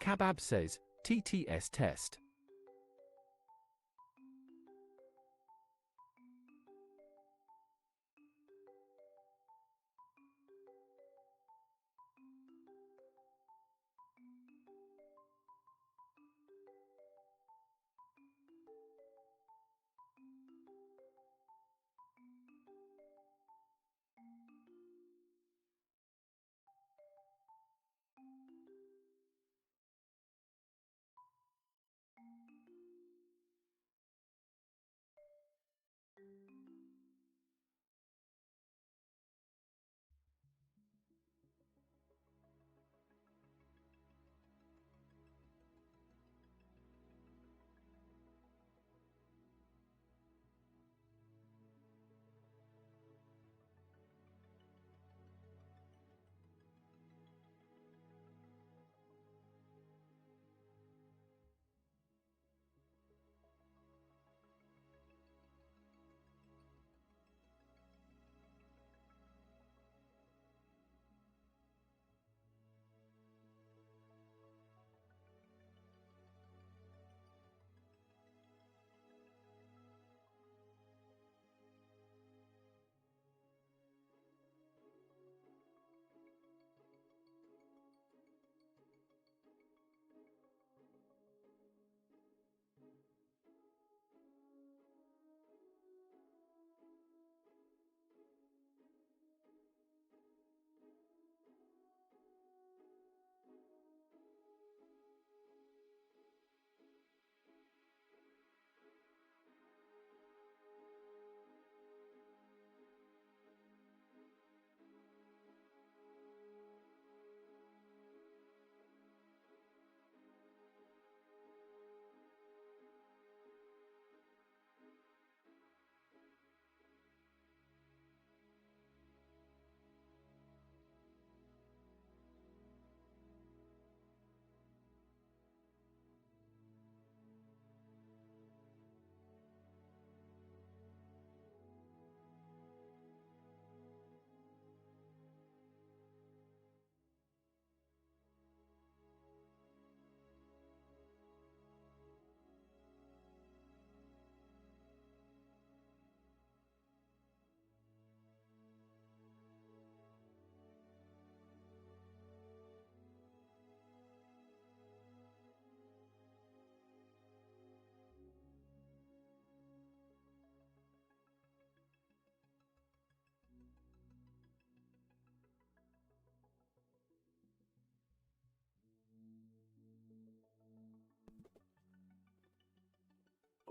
Kabab says, TTS test.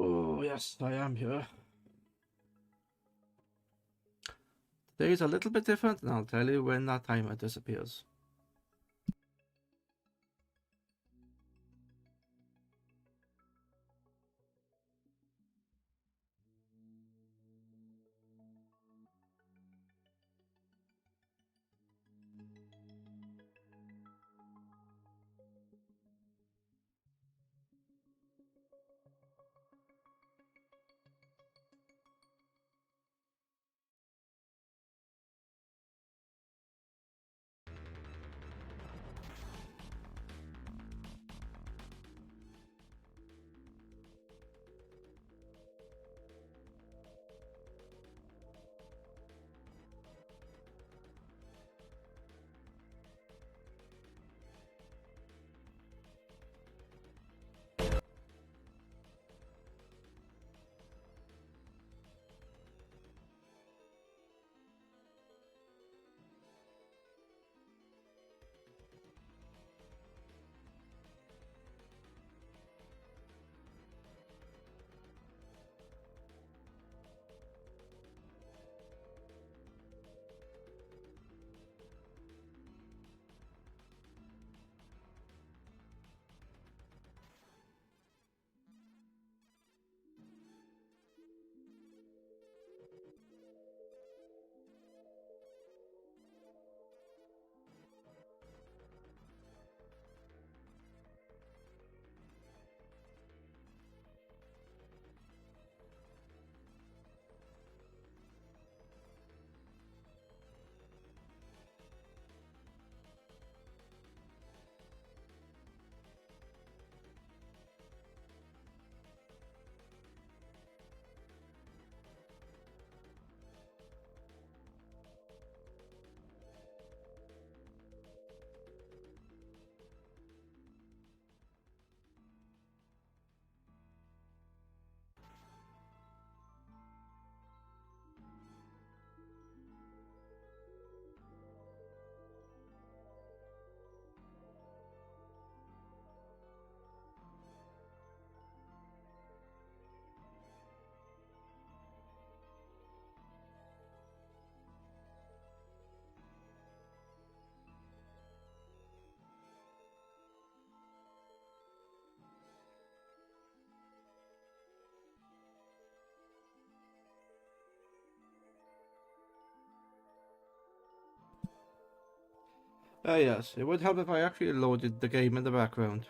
Oh, yes, I am here. Today is a little bit different, and I'll tell you when that timer disappears. Yes, it would help if I actually loaded the game in the background.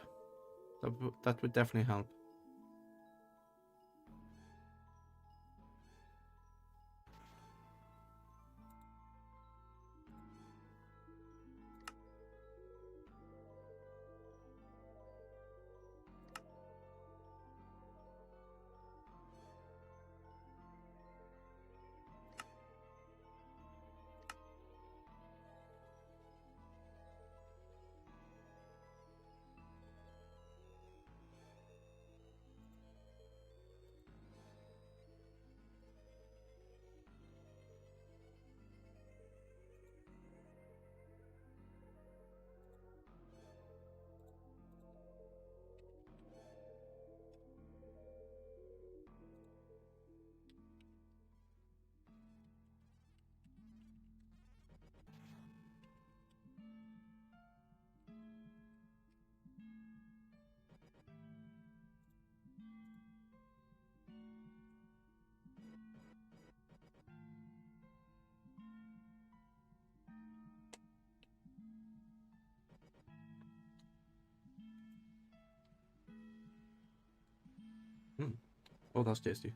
That would definitely help. Hmm. Oh, that's tasty.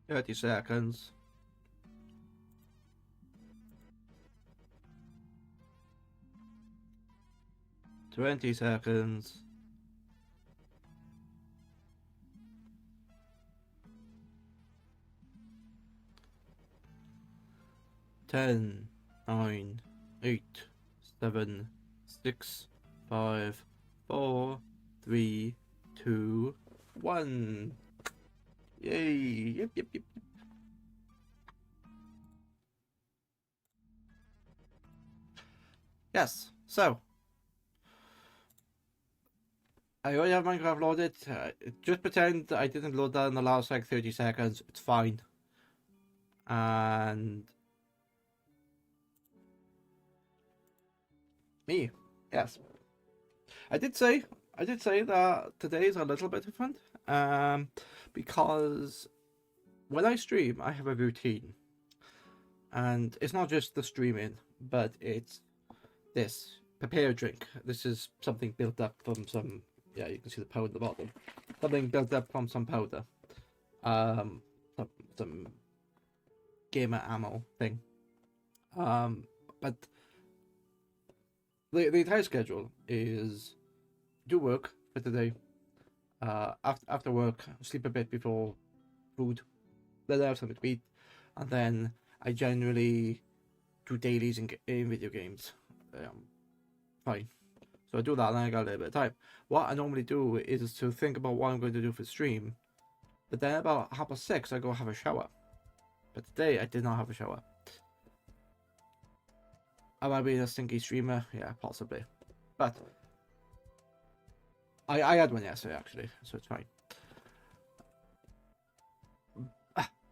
$30. 20 seconds. 10, 9, 8, 7, 6, 5, 4, 3, 2, 1. Yay! Yep, yep, yep. Yes, so I already have Minecraft loaded. Just pretend I didn't load that in the last like 30 seconds. It's fine. And me, yes. I did say that today is a little bit different. Because when I stream, I have a routine, and it's not just the streaming, but it's this prepare a drink. This is something built up from some. Yeah, you can see the powder at the bottom. Something built up from some powder. Um, some gamer ammo thing. But the entire schedule is do work for today. After work, sleep a bit before food. Then I have something to eat, and then I generally do dailies in video games. Fine. So I do that, and I got a little bit of time. What I normally do is to think about what I'm going to do for stream. But then about 6:30, I go have a shower. But today I did not have a shower. Am I being a stinky streamer? Yeah, possibly. But I had one yesterday actually, so it's fine.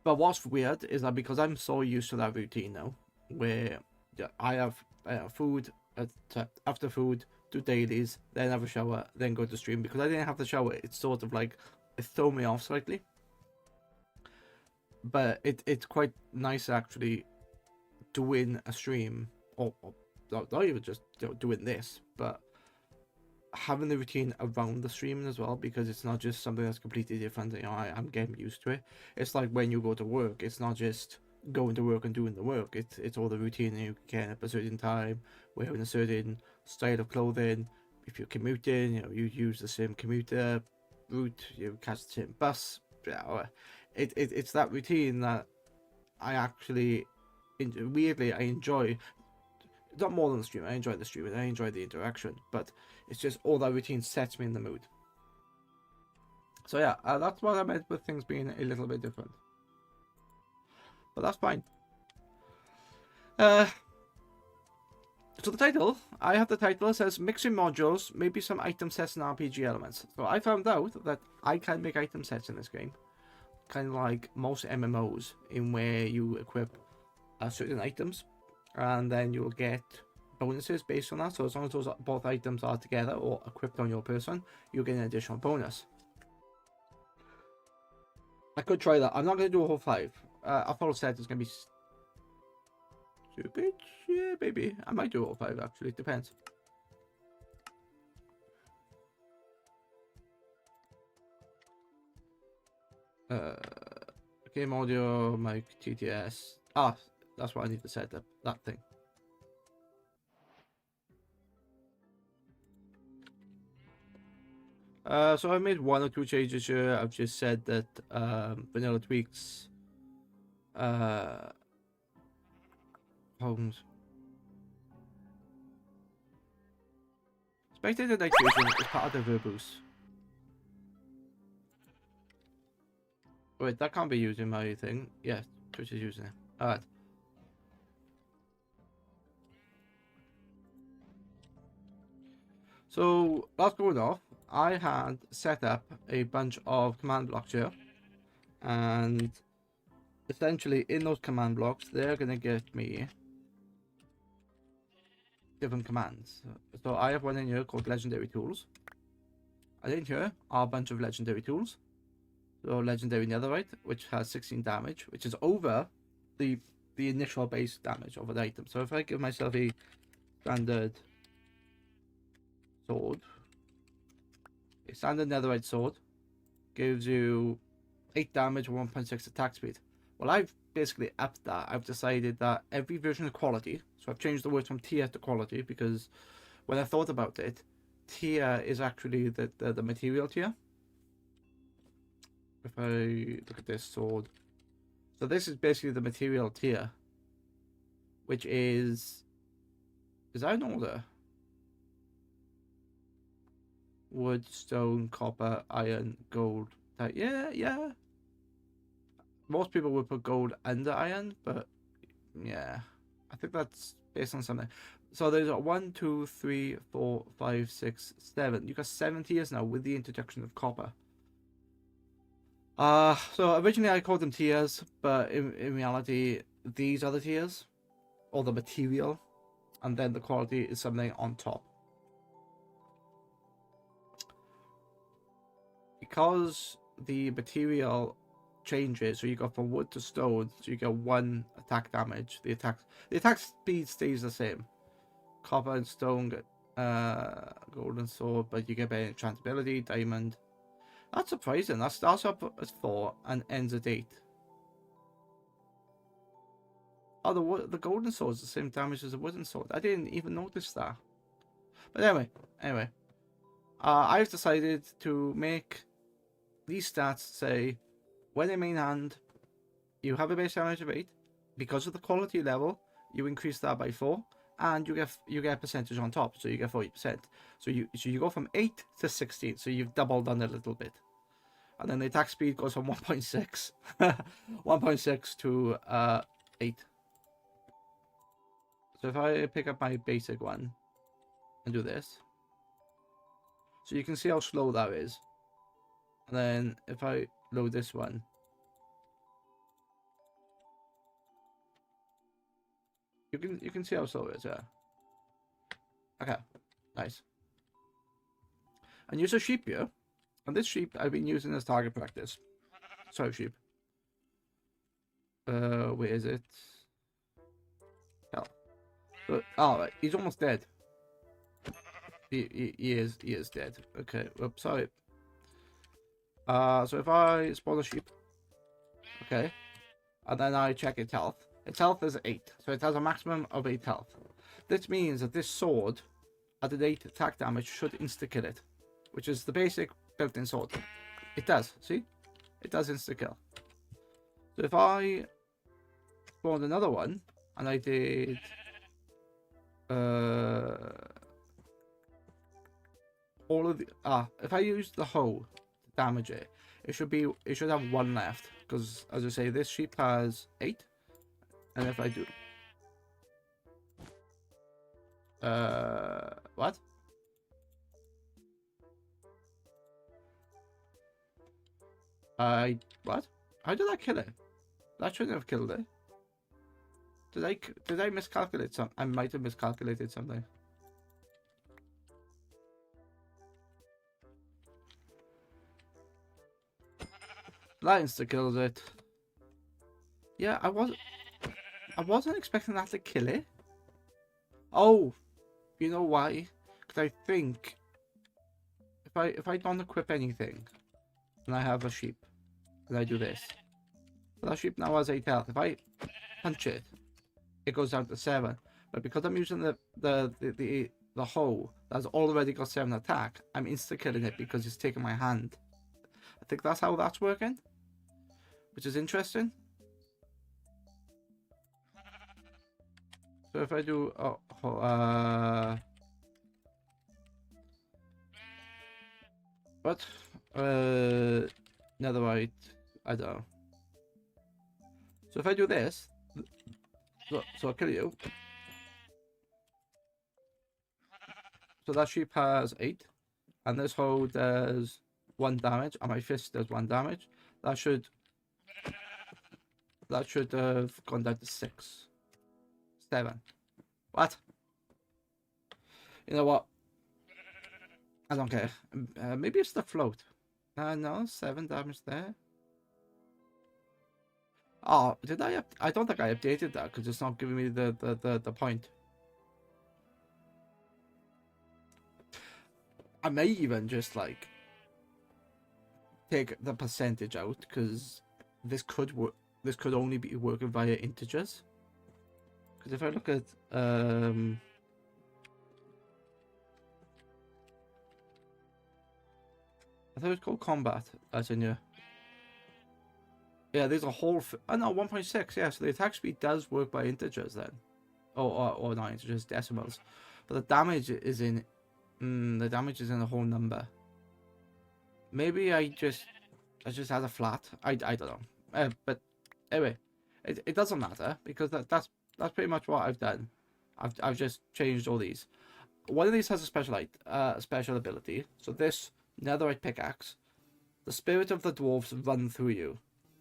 But what's weird is that because I'm so used to that routine now, where I have food after food, do dailies, then have a shower, then go to stream. Because I didn't have the shower, it's sort of like it threw me off slightly. But it's quite nice actually doing a stream, or not even just doing this, but having the routine around the streaming as well, because it's not just something that's completely different. You know, I'm getting used to it. It's like when you go to work, it's not just going to work and doing the work. It's all the routine. You get up a certain time, wearing a certain style of clothing. If you're commuting, you know, you use the same commuter route. You catch the same bus. Yeah, it's that routine that I actually weirdly I enjoy. Not more than the stream. I enjoy the stream and I enjoy the interaction, but it's just all that routine sets me in the mood. So yeah, that's what I meant with things being a little bit different. But that's fine. So So the title, I have the title, says mixing modules, maybe some item sets and RPG elements. So I found out that I can make item sets in this game. Kind of like most MMOs, in where you equip certain items, and then you'll get bonuses based on that. So as long as those both items are together or equipped on your person, you'll get an additional bonus. I could try that. I'm not going to do a whole 5. A full set is going to be stupid. Yeah, maybe. I might do a whole 5 actually. It depends. Game audio, mic, TTS. Ah, that's what I need to set up. That thing. So I made 1 or 2 changes here. I've just said that vanilla tweaks homes. Spectator night vision is part of the verbose. Wait, that can't be using my thing. Yeah, Twitch is using it. Alright. So, that's going off. I had set up a bunch of command blocks here. And essentially, in those command blocks, they're going to give me different commands. So, I have one in here called Legendary Tools. And in here are a bunch of Legendary Tools. So Legendary Netherite, which has 16 damage, which is over the initial base damage of an item. So if I give myself a standard sword, a standard Netherite sword gives you 8 damage, 1.6 attack speed. Well, I've basically upped that. I've decided that every version of quality, so I've changed the word from tier to quality, because when I thought about it, tier is actually the material tier. If I look at this sword, so this is basically the material tier, which is that in order? Wood, stone, copper, iron, gold. Yeah. Most people would put gold under iron, but yeah, I think that's based on something. So there's a 1, 2, 3, 4, 5, 6, 7. You got 7 tiers now with the introduction of copper. So originally I called them tiers, but in reality, these are the tiers, or the material, and then the quality is something on top. Because the material changes, so you go from wood to stone, so you get 1 attack damage. The attack speed stays the same. Copper and stone get golden sword, but you get better enchantability, diamond. That's surprising. That starts up at 4 and ends at 8. Oh, the golden sword is the same damage as the wooden sword. I didn't even notice that. But anyway. I've decided to make these stats say, when in main hand, you have a base damage of 8. Because of the quality level, you increase that by 4. And you get a percentage on top, so you get 40%. So you go from 8 to 16, so you've doubled on a little bit. And then the attack speed goes from 1.6 1.6 to 8. So if I pick up my basic one and do this, so you can see how slow that is. And then if I load this one, you can see how slow it is, yeah. Okay, nice. And use a sheep here. And this sheep I've been using as target practice. Sorry, sheep. Where is it? Hell. Oh, he's almost dead. He is dead. Okay, whoops, sorry. So if I spawn a sheep, okay, and then I check its health is 8, so it has a maximum of 8 health. This means that this sword, at an 8 attack damage, should insta-kill it, which is the basic built-in sword. It does, see? It does insta-kill. So if I spawned another one, and I did all of the if I use the hoe to damage it, it should have 1 left, because as I say, this sheep has 8, and if I do What? What? How did I kill it? That shouldn't have killed it. Did I miscalculate something? I might have miscalculated something. That insta kills it. Yeah, I wasn't expecting that to kill it. Oh, you know why? Because I think if I don't equip anything and I have a sheep and I do this, that sheep now has 8 health. If I punch it, it goes down to 7. But because I'm using the hoe that's already got 7 attack, I'm insta killing it because it's taking my hand. I think that's how that's working, which is interesting. So if I do what? Netherite, I don't know. So if I do this, so I'll kill you. So that sheep has 8, and this hoe does 1 damage, and my fist does 1 damage. That should have gone down to 6, 7. What? You know what? I don't care. Maybe it's the float. No, 7 damage there. Oh, did I? I don't think I updated that because it's not giving me the point. I may even just like take the percentage out because this could work. This could only be working via integers. Because if I look at I thought it was called combat. That's in here. Yeah, there's a whole. Oh no, 1.6. Yeah, so the attack speed does work by integers then. Or not integers, decimals. But the damage is in. The damage is in a whole number. Maybe I just had a flat. I don't know. But anyway, it doesn't matter because that's pretty much what I've done. I've just changed all these. One of these has a special ability. So this netherite pickaxe, the spirit of the dwarves run through you,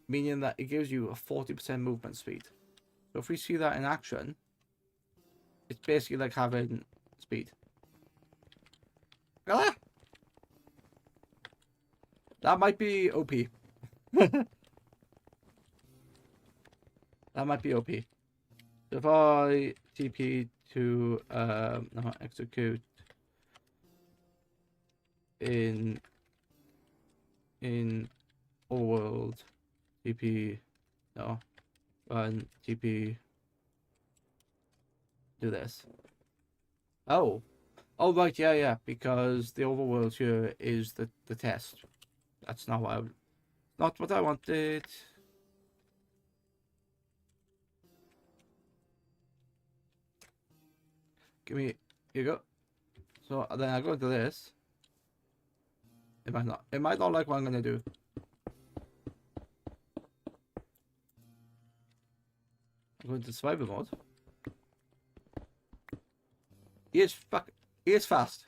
meaning that it gives you a 40% movement speed. So if we see that in action, it's basically like having speed. Ah! That might be OP. That might be OP. So if I TP to no, execute in overworld TP no run TP do this. Oh right, yeah, because the overworld here is the test. That's not what I wanted. Give me, here you go. So then I go into this. It might not like what I'm gonna do. I'm going to survival mode. He is fast.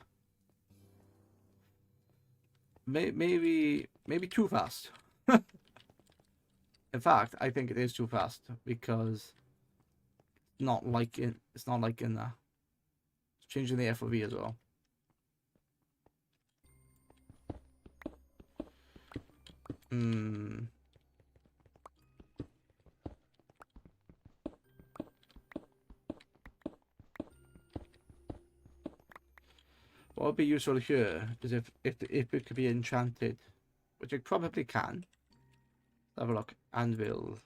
Maybe too fast. In fact, I think it is too fast because it's not like in that. It's changing the FOV as well. What would be useful here is if it could be enchanted, which it probably can. Let's have a look. Anvil.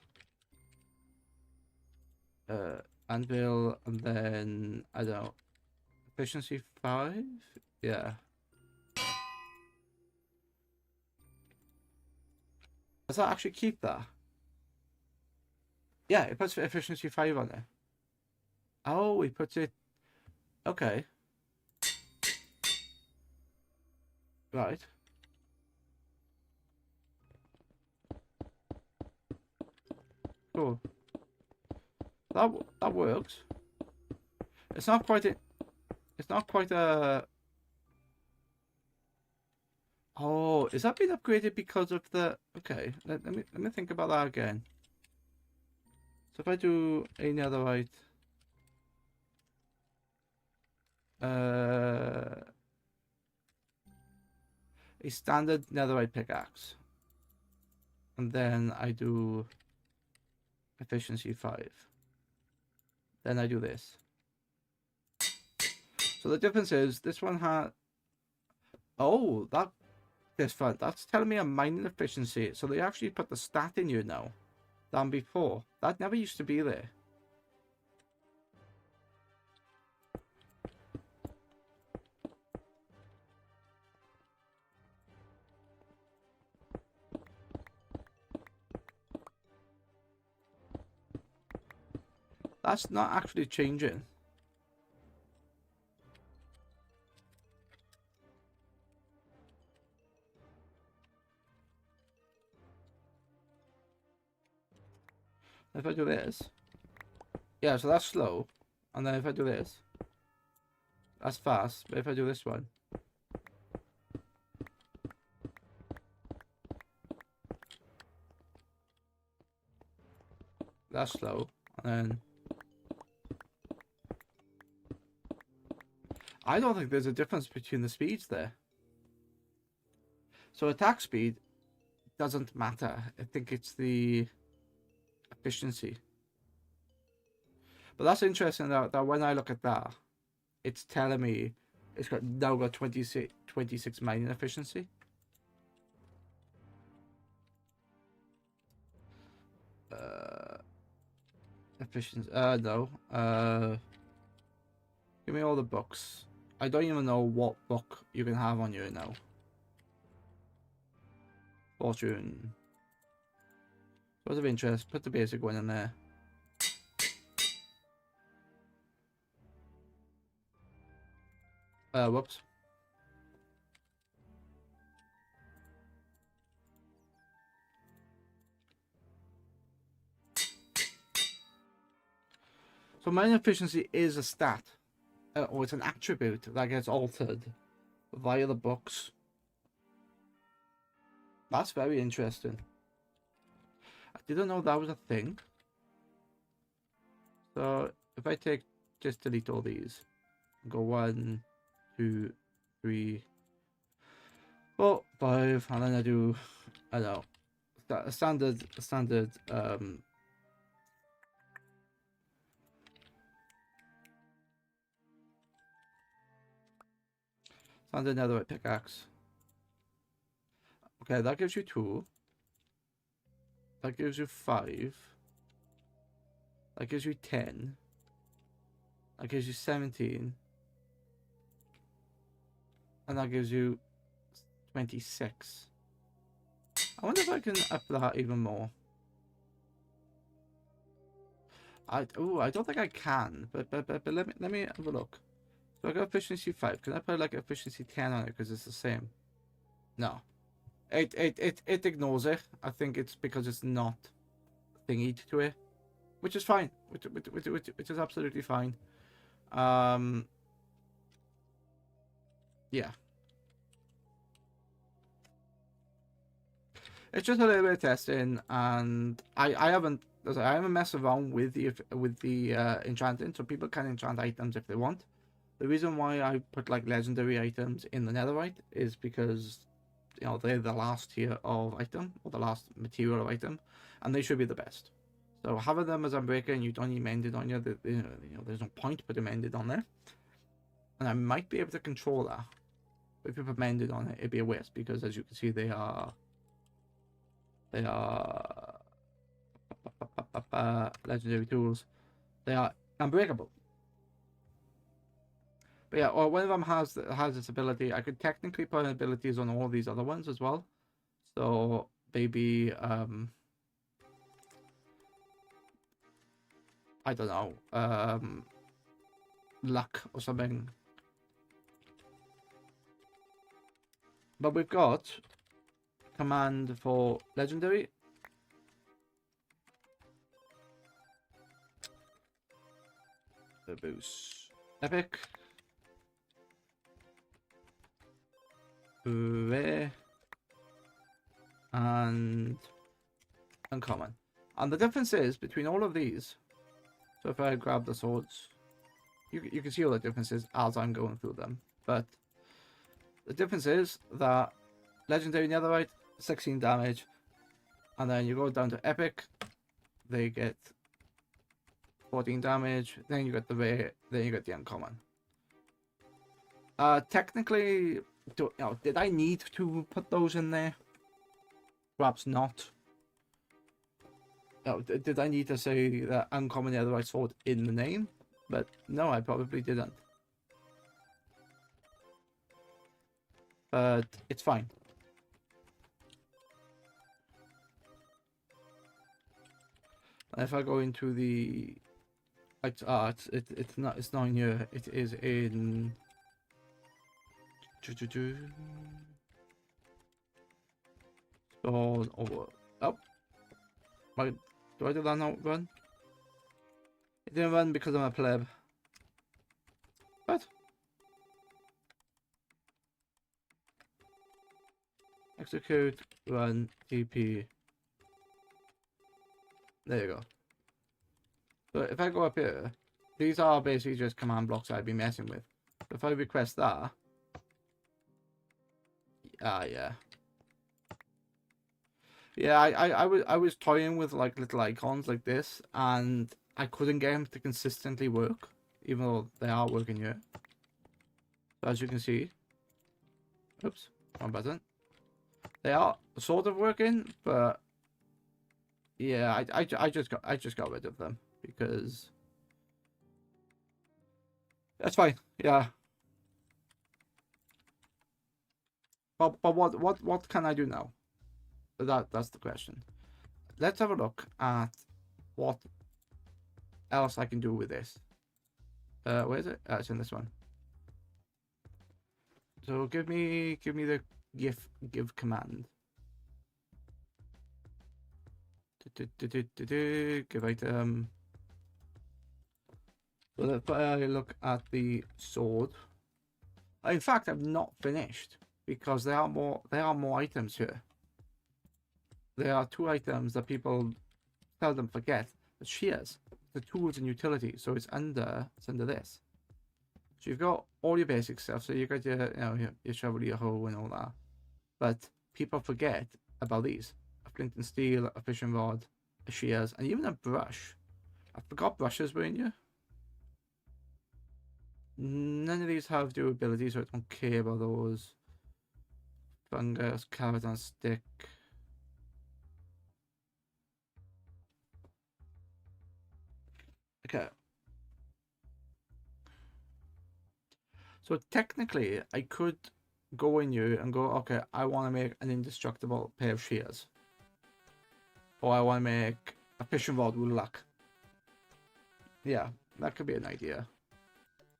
Anvil, and then I don't know. Efficiency 5? Yeah. Does that actually keep that? Yeah, it puts efficiency 5 on there. Oh, he puts it. Okay. Right. Cool. That works. It's not quite it. It's not quite a... Oh, is that being upgraded because of the... Okay, let me think about that again. So if I do a netherite... a standard netherite pickaxe. And then I do efficiency 5. Then I do this. So the difference is this one had... Oh, that's telling me a mining efficiency. So they actually put the stat in here now than before. That never used to be there. That's not actually changing. If I do this, yeah, so that's slow. And then if I do this, that's fast. But if I do this one, that's slow. And then I don't think there's a difference between the speeds there. So attack speed doesn't matter. I think it's the efficiency. But that's interesting that when I look at that, it's telling me it's now got 26 mining efficiency. Efficiency. No. Give me all the books. I don't even know what book you can have on you now. Fortune. Source of interest. Put the basic one in there. Whoops. So mining efficiency is a stat. Or it's an attribute that gets altered via the books. That's very interesting. I didn't know that was a thing. So if I just delete all these, go 1, 2, 3, 4, 5, and then I do, I don't know, a standard standard netherite pickaxe. Okay, that gives you 2. That gives you 5. That gives you 10. That gives you 17. And that gives you 26. I wonder if I can up that even more. I don't think I can, but let me have a look. So I got efficiency 5. Can I put like efficiency 10 on it because it's the same? No. It ignores it. I think it's because it's not thingied to it, which is fine. Which is absolutely fine. Yeah. It's just a little bit of testing, and I haven't messed around with the enchanting, so people can enchant items if they want. The reason why I put like legendary items in the netherite is because they're the last tier of item, or the last material of item, and they should be the best. So having them as Unbreaker and you don't need mended on you, there's no point putting mended on there. And I might be able to control that. But if you put mended on it, it'd be a waste because as you can see, they are legendary tools. They are unbreakable. But yeah, or one of them has this ability. I could technically put abilities on all these other ones as well. So maybe I don't know, luck or something. But we've got command for legendary. The boost. Epic. rare, and uncommon. And the difference is between all of these. So if I grab the swords, you can see all the differences as I'm going through them. But the difference is that legendary netherite, 16 damage, and then you go down to epic, they get 14 damage. Then you get the rare, then you get the uncommon. Technically, did I need to put those in there? Perhaps not. Did I need to say that uncommon netherite sword in the name? But no, I probably didn't. But it's fine. If I go into the, it's not in here. It is in. So over. Oh, do I do that not run? It didn't run because I'm a pleb. What? Execute, run, TP. There you go. So if I go up here, these are basically just command blocks I'd be messing with. If I request that, yeah. Yeah, I was toying with like little icons like this, and I couldn't get them to consistently work, even though they are working here. So as you can see, oops, wrong button. They are sort of working, but yeah, I just got rid of them because that's fine. Yeah. But what can I do now? That's the question. Let's have a look at what else I can do with this. Where is it? It's in this one. So give me the give command. Give item. So let's look at the sword. In fact, I've not finished because there are more items here. There are 2 items that people seldom forget. The shears, the tools and utilities. So it's under this. So you've got all your basic stuff. So you got your shovel, your hoe, and all that. But people forget about these: a flint and steel, a fishing rod, a shears, and even a brush. I forgot brushes were in here. None of these have durability, so I don't care about those. Fungus, carrot on stick. Okay. So technically, I could go in here and go, okay, I want to make an indestructible pair of shears. Or I want to make a fishing rod with luck. Yeah, that could be an idea.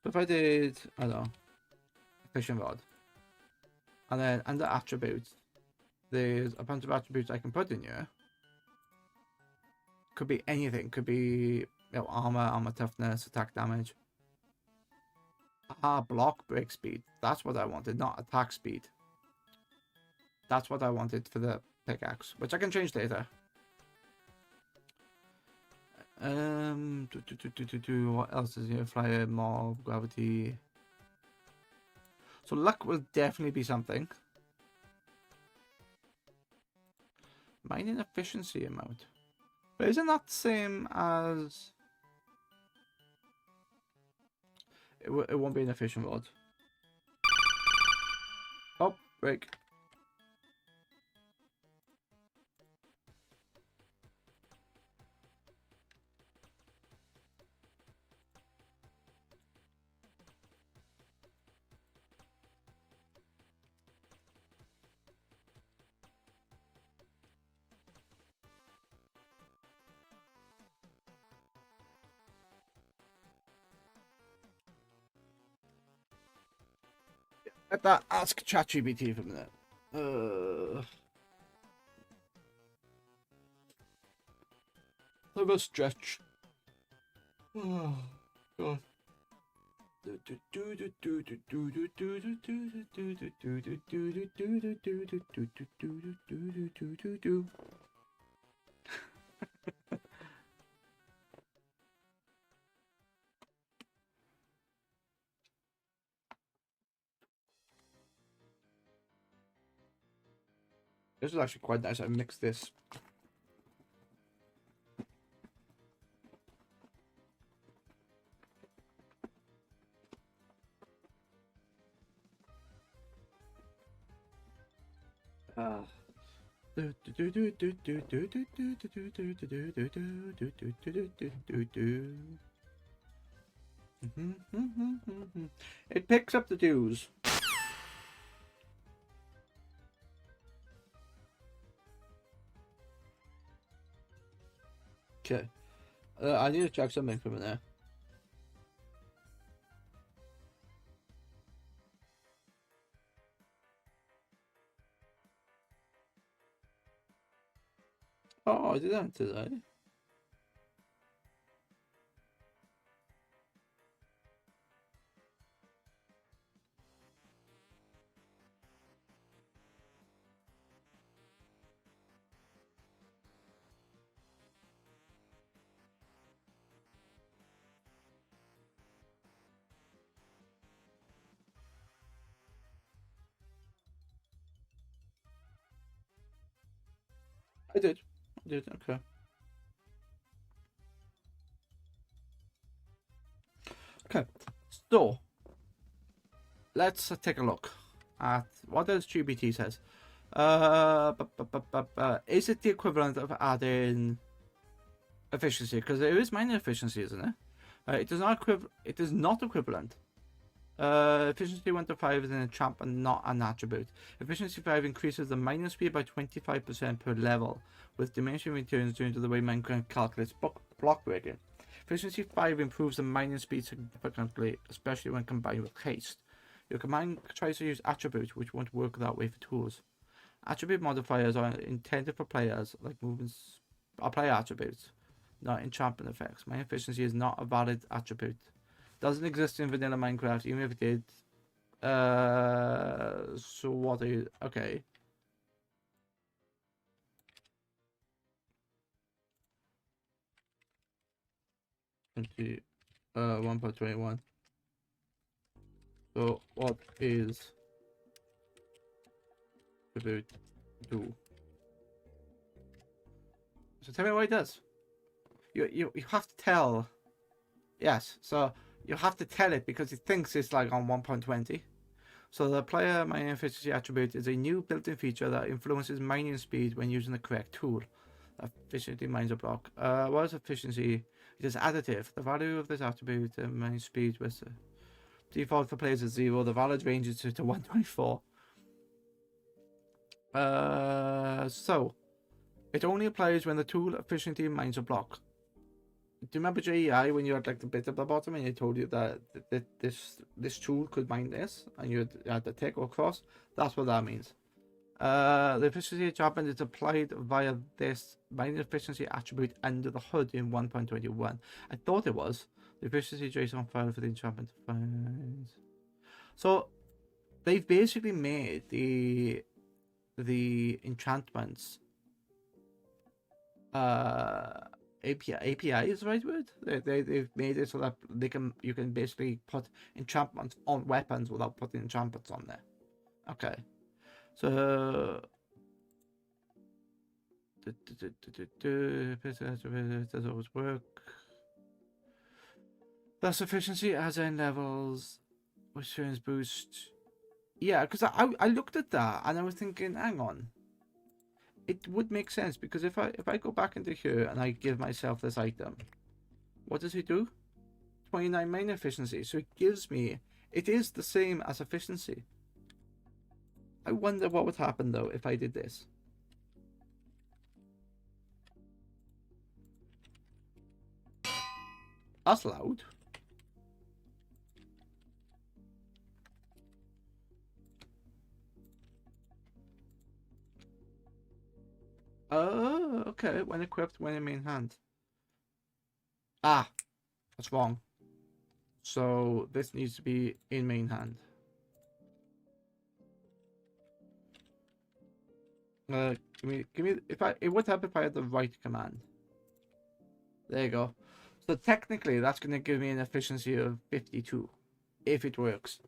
So if I did, I don't know, a fishing rod. And then under attributes, there's a bunch of attributes I can put in here. Could be anything. Could be armor toughness, attack damage. Block break speed. That's what I wanted, not attack speed. That's what I wanted for the pickaxe, which I can change later. What else is here? Flyer, mob, gravity. So luck will definitely be something. Mining efficiency amount. But isn't that the same as... It won't be an efficient rod. Oh, break. Let that ask ChatGPT for a minute. Have a stretch. Oh, God. This is actually quite nice. I mixed this. It picks up the dues. Okay. I need to check something from there. Oh, I did that today. I did. I did. Okay. Okay. So let's take a look at what does GBT says. Is it the equivalent of adding efficiency? Because it is minor efficiency, isn't it? It is not It is not equivalent. Efficiency 1 to 5 is an enchantment, not an attribute. Efficiency 5 increases the minor speed by 25% per level, with diminishing returns due to the way Minecraft calculates block breaking. Efficiency 5 improves the mining speed significantly, especially when combined with haste. Your command tries to use attributes, which won't work that way for tools. Attribute modifiers are intended for players, like movements, apply attributes, not enchantment effects. Mine efficiency is not a valid attribute. Doesn't exist in vanilla Minecraft, even if it did. So what is okay? 1.21. So what is attribute do? So tell me what it does. You have to tell. Yes, so you have to tell it because it thinks it's like on 1.20. So the player mining efficiency attribute is a new built-in feature that influences mining speed when using the correct tool. Efficiency mines a block. What is efficiency? It is additive. The value of this attribute and mining speed was default for players is 0. The valid range is to 124. So it only applies when the tool efficiently mines a block. Do you remember JEI when you had like the bit at the bottom and it told you that this tool could mine this and you had the tick or cross? That's what that means. The efficiency enchantment is applied via this mining efficiency attribute under the hood in 1.21. I thought it was the efficiency JSON file for the enchantment. So they've basically made the enchantments API is the right word. They've made it so that you can basically put enchantments on weapons without putting enchantments on there. Okay, so does always work. Thus efficiency as in levels, which turns boost. Yeah, because I looked at that and I was thinking, hang on. It would make sense because if I go back into here and I give myself this item, what does it do? 29 main efficiency. So it gives me, it is the same as efficiency. I wonder what would happen though if I did this. That's loud. Oh, okay. When equipped, when in main hand. Ah, that's wrong. So this needs to be in main hand. Give me, if I, it would help if I had the right command. There you go. So technically, that's going to give me an efficiency of 52, if it works.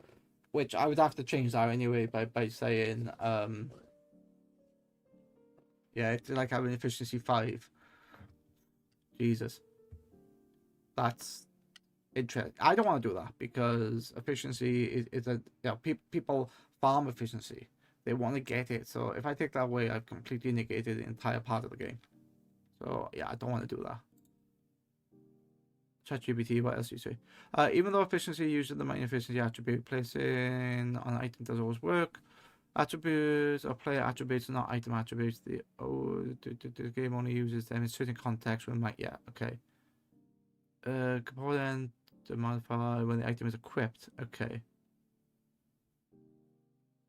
Which I would have to change that anyway by saying, yeah, it's like having efficiency 5. Jesus. That's interesting. I don't want to do that because efficiency is a, people farm efficiency. They want to get it. So if I take that away, I've completely negated the entire part of the game. So yeah, I don't want to do that. ChatGPT, what else do you say? Even though efficiency using the main efficiency attribute, placing on an item does always work. Attributes are player attributes, not item attributes. The game only uses them in certain contexts when might, yeah, okay. Component to modify when the item is equipped. Okay.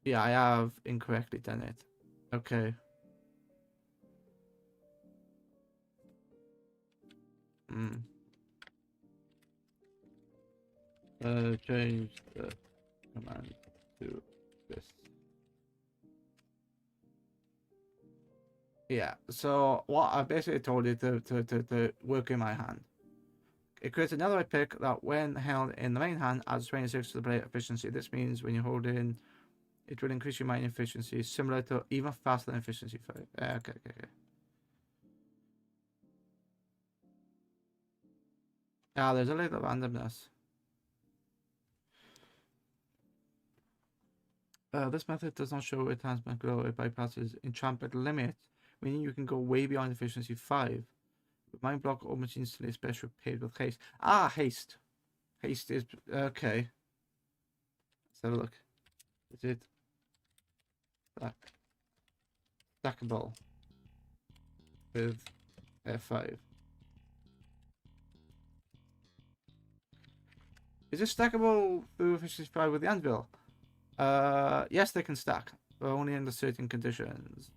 Yeah, I have incorrectly done it. Okay. Change the command to this. Yeah, so what I basically told it to work in my hand. It creates another pick that when held in the main hand adds 26 to the player efficiency. This means when you hold in, it will increase your mining efficiency, similar to even faster than efficiency 5. Okay. Yeah, there's a little randomness. This method does not show enhancement glow. It bypasses enchantment limit, meaning you can go way beyond efficiency 5. Mind block almost instantly, special paired with haste. Ah, haste. Haste is okay. Let's have a look. Is it stackable with F5? Is it stackable through efficiency 5 with the anvil? Yes, they can stack, but only under certain conditions.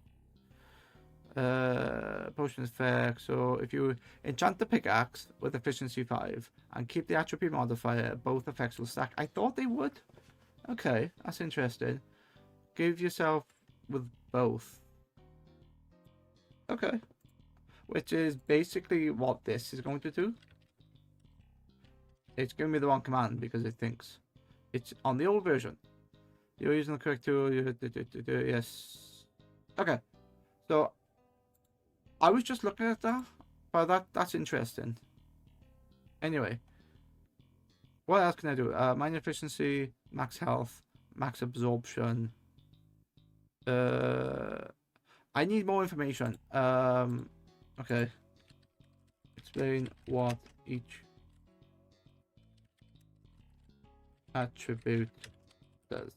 Potion effect. So if you enchant the pickaxe with efficiency 5 and keep the attribute modifier, both effects will stack. I thought they would. Okay, that's interesting. Give yourself with both. Okay. Which is basically what this is going to do. It's giving me the wrong command because it thinks it's on the old version. You're using the correct tool. Yes. Okay. So I was just looking at that, but that's interesting. Anyway, what else can I do? Mine efficiency, max health, max absorption. I need more information. Okay. Explain what each attribute does.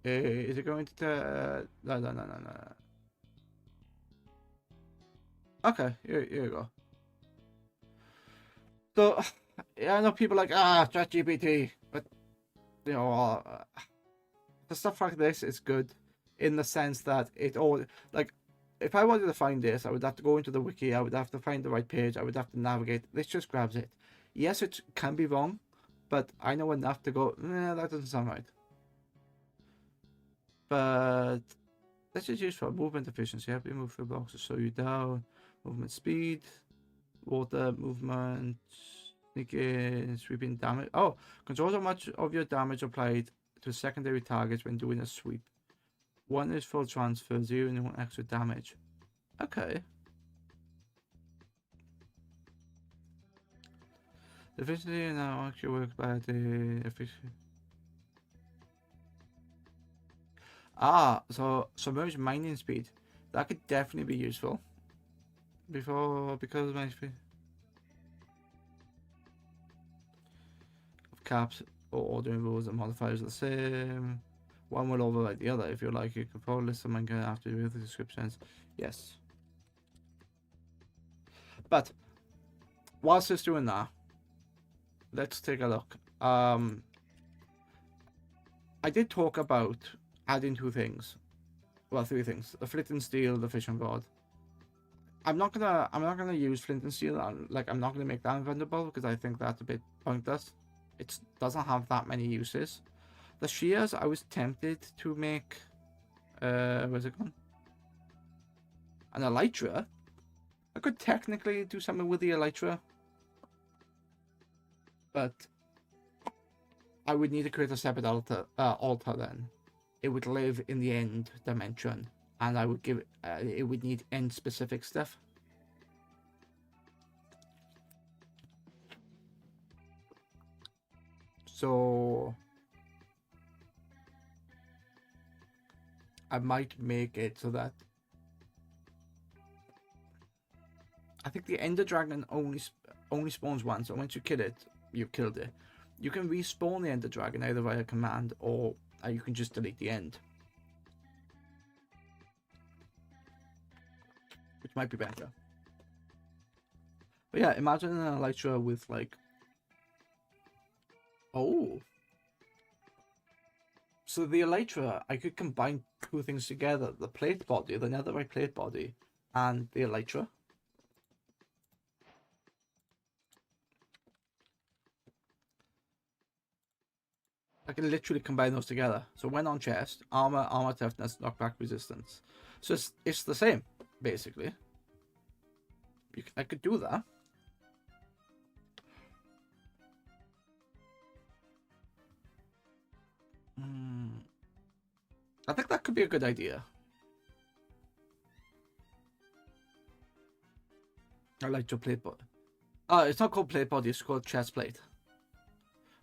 Is it going to? No. Okay, here you go. So, yeah, I know people like ChatGPT, but you know, the stuff like this is good in the sense that it all like. If I wanted to find this, I would have to go into the wiki. I would have to find the right page. I would have to navigate. This just grabs it. Yes, it can be wrong, but I know enough to go. Nah, that doesn't sound right. But this is useful. Movement efficiency. Help you move through blocks to slow you down. Movement speed. Water movement. Sneaking. Sweeping damage. Oh, controls how much of your damage applied to secondary targets when doing a sweep. 1 is full transfer. 0 and 1 extra damage. Okay. Efficiency now actually works by the efficiency. So submerged mining speed. That could definitely be useful. Because my speed of caps or ordering rules and modifiers are the same. One will override the other. If you like, you can follow list of manga after you read the descriptions. Yes. But whilst it's doing that, let's take a look. I did talk about adding 2 things. Well, 3 things. The flint and steel, the fishing rod. I'm not gonna use flint and steel. I'm not gonna make that invulnerable because I think that's a bit pointless. It doesn't have that many uses. The shears, I was tempted to make. Where's it gone? An elytra. I could technically do something with the elytra, but I would need to create a separate altar then. It would live in the end dimension, and I would give it would need end specific stuff. So I might make it so that I think the Ender Dragon only spawns once. So once you kill it, you've killed it. You can respawn the Ender Dragon either via command or you can just delete the end, which might be better. But yeah, imagine an elytra with like, oh, so the elytra, I could combine two things together: the plate body, the netherite plate body, and the elytra. I can literally combine those together. So when on chest, armor, armor toughness, knockback resistance. So it's the same, basically. I could do that. I think that could be a good idea. I like your plate body. It's not called plate body, it's called chest plate.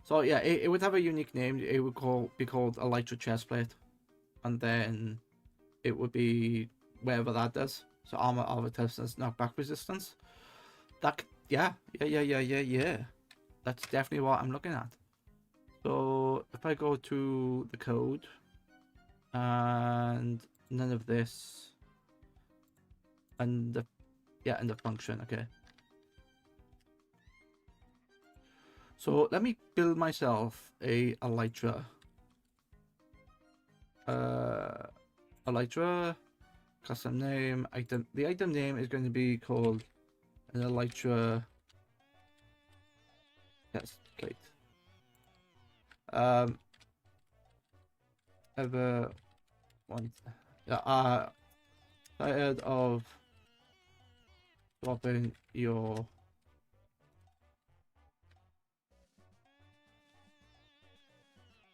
So yeah, it would have a unique name. It would be called Elytra chest plate. And then it would be wherever that does. So armor toughness, knockback resistance. That yeah. That's definitely what I'm looking at. So if I go to the code and none of this and the and the function, okay. So let me build myself a elytra. Elytra, custom name, item. The item name is going to be called an elytra chest plate. Ever want? Tired of swapping your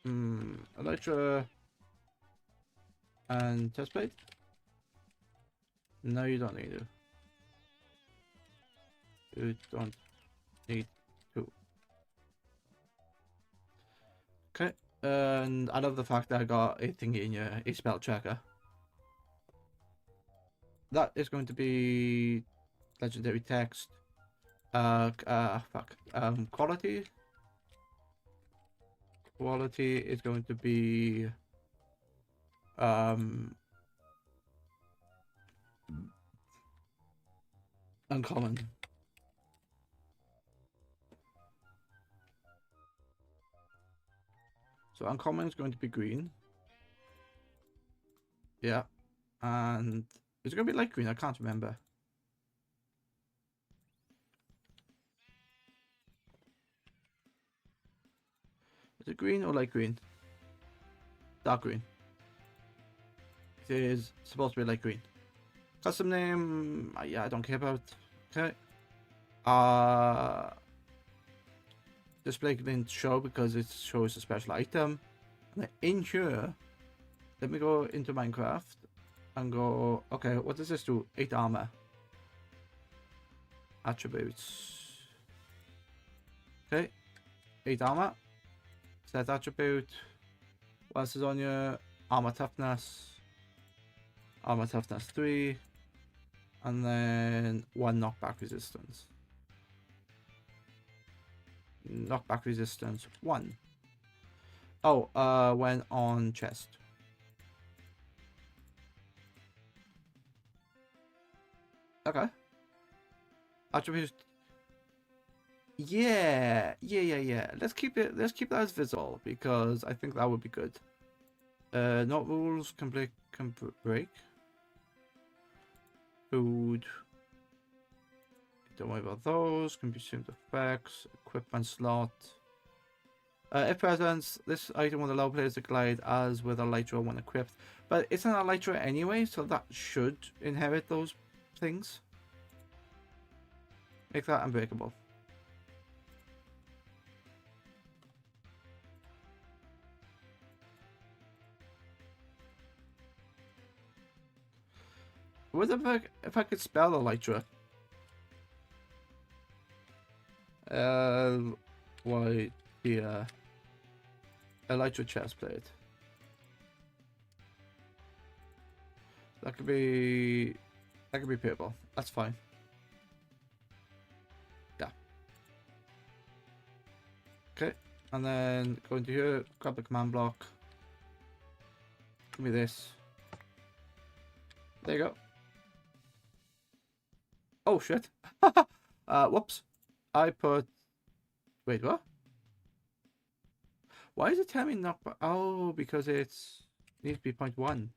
elytra and chest plate? No, you don't need to. You don't need to. Okay, and I love the fact that I got a thingy in your a spell checker. That is going to be legendary text. Quality. Quality is going to be uncommon. So uncommon is going to be green. Yeah. And is it going to be light green? I can't remember. Is it green or light green? Dark green. It is supposed to be light green. Custom name, yeah, I don't care about. Okay. Display didn't show because it shows a special item. And in here, let me go into Minecraft and go, okay, what does this do? 8 armor. Attributes. Okay. 8 armor. Set attribute. What else is on your armor toughness? Armor toughness 3. And then 1 knockback resistance. Knockback resistance 1. Oh, when on chest. Okay. Attributes. Yeah. Let's keep that as visual because I think that would be good. Not rules can break. Food. Don't worry about those. Consumed effects. Equipment slot. If present, this item will allow players to glide as with Elytra when equipped. But it's an Elytra anyway, so that should inherit those things. Make that unbreakable. What if I could spell Elytra? Why the Elytra chest plate. That could be purple. That's fine. Yeah. Okay, and then go into here, grab the command block. Give me this. There you go. Oh shit. Whoops. I put. Wait, what? Why is it telling me not? Oh, because it's needs to be 0.1.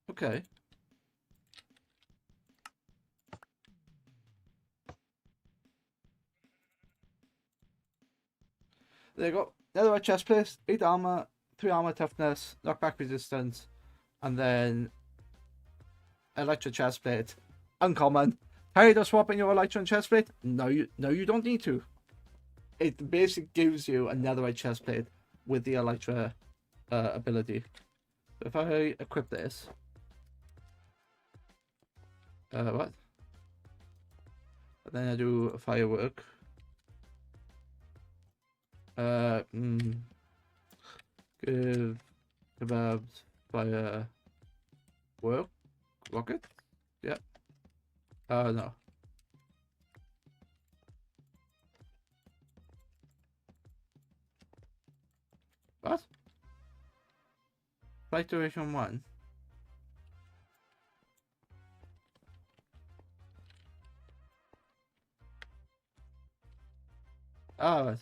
Okay. There you go. Netherite chest plate, 8 armor, 3 armor toughness, knockback resistance, and then Elytra chest plate. Uncommon. Tired of swapping your Elytra and chest plate? No, you don't need to. It basically gives you a netherite chest plate with the Elytra ability. So if I equip this, what? And then I do a firework. Give kebabs fire work rocket. Yeah. No. What? Flight duration 1. Oh, right.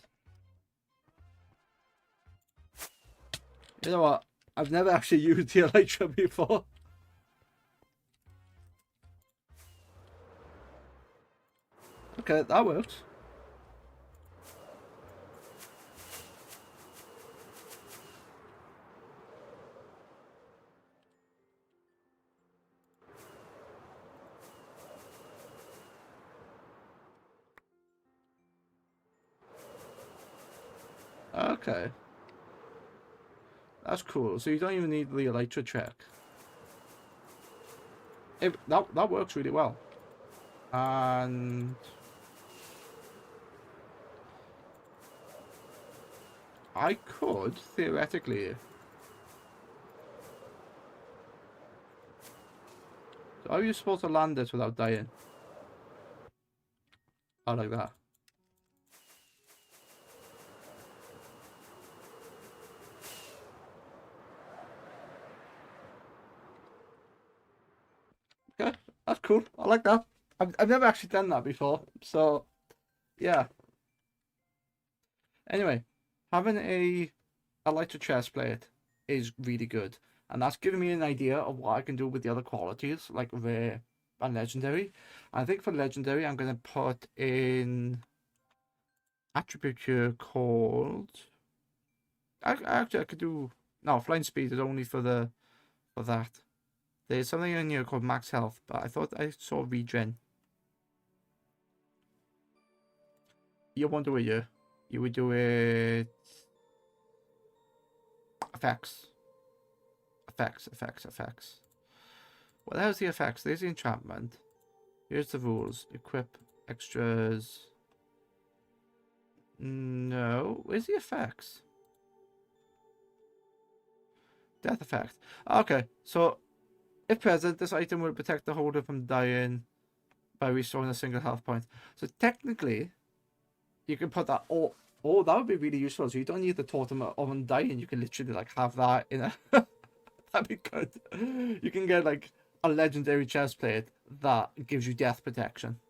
You know what? I've never actually used the Elytra before. Okay, that works. Okay. That's cool. So you don't even need the Elytra check. That works really well. And I could theoretically. So how are you supposed to land this without dying? Oh, like that. Okay, that's cool. I like that. I've never actually done that before, so yeah. Anyway, having a Elytra chest plate is really good, and that's giving me an idea of what I can do with the other qualities, like rare and legendary. I think for legendary, I'm gonna put in attribute here called. Actually, I could do no flying speed is only for that. There's something in here called max health, but I thought I saw regen. You won't do it here. You would do it. Effects. Effects. What the hell's the effects? There's the enchantment. Here's the rules. Equip extras. No. Where's the effects? Death effect. Okay, so if present, this item will protect the holder from dying by restoring a single health point. So technically, you can put that. Oh, that would be really useful. So you don't need the totem of undying. You can literally like have that in a. That'd be good. You can get like a legendary chest plate that gives you death protection.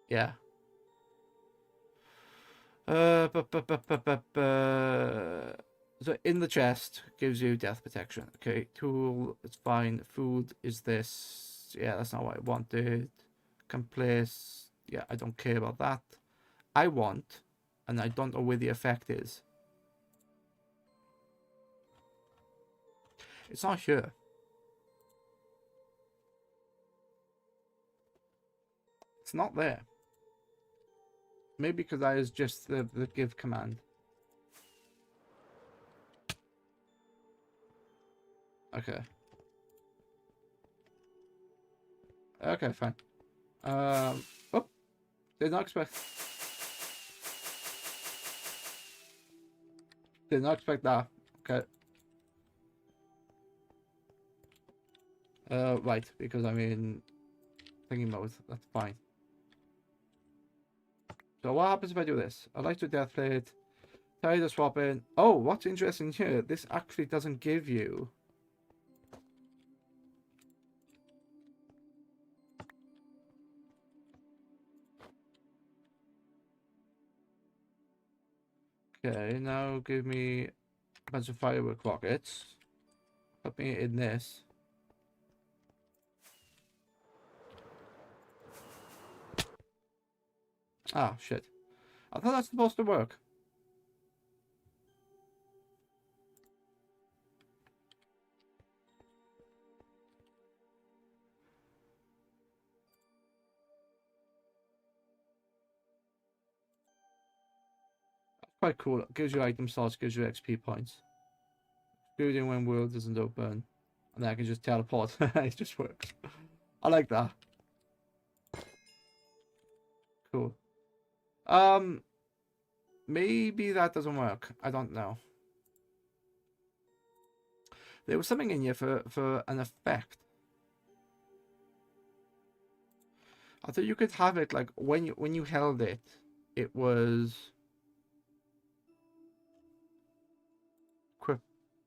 Yeah. So in the chest gives you death protection. Okay, tool, it's fine. Food is this. yeah, that's not what I wanted. Can place, yeah, I don't care about that. I want, and I don't know where the effect is. It's not here. It's not there. Maybe because that is just the give command. Okay. Okay, fine. Oh, did not expect. Did not expect that. Okay. Right, because I mean, thinking mode. That's fine. So what happens if I do this? I like to death plate. Tell you to swap in. Oh, what's interesting here? This actually doesn't give you. Okay, now give me a bunch of firework rockets. Put me in this. Ah, shit. I thought that's supposed to work. Quite cool. It gives you item slots, gives you XP points. Excluding when world doesn't open. And then I can just teleport. It just works. I like that. Cool. Maybe that doesn't work. I don't know. There was something in here for an effect. I thought you could have it like when you held it, it was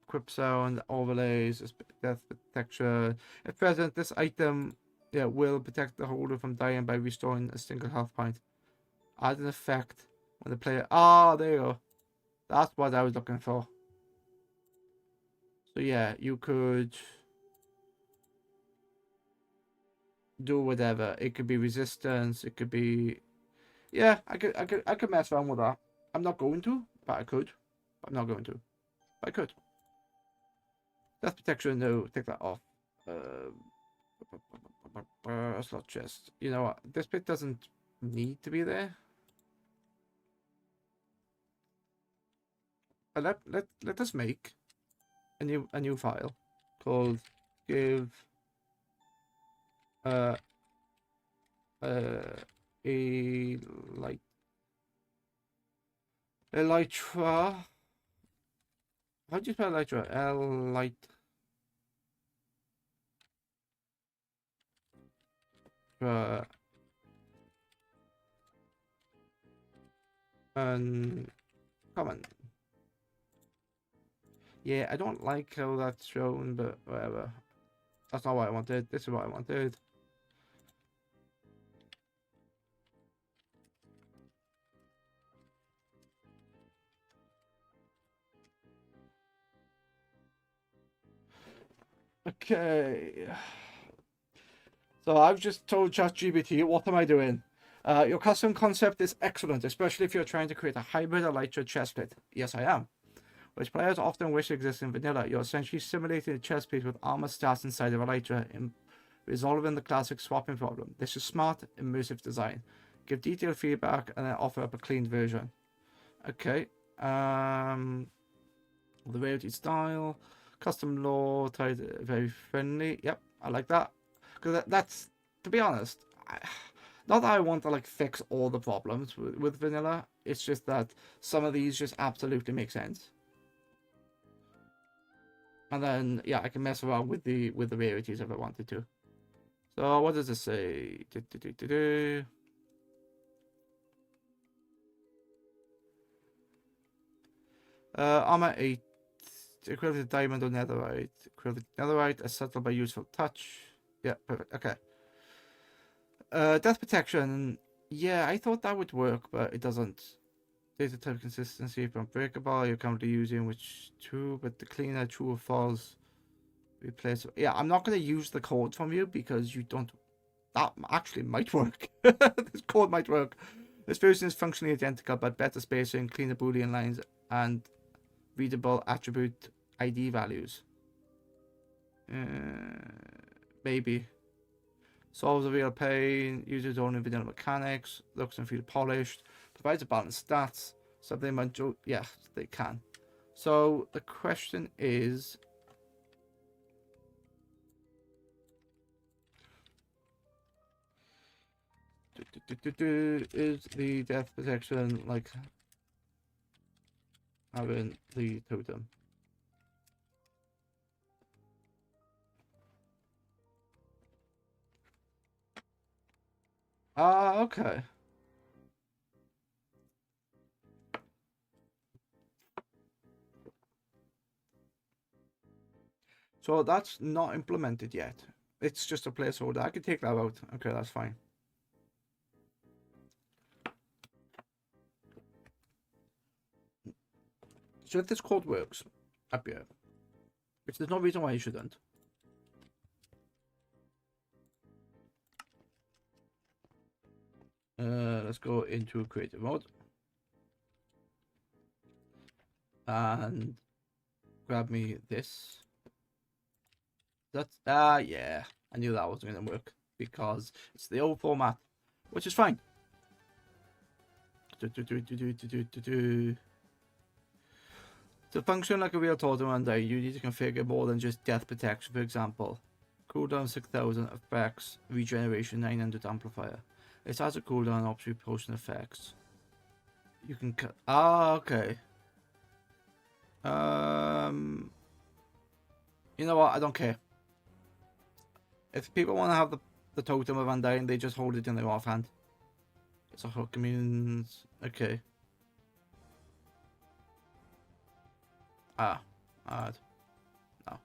equip sound, overlays, death protection. At present, this item, yeah, will protect the holder from dying by restoring a single health point. Add an effect when the player. Ah, there you go. That's what I was looking for. So yeah, you could do whatever. It could be resistance. It could be. Yeah, I could mess around with that. I'm not going to, but I could. I'm not going to. But I could. Death protection. No, take that off. Slot chest. You know what? This bit doesn't need to be there. Let us make a new file called give a light elytra. How do you spell elytra? Elytra uncommon. Yeah, I don't like how that's shown, but whatever. That's not what I wanted. This is what I wanted. Okay. So I've just told ChatGPT, what am I doing? Your custom concept is excellent, especially if you're trying to create a hybrid elytra chestplate. Yes, I am. Which players often wish exists in vanilla. You're essentially simulating a chestplate with armor stats inside of elytra, resolving the classic swapping problem. This is smart, immersive design. Give detailed feedback and then offer up a cleaned version. Okay. The rarity style, custom lore, tied very friendly. Yep, I like that. Because that's, to be honest, not that I want to like fix all the problems with vanilla. It's just that some of these just absolutely make sense. And then yeah, I can mess around with the rarities if I wanted to. So what does it say? Armor 8, equivalent to diamond or netherite. Equivalent to netherite, as settled by useful touch. Yeah, perfect. Okay. Death protection. Yeah, I thought that would work, but it doesn't. Data type consistency from unbreakable. You're currently using which true, but the cleaner true or false Replace. Yeah, I'm not going to use the code from you because you don't. That actually might work. This code might work. This version is functionally identical, but better spacing, cleaner Boolean lines, and readable attribute ID values. Maybe. Solves a real pain, uses only vanilla mechanics, looks and feels polished, provides a balanced stats. Something might yeah, they can. So the question is, is the death protection like having the totem? Ah, okay. So that's not implemented yet. It's just a placeholder. I can take that out. Okay, that's fine. So if this code works up here, which there's no reason why you shouldn't. Let's go into creative mode and grab me this. That's yeah. I knew that wasn't gonna work because it's the old format, which is fine. To function like a real totem one day, you need to configure more than just death protection. For example, cooldown 6000 effects, regeneration 900 amplifier. It has a cooldown option potion effects. You can cut. Okay. You know what? I don't care. If people want to have the totem of Undying, they just hold it in their offhand. It's a hook means okay. Alright. No.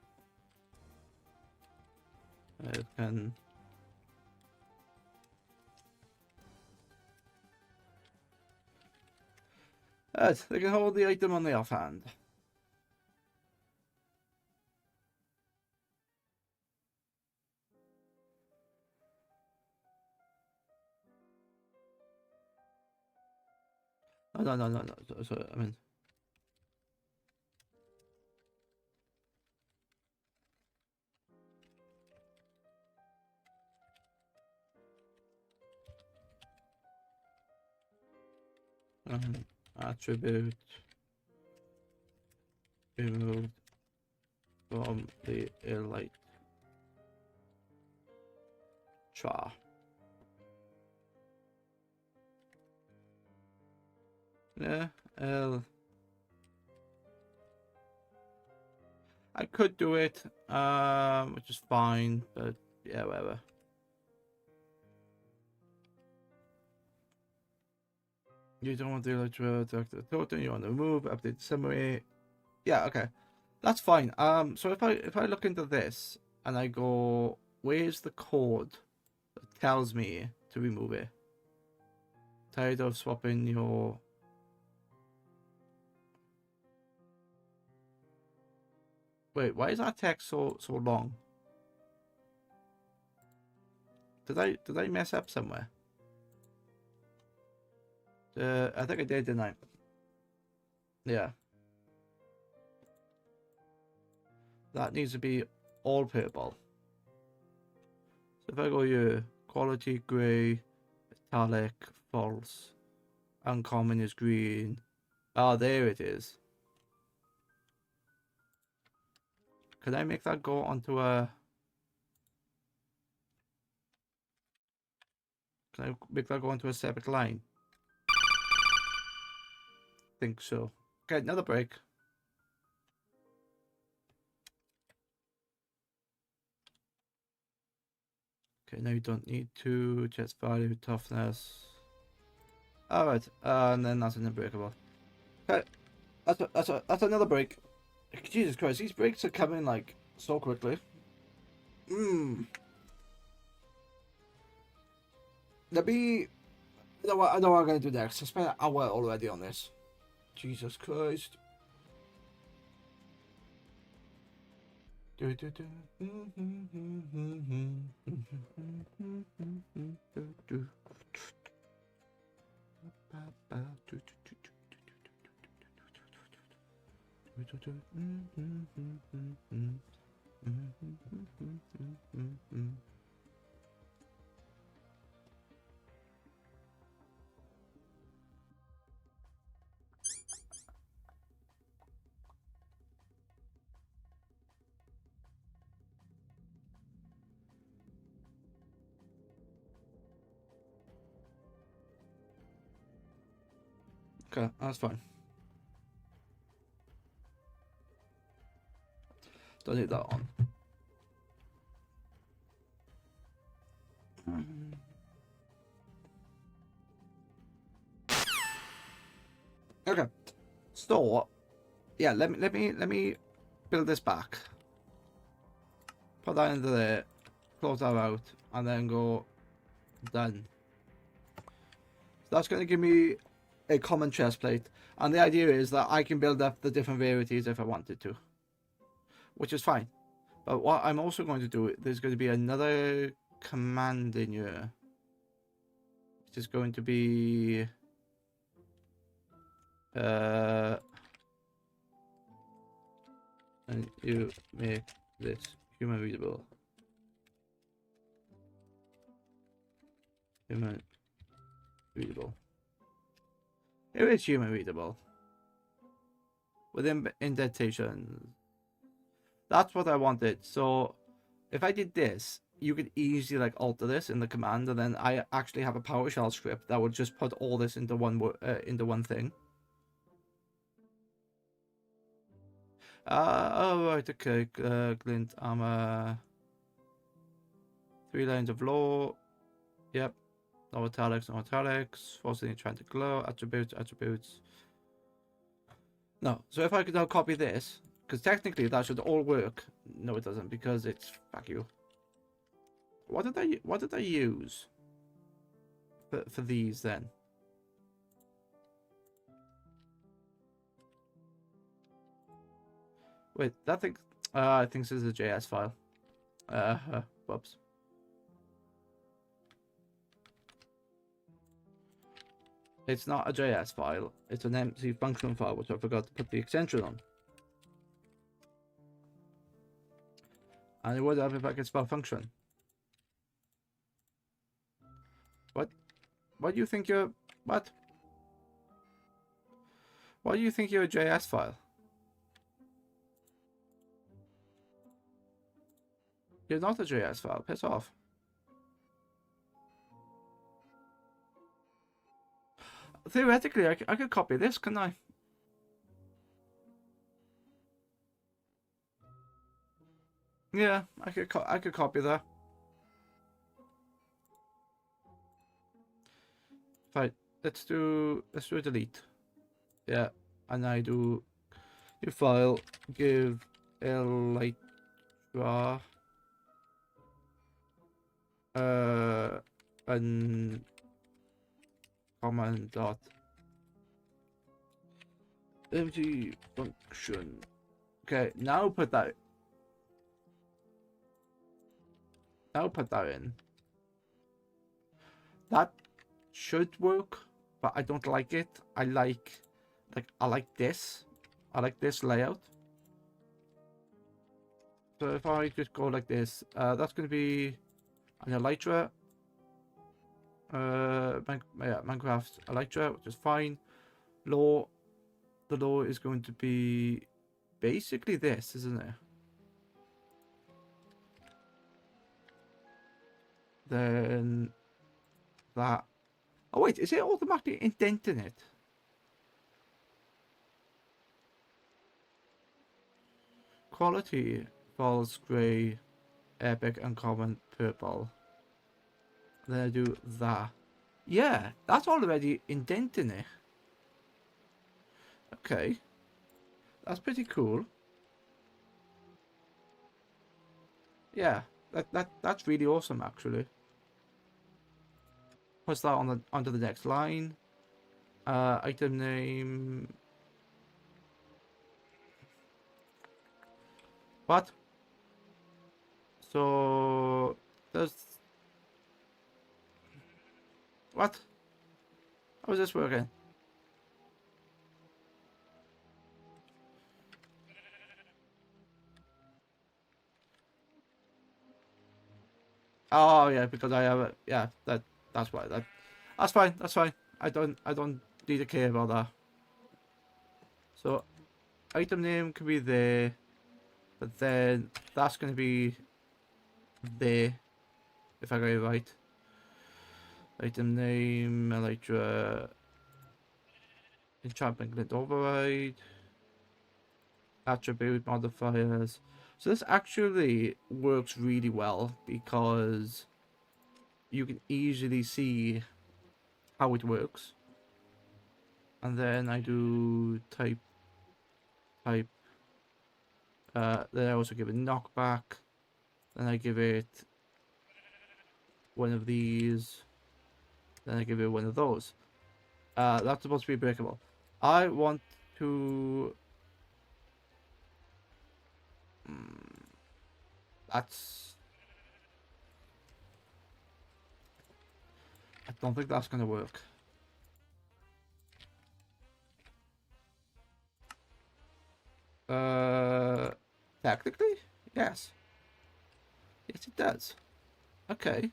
It can. Right, they can hold the item on the offhand. Oh, no. So, I mean. Attribute removed from the elite char. Yeah, I could do it, which is fine, but yeah, whatever. You don't want the electro the totem, you want to remove, update the summary. Yeah, okay. That's fine. So if I look into this and I go, where's the code that tells me to remove it? Tired of swapping your wait, why is that text so long? Did I mess up somewhere? I think I did, didn't I? Yeah. That needs to be all purple. So if I go here, quality grey, metallic, false, uncommon is green. Oh, there it is. Could I make that go onto a... Can I make that go onto a separate line? Think so. Okay, another break. Okay, now you don't need to. Chest value, toughness. Alright, and then that's an unbreakable. Okay, that's another break. Jesus Christ, these breaks are coming like so quickly. Let me. You know what? I know what I'm gonna do next. I spent an hour already on this. Jesus Christ. Okay, that's fine. Don't need that on. Okay, so yeah, let me build this back. Put that into there, close that out, and then go done. So that's going to give me a common chest plate, and the idea is that I can build up the different varieties if I wanted to, which is fine. But what I'm also going to do, there's going to be another command in here, which is going to be and you make this human readable. Human readable. It is human readable. With indentations. That's what I wanted. So if I did this, you could easily like alter this in the command, and then I actually have a PowerShell script that would just put all this into one thing. Oh right, okay. Glint armor. 3 lines of law. Yep. No italics, no italics. Forcing trying to glow. Attributes. No. So if I could now copy this, because technically that should all work. No, it doesn't, because it's fuck you. What did I use for these then? Wait, that thing. I think this is a JS file. Whoops. It's not a JS file. It's an empty function file, which I forgot to put the extension on. And it would have if I could spell function. What do you think you're... What? Why do you think you're a JS file? You're not a JS file. Piss off. Theoretically, I could copy this, couldn't I? Yeah, I could copy that. Right, let's do a delete. Yeah, and I do new file, give elytra an command dot empty function. Okay, now put that in. That should work, but I don't like it. I like this. I like this layout. So if I just go like this, that's going to be an elytra. Minecraft elytra, which is fine. The law is going to be basically this, isn't it? Then that. Oh wait, is it automatically indenting it? Quality, false, grey, epic, uncommon, purple. Then I do that. Yeah, that's already indenting it. Okay. That's pretty cool. Yeah, that's really awesome actually. Puts that on onto the next line. Item name. What? So does what? How is this working? Oh yeah, because I have it. Yeah, that's why. That's fine. That's fine. I don't need to care about that. So item name can be there, but then that's going to be there if I got it right. Item name, Elytra, enchantment glint override, attribute modifiers. So this actually works really well because you can easily see how it works. And then I do type. Then I also give it knockback. Then I give it one of these. Then I give it one of those. That's supposed to be breakable. I want to. That's. I don't think that's gonna work. Uh, Technically, yes. Yes, it does. Okay,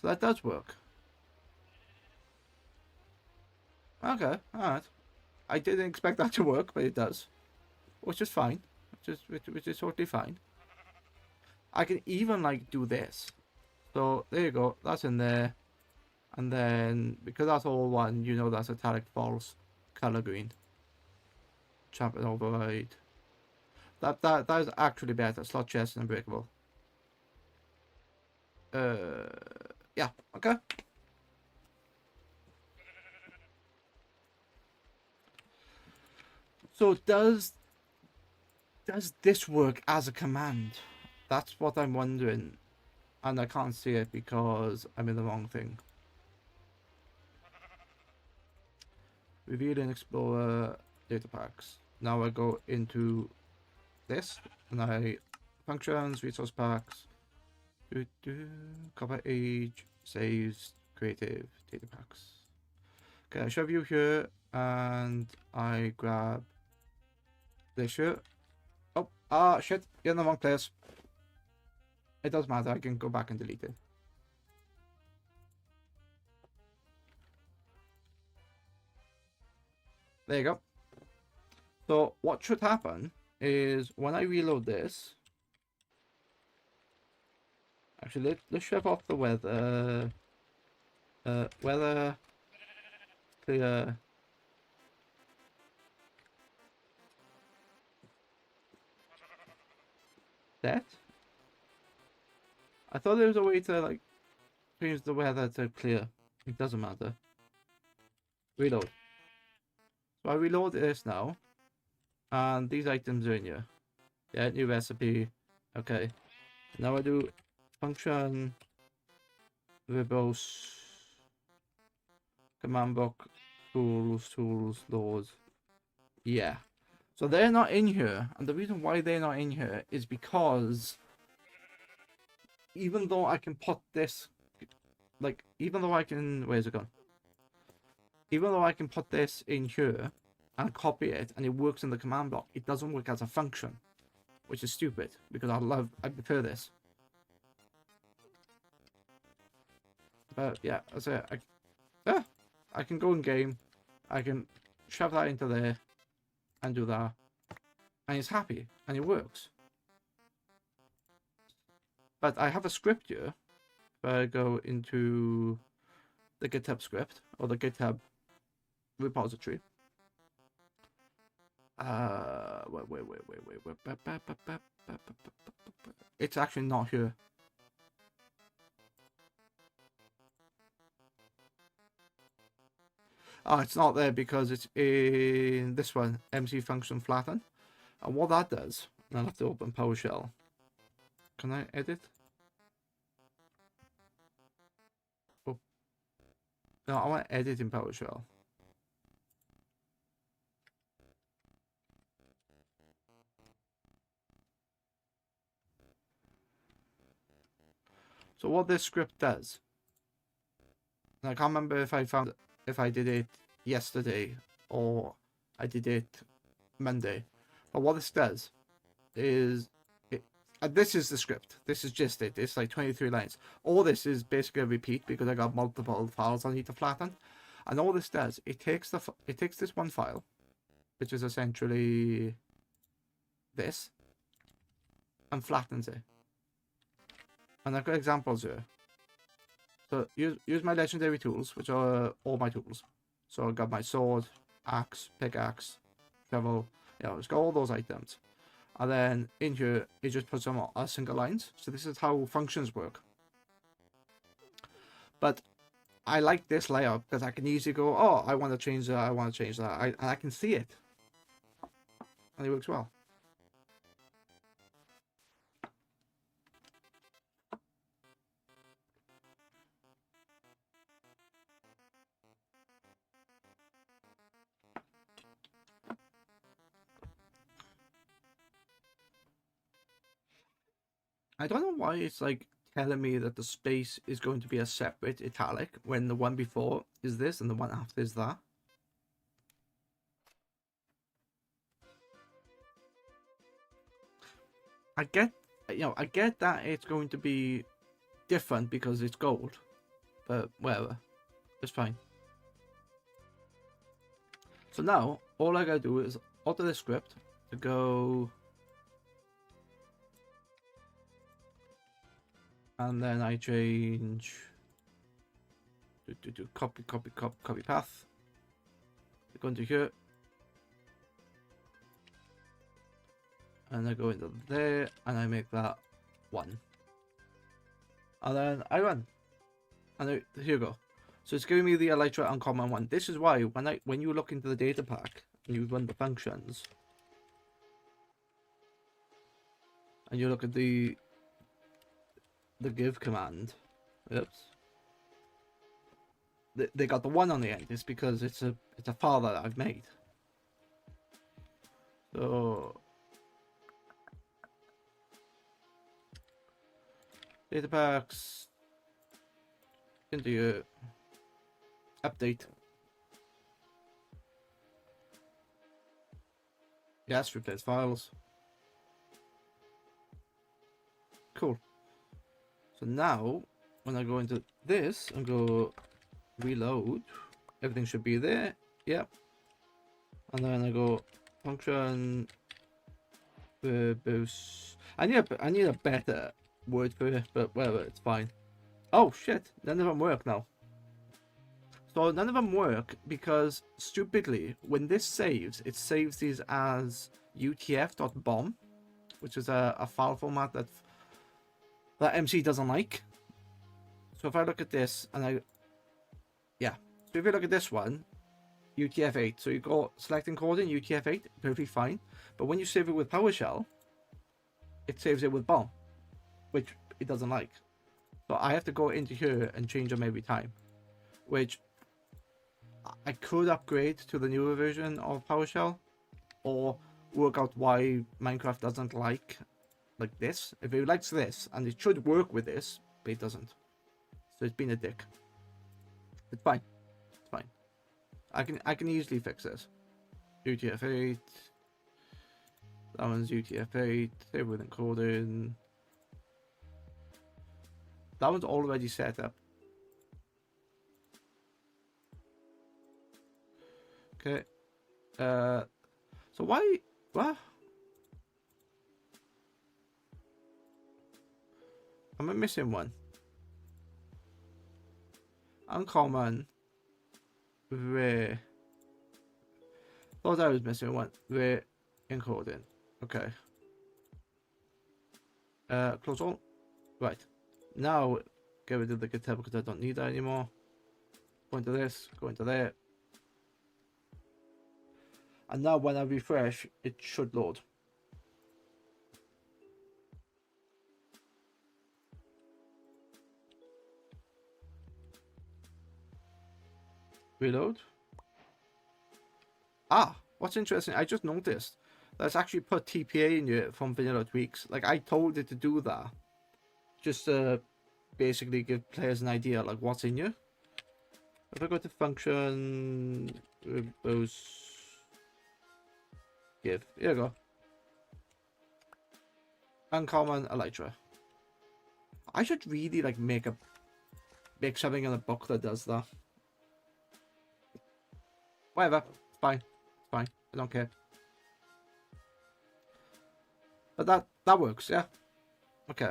so that does work. Okay, alright. I didn't expect that to work, but it does. Which is fine. Which is totally fine. I can even, like, do this. So, there you go. That's in there. And then, because that's all one, you know that's italic false. Color green. Champion override. That is actually better. Slot chest and unbreakable. Uh, yeah, okay. So does this work as a command? That's what I'm wondering. And I can't see it because I'm in the wrong thing. Reveal and Explorer data packs. Now I go into this and I functions, resource packs, cover age, saves, creative, data packs. Okay, I shove you here and I grab this shirt. Oh, shit, you're in the wrong place. It doesn't matter, I can go back and delete it. There you go. So what should happen is when I reload this, actually let's shove off the weather, weather, clear, set. I thought there was a way to like change the weather to clear. It doesn't matter. Reload. So I reload this now, and these items are in here. Yeah, new recipe. Okay. Now I do function verbose command block tools loads. Yeah. So they're not in here, and the reason why they're not in here is because even though I can put this, like, even though I can, where's it gone? Even though I can put this in here and copy it, and it works in the command block, it doesn't work as a function, which is stupid because I prefer this. But yeah, that's it. I can go in game, I can shove that into there and do that, and it's happy and it works. But I have a script here. If I go into the GitHub script or the GitHub repository. Wait. It's actually not here. Oh, it's not there because it's in this one, MC function flatten. And what that does, and I'll have to open PowerShell. Can I edit? Oh, no, I want to edit in PowerShell. So what this script does, and I can't remember if I did it yesterday or I did it Monday, but what this does is this is the script. This is just it. It's like 23 lines. All this is basically a repeat because I got multiple files I need to flatten. And all this does, it takes this one file, which is essentially this, and flattens it. And I've got examples here. So use my legendary tools, which are all my tools. So I've got my sword, axe, pickaxe, shovel. It's got all those items. And then in here, it just puts them on single lines. So this is how functions work. But I like this layout because I can easily go, oh, I want to change that, I want to change that. And I can see it. And it works well. I don't know why it's like telling me that the space is going to be a separate italic when the one before is this and the one after is that. I get that it's going to be different because it's gold, but whatever, it's fine. So now all I gotta do is alter the script to go, and then I change to copy path. I go into here, and I go into there, and I make that 1, and then I run, and here you go. So it's giving me the Elytra uncommon one. This is why when you look into the data pack and you run the functions, and you look at the give command, oops, they got the 1 on the end. It's because it's a file that I've made. So data packs into your update. Yes, replace files. Cool. So now when I go into this and go reload, everything should be there. Yep. And then I go function boost. I need a better word for it, but whatever, it's fine. Oh shit, none of them work now. So none of them work because stupidly, when this saves, it saves these as utf.bomb, which is a file format that MC doesn't like. So if I look at this and so if you look at this one, UTF-8, so you go select encoding UTF-8, perfectly fine. But when you save it with PowerShell, it saves it with bomb, which it doesn't like. So I have to go into here and change them every time, which I could upgrade to the newer version of PowerShell, or work out why Minecraft doesn't like this. If it likes this, and it should work with this, but it doesn't. So it's been a dick. It's fine. It's fine. I can easily fix this. UTF-8. That one's UTF-8. Save with encoding. That one's already set up. Okay. So why? What? Am I missing one? Uncommon. Rare. Thought I was missing one. Rare encoding. Okay. Close all. Right. Now get rid of the GitHub because I don't need that anymore. Go into this. Go into there. And now when I refresh, it should load. Reload. Ah, what's interesting, I just noticed that's actually put TPA in here from vanilla tweaks. Like I told it to do that, just to basically give players an idea like what's in you. If I go to function, those give, here you go. Uncommon elytra. I should really like make something in a book that does that. Whatever, it's fine, it's fine. I don't care. But that works, yeah. Okay.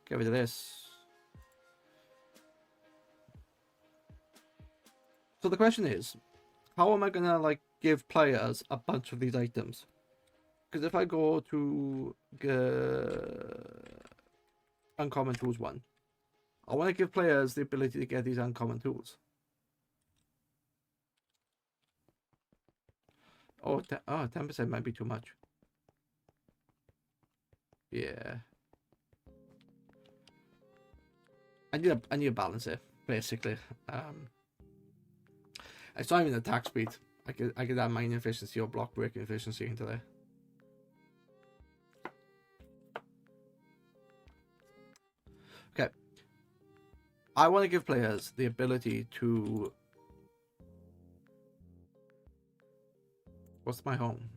Get rid of this. So the question is, how am I gonna like give players a bunch of these items? Because if I go to uncommon tools 1, I want to give players the ability to get these uncommon tools. Oh, 10% might be too much. Yeah. I need a balance here, basically. It's not even attack speed. I could add mining efficiency or block breaking efficiency into there. Okay. I want to give players the ability to... What's my home?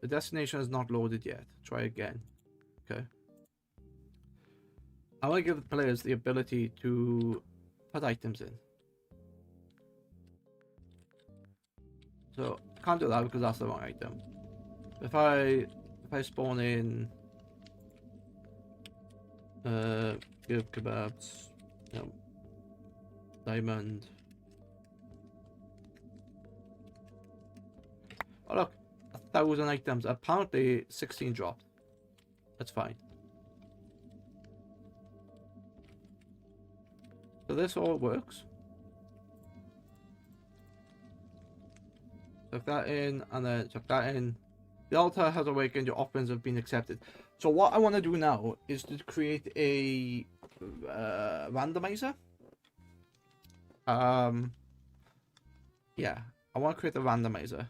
The destination is not loaded yet. Try again. Okay. I want to give the players the ability to put items in. So can't do that because that's the wrong item. If I spawn in give kebabs, no, diamond. Oh look, 1,000 items. Apparently 16 dropped. That's fine. So this all works. Chuck that in, and then chuck that in. The altar has awakened, your offerings have been accepted. So what I want to do now is to create a randomizer. Yeah, I want to create a randomizer,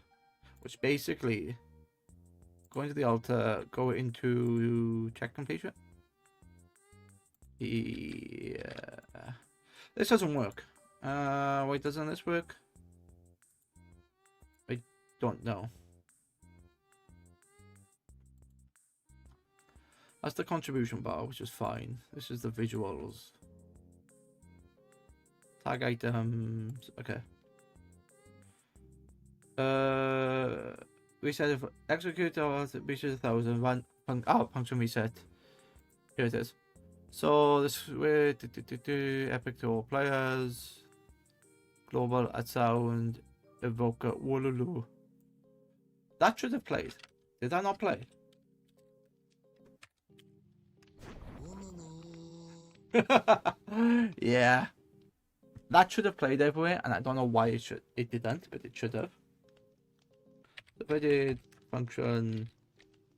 which basically go into the altar, go into check completion. Yeah, this doesn't work. Wait, doesn't this work? I don't know. That's the contribution bar, which is fine. This is the visuals. Tag items. Okay. Reset if execute or reaches 1,000. Function reset. Here it is. So this way, epic to all players. Global at sound. Evoker. Wolulu. That should have played. Did that not play? Yeah, that should have played everywhere, and I don't know why it didn't, but it should have. If I did function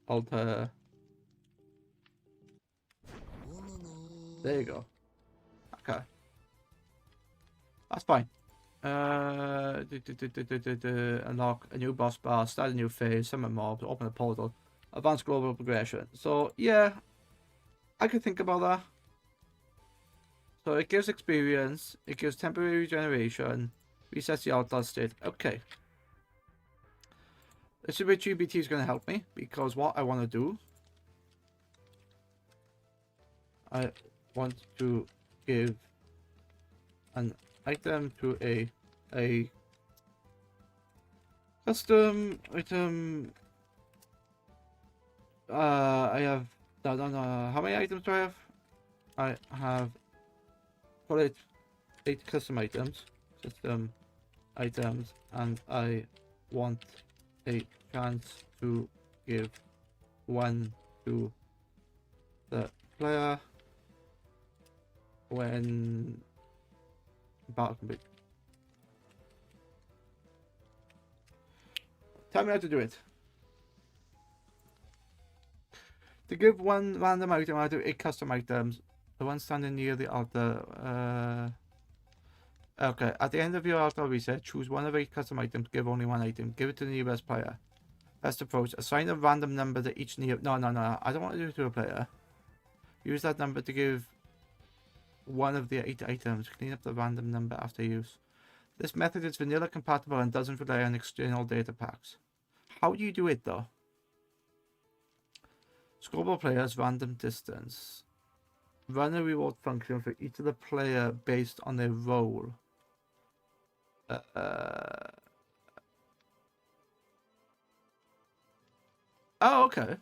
alter, there you go. Okay, that's fine. Unlock a new boss bar, start a new phase, summon mobs, open a portal, advanced global progression. So yeah, I could think about that. So it gives experience, it gives temporary regeneration, resets the altar state. Okay. This is where GBT is going to help me, because what I want to do, I want to give an item to a custom item. I have, I don't know, how many items do I have? I have, call it 8 custom items, and I want a chance to give one to the player when battle complete. Tell me how to do it. To give one random item, I do 8 custom items. The one standing near the altar. Okay, at the end of your altar reset, choose one of 8 custom items, give only one item. Give it to the nearest player. Best approach, assign a random number to each near... No, I don't want to do it to a player. Use that number to give one of the 8 items. Clean up the random number after use. This method is vanilla compatible and doesn't rely on external data packs. How do you do it though? Scoreboard players random distance. Run a reward function for each of the player based on their role. Oh, okay.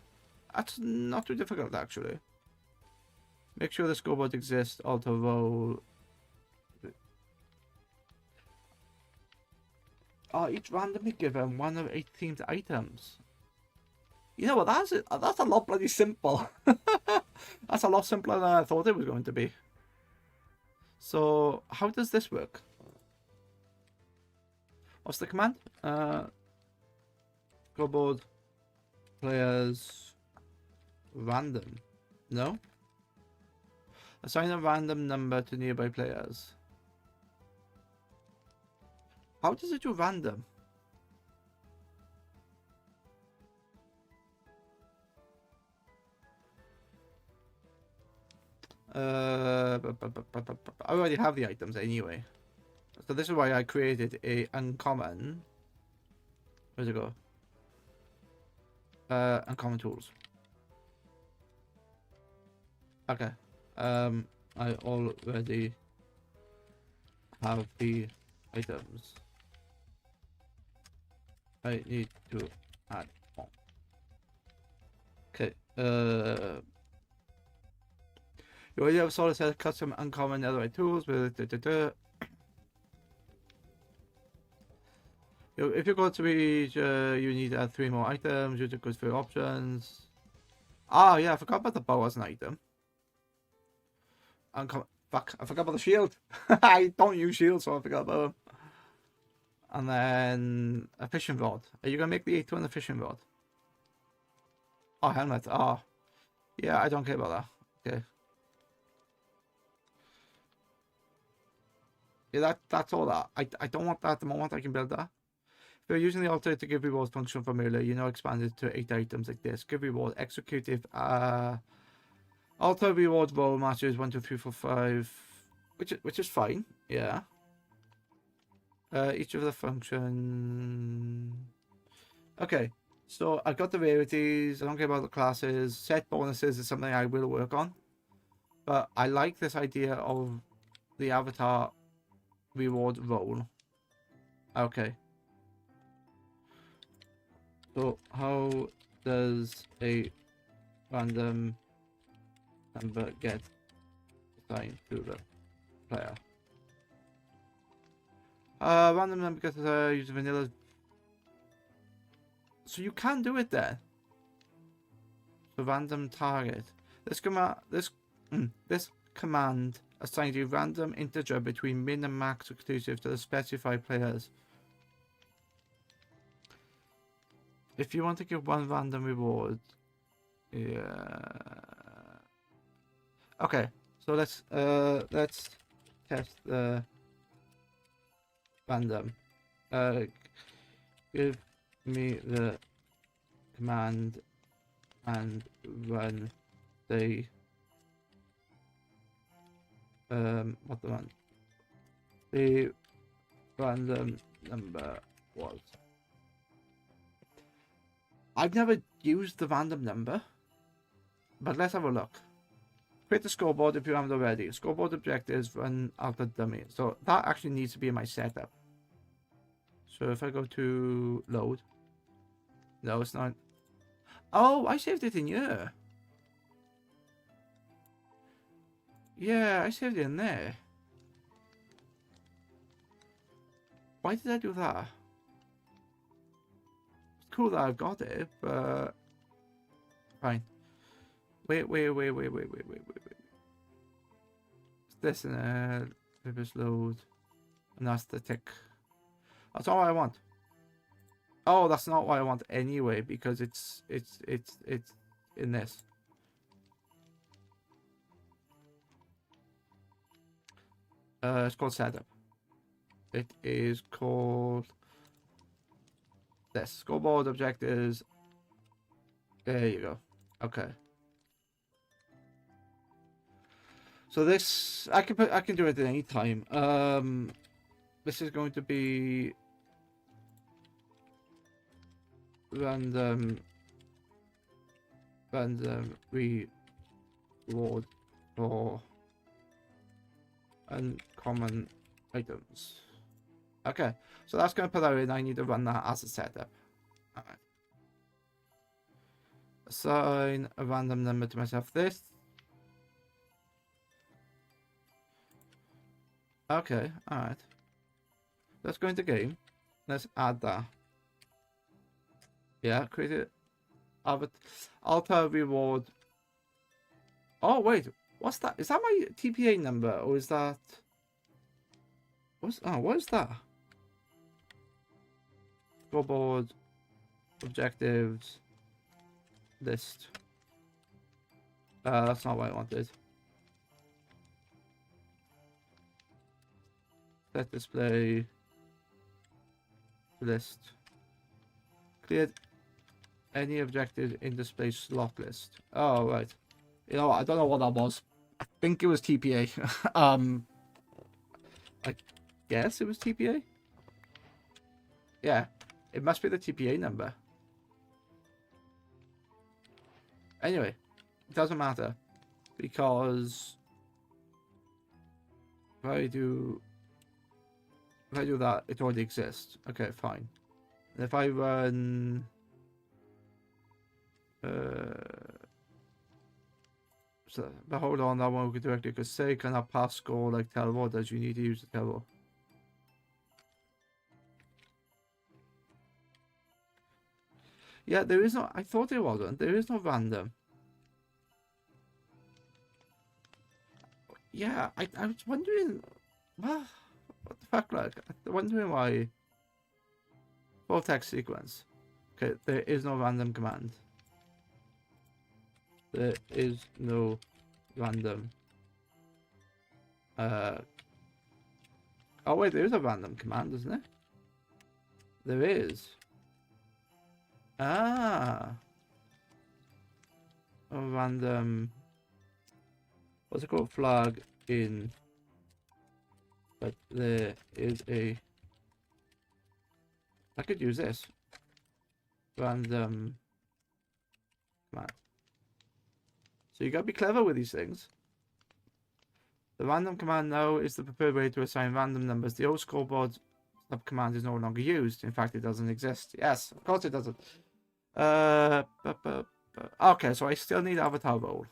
That's not too difficult actually. Make sure the scoreboard exists. Alter role. Oh, each randomly given one of 8 themed items. You know what? That's a lot bloody simple. That's a lot simpler than I thought it was going to be. So, how does this work? What's the command? Scoreboard players random. No? Assign a random number to nearby players. How does it do random? I already have the items anyway. So this is why I created a uncommon. Where's it go? Uncommon tools. Okay. I already have the items. I need to add one. Okay. You already have a solid set of custom uncommon netherite tools with if you're going to reach, you need to add 3 more items. Use it goes through options. Ah, yeah, I forgot about the bow as an item. Fuck, I forgot about the shield. I don't use shields, so I forgot about them. And then a fishing rod. Are you gonna make the 8 on the fishing rod? Oh, helmet. Oh, yeah, I don't care about that. Okay. Yeah, that's all that. I don't want that at the moment. I can build that. If you're using the alter to give rewards function from earlier, you now expand it to 8 items like this. Give reward, execute if alter reward roll matches 1, 2, 3, 4, 5, which is fine. Yeah. Each of the function. Okay, so I've got the rarities. I don't care about the classes. Set bonuses is something I will work on, but I like this idea of the avatar reward roll. Okay. So how does a random number get assigned to the player? Random number gets use vanilla. So you can do it there. So random target. This command assigns a random integer between min and max exclusive to the specified players. If you want to give one random reward, yeah. Okay, so let's test the random. Give me the command and run the what the one? The random number was. I've never used the random number, but let's have a look. Create the scoreboard if you haven't already. Scoreboard objectives run alpha dummy. So that actually needs to be in my setup. So if I go to load, no, it's not. Oh, I saved it in here. Yeah, I saved it in there. Why did I do that? It's cool that I've got it, but fine. Wait. It's this in a purpose load, and that's the tick. That's all I want. Oh, that's not what I want anyway, because it's in this. It's called setup. It is called this. Scoreboard objectives. There you go. Okay. So this I can do it at any time. This is going to be random reward for uncommon items. Okay, so that's going to put that in. I need to run that as a setup. Alright. Assign a random number to myself. This. Okay, alright. Let's go into game. Let's add that. Yeah, create it. Alter reward. Oh wait, what's that? Is that my TPA number or is that? What is that? Scoreboard, objectives, list. That's not what I wanted. Set display, list. Cleared any objectives in display slot list. Oh right. You know what? I don't know what that was. I think it was TPA. I guess it was TPA. Yeah, it must be the TPA number. Anyway, it doesn't matter because if I do that, it already exists. Okay, fine. And if I run, but hold on, that won't go directly because say cannot pass score like Telvo does. You need to use the Telvo. Yeah, there is no. I thought there wasn't. There is no random. Yeah, I was wondering. What the fuck, like? I'm wondering why. Full text sequence. Okay, there is no random command. There is no random. Oh wait, there is a random command, isn't it? There is. Ah. A random. What's it called? Flag in. But there is a. I could use this. Random command. So you gotta be clever with these things. The random command now is the preferred way to assign random numbers. The old scoreboard command is no longer used. In fact, it doesn't exist. Yes, of course it doesn't. Okay, so I still need avatar role.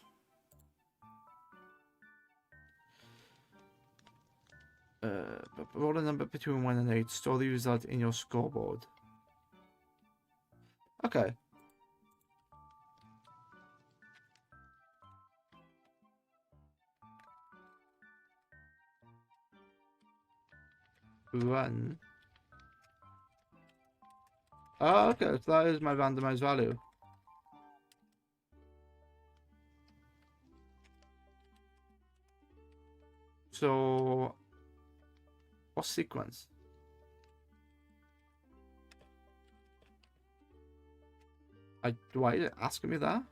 Roll a number between 1 and 8. Store the result in your scoreboard. Okay. Run. Oh, okay, so that is my randomized value. So, what sequence? Why is it asking me that?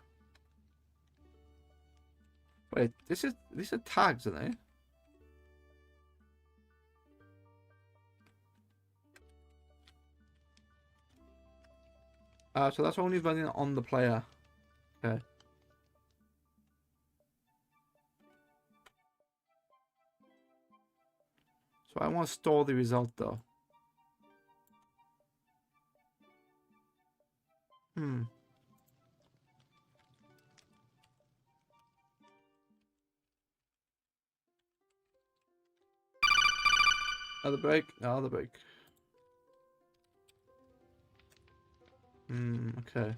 Wait, these are tags, aren't they? So that's only running on the player. Okay. So I want to store the result though. Another break. Another break. Okay.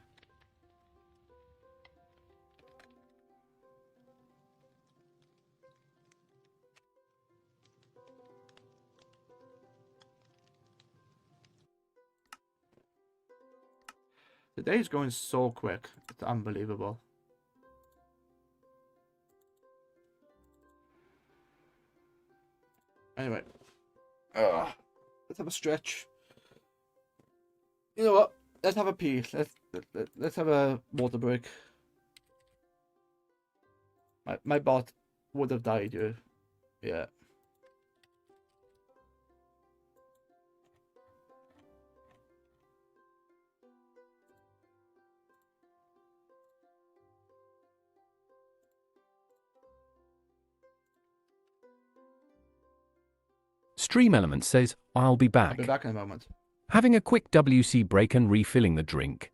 The day is going so quick. It's unbelievable. Anyway. Let's have a stretch. You know what? Let's have a pee. Let's have a water break. My bot would have died you. Yeah. Stream Element says, I'll be I'll be back. back in a moment. Having a quick WC break and refilling the drink.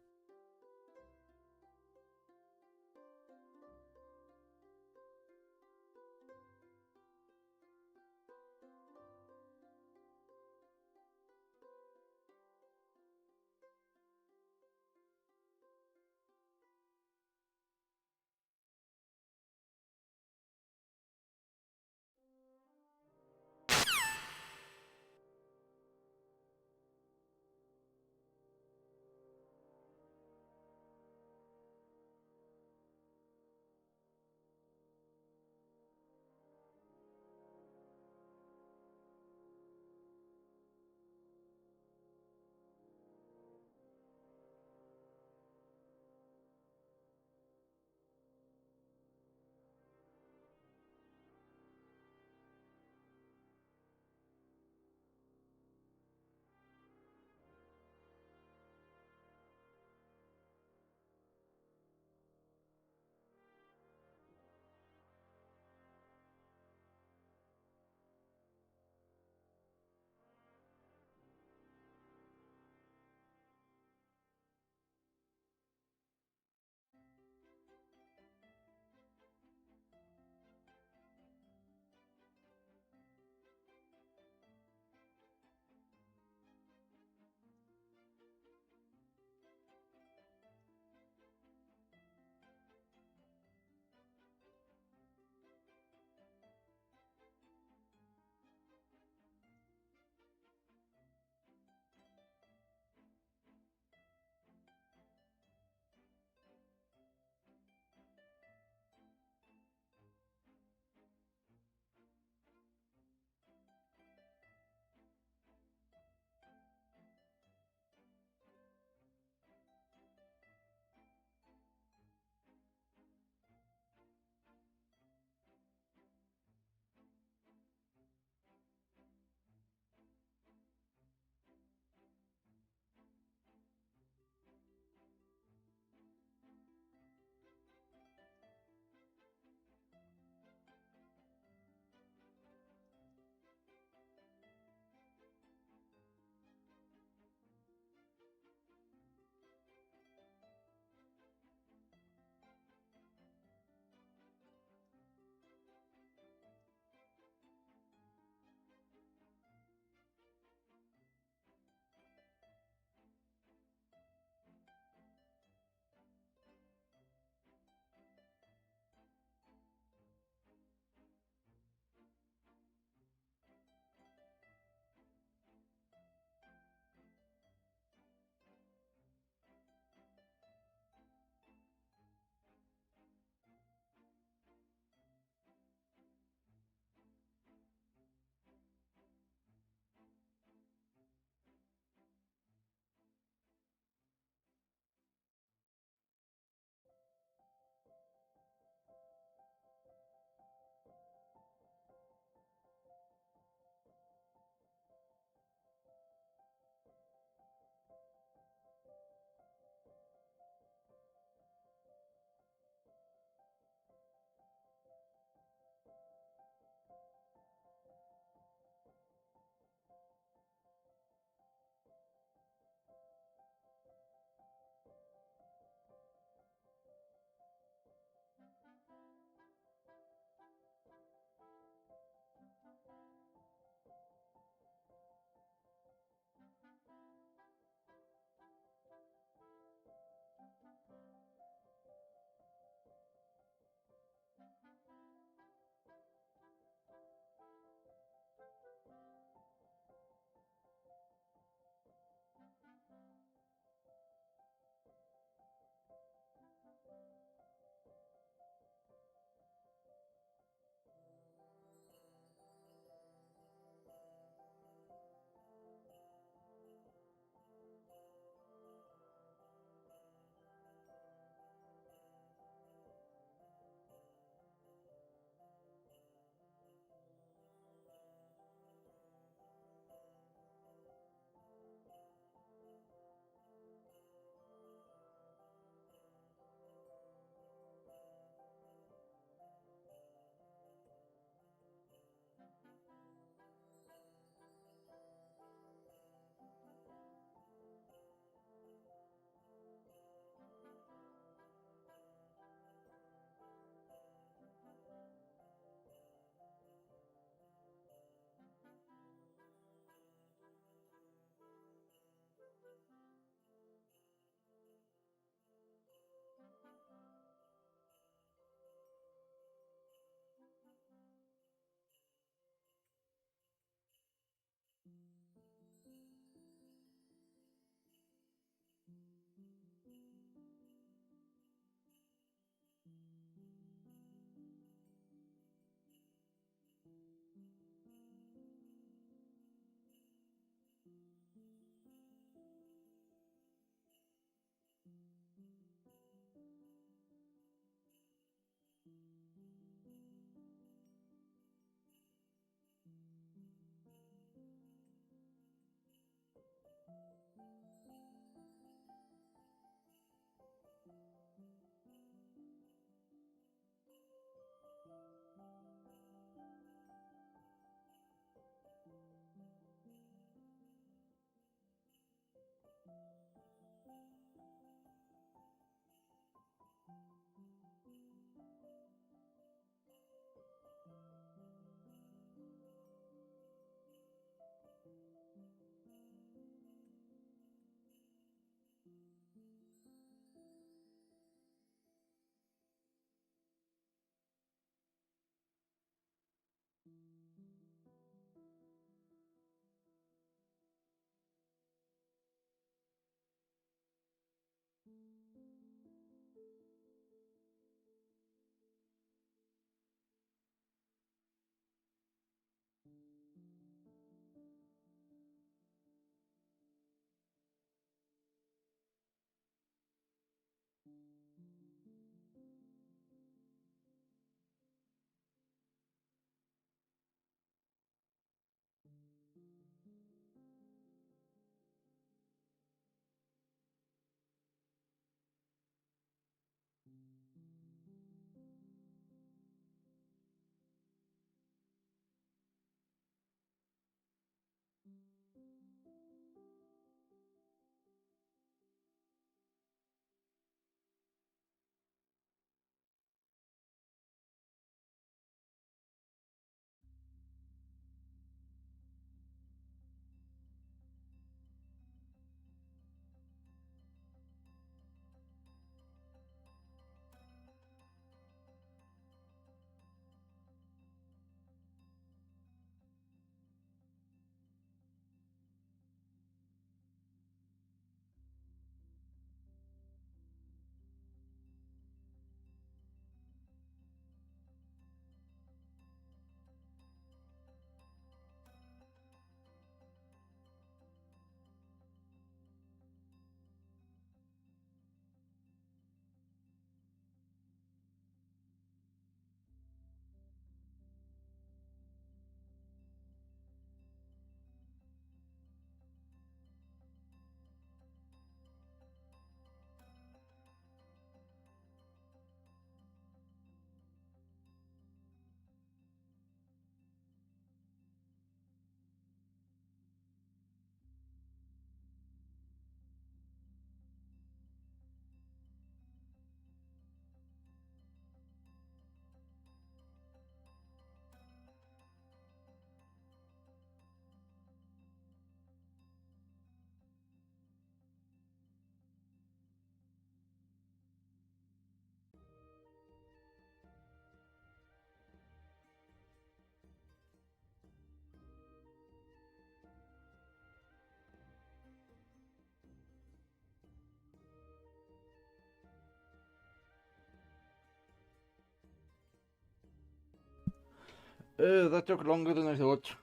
That took longer than I thought.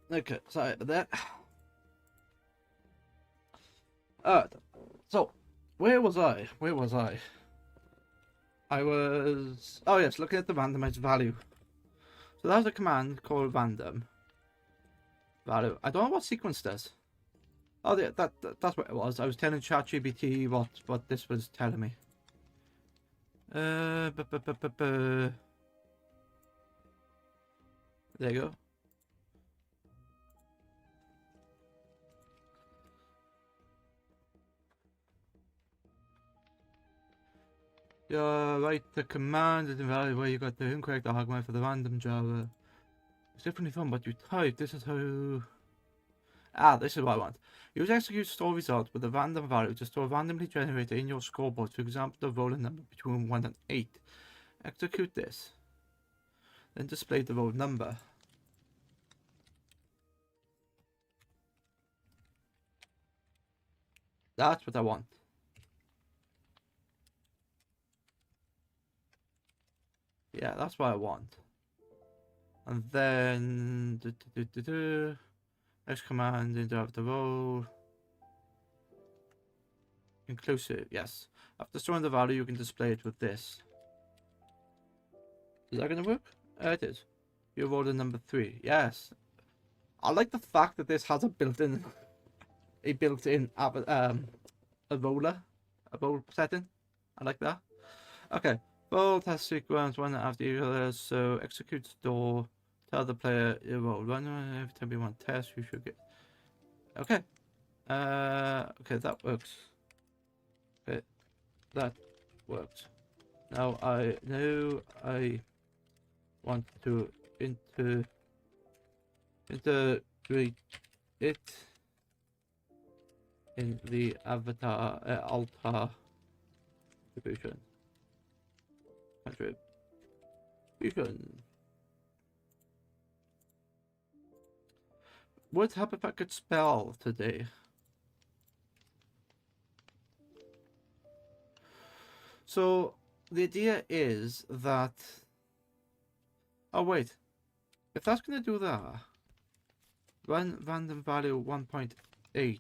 Okay, sorry about that. Alright, so, where was I? Where was I? I was... Oh yes, looking at the randomized value. So that's a command called random value. I don't know what sequence does. Oh, yeah, that's what it was. I was telling ChatGPT what this was telling me. There you go. Write the command is invalid where you got the incorrect argument for the random Java. It's differently from what you type. This is how... Ah, this is what I want. Use execute store result with a random value to store randomly generated in your scoreboard. For example, the roll number between 1 and 8. Execute this. Then display the roll number. That's what I want. Yeah, that's what I want. And then next command into the row. Inclusive, yes. After storing the value, you can display it with this. Is that gonna work? It is. You rolled a number 3. Yes. I like the fact that this has a built-in a roll setting. I like that. Okay. Roll test sequence one after each other. So execute store. Tell the player you roll. Run every time you want test. You should get. Okay. Okay, that works. Okay, that works. Now I want to integrate it in the avatar altar contribution. What happen if I could spell today? So the idea is that... Oh wait, if that's gonna do that, run random value 1.8.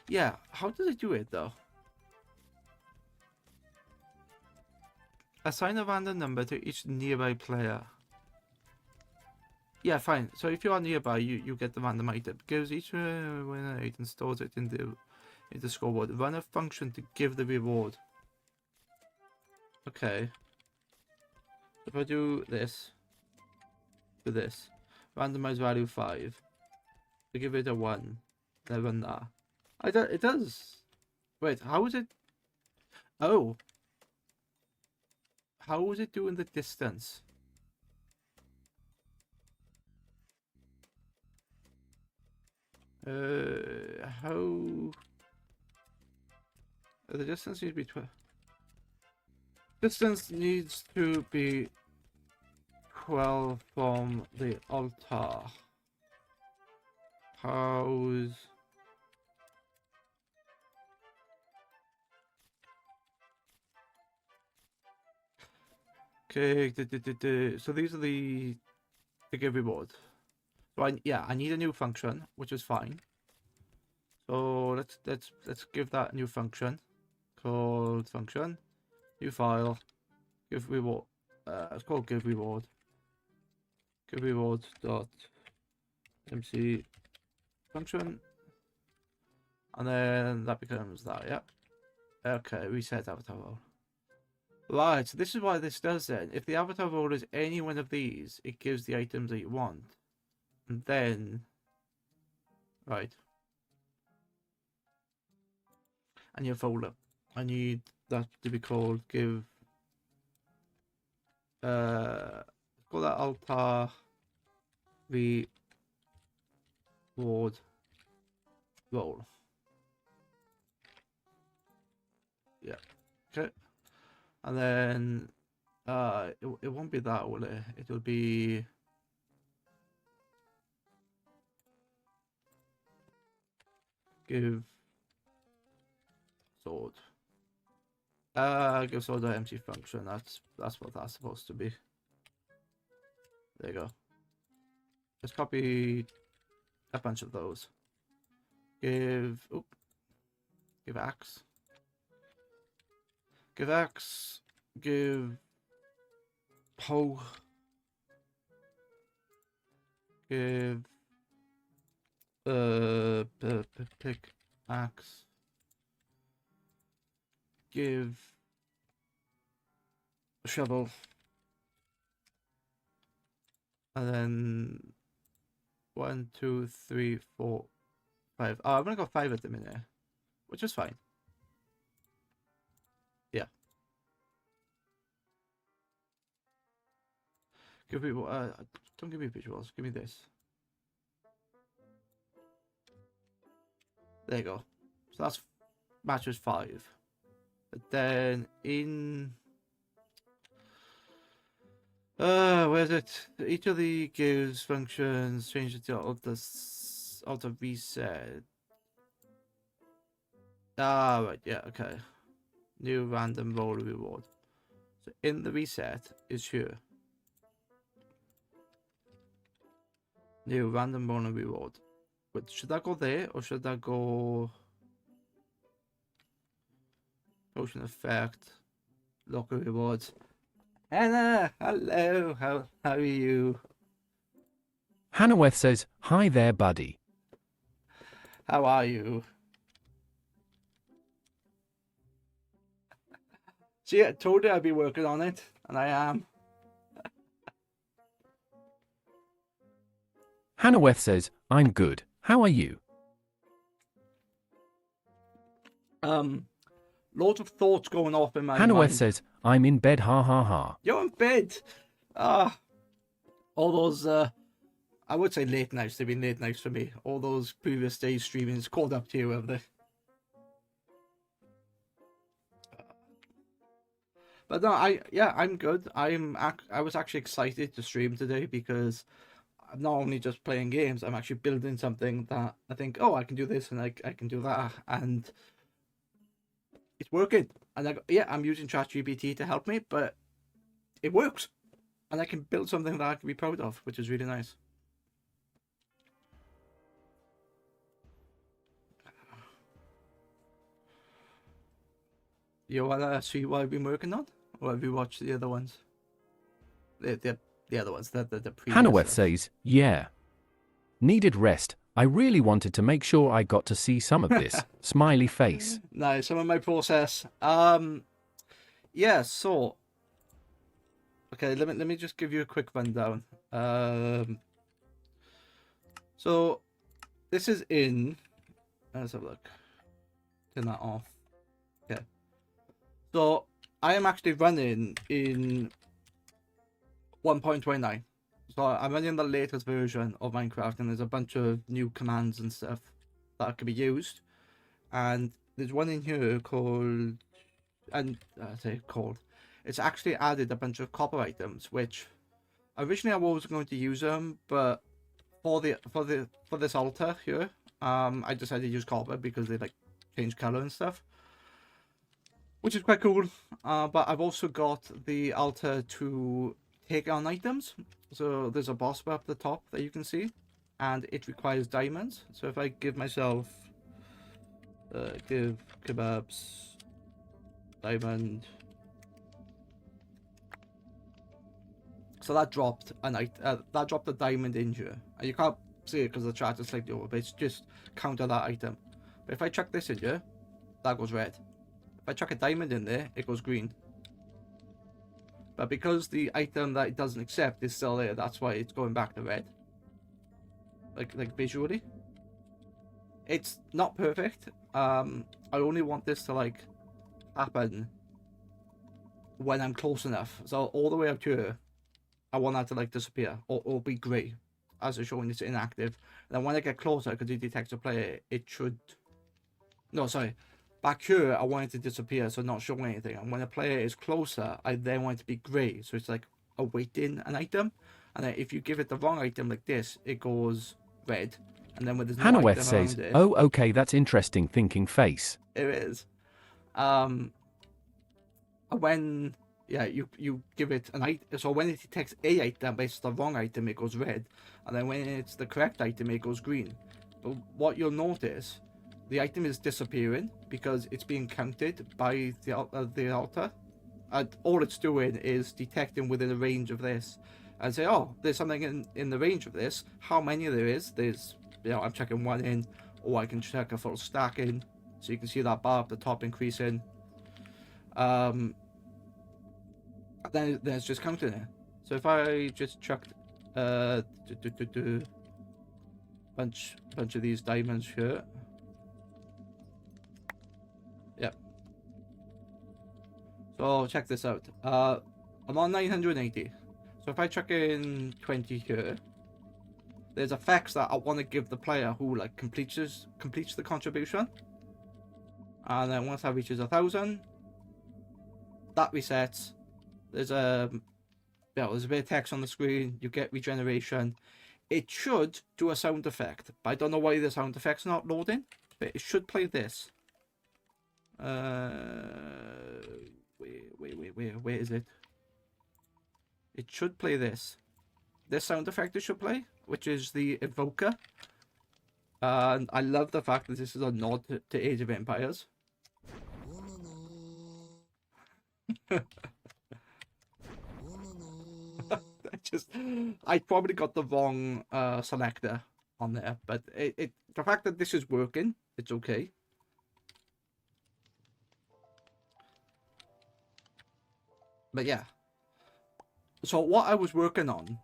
Yeah, how does it do it though? Assign a random number to each nearby player. Yeah, fine. So if you are nearby, you get the random item. Gives each winner 8 and stores it in the scoreboard. Run a function to give the reward. Okay. If I do this, randomize value 5, to give it a 1, then run that. It does. Wait, how is it? Oh. How is it doing the distance? How? The distance needs to be 12. Distance needs to be 12 from the altar. How's... Okay, so these are the give reward. So I need a new function, which is fine. So let's give that a new function called function, new file, give reward. It's called give reward. Give reward dot mc function, and then that becomes that. Yep. Okay, reset avatar role. Right, so this is why this does then. If the avatar role is any one of these, it gives the items that you want. And then... Right. And your folder. I need that to be called give... call that altar reward role. Yeah. Okay. And then it won't be that, will it? It will be give sword. Gives order empty function. That's what that's supposed to be. There you go. Let's copy a bunch of those. Give axe. Give axe. Give hoe. Give pick axe. Give a shovel. And then 1, 2, 3, 4, 5. Oh, I'm gonna go 5 at the minute, which is fine. Yeah. Give me don't give me visuals. Give me this. There you go. So that's matches 5. But then in where's it? Each of the gives functions change it to auto reset. Ah, right, yeah, okay. New random roll reward. So in the reset is here. New random roll reward. But should that go there or should that go potion effect, local rewards? Anna, hello. How are you? Hanaweth says, "Hi there, buddy." How are you? See, I told you I'd be working on it, and I am. Hanaweth says, "I'm good. How are you?" Loads of thoughts going off in my Hanaweth mind. says, "I'm in bed, ha ha ha." You're in bed. All those, I would say late nights. They've been late nights for me. All those previous days streaming's caught up to you, have they? But no, I'm good. I was actually excited to stream today because I'm not only just playing games, I'm actually building something that I think, oh, I can do this and I can do that, and it's working. And I'm using ChatGPT to help me, but it works, and I can build something that I can be proud of, which is really nice. You wanna see what I've been working on, or have you watched the other ones? The other ones, the previous Hanaweth stuff. says, "Yeah. Needed rest. I really wanted to make sure I got to see some of this." Smiley face. No, some of my process. Yeah. So, okay, let me just give you a quick rundown. So this is in. Let's have a look. Turn that off. Okay. So I am actually running in 1.29. So I'm running the latest version of Minecraft, and there's a bunch of new commands and stuff that can be used. And there's one in here called, and I say called, it's actually added a bunch of copper items, which originally I was going to use them, but for this altar here, I decided to use copper because they like change color and stuff, which is quite cool. But I've also got the altar to take on items. So there's a boss bar up the top that you can see, and it requires diamonds. So if I give myself give kebabs diamond, so that dropped that dropped a diamond in here, and you can't see it because the chart is slightly over, but it's just counter that item. But if I chuck this in here, that goes red. If I chuck a diamond in there, it goes green. But because the item that it doesn't accept is still there, that's why it's going back to red. Like visually, it's not perfect. I only want this to like happen when I'm close enough. So all the way up here, I want that to like disappear or be grey as it's showing it's inactive. And then when I get closer, because it detects a player, it should. No, sorry. Back here, I want it to disappear, so not showing anything. And when a player is closer, I then want it to be grey, so it's like awaiting an item. And then if you give it the wrong item like this, it goes red. And then when there's no Hanaweth item says, around it, "Oh, okay, that's interesting thinking face." it is. when you give it an item, so when it detects a item, but it's the wrong item, it goes red, and then when it's the correct item, it goes green. But what you'll notice, the item is disappearing because it's being counted by the altar, and all it's doing is detecting within a range of this, and say, oh, there's something in the range of this. How many there is? There's, I'm checking one in, or I can check a full stack in, so you can see that bar at the top increasing. Then it's just counting it. So if I just chucked bunch of these diamonds here. Yep. So check this out. I'm on 980. So if I chuck in 20 here, there's effects that I want to give the player who like completes the contribution. And then once that reaches 1,000, that resets. There's there's a bit of text on the screen. You get regeneration. It should do a sound effect, but I don't know why the sound effect's not loading. But it should play this. Where is it? It should play this. This sound effect it should play, which is the evoker. And I love the fact that this is a nod to Age of Empires. I probably got the wrong selector on there, but the fact that this is working, it's okay. But yeah, so what I was working on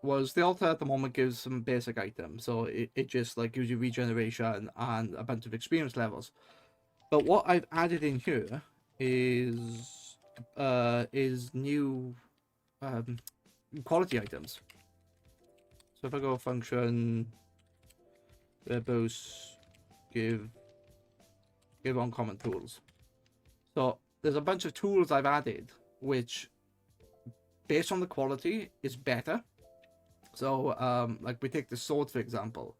was the altar at the moment gives some basic items, so it just like gives you regeneration and a bunch of experience levels. But what I've added in here is new quality items. So if I go function verbose give uncommon tools. So there's a bunch of tools I've added which based on the quality is better. So like we take the sword for example.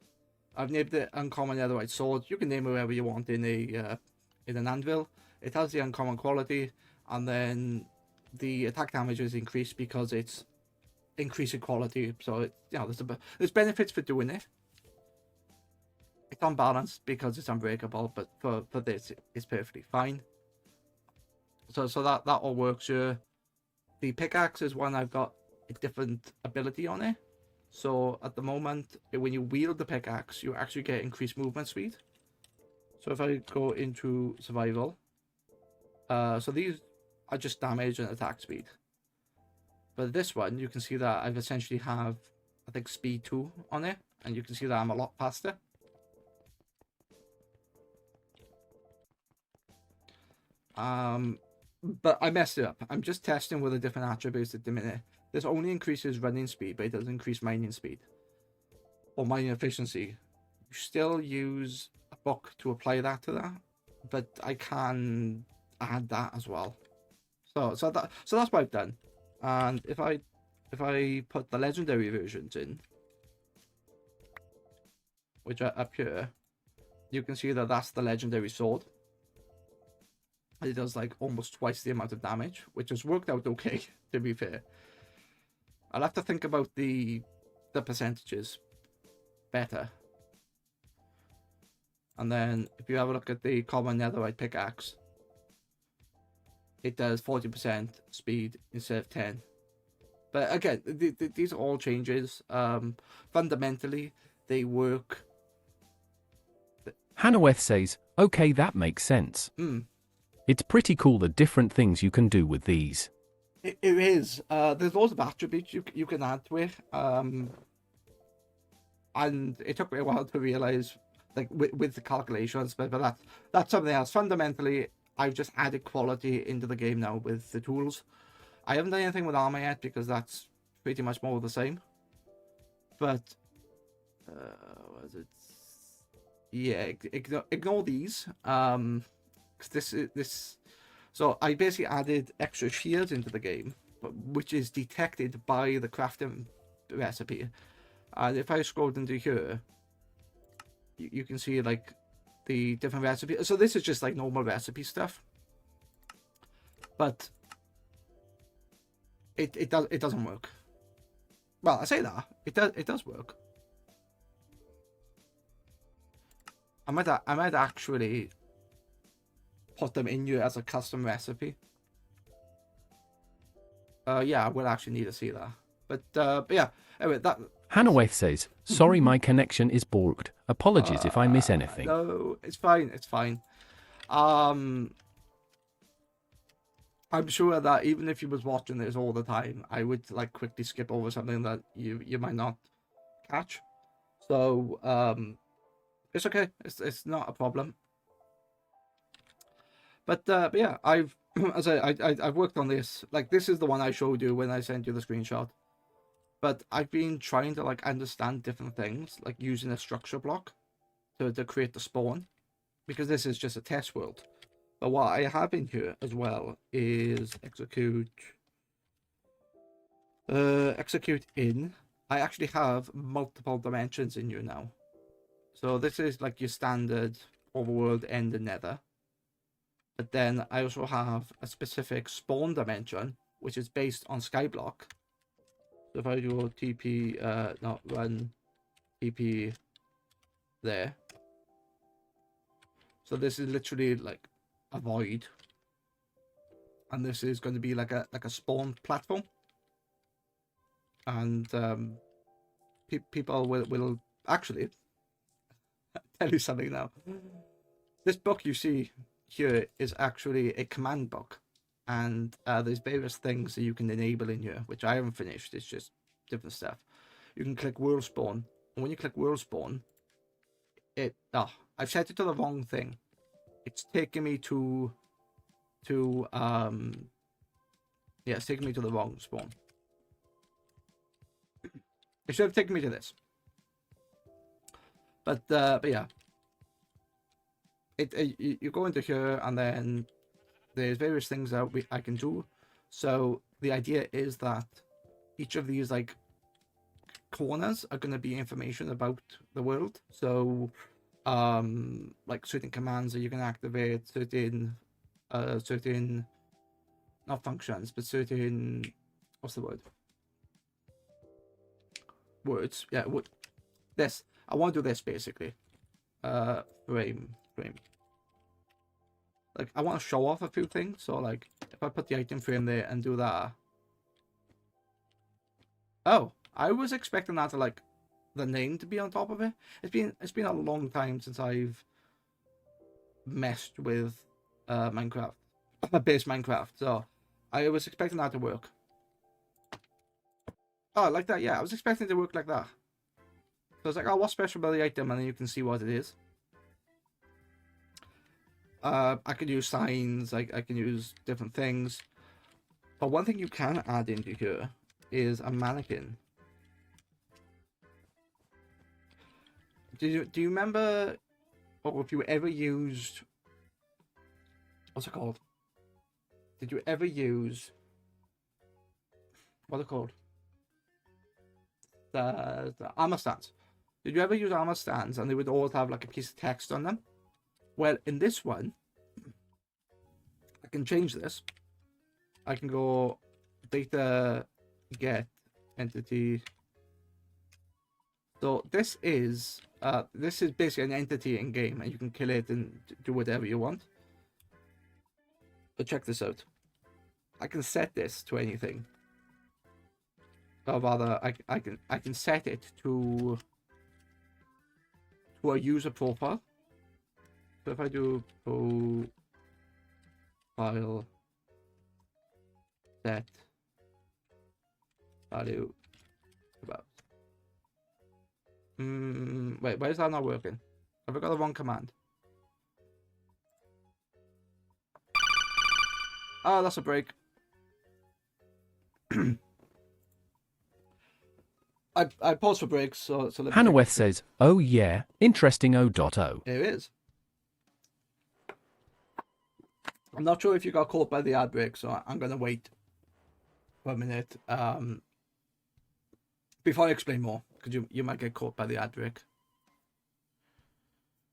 I've named it uncommon netherite sword. You can name it whatever you want in an anvil. It has the uncommon quality, and then the attack damage is increased because it's increasing quality. So it, there's benefits for doing it. It's unbalanced because it's unbreakable, but for this it's perfectly fine. So that all works here. The pickaxe is one I've got a different ability on it. So at the moment, when you wield the pickaxe, you actually get increased movement speed. So if I go into survival, so these are just damage and attack speed. But this one, you can see that I've essentially have, I think, speed 2 on it, and you can see that I'm a lot faster. But I messed it up. I'm just testing with the different attributes at the minute. This only increases running speed, but it doesn't increase mining speed or mining efficiency. You still use a book to apply that to that, but I can add that as well. So that's what I've done. And if I put the legendary versions in, which are up here, you can see that that's the legendary sword. It does like almost twice the amount of damage, which has worked out okay, to be fair. I'll have to think about the percentages better. And then if you have a look at the common netherite pickaxe, it does 40% speed instead of 10. But again, these are all changes. Fundamentally, they work. Hanaweth says, okay, that makes sense. It's pretty cool the different things you can do with these. It is. There's lots of attributes you can add to it. And it took me a while to realize, like with the calculations, but that's something else. Fundamentally, I've just added quality into the game now with the tools. I haven't done anything with armor yet because that's pretty much more of the same. But was it? Yeah, ignore these. This. So I basically added extra shields into the game, which is detected by the crafting recipe. And if I scroll into here, you can see like the different recipes. So this is just like normal recipe stuff. But it doesn't work. Well, I say that it does work. I might actually put them in you as a custom recipe. Yeah, I will actually need to see that. But yeah, anyway, that. Hannaweth says, sorry my connection is borked. Apologies if I miss anything. No, it's fine. It's fine. I'm sure that even if you was watching this all the time, I would like quickly skip over something that you might not catch. So it's okay. It's not a problem. But yeah, I've as I've worked on this. Like this is the one I showed you when I sent you the screenshot. But I've been trying to like understand different things, like using a structure block to create the spawn, because this is just a test world. But what I have in here as well is execute in. I actually have multiple dimensions in here now. So this is like your standard overworld end and nether. But then I also have a specific spawn dimension, which is based on skyblock. So if I do TP, not run TP there. So this is literally like a void. And this is going to be like a spawn platform. And people will actually tell you something now. This book you see here is actually a command book. And there's various things that you can enable in here, which I haven't finished. It's just different stuff. You can click world spawn, and when you click world spawn, I've set it to the wrong thing. It's taking me to yeah, it's taking me to the wrong spawn. It should have taken me to this. But yeah, you go into here, and then there's various things that I can do. So the idea is that each of these like corners are going to be information about the world. So like certain commands that you can activate, certain not functions, but certain, what's the word, words. Yeah, this I want to do this basically. Frame. Like, I want to show off a few things, so like, if I put the item frame there and do that. Oh, I was expecting that to like, the name to be on top of it. It's been a long time since I've messed with Minecraft, base Minecraft, so I was expecting that to work. Oh, like that, yeah, I was expecting it to work like that. So I was like, oh, what's special about the item? And then you can see what it is. I can use signs, I can use different things. But one thing you can add into here is a mannequin. Do you remember, or if you ever used, what's it called? Did you ever use, what's it called? The armor stands. Did you ever use armor stands and they would always have like a piece of text on them? Well, in this one, I can change this. I can go data get entity. So this is basically an entity in game, and you can kill it and do whatever you want. But check this out. I can set this to anything. Or rather, I can set it to a user profile. So if I do profile set value about. Wait, why is that not working? Have I got the wrong command? Oh, that's a break. I pause for breaks, so let me Hannaweth says, oh yeah, interesting O.O. Here it is. I'm not sure if you got caught by the ad break, so I'm gonna wait for a minute before I explain more, because you might get caught by the ad break.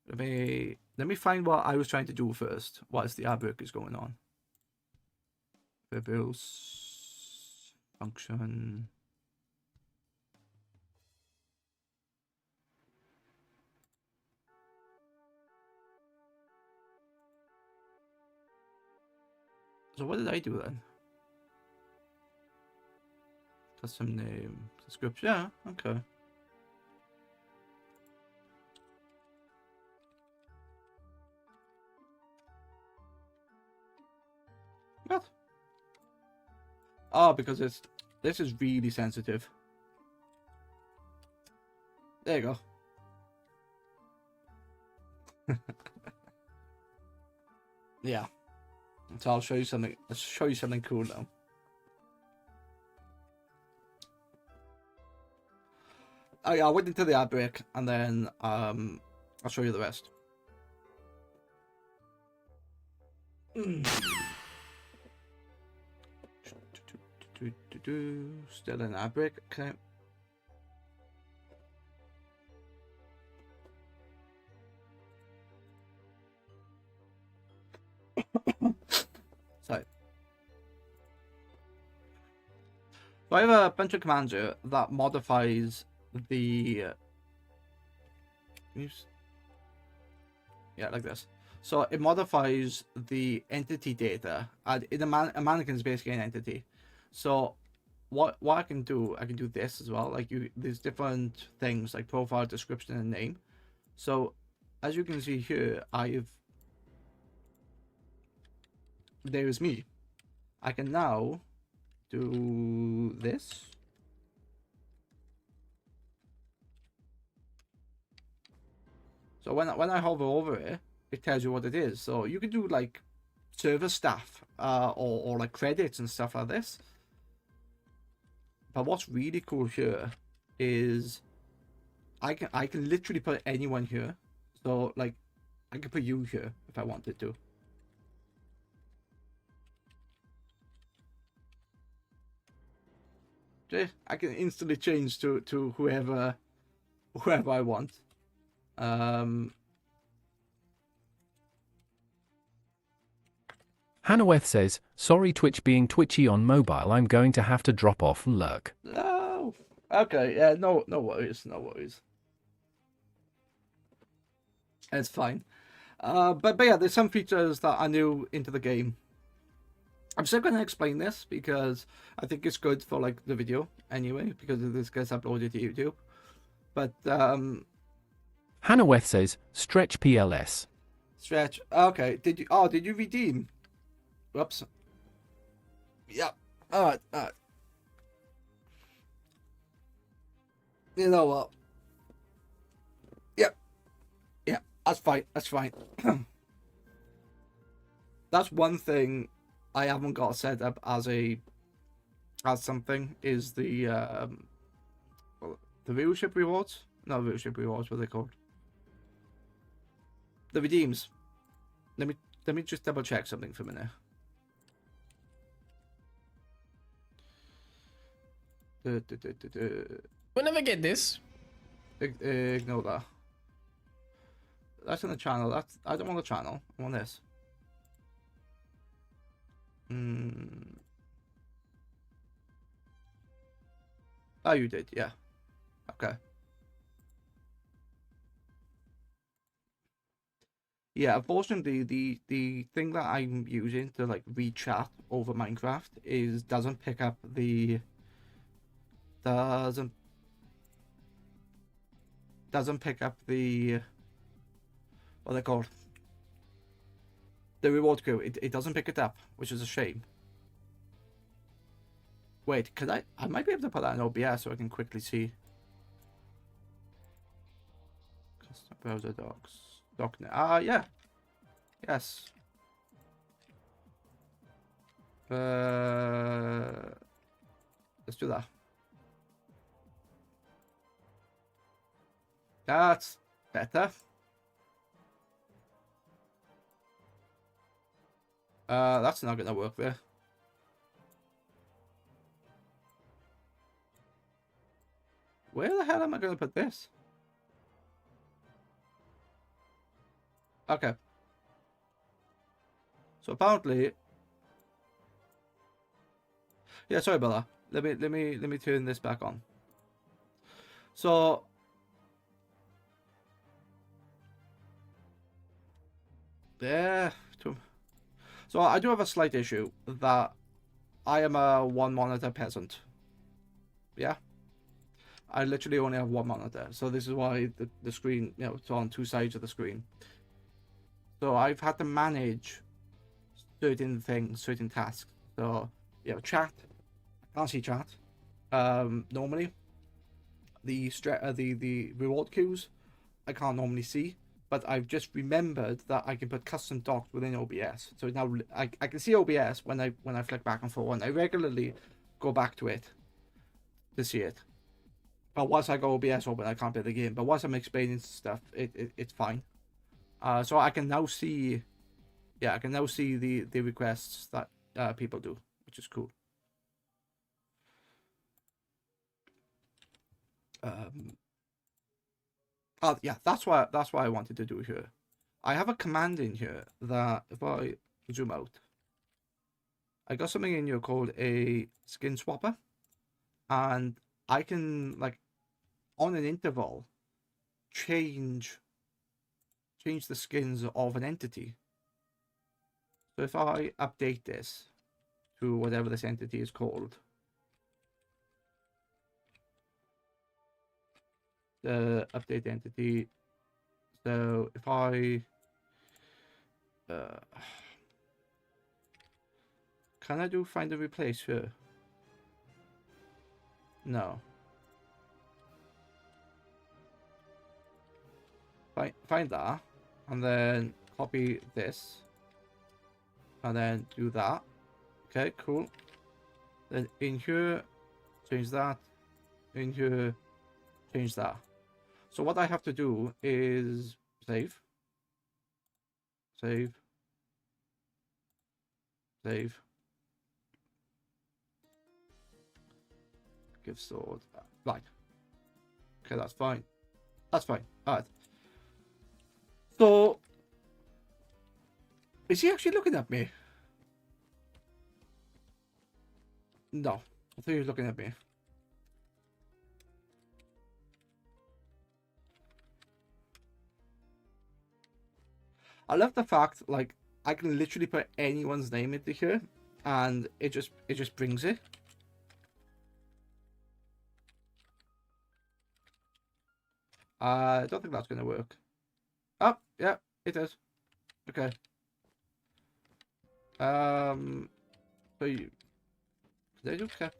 Let me find what I was trying to do first, whilst the ad break is going on. Reviews. Function. So what did I do then? Custom name, description. Yeah, okay. What? Oh, because this is really sensitive. There you go. Yeah. So I'll show you something. Let's show you something cool now. Oh yeah, I went into the ad break and then I'll show you the rest. Still in ad break. Okay. So I have a bunch of commands here that modifies the yeah, like this. So it modifies the entity data. And a mannequin is basically an entity. So what I can do this as well. Like there's different things like profile, description, and name. So as you can see here, there's me. I can now do this. So when I hover over it, it tells you what it is. So you can do like server staff or like credits and stuff like this. But what's really cool here is I can literally put anyone here. So like I can put you here if I wanted to. I can instantly change to whoever I want. Hanaweth says, sorry Twitch being twitchy on mobile, I'm going to have to drop off lurk. No. Okay, yeah, no worries, no worries. It's fine. But yeah, there's some features that are new into the game. I'm still going to explain this because I think it's good for like the video anyway, because this gets uploaded to YouTube. But Hanaweth says, stretch PLS. Stretch. Okay. Did you redeem? Whoops. Yeah. Alright. You know what? Yep. Yeah. That's fine. That's fine. That's one thing I haven't got set up as something is the viewership rewards. No, viewership rewards. What are they called? The redeems. Let me just double check something for a minute. We'll never get this. Ignore that. That's on the channel. I don't want the channel. I want this. Oh, you did, yeah. Okay. Yeah, unfortunately, the thing that I'm using to like read chat over Minecraft doesn't pick up the doesn't pick up the what they're called, the reward queue. It doesn't pick it up, which is a shame. Wait, could I might be able to put that in OBS so I can quickly see. Custom browser docs. Docnet. Yeah. Yes. Let's do that. That's better. That's not gonna work there. Where the hell am I gonna put this? Okay. So apparently, yeah, sorry about that. Let me turn this back on. So yeah. So I do have a slight issue that I am a one monitor peasant. Yeah. I literally only have one monitor, so this is why the screen, it's on two sides of the screen. So I've had to manage certain things, certain tasks. So, chat. I can't see chat. Normally, the reward queues, I can't normally see. But I've just remembered that I can put custom docs within OBS. So now I can see OBS when I flick back and forth, and I regularly go back to it to see it. But once I go OBS open, I can't play the game. But once I'm explaining stuff, it's fine. So I can now see, I can now see the requests that people do, which is cool. Yeah, that's why I wanted to do here. I have a command in here that if I zoom out, I got something in here called a skin swapper, and I can like on an interval change the skins of an entity. So if I update this to whatever this entity is called, the update entity. So if I can I do find and replace here? No. Find that, and then copy this, and then do that. Okay, cool. Then in here, change that. In here, change that. So what I have to do is save, save, save. Give sword. Right. Okay, that's fine. That's fine. Alright. So, is he actually looking at me? No. I thought he was looking at me. I love the fact, like, I can literally put anyone's name into here, and it just brings it. I don't think that's gonna work. Oh, yeah, it is. Okay. So you, did I do cap?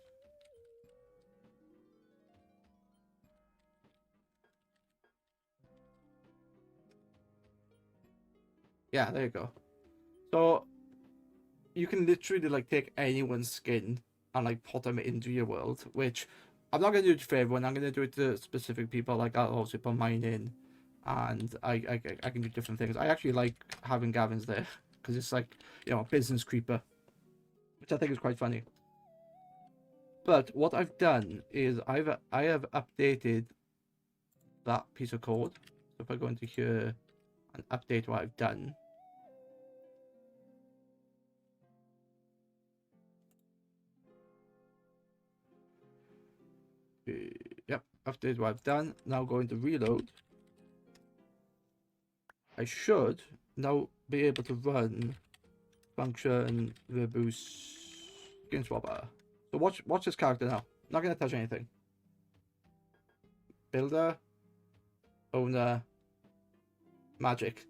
Yeah, there you go. So you can literally like take anyone's skin and like put them into your world, which I'm not gonna do it for everyone. I'm gonna do it to specific people. Like I'll also put mine in, and I can do different things. I actually like having Gavin's there because it's like a business creeper, which I think is quite funny. But what I've done is I have updated that piece of code. So if I go into here and update what I've done. Yep, update what I've done. Now going to reload. I should now be able to run function verbose skin swapper. So watch this character now. Not gonna touch anything. Builder, owner, magic.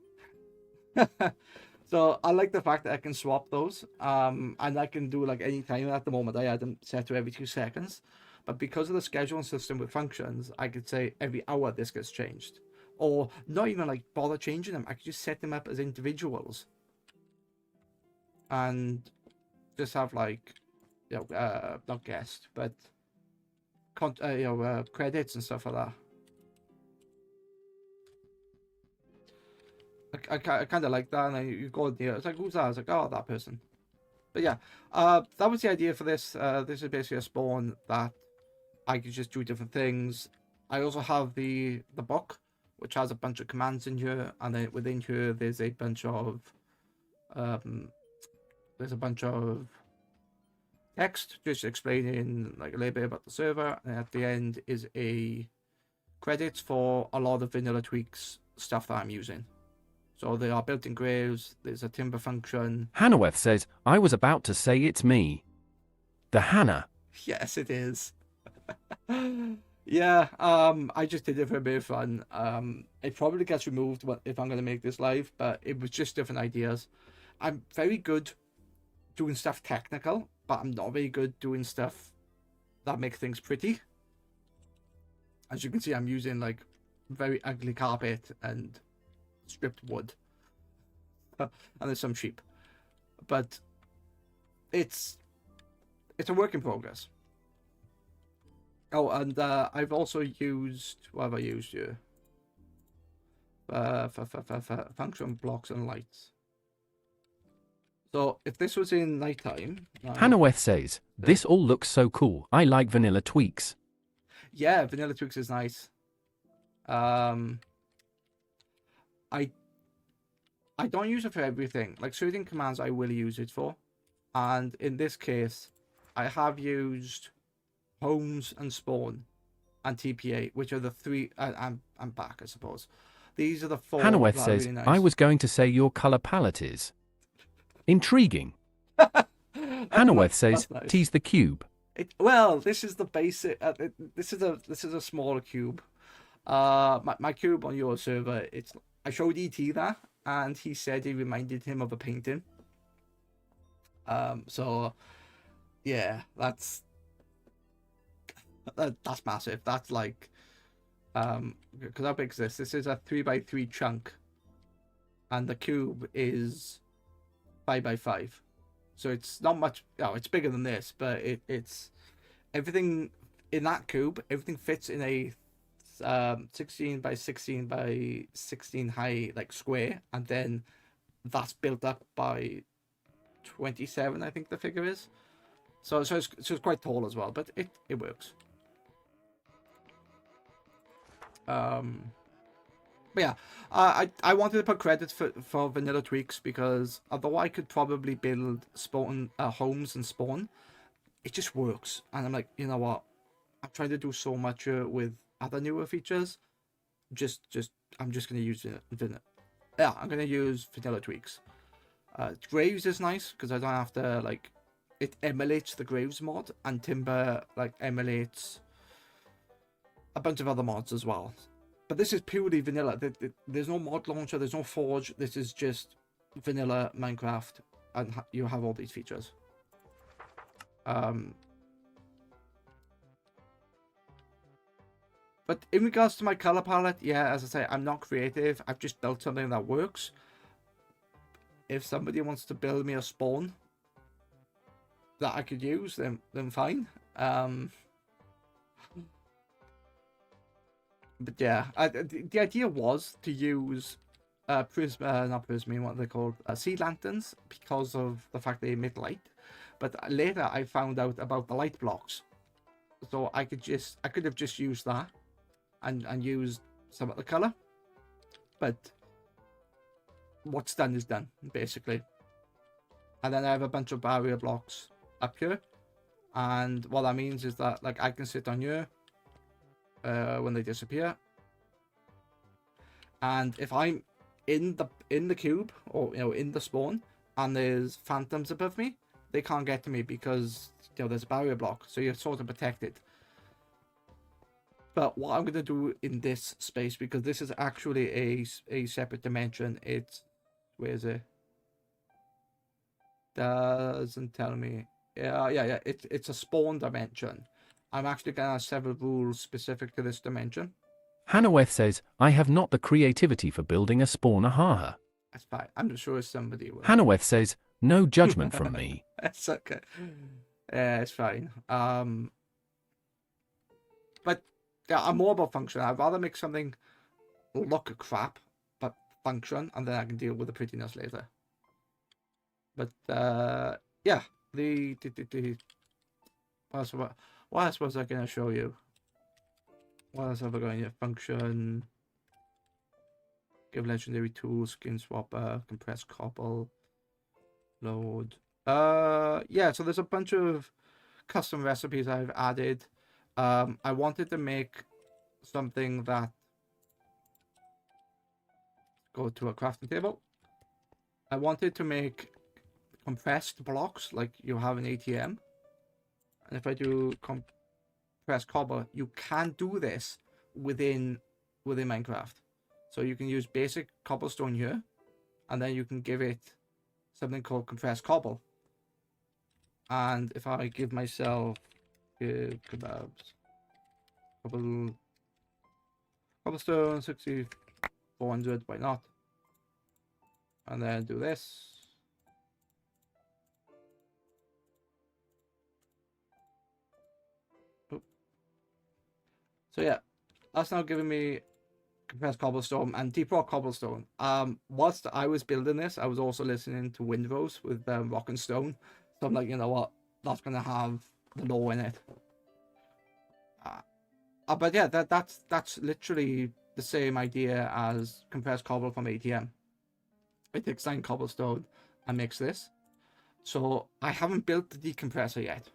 So I like the fact that I can swap those. And I can do like any time at the moment. I had them set to every 2 seconds. But because of the scheduling system with functions, I could say every hour this gets changed. Or not even like bother changing them. I could just set them up as individuals. And just have like, not guest, but credits and stuff like that. I kind of like that, and then you go in there, it's like, who's that? I was like, oh, that person. But yeah, that was the idea for this. This is basically a spawn that I could just do different things. I also have the book, which has a bunch of commands in here, and then within here there's a bunch of text just explaining like a little bit about the server, and at the end is a credits for a lot of vanilla tweaks stuff that I'm using. So there are built-in graves, there's a timber function. Hanaweth says, I was about to say it's me. The Hannah. Yes, it is. Yeah, I just did it for a bit of fun. It probably gets removed if I'm gonna make this live, but it was just different ideas. I'm very good doing stuff technical, but I'm not very good doing stuff that make things pretty. As you can see, I'm using like very ugly carpet and stripped wood, and there's some sheep, but it's a work in progress. Oh, and I've also used, what have I used here? Function blocks and lights. So if this was in nighttime, Hanaweth says, this all looks so cool. I like vanilla tweaks. yeah, vanilla tweaks is nice. I don't use it for everything. Like certain commands, I will use it for, and in this case, I have used homes and spawn and TPA, which are the three. I'm back, I suppose. These are the four. Hanaweth that are says, really nice. I was going to say your color palette is intriguing. Hanaweth says, nice. tease the cube. Well, this is the basic. This is a smaller cube. My cube on your server. I showed ET that, and he said it reminded him of a painting. So yeah, that's massive. That's like, because how big is this? This is a 3x3 chunk, and the cube is 5x5. So it's not much. Oh, it's bigger than this, but it's everything in that cube. Everything fits in a 16 by 16 by 16 high like square, and then that's built up by 27. I think the figure is. So it's quite tall as well, but it works. But yeah, I wanted to put credits for vanilla tweaks because although I could probably build spawn homes and spawn, it just works. And I'm like, you know what? I'm trying to do so much with other newer features. I'm just gonna use vanilla. Yeah, I'm gonna use vanilla tweaks. Graves is nice because I don't have to like. It emulates the Graves mod, and Timber like emulates a bunch of other mods as well. But this is purely vanilla. There's no mod launcher, there's no forge. This is just vanilla Minecraft, and you have all these features. But in regards to my color palette, yeah, as I say, I'm not creative. I've just built something that works. If somebody wants to build me a spawn that I could use, then fine. But yeah, the idea was to use not prism, what they're called, sea lanterns, because of the fact they emit light. But later I found out about the light blocks, so I could have just used that and used some of the color. But what's done is done, basically. And then I have a bunch of barrier blocks up here, and what that means is that like I can sit on here when they disappear, and if I'm in the cube, or in the spawn, and there's phantoms above me, they can't get to me because there's a barrier block, so you're sort of protected. But what I'm going to do in this space, because this is actually a separate dimension, where is it? Doesn't tell me. Yeah, it's a spawn dimension. I'm actually going to have several rules specific to this dimension. Hanaweth says, I have not the creativity for building a spawner haha. That's fine. I'm sure somebody will. Hanaweth says, no judgment from me. That's okay. Yeah, it's fine. But yeah, I'm more about function. I'd rather make something look crap, but function, and then I can deal with the prettiness later. But yeah, what else was I going to show you? What else have I got here? Function, give legendary tools, skin swapper, compress cobble, load. Yeah, so there's a bunch of custom recipes I've added. I wanted to make something that go to a crafting table. I wanted to make compressed blocks like you have in ATM. And if I do compressed cobble, you can do this within Minecraft. So you can use basic cobblestone here, and then you can give it something called compressed cobble. And if I give myself kebabs, cobblestone 6400, why not? And then do this. Oop. So yeah, that's now giving me compressed cobblestone and deep rock cobblestone. Whilst I was building this, I was also listening to Windrose with Rock and Stone. So I'm like, you know what, that's gonna have the lore in it. But yeah, that's literally the same idea as compressed cobble from ATM. I take 9 cobblestone and mix this. So I haven't built the decompressor yet.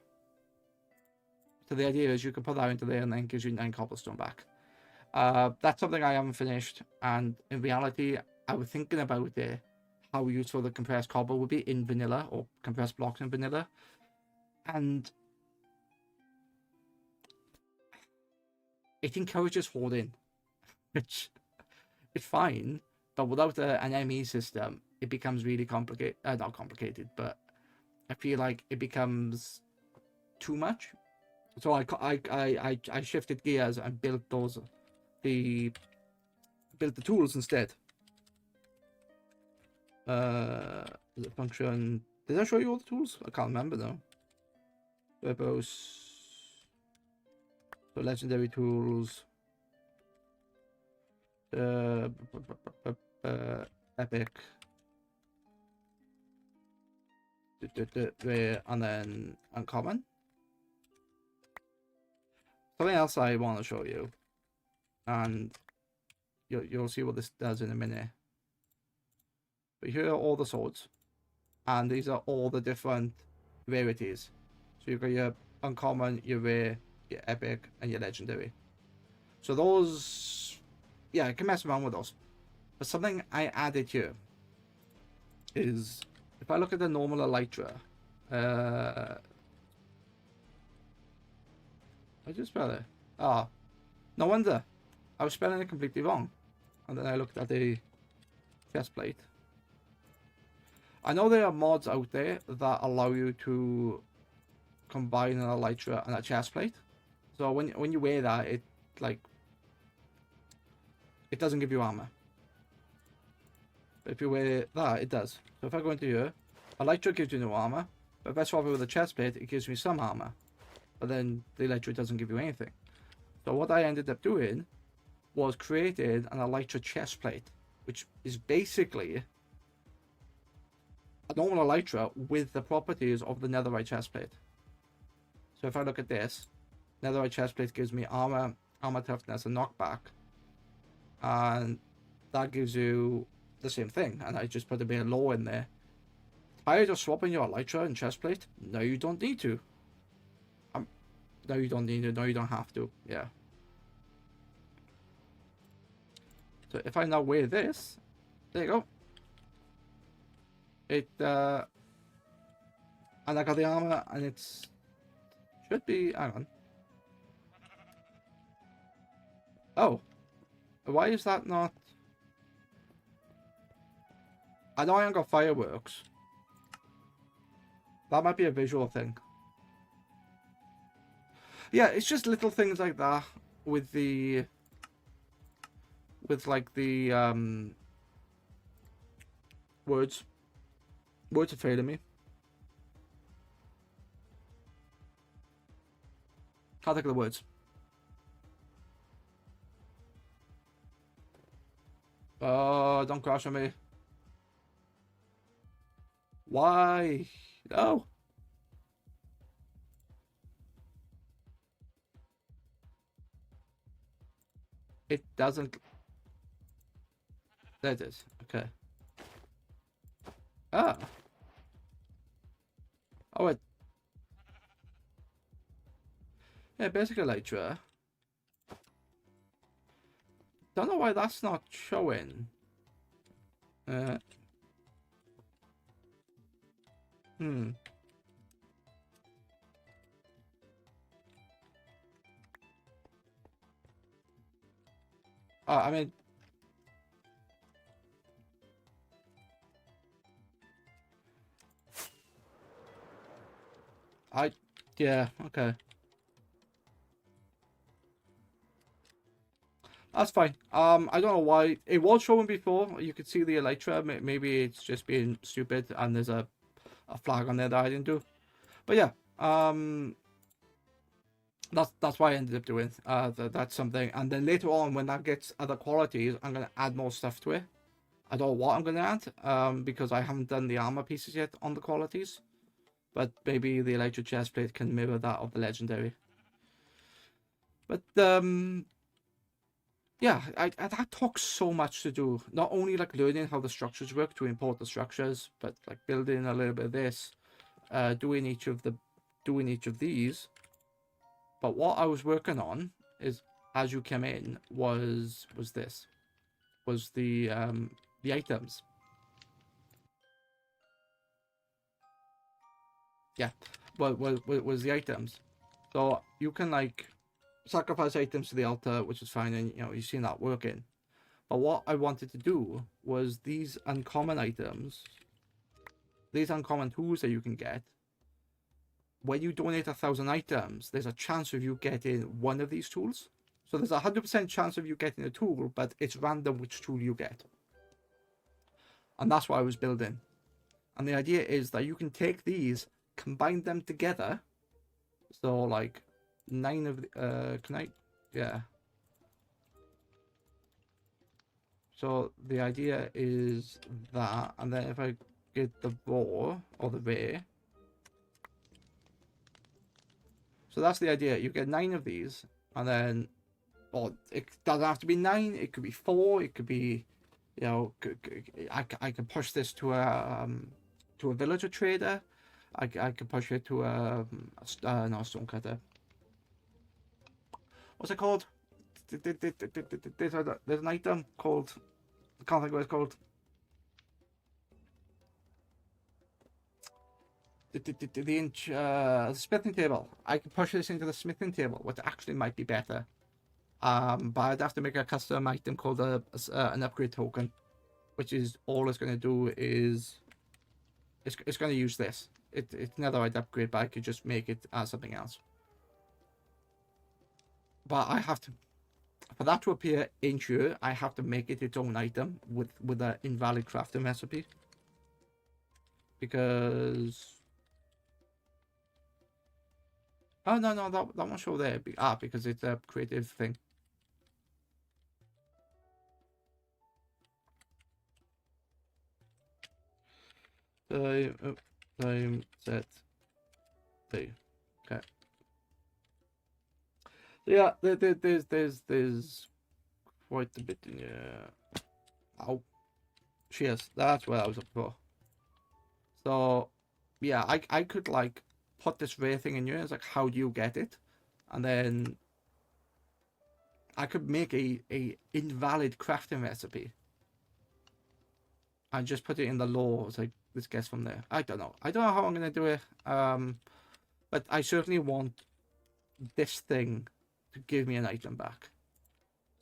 So the idea is you can put that into there and then it gives you 9 cobblestone back. That's something I haven't finished, and in reality, I was thinking about how useful the compressed cobble would be in vanilla, or compressed blocks in vanilla, and it encourages hoarding, which is fine, but without an ME system, it becomes really complicated. Not complicated, but I feel like it becomes too much. So I shifted gears and built the tools instead. Does it function? Did I show you all the tools? I can't remember now. Verbose. So legendary tools. Epic. Rare, and then uncommon. Something else I want to show you, and you'll see what this does in a minute. But here are all the swords, and these are all the different rarities. So you've got your uncommon, your rare, your epic, and your legendary. So those, yeah, I can mess around with those. But something I added here is, if I look at the normal elytra, I just spell it. Ah, no wonder. I was spelling it completely wrong. And then I looked at the chest plate. I know there are mods out there that allow you to combine an elytra and a chest plate. So when you wear that, it doesn't give you armor. But if you wear that, it does. So if I go into here, elytra gives you no armor. But if I swap it with a chest plate, it gives me some armor. But then the elytra doesn't give you anything. So what I ended up doing was created an elytra chest plate, which is basically a normal elytra with the properties of the netherite chest plate. So if I look at this, netherite chest plate gives me armor toughness, and knockback, and that gives you the same thing. And I just put a bit of lore in there. Tired of swapping your elytra and chest plate? No, you don't need to. No, you don't need to. No, you don't have to. Yeah. So if I now wear this, there you go. And I got the armor, and it's should be. Hang on. Oh, why is that not? I know I haven't got fireworks. That might be a visual thing. Yeah, it's just little things like that with the words. Words are failing me. Can't think of the words. Oh, don't crash on me. Why? No. It doesn't. There it is. Okay. Ah. Oh, Yeah, basic elytra. Don't know why that's not showing. Uh, hmm. I mean, yeah, okay. That's fine. I don't know why it was showing before. You could see the elytra. Maybe it's just being stupid, and there's a flag on there that I didn't do. But yeah, that's why I ended up doing. That's something. And then later on, when that gets other qualities, I'm gonna add more stuff to it. I don't know what I'm gonna add. Because I haven't done the armor pieces yet on the qualities. But maybe the elytra chestplate can mirror that of the legendary. But yeah, that took so much to do. Not only like learning how the structures work to import the structures, but like building a little bit of this, doing each of these. But what I was working on is, as you came in, was the items. Yeah, was the items. So you can like sacrifice items to the altar, which is fine, and you've seen that working. But what I wanted to do was these uncommon items, these uncommon tools that you can get. When you donate 1,000 items, there's a chance of you getting one of these tools. So there's a 100% chance of you getting a tool, but it's random which tool you get. And that's what I was building. And the idea is that you can take these, combine them together. So like 9 of the, can I? Yeah. So the idea is that, and then if I get the raw or the rare. So that's the idea. You get 9 of these, and then, or it doesn't have to be 9. It could be 4. It could be, I can push this to a villager trader. I can push it to no, stonecutter. What's it called? There's an item called, I can't think what it's called. The smithing table. I can push this into the smithing table, which actually might be better. But I'd have to make a custom item called an upgrade token, which is all it's going to do is it's going to use this. It's another upgrade, but I could just make it as something else. But I have to, for that to appear in here, I have to make it its own item with an invalid crafting recipe. Because oh no, that won't show there. Because it's a creative thing. Time set 2. Okay. So yeah, there's quite a bit in here. Ow. Cheers. That's what I was up for. So yeah, I could like put this rare thing in here. It's like, how do you get it? And then I could make a invalid crafting recipe and just put it in the lore. It's like, let's guess from there. I don't know how I'm gonna do it. But I certainly want this thing to give me an item back.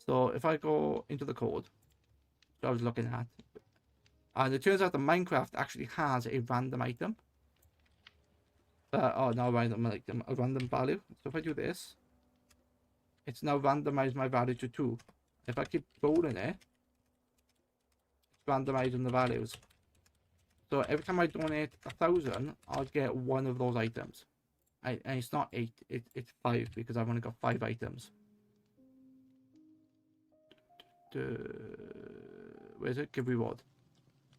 So if I go into the code that I was looking at, and it turns out that Minecraft actually has a random item. No, random item, a random value. So if I do this, it's now randomized my value to 2. If I keep rolling it, it's randomizing the values. So every time I donate 1,000, I'll get one of those items. And it's not 8, it's 5 because I've only got 5 items. Where's it? Give reward.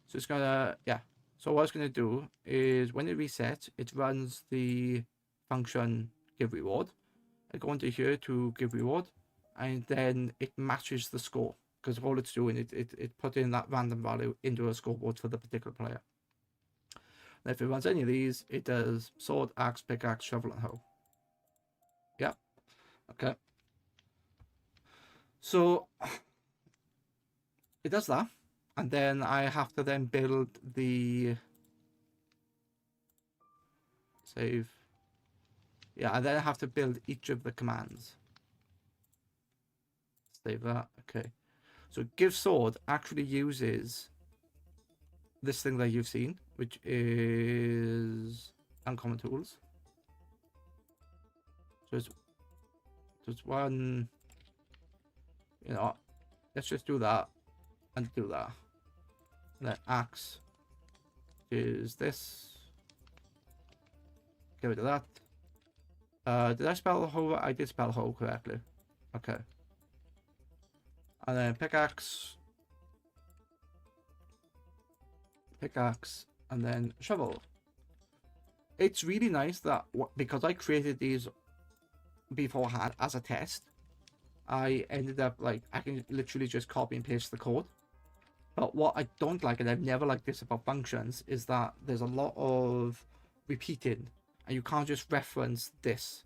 So it's gonna, yeah. So what it's gonna do is when it resets, it runs the function give reward. I go into here to give reward, and then it matches the score because all it's doing it put in that random value into a scoreboard for the particular player. And if it runs any of these, it does sword, axe, pickaxe, shovel, and hoe. Yeah. Okay. So it does that, and then I have to then build the save. Yeah, and then I have to build each of the commands. Save that. Okay. So give sword actually uses this thing that you've seen, which is uncommon tools. So it's one. You know, let's just do that and do that. And then axe is this. Get rid of that. Did I spell hoe? I did spell hoe correctly. Okay. And then pickaxe, and then shovel. It's really nice that because I created these beforehand as a test, I ended up like I can literally just copy and paste the code. But what I don't like, and I've never liked this about functions, is that there's a lot of repeating, and you can't just reference this.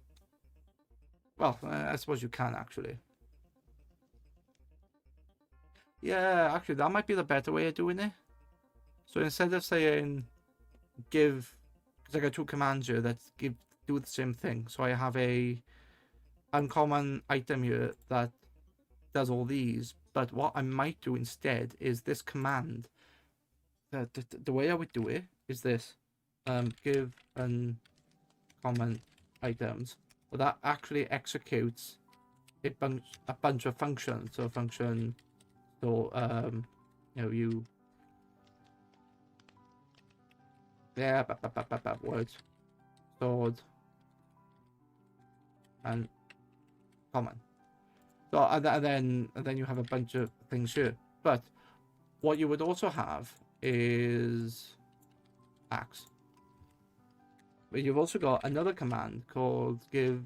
Well, I suppose you can actually. Yeah, actually, that might be the better way of doing it. So instead of saying give, because I got two commands here that do the same thing. So I have a uncommon item here that does all these. But what I might do instead is this command. The way I would do it is this: give uncommon items. But that actually executes a bunch of functions. So function. So you. Yeah, words, sword, and common. So and then you have a bunch of things here. But what you would also have is axe. But you've also got another command called give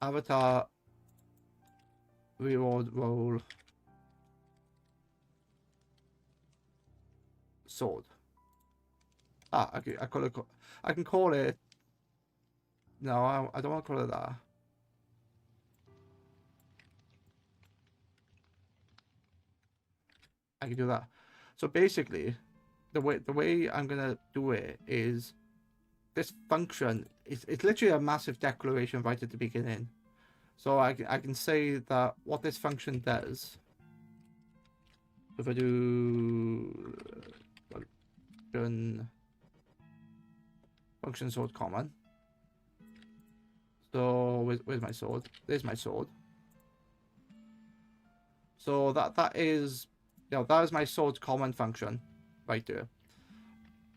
avatar reward roll sword. Okay, I can call it. No, I don't want to call it that. I can do that. So basically, the way I'm gonna do it is this function. It's literally a massive declaration right at the beginning. So I can say that what this function does. If I do function sword common. So where's my sword? There's my sword. So that is, that is my sword's common function, right there.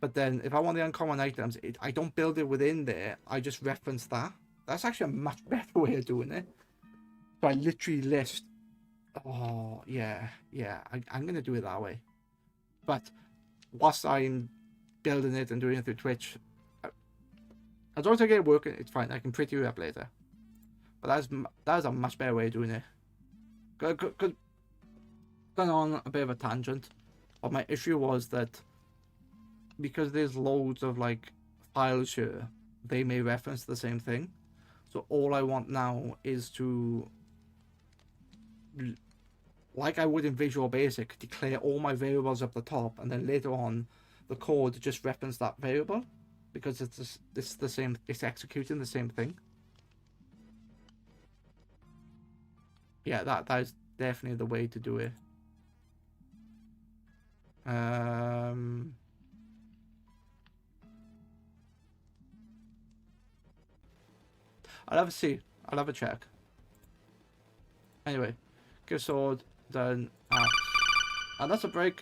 But then if I want the uncommon items, I don't build it within there. I just reference that. That's actually a much better way of doing it. So I literally list. Oh yeah. I'm gonna do it that way. But whilst I'm building it and doing it through Twitch, as long as I get it working, it's fine. I can pretty it up later. But that is a much better way of doing it. Gone on a bit of a tangent. But my issue was that because there's loads of like files here, they may reference the same thing. So all I want now is to, like I would in Visual Basic, declare all my variables up the top, and then later on, the code just reference that variable, because it's the same. It's executing the same thing. Yeah, that is definitely the way to do it. I'll have a see. I'll have a check. Anyway, give sword, then axe. And that's a break.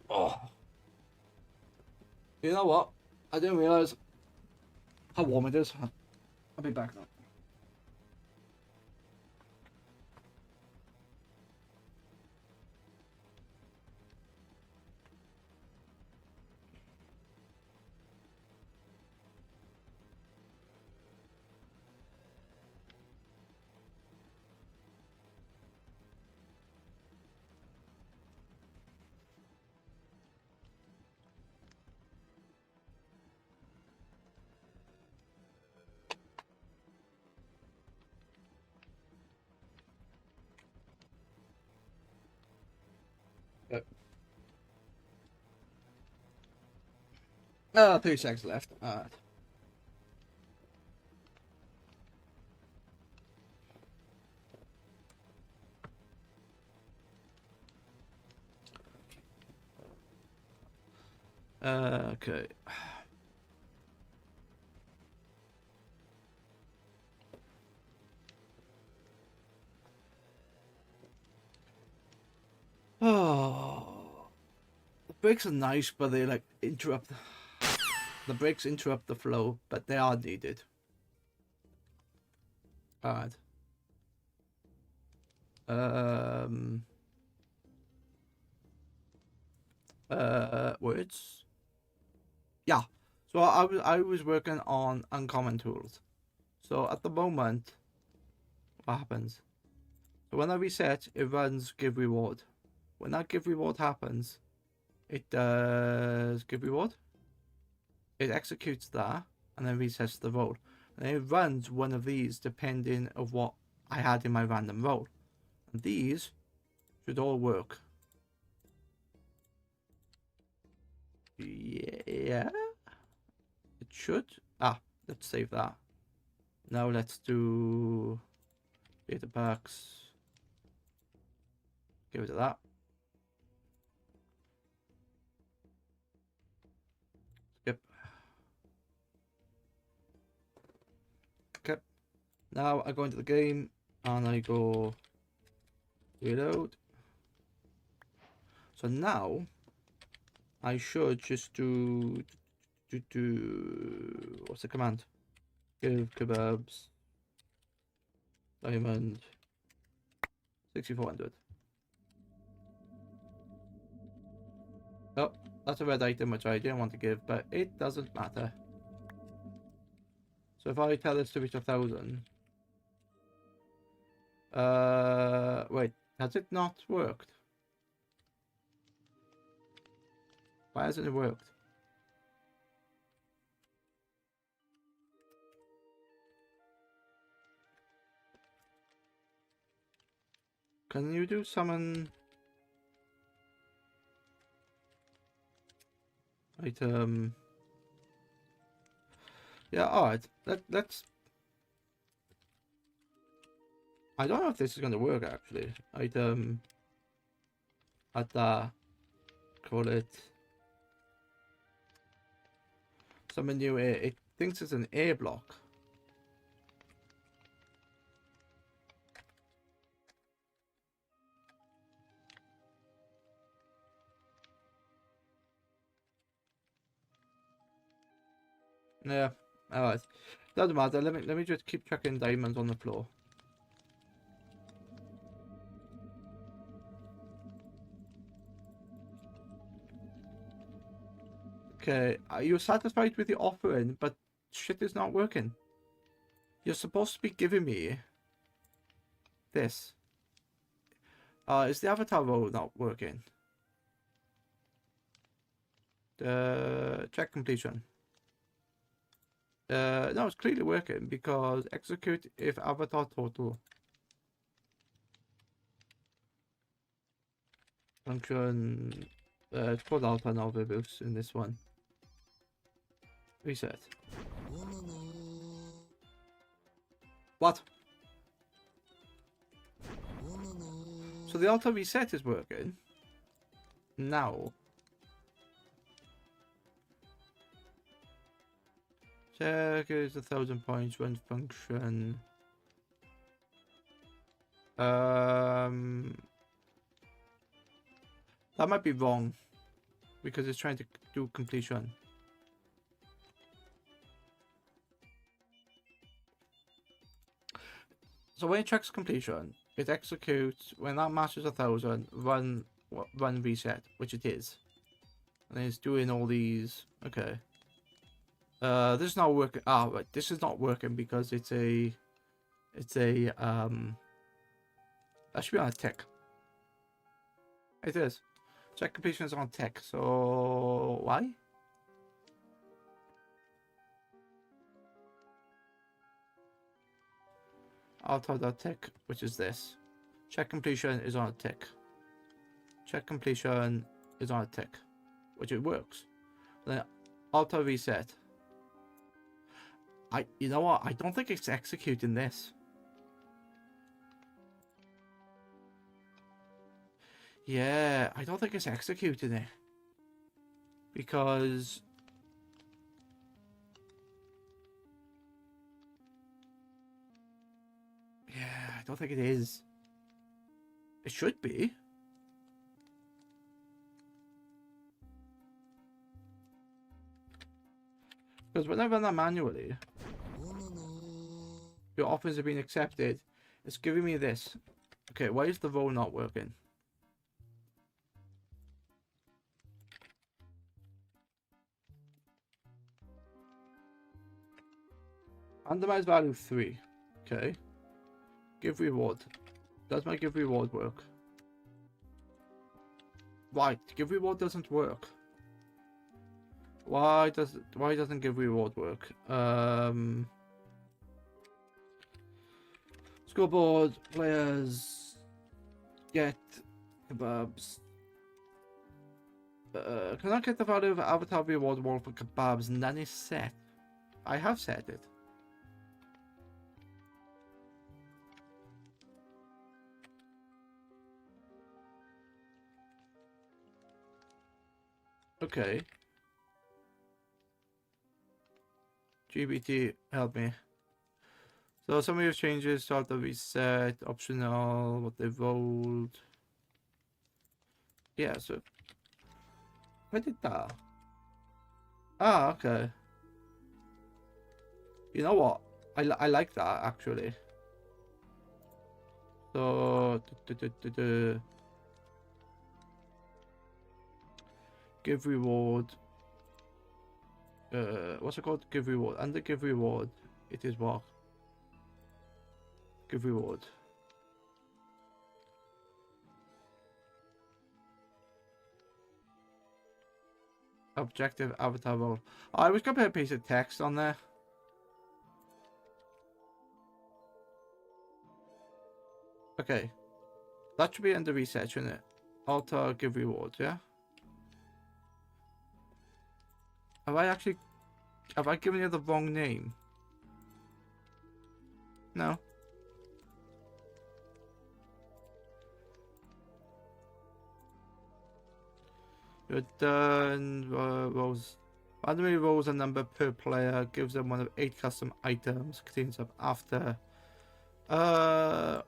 Oh. You know what? I didn't realize how warm it is. I'll be back now. 30 seconds left. Alright. Okay. Oh, the brakes are nice, but they like interrupt. The brakes interrupt the flow, but they are needed. Alright. Words. Yeah. So I was working on uncommon tools. So at the moment, what happens? So when I reset, it runs give reward. When that give reward happens, it does give reward. It executes that and then resets the roll. And it runs one of these depending of what I had in my random roll. And these should all work. Yeah, it should. Let's save that. Now let's do datapacks. Get rid of that. Skip. Okay. Now I go into the game and I go reload. So now I should just do what's the command? Give kebabs diamond 6400. Oh, that's a red item which I didn't want to give, but it doesn't matter. So if I tell this to reach 1,000, wait, has it not worked? Why hasn't it worked? Can you do summon item? Yeah, alright. Let's. I don't know if this is gonna work actually. Item. Call it. Summon new air. It thinks it's an air block. Yeah, alright. Doesn't matter. Let me just keep chucking diamonds on the floor. Okay, are you satisfied with your offering? But shit is not working. You're supposed to be giving me this. Is the avatar role not working? Check completion. No, it's clearly working because execute if avatar total. Function. It's called alpha now boost in this one. Reset. What? So the auto reset is working now. Check is 1,000 points. Run function. That might be wrong because it's trying to do completion. So when it checks completion, it executes when that matches 1,000. Run reset, which it is, and it's doing all these. Okay. This is not working. Right. This is not working because it's a that should be on a tick. It is. Check completion is on tick. So why? I'll tell that tick, which is this. Check completion is on a tick. Check completion is on a tick, which it works. Then Auto reset. You know what? I don't think it's executing this. Yeah, I don't think it's executing it. Because... yeah, I don't think it is. It should be. Because when I run that manually, your offers have been accepted. It's giving me this. Okay, why is the roll not working? Randomize value 3. Okay. Give reward. Does my give reward work? Right, give reward doesn't work. Why doesn't give reward work? Scoreboard, players get kebabs. Can I get the value of avatar reward wall for kebabs? None is set. I have set it. Okay. GBT, help me. So some of your changes start the reset, optional, what they rolled. Yeah, so I did that. Ah, okay. You know what? I like that actually. So give reward. What's it called? Give reward. Under give reward, it is what? Give reward. Objective avatar role. Oh, I was gonna put a piece of text on there. Okay. That should be under reset, shouldn't it? Alter give reward, yeah? Have I given you the wrong name? No. You're done. Rolls. Randomly rolls a number per player, gives them one of 8 custom items, contains up after. I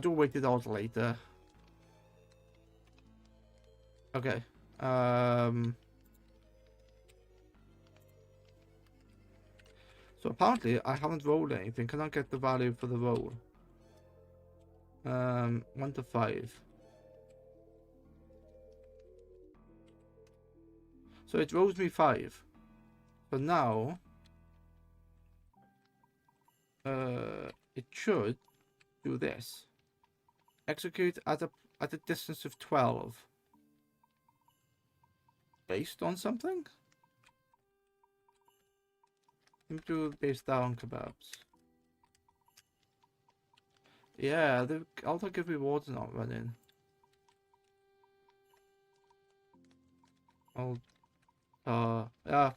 do weighted odds later. Okay. So apparently I haven't rolled anything. Can I get the value for the roll? 1 to 5. So it rolls me 5. So now, it should do this. Execute at a distance of 12. Based on something? Improve based on kebabs. Yeah, the auto give rewards not running. Yeah.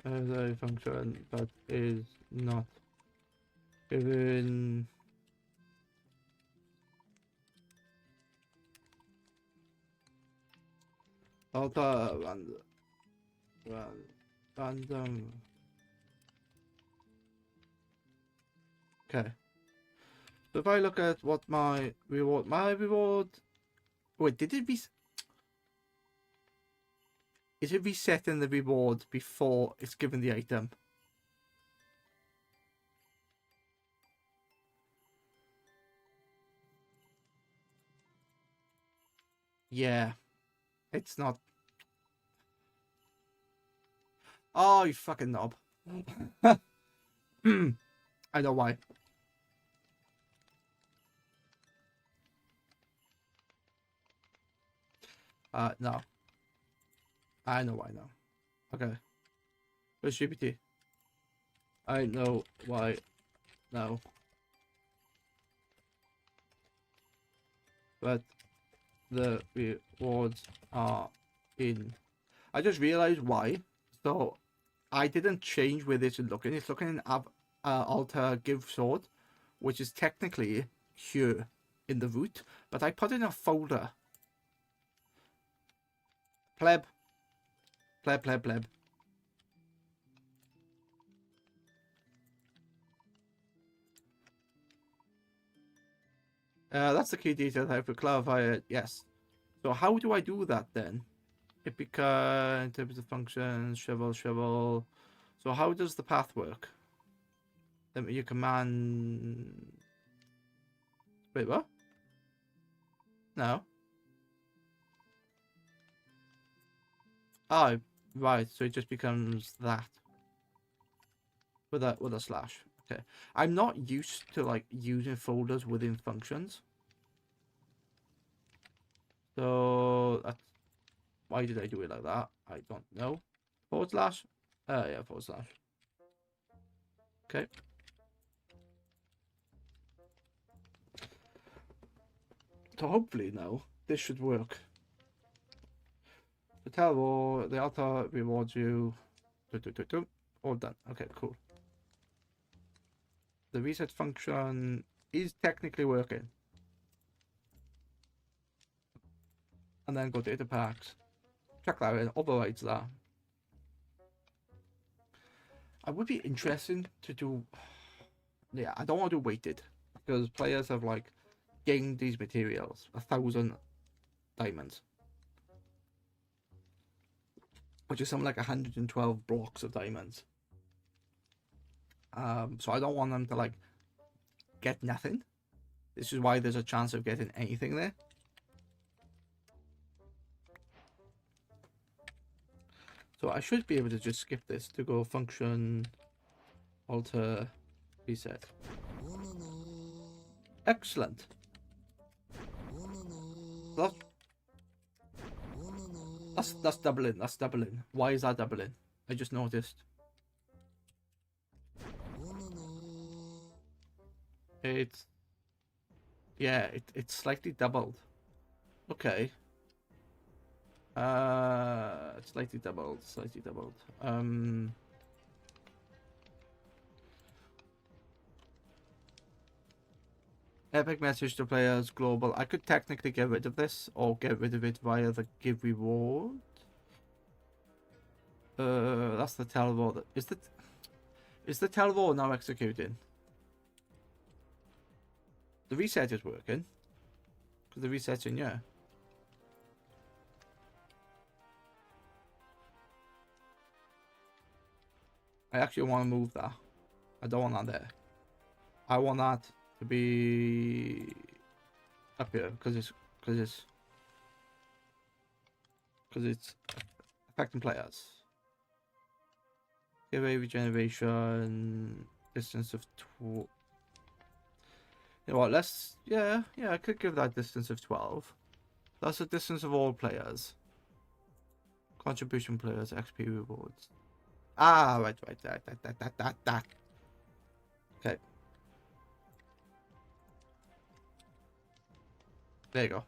As a function that is not given alter random. Okay. So if I look at what my reward. Wait, did it be? Is it resetting the reward before it's given the item? Yeah. It's not. Oh, you fucking knob. I know why. No. I know why now. Okay. Where's GPT? I know why. No. But the rewards are in. I just realized why. So I didn't change where this is looking. It's looking in alter give sword, which is technically here in the root, but I put it in a folder. Pleb. Pleb, pleb, pleb. That's the key detail. I have to clarify it. Yes. So how do I do that then? Epica, interpretive functions, shovel, shovel. So how does the path work? Then you command. Wait, what? No. Oh, right. So it just becomes that with a slash. Okay. I'm not used to like using folders within functions. So that's why did I do it like that? I don't know. Forward slash. Yeah, forward slash. Okay. So hopefully now this should work. The tell the altar rewards you. All done. Okay, cool. The reset function is technically working. And then go data packs. Check that and overrides that. I would be interested to do. Yeah, I don't want to do weighted because players have like gained these materials 1,000 diamonds, which is something like 112 blocks of diamonds. So I don't want them to like get nothing. This is why there's a chance of getting anything there. So I should be able to just skip this to go function, alter, reset. Excellent. That's doubling. That's doubling. Why is that doubling? I just noticed. It's yeah, it's slightly doubled. Okay. Slightly doubled. Slightly doubled. Epic message to players global. I could technically get rid of this or get rid of it via the give reward. That's the tell reward. Is the tell reward now executing? The reset is working. Because the reset's in here. I actually want to move that. I don't want that there. I want that to be up here because it's affecting players. Give a regeneration distance of You know what? I could give that distance of 12. That's the distance of all players. Contribution players, XP rewards. Ah, right, that. Okay. There you go.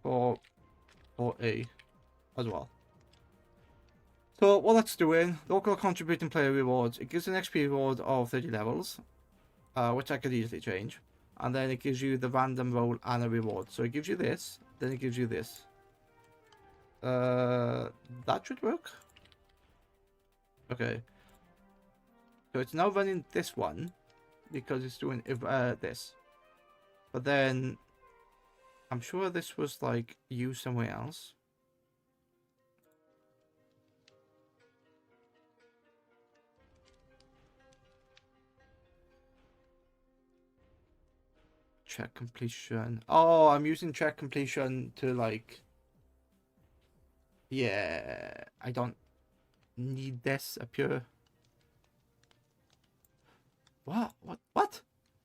For A as well. So what that's doing, local contributing player rewards, it gives an XP reward of 30 levels, which I could easily change. And then it gives you the random roll and a reward. So it gives you this, then it gives you this. That should work. Okay. So it's now running this one because it's doing this. But then I'm sure this was like used somewhere else. Check completion. Oh, I'm using check completion to like. Yeah, I don't need this up here. What? What?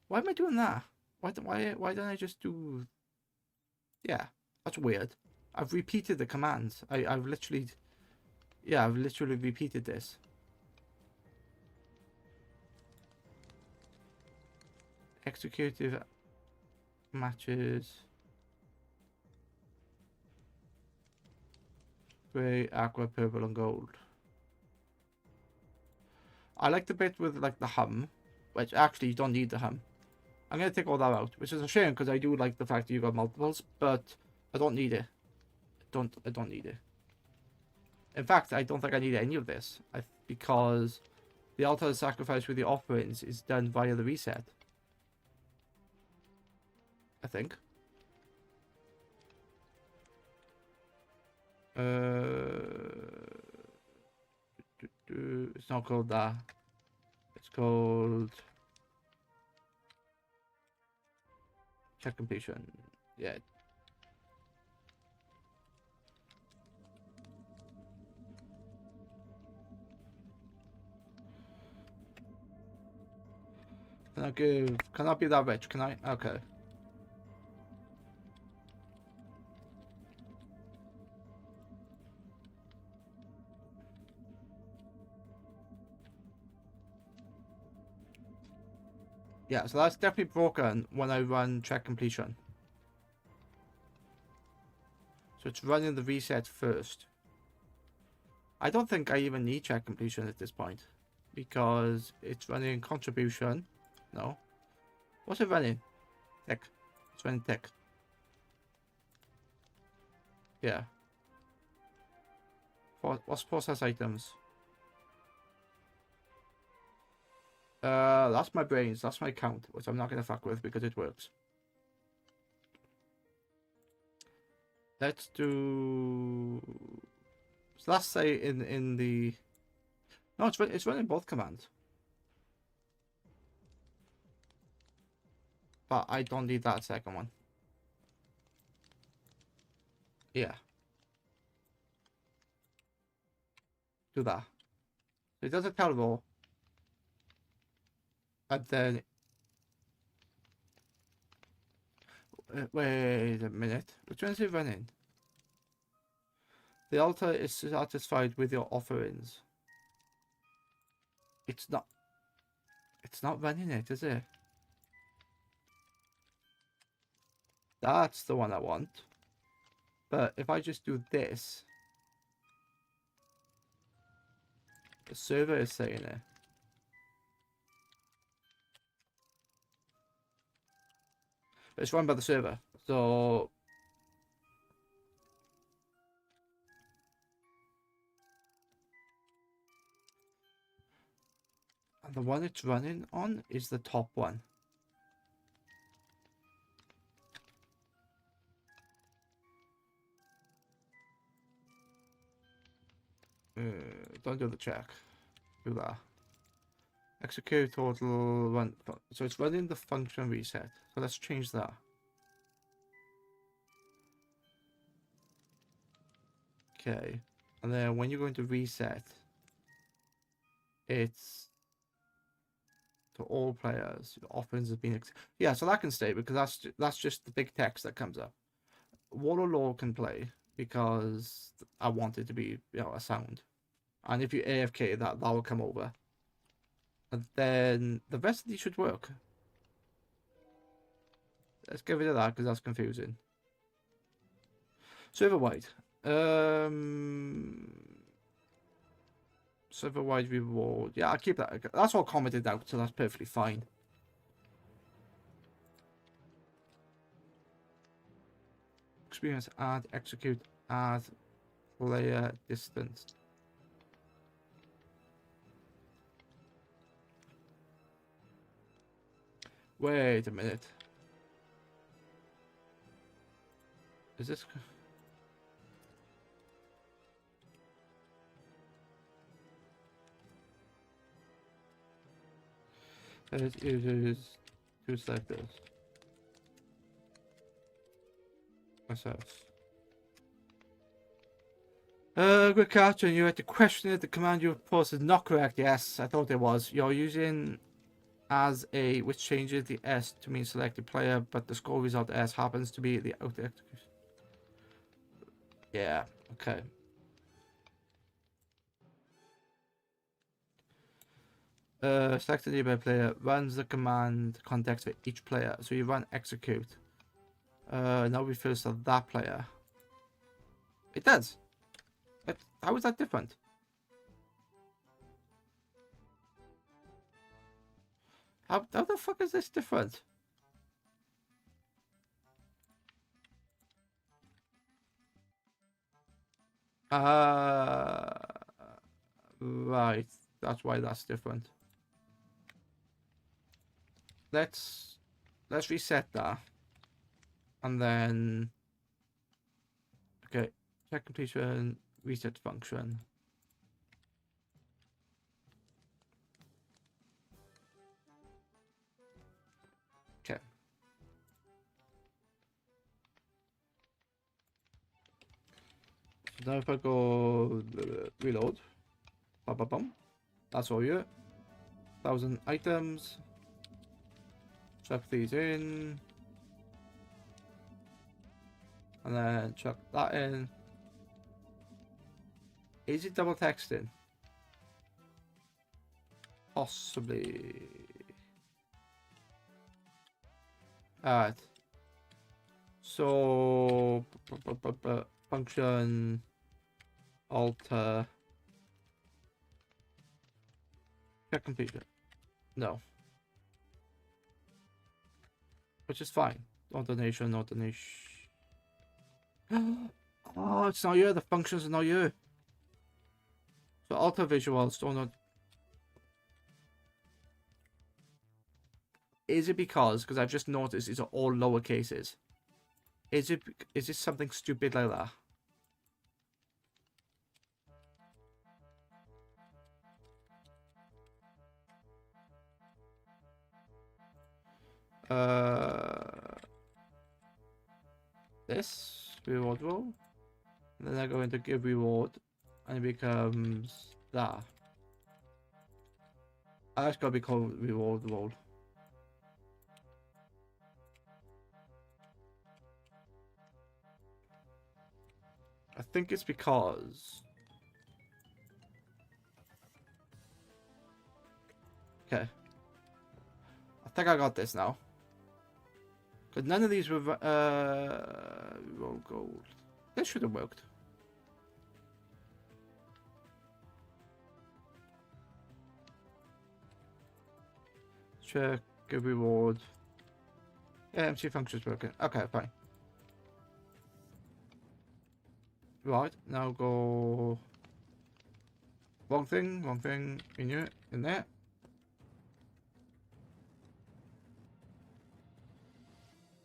Why am I doing that? Why don't I just do? Yeah, that's weird. I've repeated the commands. I've literally, yeah, I've literally repeated this. Executive matches. Grey, aqua, purple, and gold. I like the bit with like the hum, which actually you don't need the hum. I'm gonna take all that out, which is a shame because I do like the fact that you got multiples, but I don't need it. I don't need it. In fact, I don't think I need any of this, because the altar of sacrifice with the offerings is done via the reset. I think. It's not called that. It's called check completion. Yeah. Can I be that rich? Can I? Okay. Yeah, so that's definitely broken when I run check completion. So it's running the reset first. I don't think I even need check completion at this point, because it's running contribution. No. What's it running? Tick. It's running tick. Yeah. What's process items? That's my brains. That's my count, which I'm not gonna fuck with because it works. Let's do. So let's say in the. No, it's running both commands. But I don't need that second one. Yeah. Do that. So it does a tell and then. Wait a minute. Which one is it running? The altar is satisfied with your offerings. It's not. It's not running it, is it? That's the one I want. But if I just do this, the server is saying it. It's run by the server, so and the one it's running on is the top one. Don't do the check. Do that. Execute total run. So it's running the function reset. So let's change that. Okay. And then when you're going to reset, it's to all players. Offerings have been yeah. So that can stay because that's just the big text that comes up. Water Law can play because I want it to be a sound. And if you AFK, that will come over. And then the rest of these should work. Let's get rid of that because that's confusing. Server-wide. Server-wide reward. Yeah, I'll keep that. That's all commented out, so that's perfectly fine. Experience, add, execute, add, player, distance. Wait a minute. Is this... It is two selectors. Myself. Good catch, and you had to question it. The command you posted is not correct. Yes, I thought it was. You're using as a which changes the S to mean selected player, but the score result S happens to be the out execution. Yeah, okay. Select a nearby player, runs the command context for each player. So you run execute. Now refers to that player. It does. How is that different? How the fuck is this different? Uh, right. That's why that's different. Let's reset that. And then okay, check completion, reset function. Okay. So now if I go reload, bum, bum, bum, that's all you. 1,000 items. Chuck these in. And then chuck that in. Is it double texting? Possibly. Alright. So function alter check completion. No. Which is fine. No donation, no donation. Oh, it's not you. The functions are not you. So alter visuals don't know. Is it because I've just noticed it's all lower cases? Is it something stupid like that? This reward roll, and then I go into give reward, and it becomes that. That's gotta be called reward roll. I think it's because. Okay. I think I got this now. Because none of these were roll gold. This should have worked. Check, give reward. Yeah, MC function's broken. Okay, fine. Right, now go. Wrong thing, in there.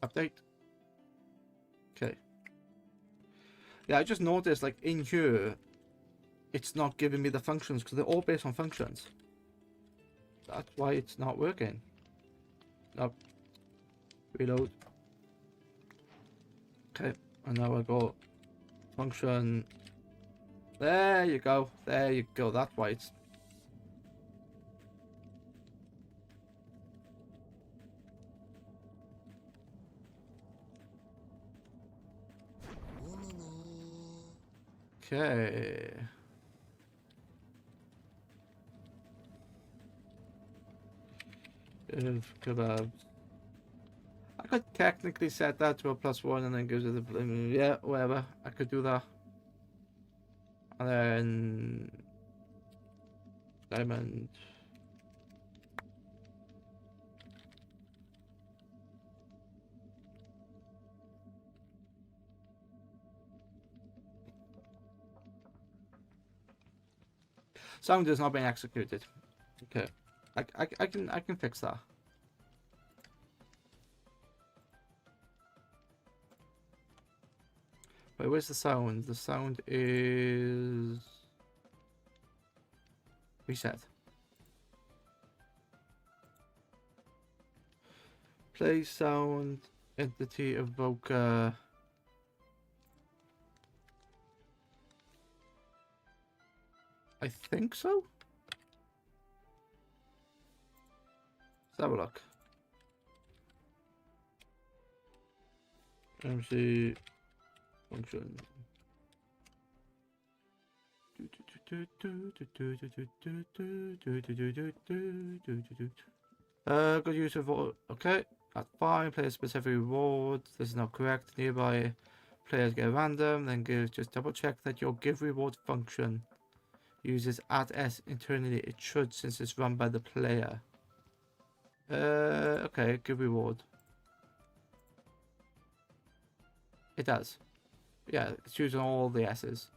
Update. Okay. Yeah, I just noticed, like, in here, it's not giving me the functions, because they're all based on functions. That's why it's not working. Nope. Reload. Okay, and now I go function. There you go. There you go. That's why it's. Okay. Kebabs. I could technically set that to a +1 and then gives it the. Yeah, whatever. I could do that. And then. Diamond. Sound is not being executed. Okay. I can fix that. Wait, where's the sound? The sound is reset. Play sound entity evoker. I think so. Let's have a look. MC function. Good use of okay. That's fine. Player specific reward. This is not correct. Nearby players get random. Then just double check that your give reward function uses @s internally. It should, since it's run by the player. Okay, give reward. It does. Yeah, it's using all the S's.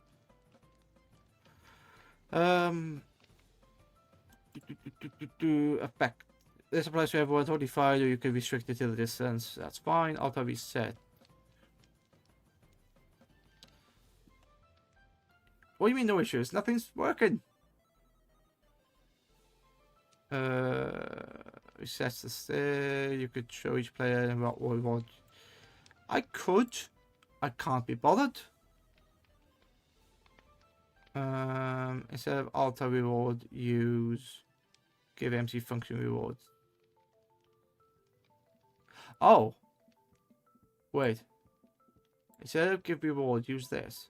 Effect. This applies to everyone. Totally fine, or you can restrict it to the distance. That's fine. Auto reset. What do you mean no issues? Nothing's working. Resets the stair. You could show each player what we want. I could. I can't be bothered. Instead of auto reward, use give empty function rewards. Oh. Wait. Instead of give reward, use this.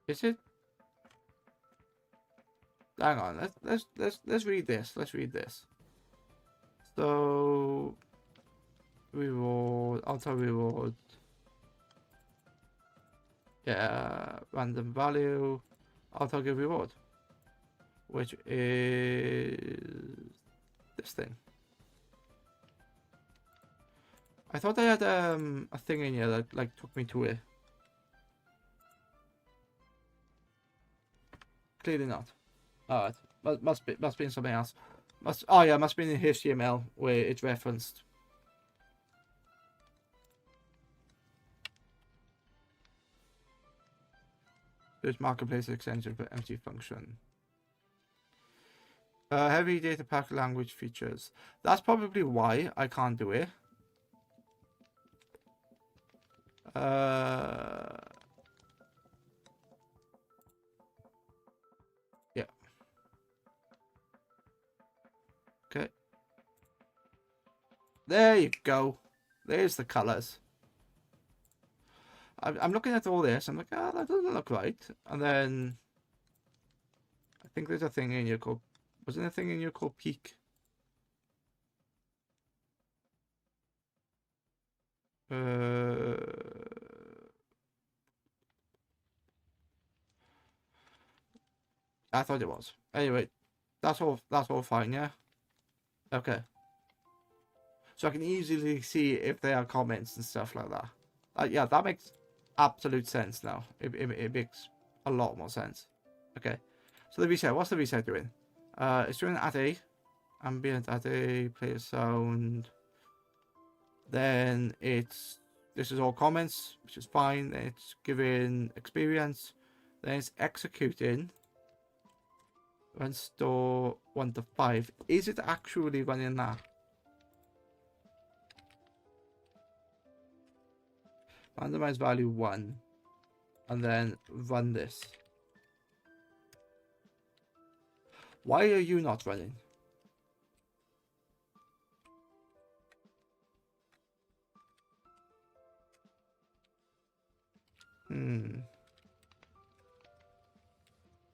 Is it? Hang on. Let's read this. Let's read this. So reward, auto reward. Yeah, random value, auto give reward, which is this thing. I thought I had a thing in here that like took me to it. Clearly not. Alright. Must be in something else. Oh yeah, must be in the HTML where it's referenced. There's marketplace extension for empty function. Heavy datapack language features. That's probably why I can't do it. Yeah. Okay. There you go. There's the colors. I'm looking at all this. I'm like, ah, that doesn't look right. And then I think there's a thing in here called. Wasn't there a thing in here called peak? I thought it was. Anyway, that's all. That's all fine. Yeah. Okay. So I can easily see if there are comments and stuff like that. Yeah, that makes absolute sense now. It makes a lot more sense. Okay. So the reset. What's the reset doing? It's doing @A, ambient @A, player sound. Then this is all comments, which is fine. Then it's giving experience. Then it's executing. Run store 1 to 5. Is it actually running that? Randomize value 1. And then run this. Why are you not running?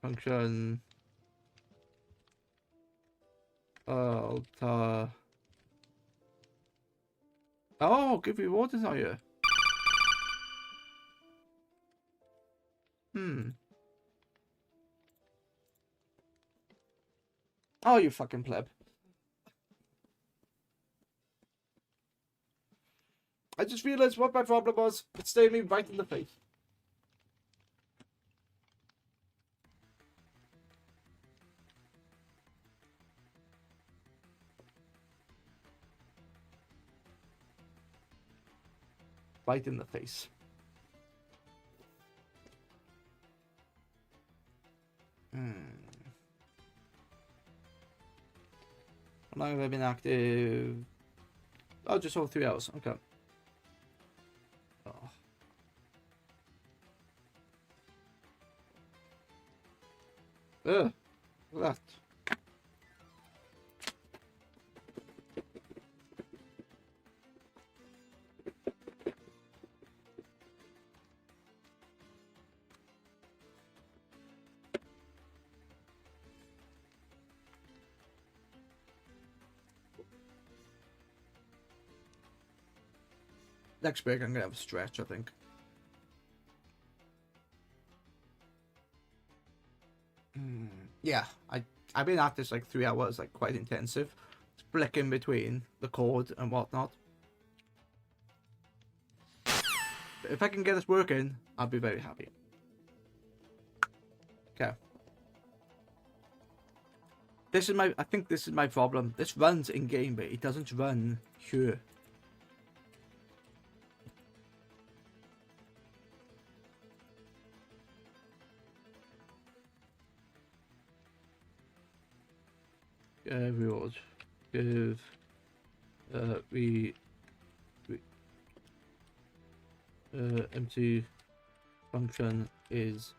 Function. Alter. Oh, give reward is not here. Oh, you fucking pleb. I just realized what my problem was. It's staring me right in the face. Right in the face. How long have I been active? Oh, just over 3 hours. Okay. Oh. Ugh. Look at that. Next break, I'm gonna have a stretch, I think. Yeah, I've been at this like 3 hours, like quite intensive, flicking between the code and whatnot. But if I can get this working, I'll be very happy. Okay. I think this is my problem. This runs in game, but it doesn't run here. Reward. Give empty function is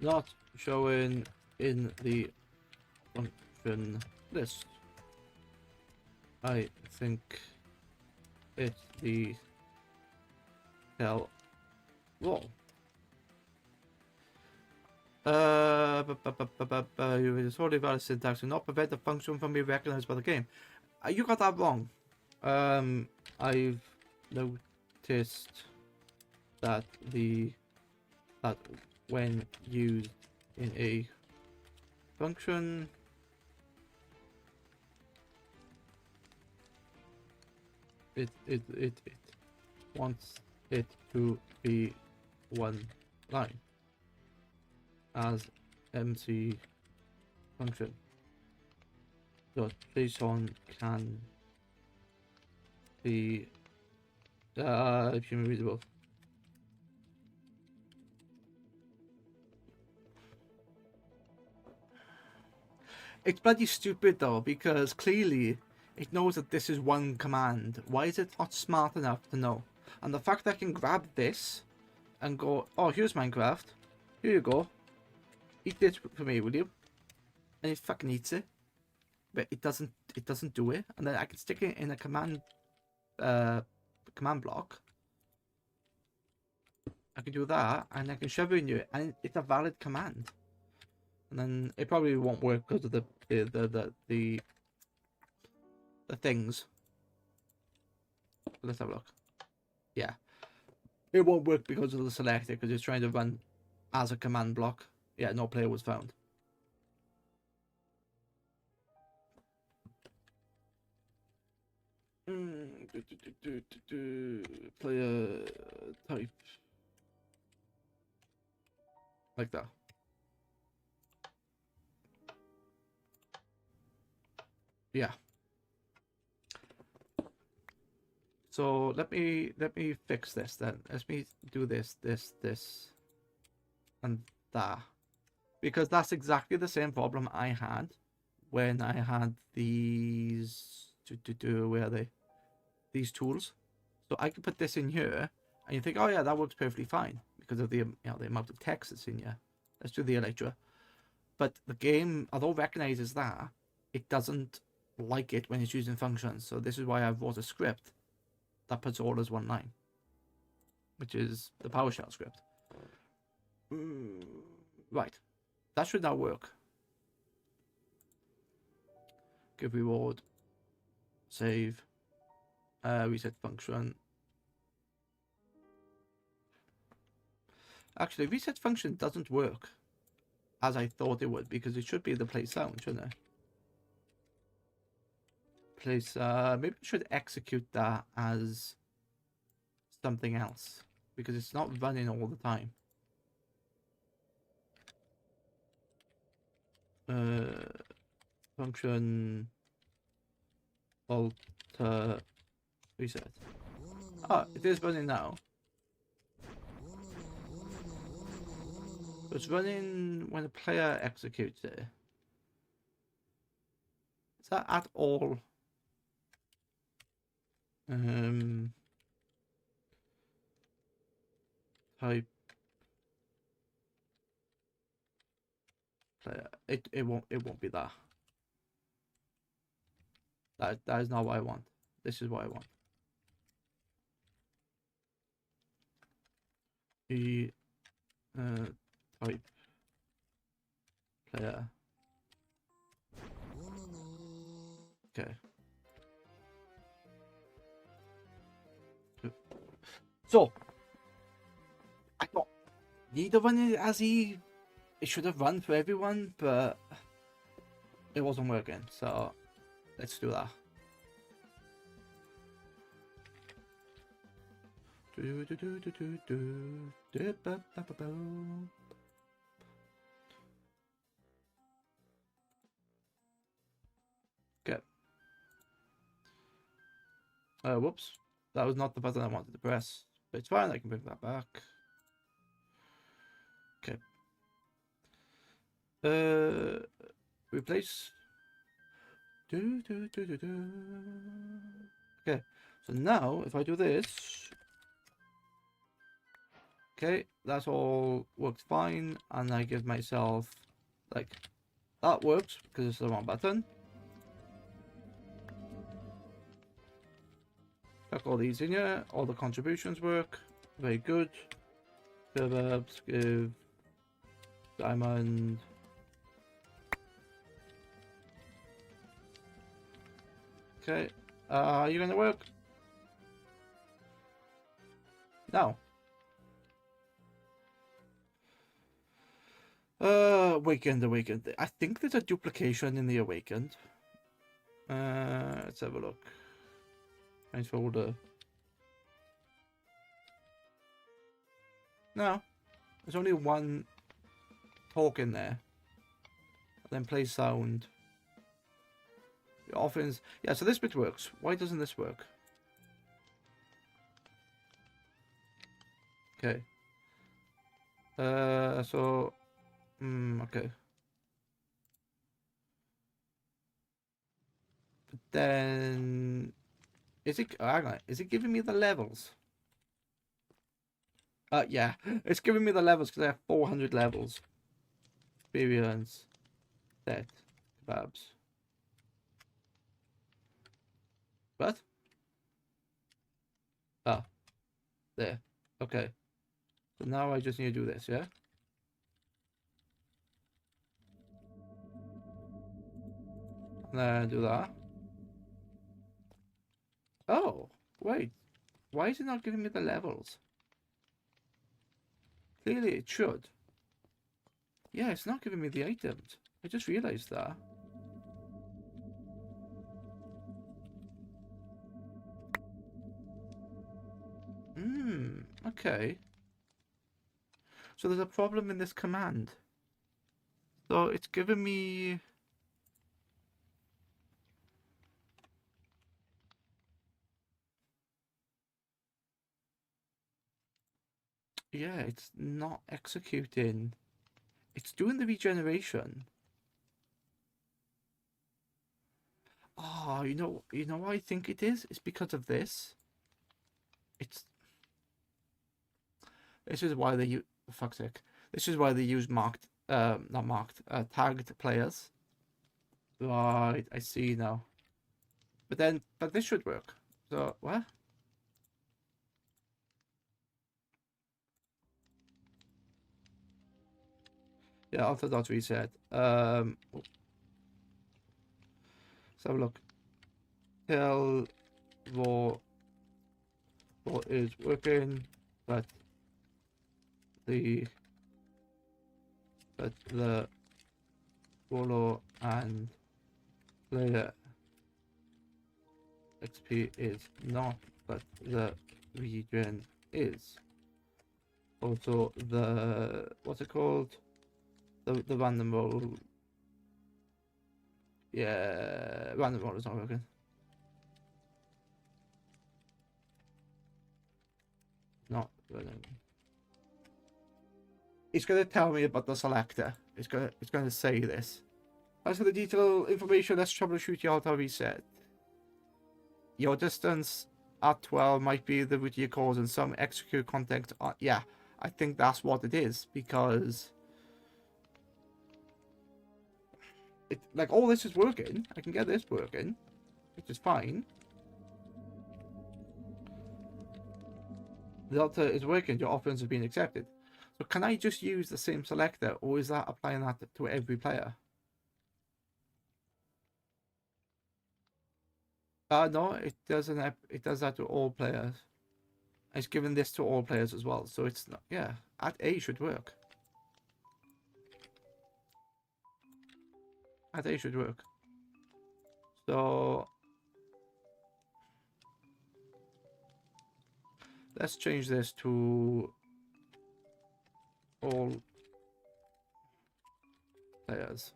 not showing in the function list. I think it's the hell wrong. It's totally valid syntax to not prevent the function from being recognized by the game. You got that wrong. I've noticed that when used in a function, it wants it to be one line as empty function. .json can be human readable. It's bloody stupid though, because clearly it knows that this is one command. Why is it not smart enough to know? And the fact that I can grab this and go, oh, here's Minecraft. Here you go. Eat this for me, will you? And it fucking eats it. But it doesn't do it. And then I can stick it in a command block. I can do that, and I can shove it in you, and it's a valid command. And then it probably won't work because of the things. Let's have a look. Yeah, it won't work because of the selector, because it's trying to run as a command block. Yeah, no player was found. Player type like that. Yeah. So let me fix this then. Let me do this, and that, because that's exactly the same problem I had when I had these. Where are they? These tools. So I can put this in here, and you think, oh yeah, that works perfectly fine because of the the amount of text that's in here. Let's do the Electra. But the game, although it recognizes that, it doesn't like it when it's using functions. So this is why I've wrote a script that puts all as one line, which is the PowerShell script. Right, that should now work. Give reward, save, reset function. Actually, reset function doesn't work as I thought it would, because it should be the play sound, shouldn't it? Place, maybe I should execute that as something else, because it's not running all the time. Function alter reset. Oh, it is running now. It's running when the player executes it. Is that at all? Type player. It won't be that. That is not what I want. This is what I want. The type player. Okay. So I thought need to run it as it should have run for everyone, but it wasn't working. So let's do that. Okay. Whoops. That was not the button I wanted to press. But it's fine, I can bring that back. Okay. Replace. Okay. So now, if I do this, okay, that's all works fine, and I give myself, like, that works because it's the wrong button. Chuck all these in here, all the contributions work, very good. Suburbs, give diamond. Okay, are you gonna work? No. Awakened. I think there's a duplication in the Awakened. Let's have a look. Nice folder. No, there's only one talk in there. And then play sound. The offense. Yeah, so this bit works. Why doesn't this work? Okay. Okay. But then is it hang on, is it giving me the levels? Yeah, it's giving me the levels because I have 400 levels. Experience, set, kebabs. What? Ah, there. Okay. So now I just need to do this, yeah? And then do that. Oh, wait. Why is it not giving me the levels? Clearly it should. Yeah, it's not giving me the items. I just realized that. Okay. So there's a problem in this command. So it's giving me... Yeah, it's not executing. It's doing the regeneration. Oh, you know what I think it is? It's because of this. This is why they use, for fuck's sake. This is why they use marked, not marked, tagged players. Right, I see now. But this should work. So, what? Yeah, auto dot reset. Let's have a look. Tell what is working, but the roller and player XP is not, but the region is. Also the what's it called? The random roll. Yeah, random roll is not working. Not random. It's gonna tell me about the selector. It's gonna say this. As for the detailed information, let's troubleshoot your auto reset. Your distance at 12 might be the root of your cause and some execute context. Yeah, I think that's what it is because like all this is working. I can get this working, which is fine. The Delta is working. Your offense has been accepted. So can I just use the same selector, or is that applying that to every player? No, it doesn't. It does that to all players. It's giving this to all players as well. So it's not, yeah, at A should work. At A should work. So let's change this to all players.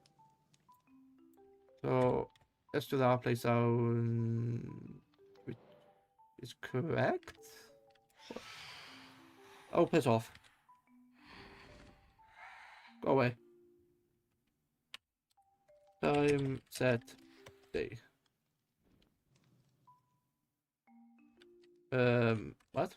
So let's do that. Play sound, which is correct. Oh, piss off. Go away. Time set day. What?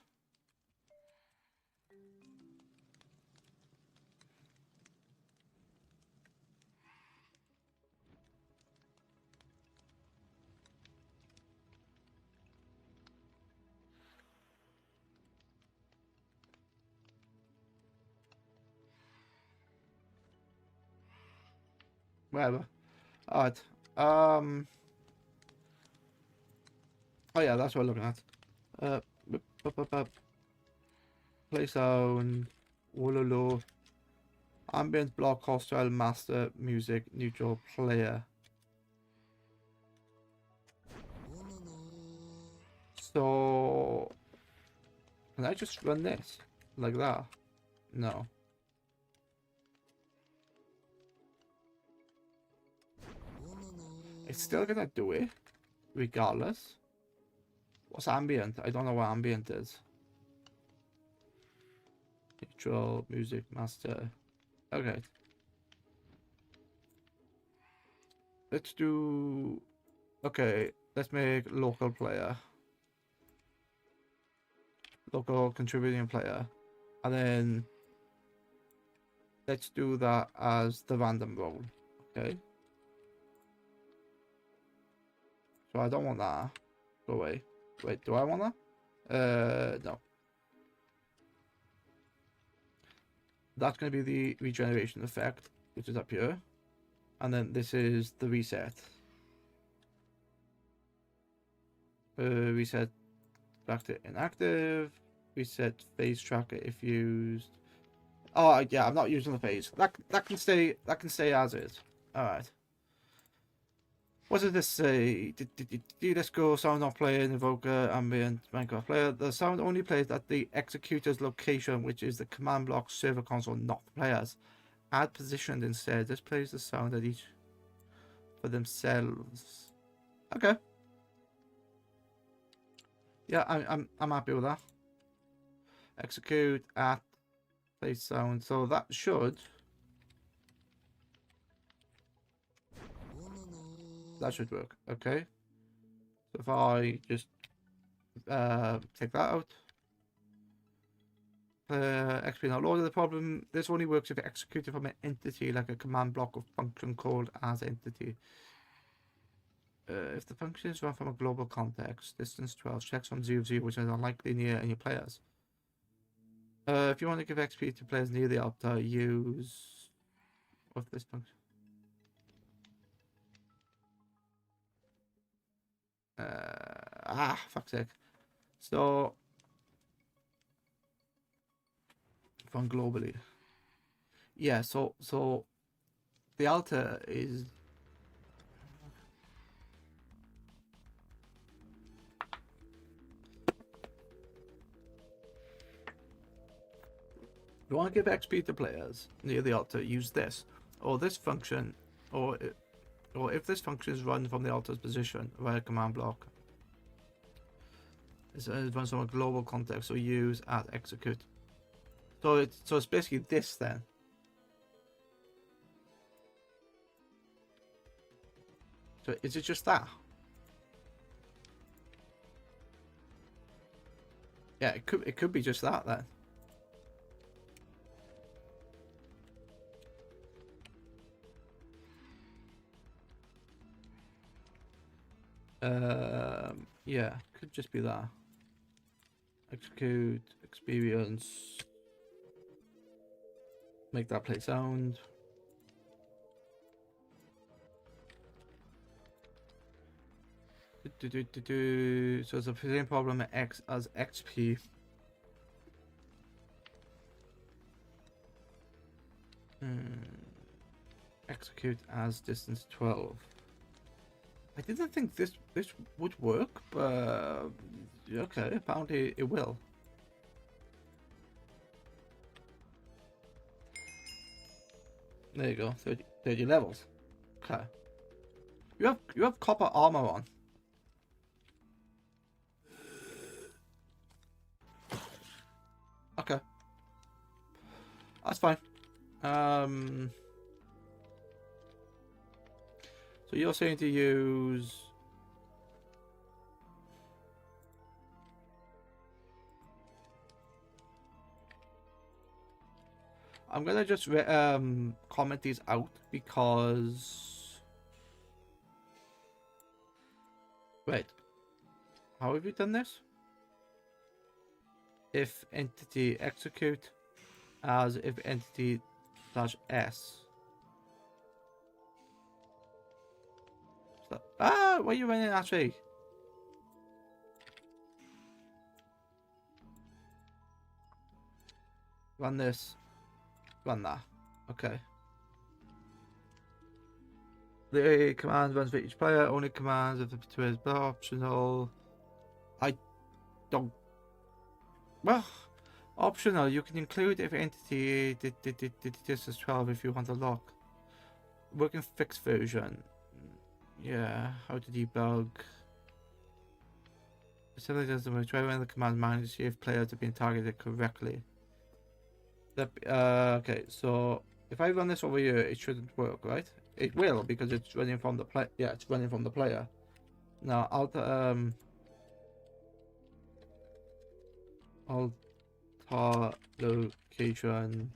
Whatever. Alright. Oh yeah, that's what I'm looking at. Play sound. Wololo. Ambient block hostile master music neutral player. So can I just run this like that? No. It's still gonna do it regardless. What's ambient? I don't know what ambient is. Neutral music master. Okay. Let's do. Okay, let's make local player. Local contributing player. And then let's do that as the random role. Okay. So I don't want that. Go away. Wait, do I want that? No. That's going to be the regeneration effect, which is up here. And then this is the reset. Reset back to inactive. Reset phase tracker if used. Oh yeah, I'm not using the phase. That can stay as is. All right. What does this say? Let's go. Sound not playing. Invoker ambient Minecraft player. The sound only plays at the executor's location, which is the command block server console, not the players. Add positioned instead. This plays the sound at each for themselves. Okay. Yeah, I'm happy with that. Execute at play sound. So that should. That should work. Okay. So if I just take that out. XP not loaded. The problem, this only works if executed from an entity, like a command block or function called as entity. If the function is run from a global context, distance 12, checks from 0, 0, which is unlikely near any players. If you want to give XP to players near the altar, use of this function. Fuck's sake. So from globally. Yeah, so the altar is you want to give XP to players near the altar, use this or this function, or if this function is run from the altar's position via command block, it runs from a global context, so use at execute. So it's basically this then. So is it just that? Yeah, it could be just that then. Yeah, could just be that. Execute experience. Make that play sound. So it's the same problem X as XP. Execute as distance 12. I didn't think this would work, but okay, apparently it will. There you go, 30 levels. Okay. You have copper armor on. Okay. That's fine. So you're saying to use... I'm gonna just comment these out because... Wait. How have you done this? If entity execute as if entity /s. So, why are you running that way? Run this. Run that. Okay. The command runs for each player. Only commands if the two is optional. I don't. Well, optional. You can include if entity this is 12 if you want to lock. Working fixed version. Yeah. How to debug. Simply doesn't try when the command manager to see if players have been targeted correctly. Okay, so if I run this over here, it shouldn't work, right? It will because it's running from the play. Yeah, it's running from the player. Now, alter location.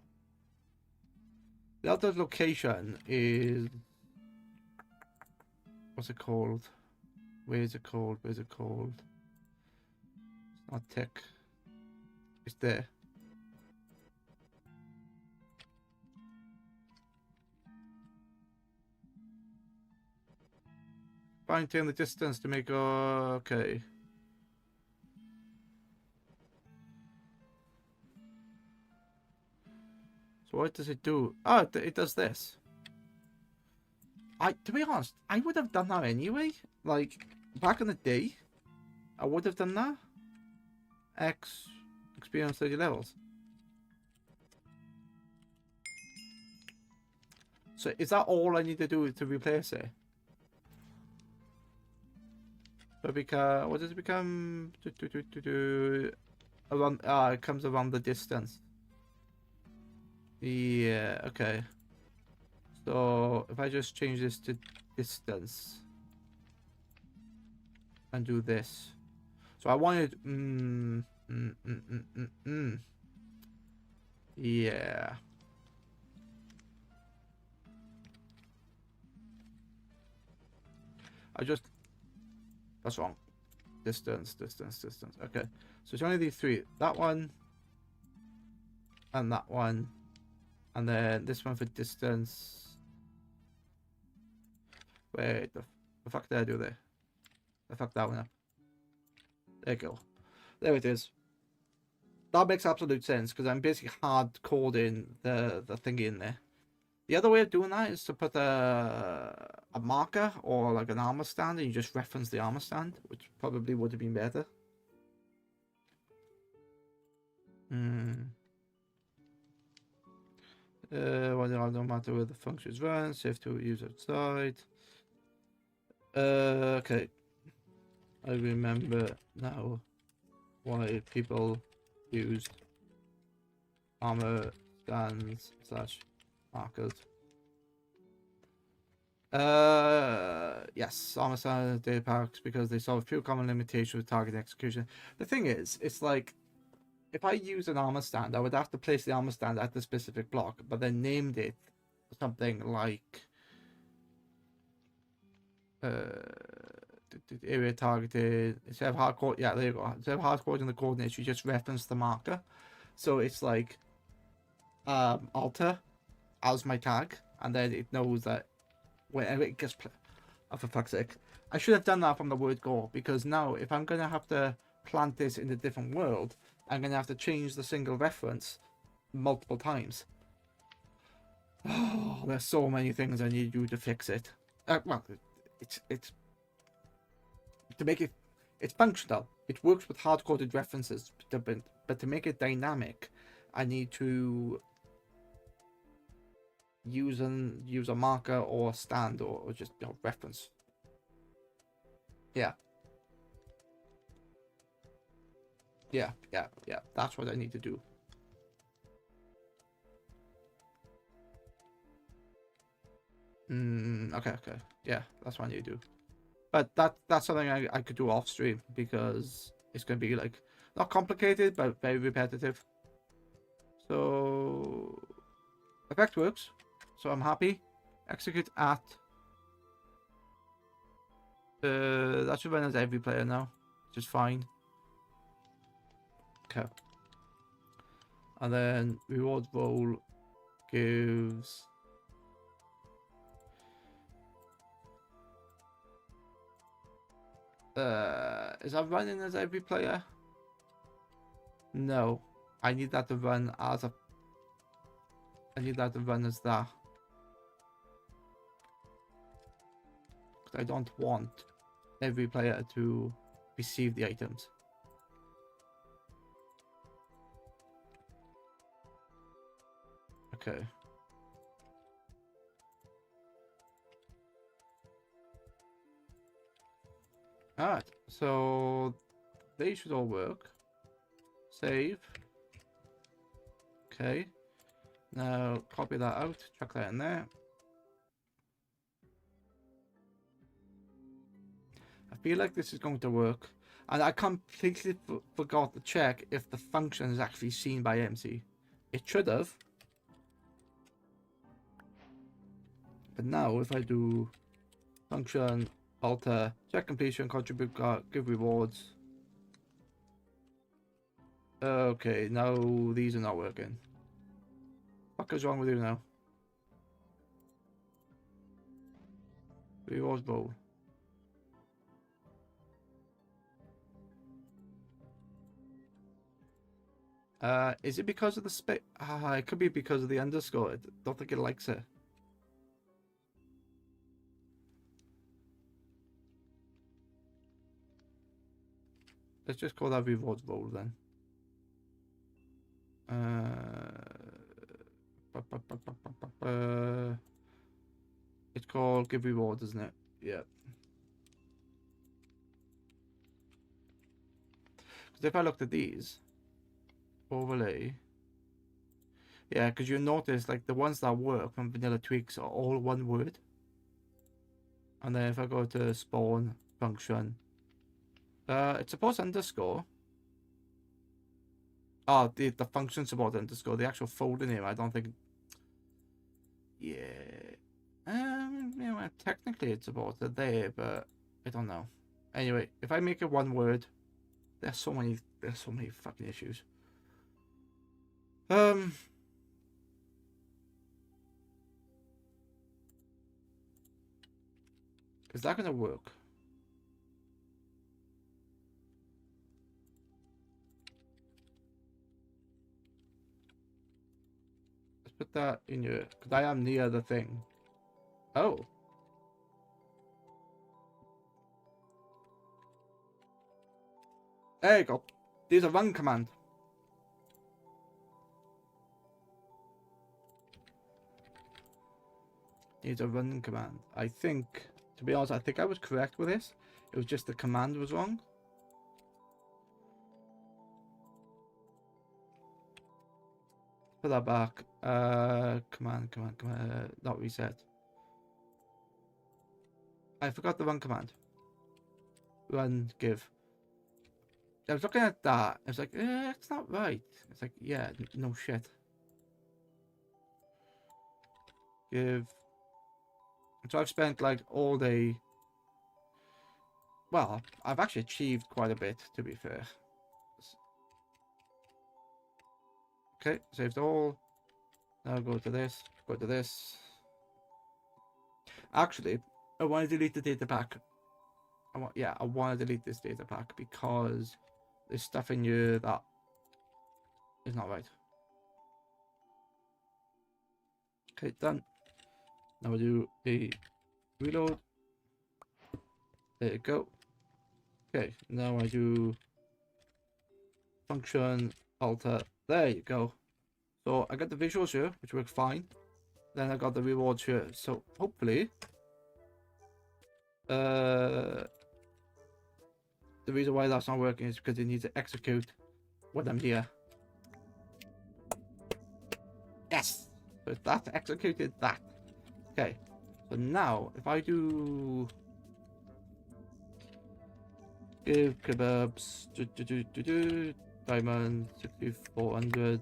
The alter location is what's it called? Where is it called? Where's it called? It's not tech. It's there. Fine-tune the distance to make okay. So what does it do? Oh, it does this. To be honest, I would have done that anyway. Like back in the day, I would have done that. Experience 30 levels. So is that all I need to do to replace it? So because what does it become? Around it comes around the distance. Yeah, okay. So if I just change this to distance and do this. So I wanted yeah. That's wrong. Distance. Okay. So it's only these three. That one. And that one. And then this one for distance. Wait, the fuck did I do there? I fucked that one up. There you go. There it is. That makes absolute sense because I'm basically hard coding the thingy in there. The other way of doing that is to put a marker or like an armor stand and you just reference the armor stand, which probably would have been better. Well, no matter where the functions run, safe to use outside. Okay. I remember now why people used armor stands / markers. Yes, armor stands data packs because they solve a few common limitations with target execution. The thing is, it's like if I use an armor stand, I would have to place the armor stand at the specific block, but then named it something like area targeted. Instead of hardcore, yeah, there you go. Instead of hardcoding the coordinates, you just reference the marker. So it's like alter as my tag, and then it knows that whenever it gets oh, for fuck's sake, I should have done that from the word go, because now if I'm gonna have to plant this in a different world, I'm gonna have to change the single reference multiple times. Oh, there's so many things I need you to fix it. Well, it's to make it, it's functional. It works with hard-coded references, but to make it dynamic, I need to use a marker or a stand or just reference. Yeah. Yeah. That's what I need to do. Okay. Yeah, that's what I need to do. But that's something I could do off stream because it's gonna be like not complicated but very repetitive. So effect works. So I'm happy. Execute at. That should run as every player now, which is fine. Okay. And then reward roll gives. Is that running as every player? No. I need that to run as a. I need that to run as that. Because I don't want every player to receive the items. Okay. Alright, so they should all work. Save. Okay. Now copy that out, chuck that in there. I feel like this is going to work. And I completely forgot to check if the function is actually seen by MC. It should have. But now if I do function, alter, check completion, contribute, give rewards. Okay, now these are not working. What is wrong with you now? Rewards bowl. Is it because of the space? It could be because of the underscore. I don't think it likes it. Let's just call that rewards bowl then. It's called give rewards, isn't it? Yeah. Because if I looked at these, overlay. Yeah, because you notice like the ones that work from vanilla tweaks are all one word. And then if I go to spawn function, it's supposed underscore. Oh, the function support underscore. The actual folder name, I don't think. Yeah. Technically it's supported there, but I don't know. Anyway, if I make it one word, there's so many fucking issues. Is that gonna work? Let's put that in your, because I am near the thing. Oh. There you go. There's a run command. Needs a run command. I think, to be honest, I think I was correct with this. It was just the command was wrong. Put that back. Command. Not reset. I forgot the run command. Run, give. I was looking at that. I was like, it's not right. It's like, yeah, no shit. Give. So I've spent like all day. Well, I've actually achieved quite a bit, to be fair. Okay, saved all. Now go to this. Go to this. Actually, I want to delete the data pack. I want to delete this data pack because there's stuff in here that is not right. Okay, done. Now we do a reload. There you go. Okay, now I do function alter. There you go. So I got the visuals here, which work fine. Then I got the rewards here. So hopefully, the reason why that's not working is because it needs to execute when I'm here. Yes. So that executed that. Okay. So now if I do give kebabs diamond 6400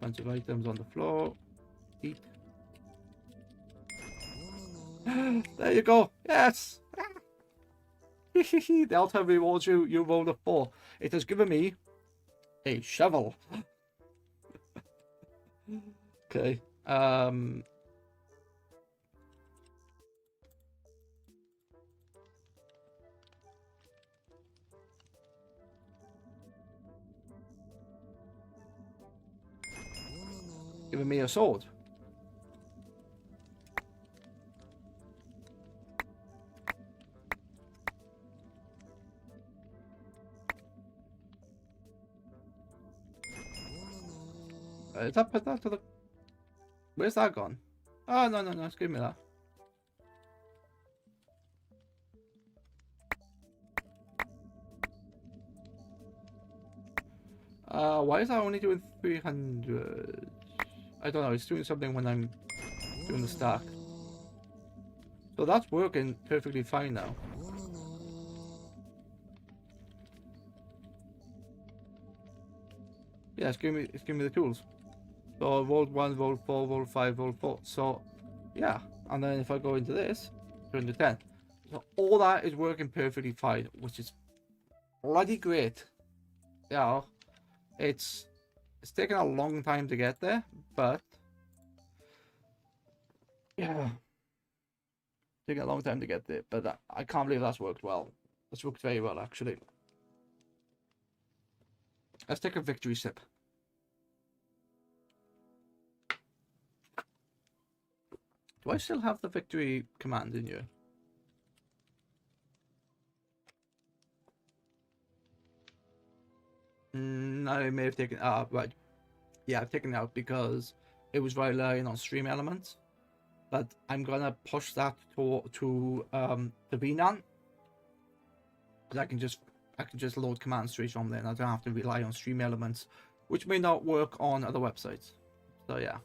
bunch of items on the floor. Eat. There you go. Yes. The altar rewards you. You rolled a 4. It has given me a shovel. Okay. Giving me a sword. Is that put that to the? Where's that gone? Oh no, it's give me that. Why is that only doing 300? I don't know. It's doing something when I'm doing the stack. So that's working perfectly fine now. Yeah, it's giving me the tools. So roll 1, roll 4, roll 5, roll 4. So yeah, and then if I go into this, 210. So all that is working perfectly fine, which is bloody great. Yeah, it's taken a long time to get there, but yeah, taking a long time to get there. But I can't believe that's worked well. That's worked very well, actually. Let's take a victory sip. Do I still have the victory command in here? I may have taken right. Yeah, I've taken it out because it was relying on stream elements. But I'm gonna push that to the VNAN. Because I can just load commands straight from there and I don't have to rely on stream elements, which may not work on other websites. So yeah.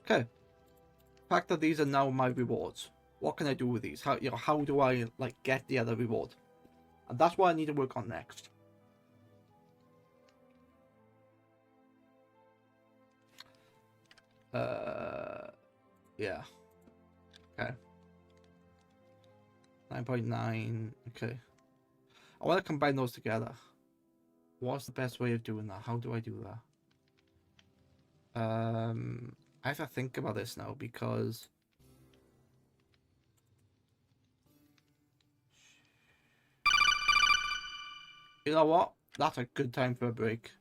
Okay. The fact that these are now my rewards. What can I do with these? How do I like get the other reward? And that's what I need to work on next. Yeah. Okay. 9.9. Okay. I want to combine those together. What's the best way of doing that? How do I do that? I have to think about this now because you know what? That's a good time for a break.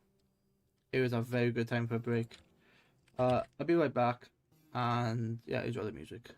It was a very good time for a break. I'll be right back and yeah, enjoy the music.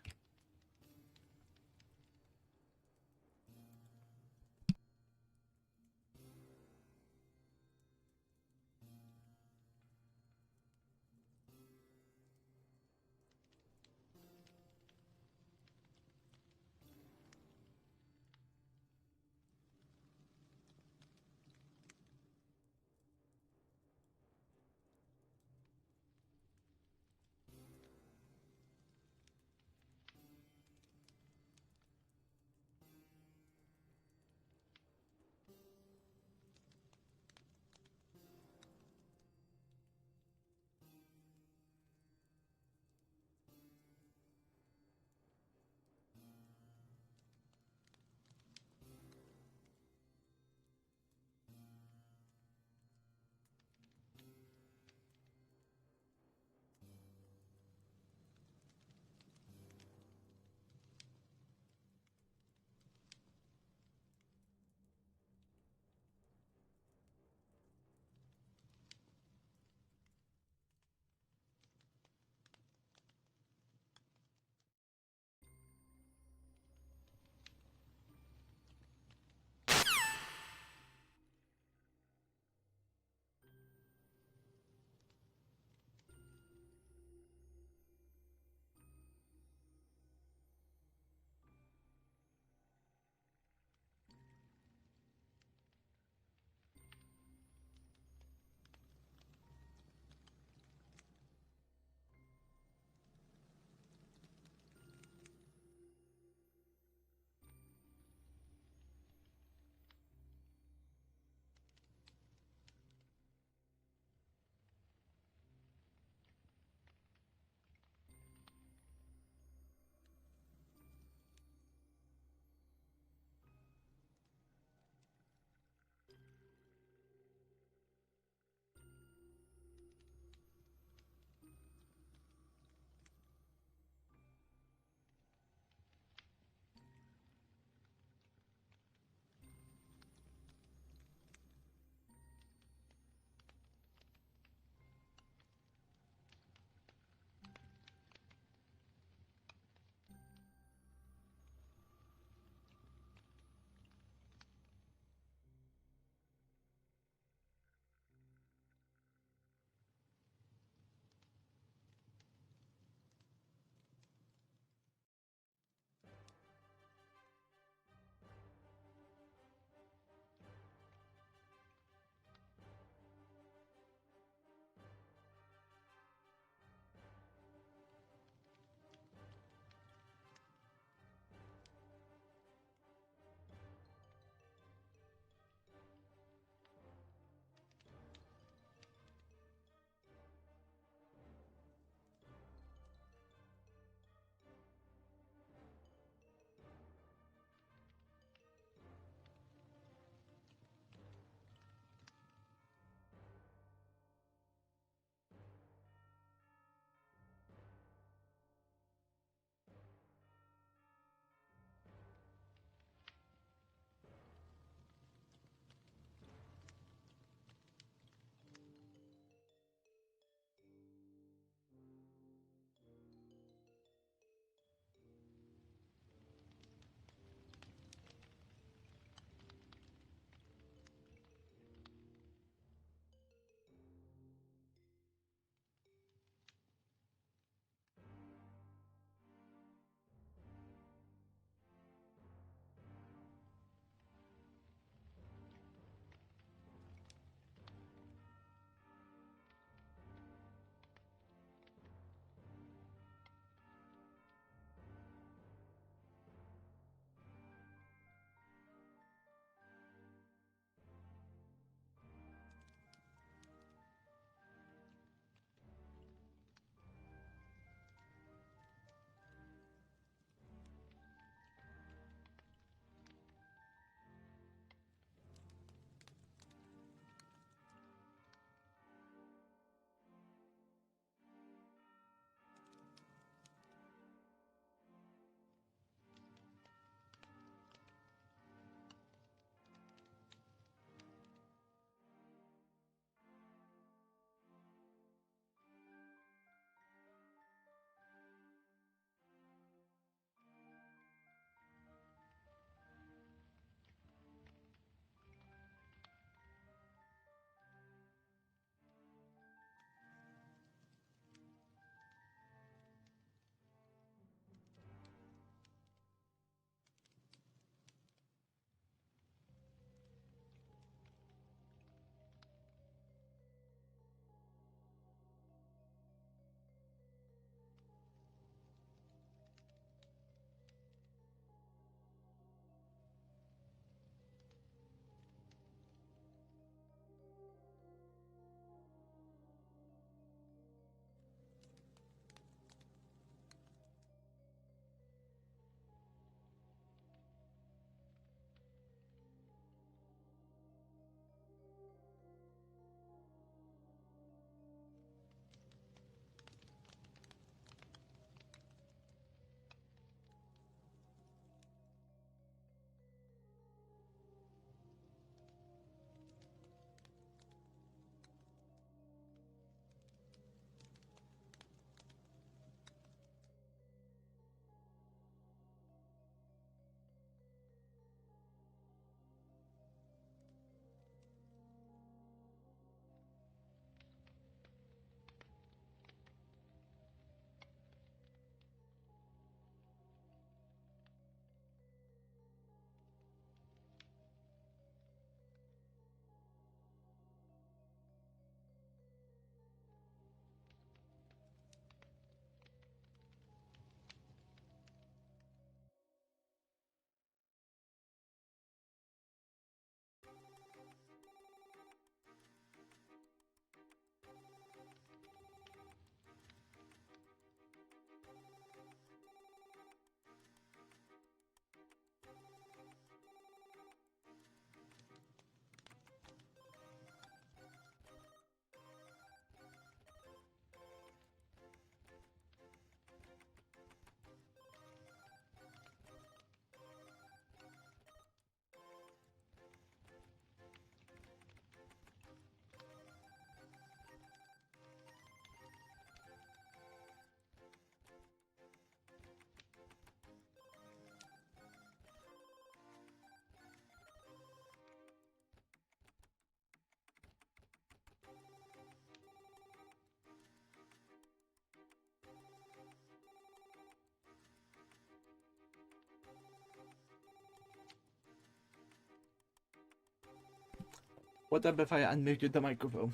What happened if I unmuted the microphone?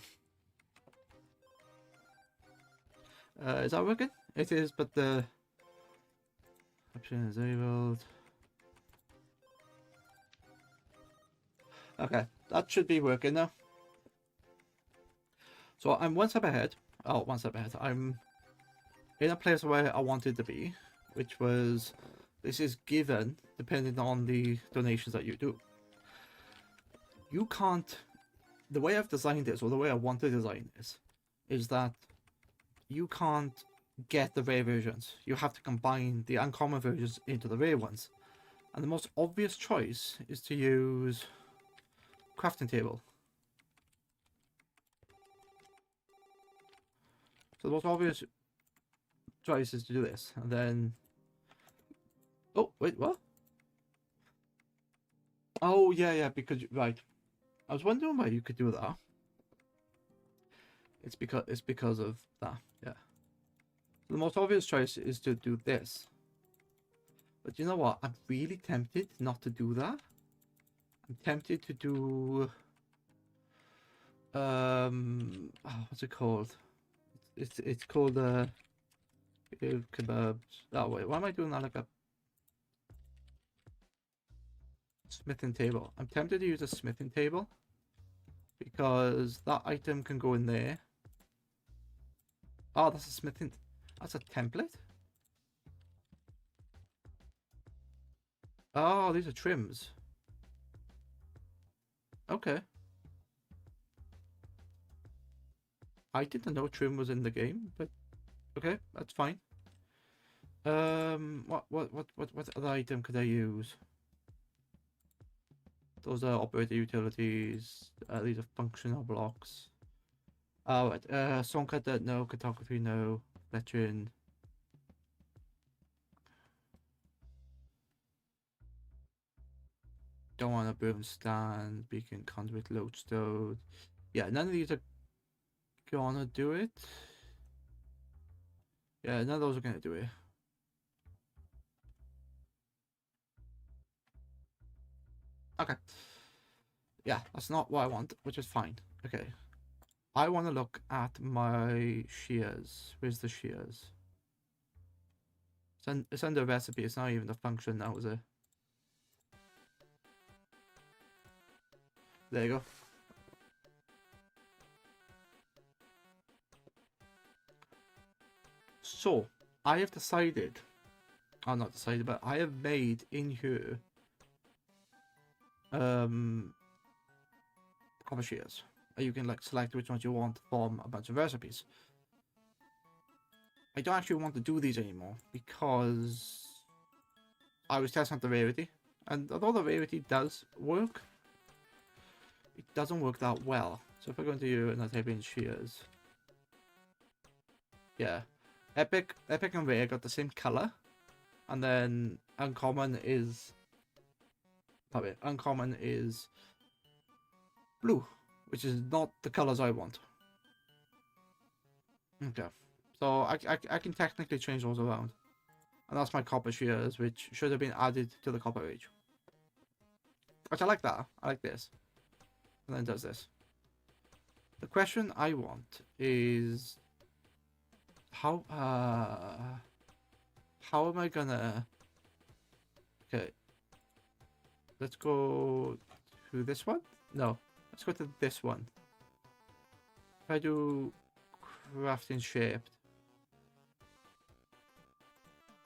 Is that working? It is, but the option is enabled. Okay, that should be working now. So I'm one step ahead. Oh, one step ahead. I'm in a place where I wanted to be, which was, this is given depending on the donations that you do. You can't, the way I've designed this, or the way I want to design this, is that you can't get the rare versions. You have to combine the uncommon versions into the rare ones. And the most obvious choice is to use crafting table. So the most obvious choice is to do this, and then... Oh, wait, what? Oh, yeah, because... Right. I was wondering why you could do that. It's because of that, yeah. So the most obvious choice is to do this. But you know what? I'm really tempted not to do that. I'm tempted to do... what's it called? It's called kebabs. Oh wait, why am I doing that like a smithing table? I'm tempted to use a smithing table because that item can go in there. Oh, that's a smithing. That's a template. Oh, these are trims. Okay. I didn't know trim was in the game, but okay, that's fine. What other item could I use? Those are operator utilities. These are functional blocks. Oh, right. Song cutter, no. Cartography, no. Veteran. Don't want a broom stand. Beacon, conduit, lodestone. Yeah, none of these are gonna do it. Yeah, none of those are gonna do it. Okay. Yeah, that's not what I want, which is fine. Okay. I want to look at my shears. Where's the shears? It's under recipe. It's not even a function now, is it? There you go. So, I have decided, oh, not decided, but I have made in here, copper shears. You can like select which ones you want from a bunch of recipes. I don't actually want to do these anymore because I was testing out the rarity, and although the rarity does work, it doesn't work that well. So if I go into you and I type in shears, yeah, epic and rare got the same color, and then uncommon is blue, which is not the colors I want. Okay, so I can technically change those around, and that's my copper shears, which should have been added to the copper age. Which I like that. I like this, and then it does this. The question I want is how am I gonna... Okay, let's go to this one. No, let's go to this one. If I do crafting shaped,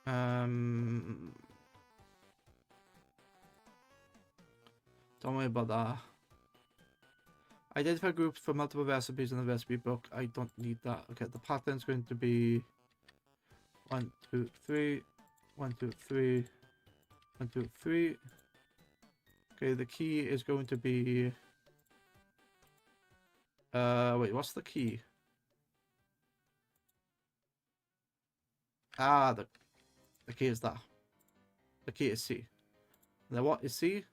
don't worry about that. Identify groups for multiple recipes in the recipe book. I don't need that. Okay, the pattern's going to be 1, 2, 3, 1, 2, 3, 1, 2, 3. Okay, the key is going to be... wait, what's the key? Ah, the key is that. The key is C. Now what is C?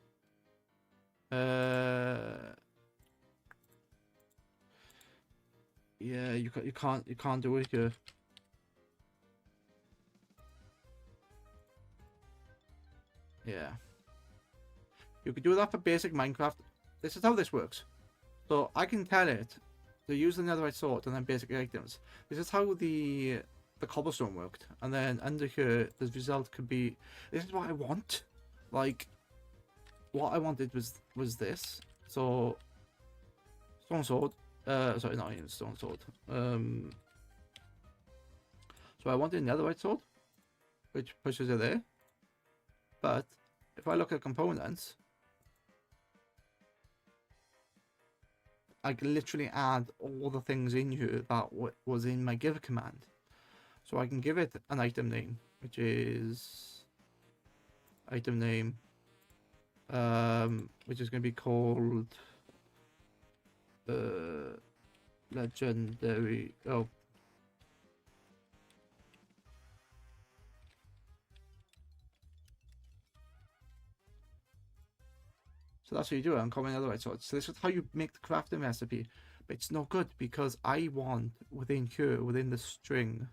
Yeah, you can't do it here. Yeah. You could do that for basic Minecraft. This is how this works. So I can tell it to use the netherite sword and then basic items. This is how the cobblestone worked. And then under here, the result could be, this is what I want. Like, what I wanted was this. So, stone sword. Sorry, not even stone sword. So I wanted netherite sword, which pushes it there. But if I look at components, I can literally add all the things in here that was in my give command. So I can give it an item name, which is item name, which is going to be called legendary. Oh, so that's how you do it. Uncommon netherite sword. So this is how you make the crafting recipe, but it's not good because I want within here, within the string,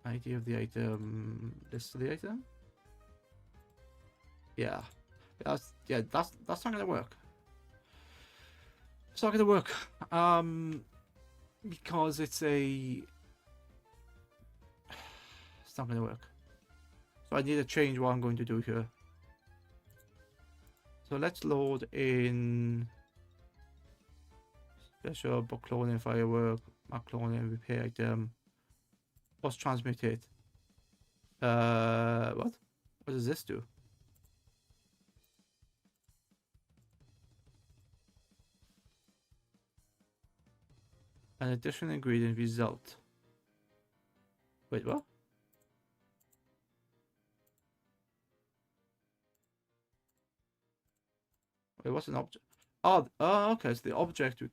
ID of the item, list of the item. Yeah, that's not gonna work. It's not gonna work. Because it's not gonna work. So I need to change what I'm going to do here. So let's load in special book cloning firework, mark cloning repair item. What's transmutate? What? What does this do? An additional ingredient result. Wait, what? Wait, what's an object? Oh, okay. So the object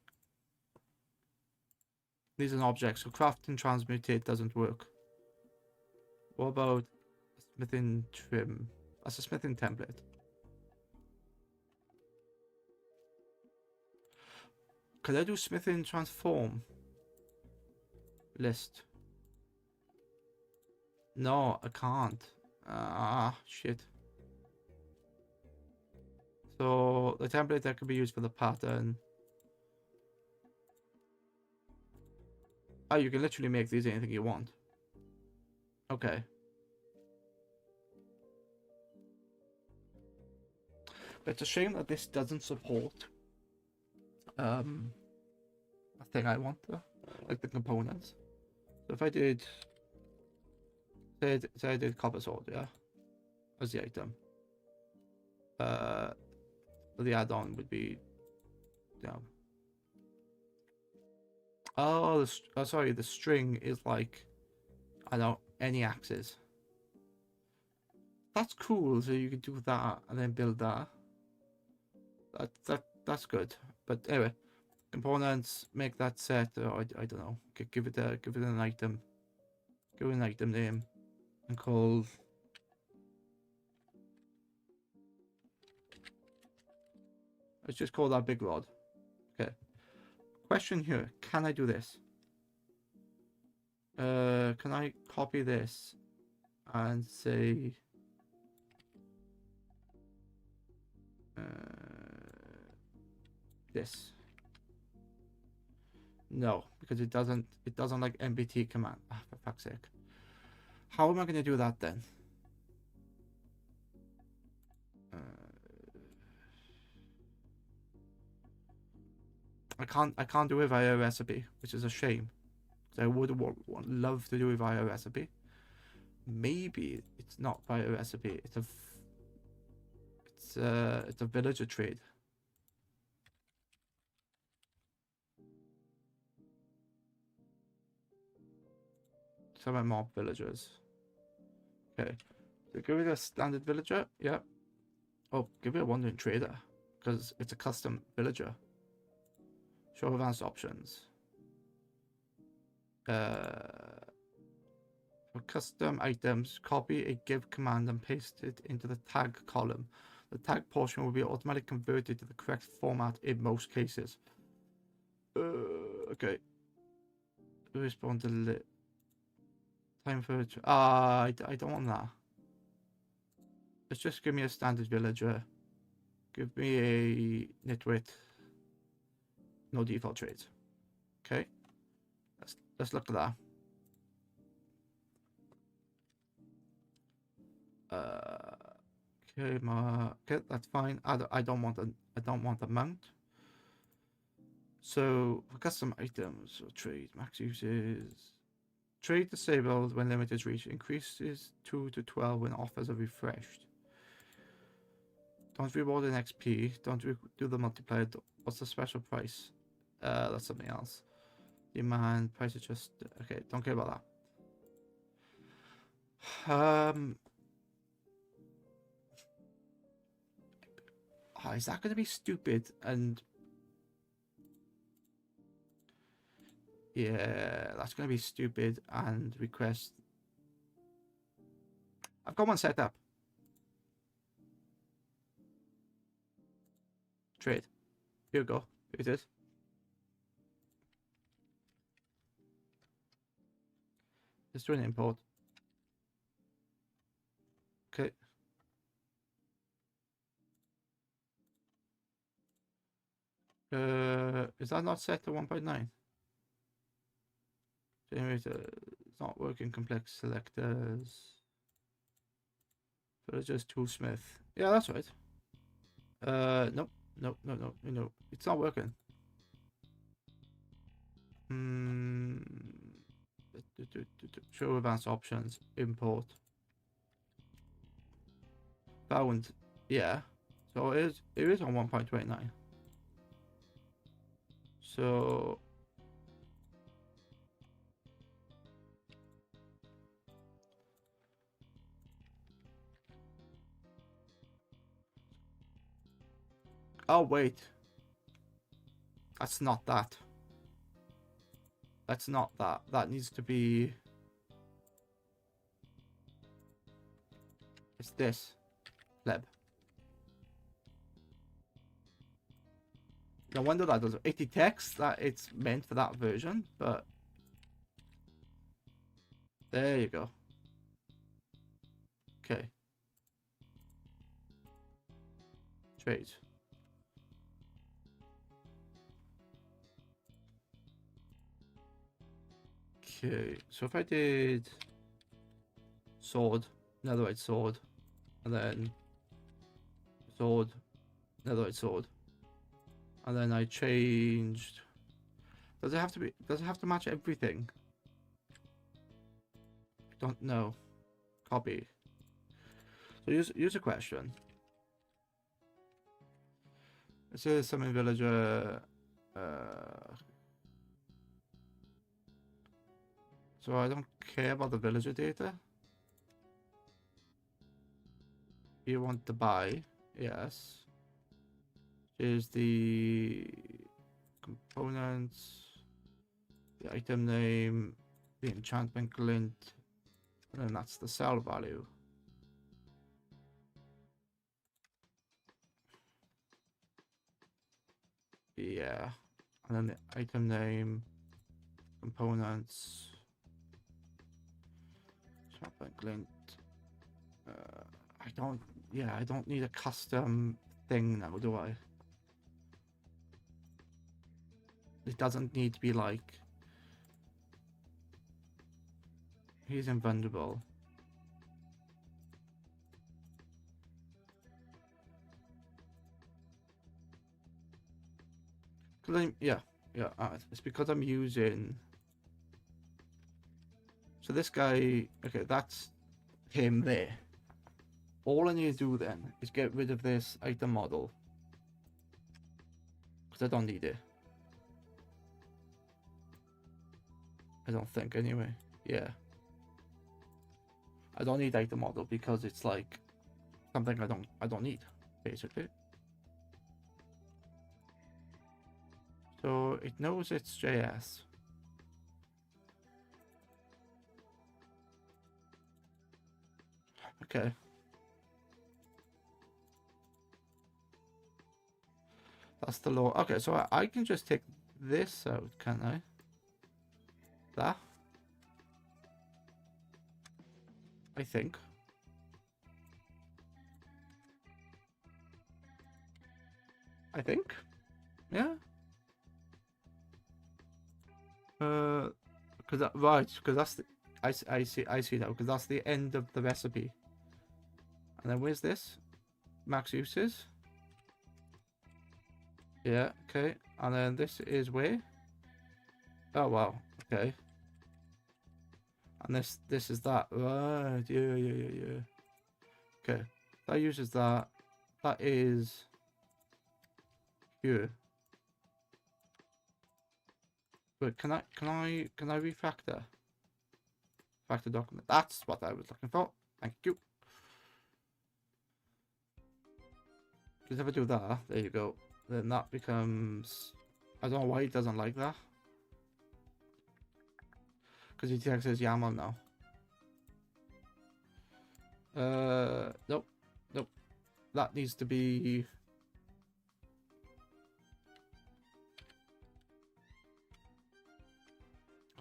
needs an object. So craft and transmutate doesn't work. What about smithing trim? That's a smithing template. Could I do smithing transform? List. No, I can't. Ah, shit. So the template that could be used for the pattern. Oh, you can literally make these anything you want. Okay. But it's a shame that this doesn't support a thing I want though, like the components. So if I did, say I did copper sword, yeah, as the item. The add-on would be, you know. Oh, sorry, the string is like, I don't know, any axes. That's cool. So you could do that and then build that. That's good. But anyway, components, make that set. I don't know. Give it an item. Give it an item name and call. Let's just call that big rod. Okay. Question here: can I do this? Can I copy this and say? This. No, because it doesn't like MBT command. Ah, for fuck's sake. How am I going to do that then? I can't do it via recipe, which is a shame. I would love to do it via recipe. Maybe it's not via recipe. It's a villager trade. Some mob villagers. Okay. So give it a standard villager. Yeah. Oh, give it a wandering trader because it's a custom villager. Show advanced options. For custom items, copy a give command and paste it into the tag column. The tag portion will be automatically converted to the correct format in most cases. Okay. Respond to time for it. I don't want that. Let's just give me a standard villager. Give me a nitwit. No default trades. Okay. Let's look at that. Okay, okay, that's fine. I don't want a mount. So for custom items, so trade max uses. Trade disabled when limit is reached. Increases 2 to 12 when offers are refreshed. Don't reward in XP. Don't do the multiplier. What's the special price? That's something else. Demand price adjust. Okay, don't care about that. Oh, is that going to be stupid? And yeah, that's going to be stupid and request. I've got one set up. Trade. Here we go. Here it is. Let's do an import. Okay. Is that not set to 1.9? Generator. It's not working. Complex selectors. Villagers toolsmith. Yeah, that's right. Nope. No. It's not working. Show advanced options. Import. Found. Yeah. So it is on 1.29. So oh wait. That's not that. That's not that. That needs to be. It's this. Leb. No wonder that does it detects that it's meant for that version, but there you go. Okay. Trade. Okay, so if I did sword, netherite sword, and then sword, netherite sword, and then I changed. Does it have to be? Does it have to match everything? Don't know. Copy. So use a question. This is summon villager. So I don't care about the villager data. You want to buy? Yes. Here's the components, the item name, the enchantment glint, and then that's the sell value. Yeah. And then the item name, components, enchantment glint. I don't need a custom thing now, do I? It doesn't need to be like he's invulnerable. Yeah, it's because I'm using. So this guy, okay, that's him there. All I need to do then is get rid of this item model because I don't need it. I don't think anyway. Yeah. I don't need item model because it's like something I don't need, basically. So it knows it's JS. Okay. That's the law. Okay, so I can just take this out, can I? That? I think. I think. Yeah. Because that, right, because that's the I see that because that's the end of the recipe. And then where's this? Max uses. Yeah, okay. And then this is where? Oh wow, okay. And this is that. Right, yeah. Okay. That uses that. That is here. Wait, can I refactor? Factor document. That's what I was looking for. Thank you. Because if I do that, there you go. Then that becomes. I don't know why it doesn't like that. Because he takes his YAML now. Nope. Nope. That needs to be.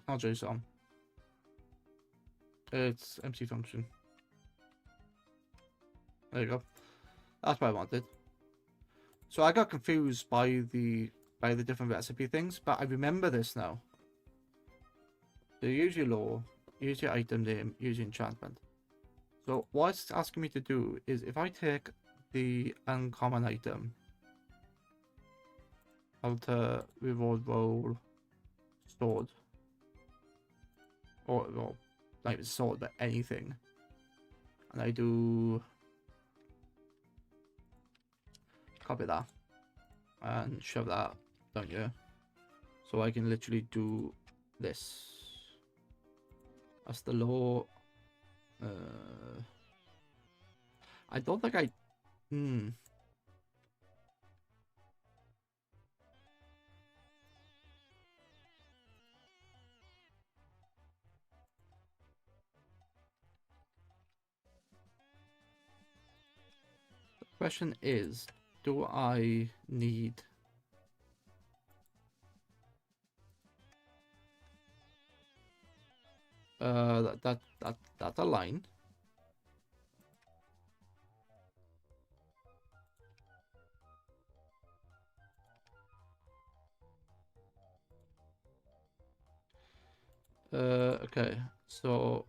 Not JSON. It's empty function. There you go. That's what I wanted. So I got confused by the different recipe things, but I remember this now. So use your law, use your item name, use your enchantment. So what it's asking me to do is if I take the uncommon item, alter reward roll sword, or well, not even sword, but anything, and I do copy that and shove that down here, so I can literally do this. That's the law. I don't think I. The question is, do I need that's a line. Okay, so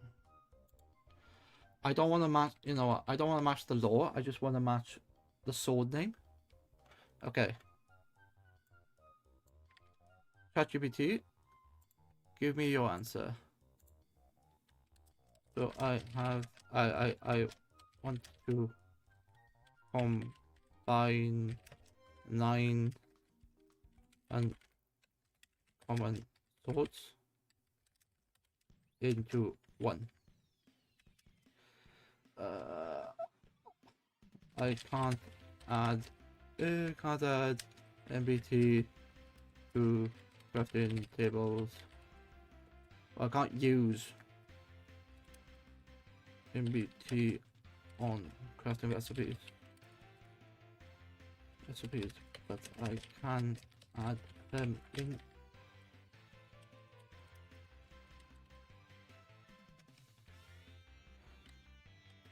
I don't want to match, you know, I don't want to match the law, I just want to match the sword name. Okay. ChatGPT, give me your answer. So I want to combine 9 uncommon swords into 1. I can't add MBT to crafting tables. Well, I can't use MBT on crafting recipes, but I can add them in.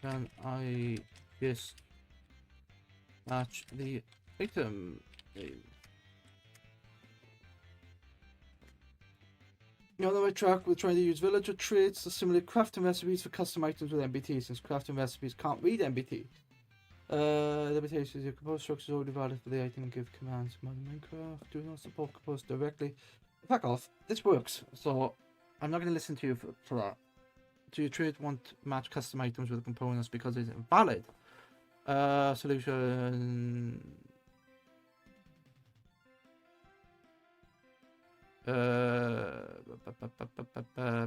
Can I just match the item name? You're on the right track. We're trying to use villager traits to simulate crafting recipes for custom items with MBT, since crafting recipes can't read MBT. Limitations: your compose structure is already valid for the item and give commands. Modern Minecraft do not support compose directly. Back off. This works, so I'm not going to listen to you for that. Do your trade want match custom items with components because it's invalid? Solution.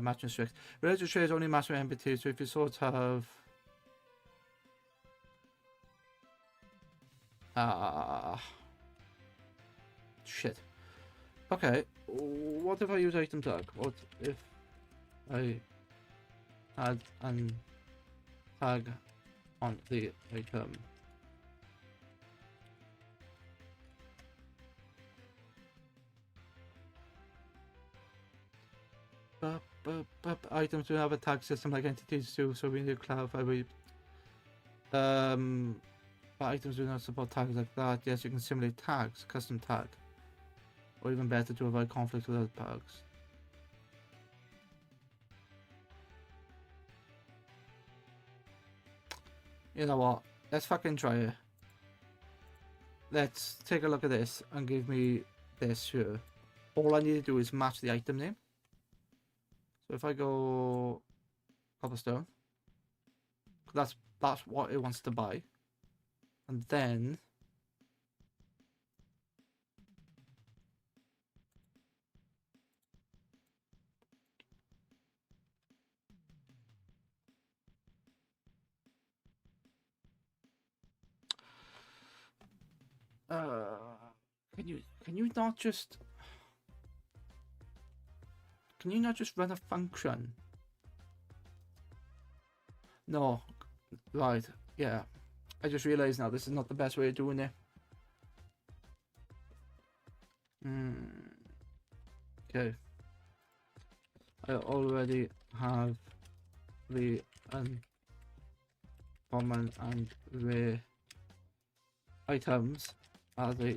Matching strict. Related trades only match with MBT, so if you sort have. Shit. Okay, what if I use item tag? What if I add an tag on the item? Items do have a tag system like entities do, so we need to clarify. But items do not support tags like that. Yes, you can simulate tags, custom tag. Or even better, to avoid conflict with other tags. You know what? Let's fucking try it. Let's take a look at this and give me this here. All I need to do is match the item name. So if I go cobblestone, that's what it wants to buy. And then can you not just run a function? No. Right, yeah. I just realized now this is not the best way of doing it. Okay. I already have the uncommon and rare items as a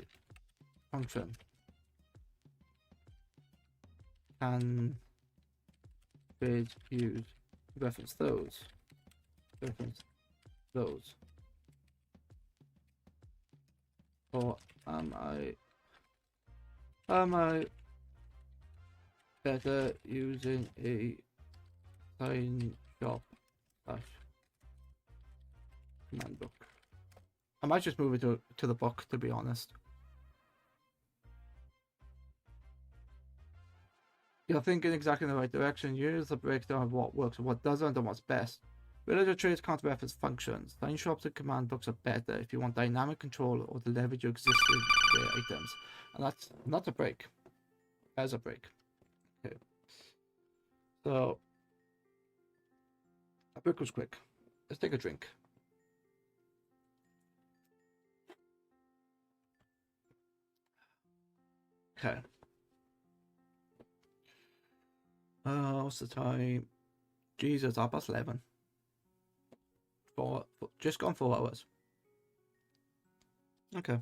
function. Can page use reference those. Or am I better using a sign shop / command book? I might just move it to the book, to be honest. You're thinking exactly in the right direction. Use the breakdown of what works and what doesn't and what's best. Villager trades can't reference functions. Sign shops and command books are better if you want dynamic control or to leverage your existing items. And that's not a break. As a break. Okay. So a break was quick. Let's take a drink. Okay. What's the time? Jesus, 11:30. Just gone 4 hours. Okay.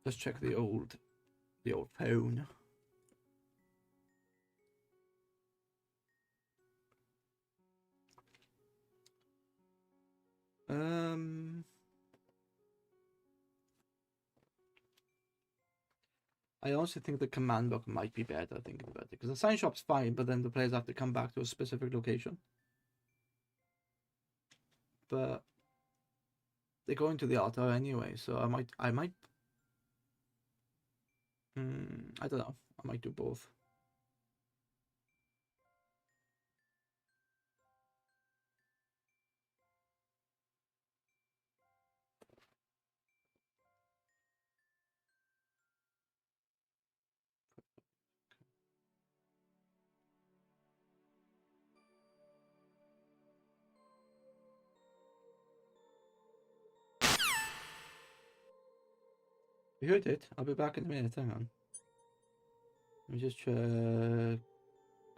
Let's check the old phone. I honestly think the command book might be better thinking about it, because the sign shop's fine, but then the players have to come back to a specific location. But they go into the altar anyway, so I might I don't know. I might do both. You heard it. I'll be back in a minute. Hang on. Let me just check.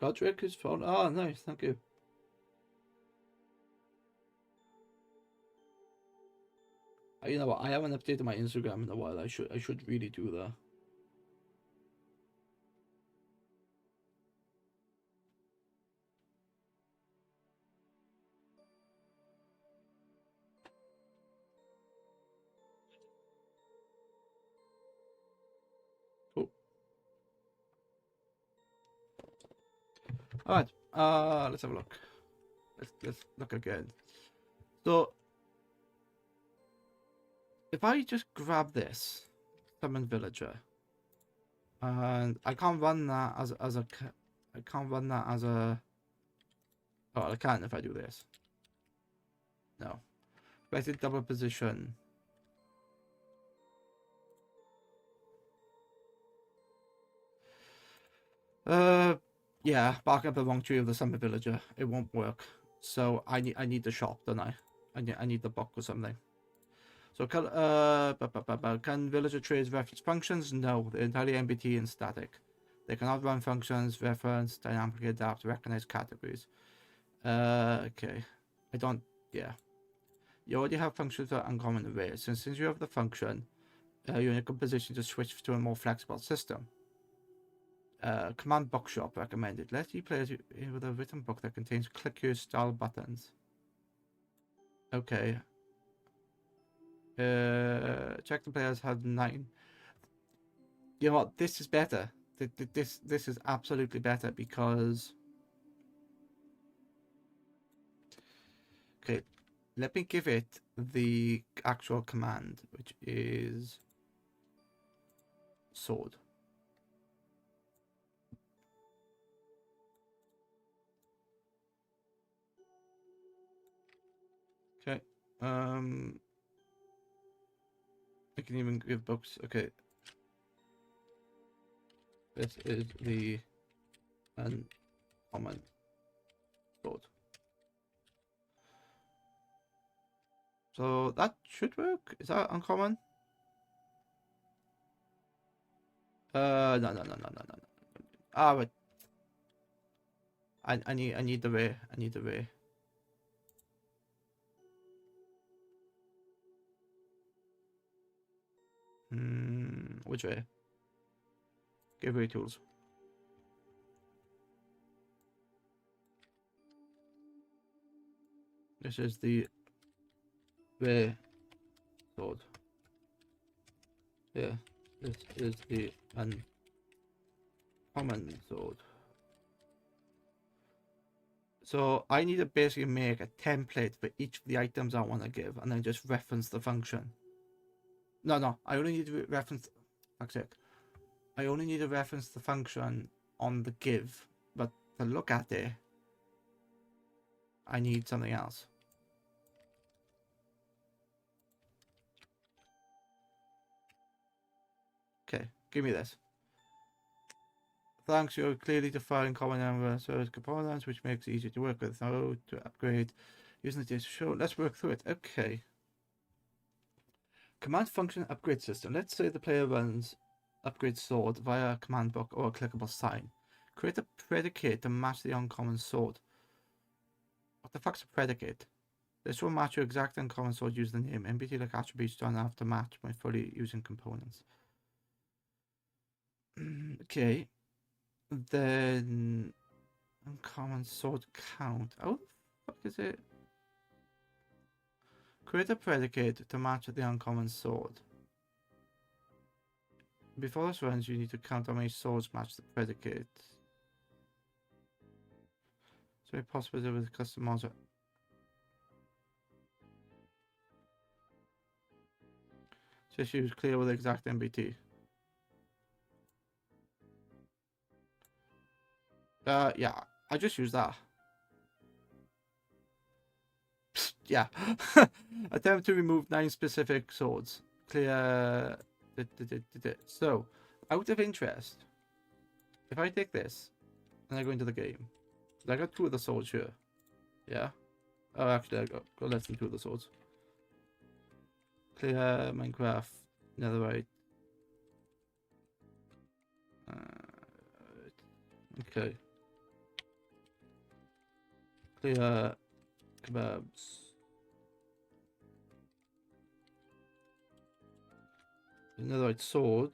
Godric is phone. Oh, nice. Thank you. You know what? I haven't updated my Instagram in a while. I should really do that. Cool. All right. Let's have a look. Let's look again. So if I just grab this summon villager, and I can't run that as a I can't run that as a. Oh, I can if I do this. No. Expected double position. Yeah, bark up the wrong tree of the summer villager. It won't work. So I need the shop, don't I? I need the book or something. So can villager trades reference functions? No, they're entirely MBT and static. They cannot run functions, reference, dynamically adapt, recognize categories. Okay. I don't. Yeah. You already have functions that are uncommon and rare. Since you have the function, you're in a good position to switch to a more flexible system. Command Bookshop recommended. Let you players with a written book that contains click here style buttons. Okay. Check the players have 9. You know what? This is better. This is absolutely better because. Okay, let me give it the actual command, which is sword. Okay. I can even give books. Okay. This is the uncommon sword. So that should work. Is that uncommon? No. Ah, but I need the rare. I need the rare. Which way? Giveaway tools. This is the rare sword. Yeah, this is the uncommon sword. So I need to basically make a template for each of the items I want to give, and then just reference the function. No, I only need to reference. Fuck's sake. I only need to reference the function on the give, but to look at it, I need something else. Okay, give me this. Thanks, you're clearly defining common number service components, which makes it easier to work with. Now to upgrade using the data show. Let's work through it. Okay. Command function upgrade system. Let's say the player runs upgrade sword via a command book or a clickable sign. Create a predicate to match the uncommon sword. What the fuck's a predicate? This will match your exact uncommon sword using the name. MBT like attributes don't have to match by fully using components. Okay. Then uncommon sword count. How the fuck is it? Create a predicate to match the uncommon sword. Before this runs, you need to count how many swords match the predicate. So it's possible to with custom module. Just use clear with the exact MBT. Yeah, I just use that. Psst, yeah. Attempt to remove 9 specific swords. Clear. So, out of interest, if I take this and I go into the game, I got 2 of the swords here. Yeah. Oh, actually, I got less than 2 of the swords. Clear Minecraft, Netherite. Okay. Clear kebabs. Netherite sword.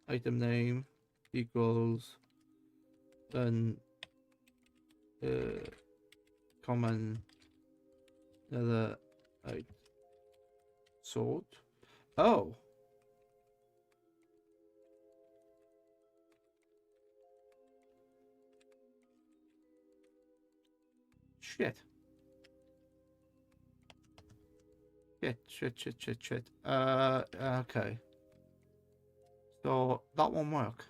Item name equals common netherite sword. Oh. Shit. Shit. Okay. So that won't work.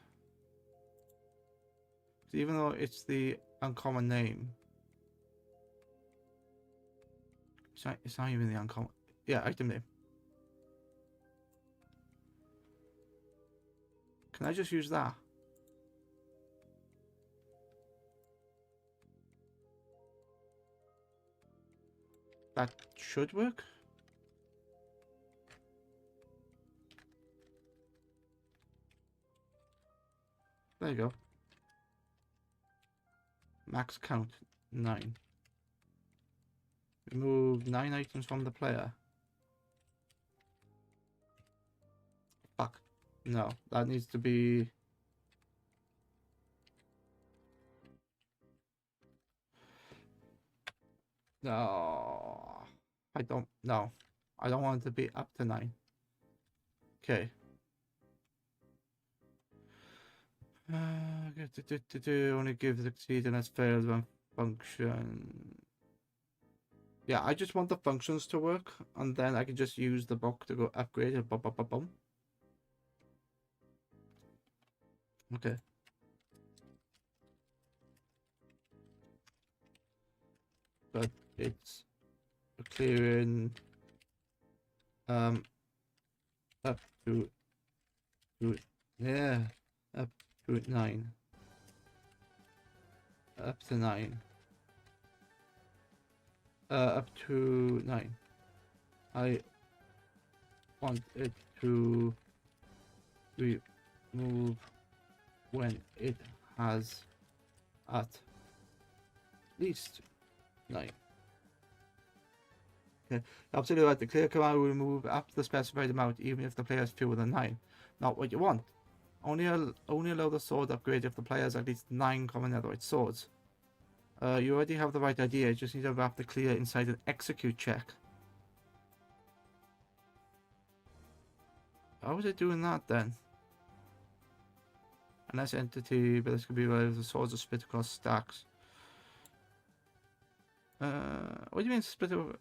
Even though it's the uncommon name. It's not even the uncommon. Yeah, item name. Can I just use that? That should work. There you go. Max count 9. Remove 9 items from the player. Fuck. No, that needs to be... No. I don't... No. I don't want it to be up to 9. Okay. Only give the succeed and has failed one function. Yeah, I just want the functions to work, and then I can just use the book to go upgrade it. Bum, bum, bum, bum. Okay. But it's clearing up to yeah, up to 9. Up to 9. Up to 9. I want it to remove when it has at least 9. Okay, absolutely right. The clear command will remove up to the specified amount even if the player has fewer than 9. Not what you want. Only allow the sword upgrade if the player has at least 9 common netherite swords. You already have the right idea, you just need to wrap the clear inside an execute check. How is it doing that then? Unless entity, but this could be where the swords are split across stacks. What do you mean split over?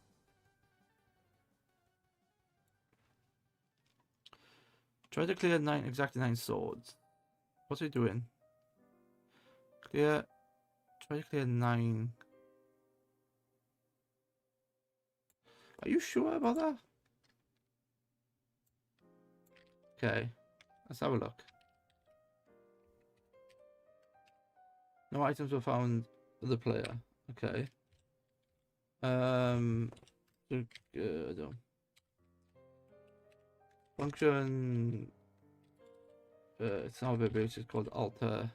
Try to clear exactly 9 swords. What's it doing? Clear. Try to clear 9. Are you sure about that? Okay, let's have a look. No items were found for the player. Okay. Good. Function. It's not very big. It's called alter.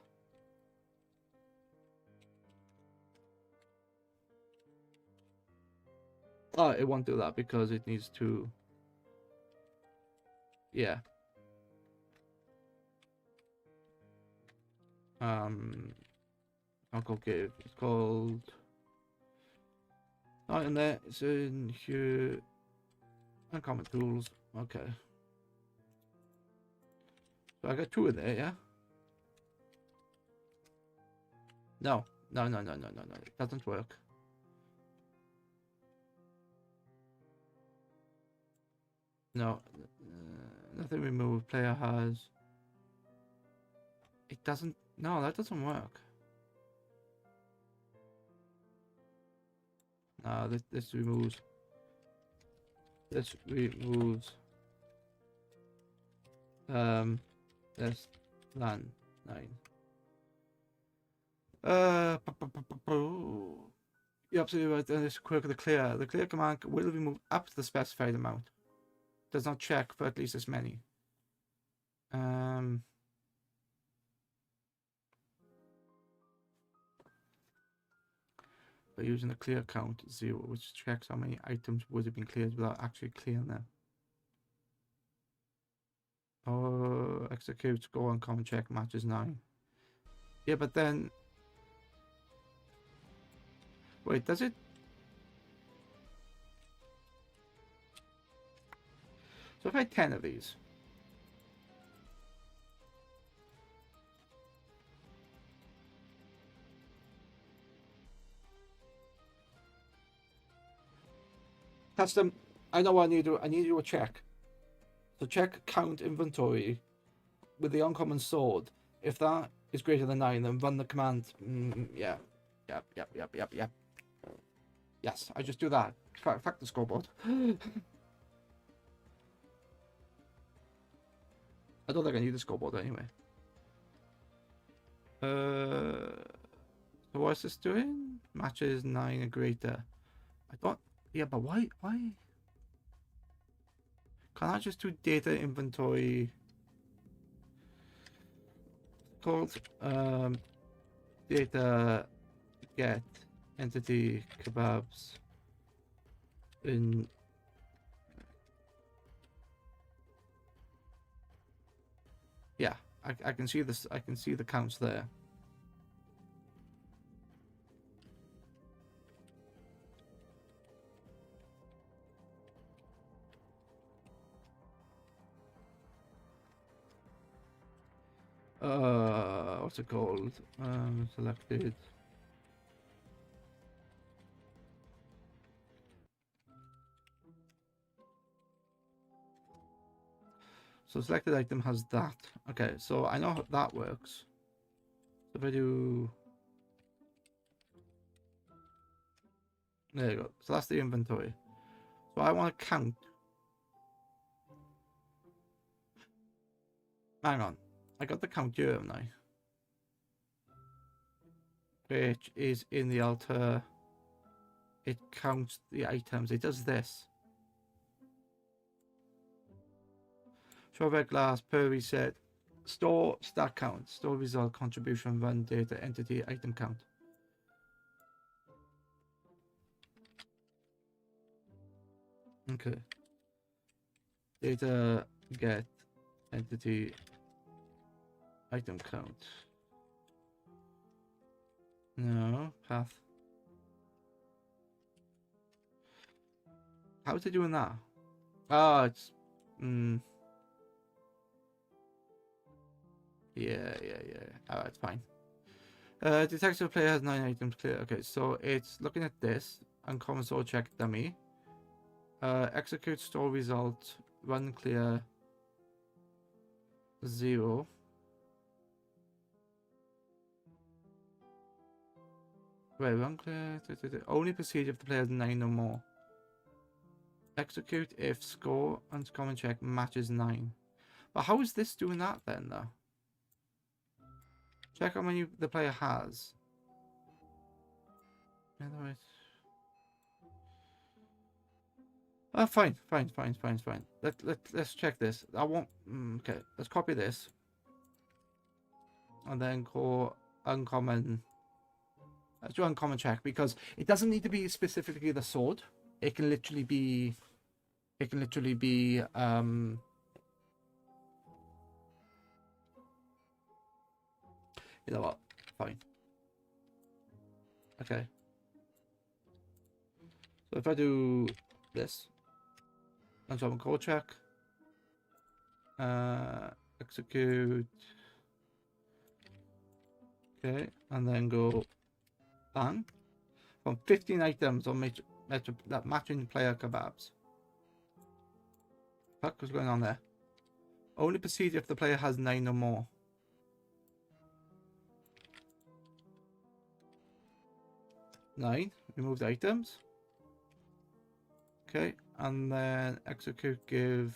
Oh, it won't do that because it needs to. Yeah. I'll go give. It's called. Not in there. It's in here. Uncommon tools. Okay. So I got 2 in there, yeah? No. No. It doesn't work. No. Nothing removed. Player has. It doesn't. No, that doesn't work. No, this removes. This removes. Less than 9. You're absolutely right. And it's quick. The clear command will remove up to the specified amount. Does not check for at least as many. By using the clear count 0, which checks how many items would have been cleared without actually clearing them. Oh, execute score on common check matches 9. Yeah, but then. Wait, does it? So if I had 10 of these. Custom, I know what I need to do. I need to do a check. So check count inventory with the uncommon sword. If that is greater than 9, then run the command. Yeah. Yep. Yes, I just do that. Fuck the scoreboard. I don't think I need the scoreboard anyway. So what's this doing? Matches 9 and greater. I thought. Yeah, but why? Can't I just do data inventory? Called data get entity kebabs in. Yeah, I can see this. I can see the counts there. What's it called? Selected. So selected item has that. Okay, so I know how that works. So if I do, there you go. So that's the inventory. So I want to count. Hang on, I got the count here, haven't I? Which is in the altar. It counts the items. It does this. Show red glass per reset. Store stack count. Store result contribution run data entity item count. Okay. Data get entity item count. No path. How is it doing that? Oh, it's yeah. Alright, fine. Detects the player has 9 items clear. Okay, so it's looking at this. Uncommon sword check dummy. Execute store result. Run clear. 0. Wait, run clear. Only proceed if the player has 9 or more. Execute if score uncommon check matches 9. But how is this doing that then, though? Check how many the player has. Otherwise, fine. Let's check this. I want. Okay, let's copy this, and then call uncommon. Let's do uncommon check because it doesn't need to be specifically the sword. It can literally be. It can literally be. You know what? Fine. Okay. So if I do this, uncommon call check. Execute. Okay, and then go bang. From 15 items on that matching player kebabs. Fuck, what's going on there? Only proceed if the player has 9 or more. Nine. Remove the items. Okay, and then execute give.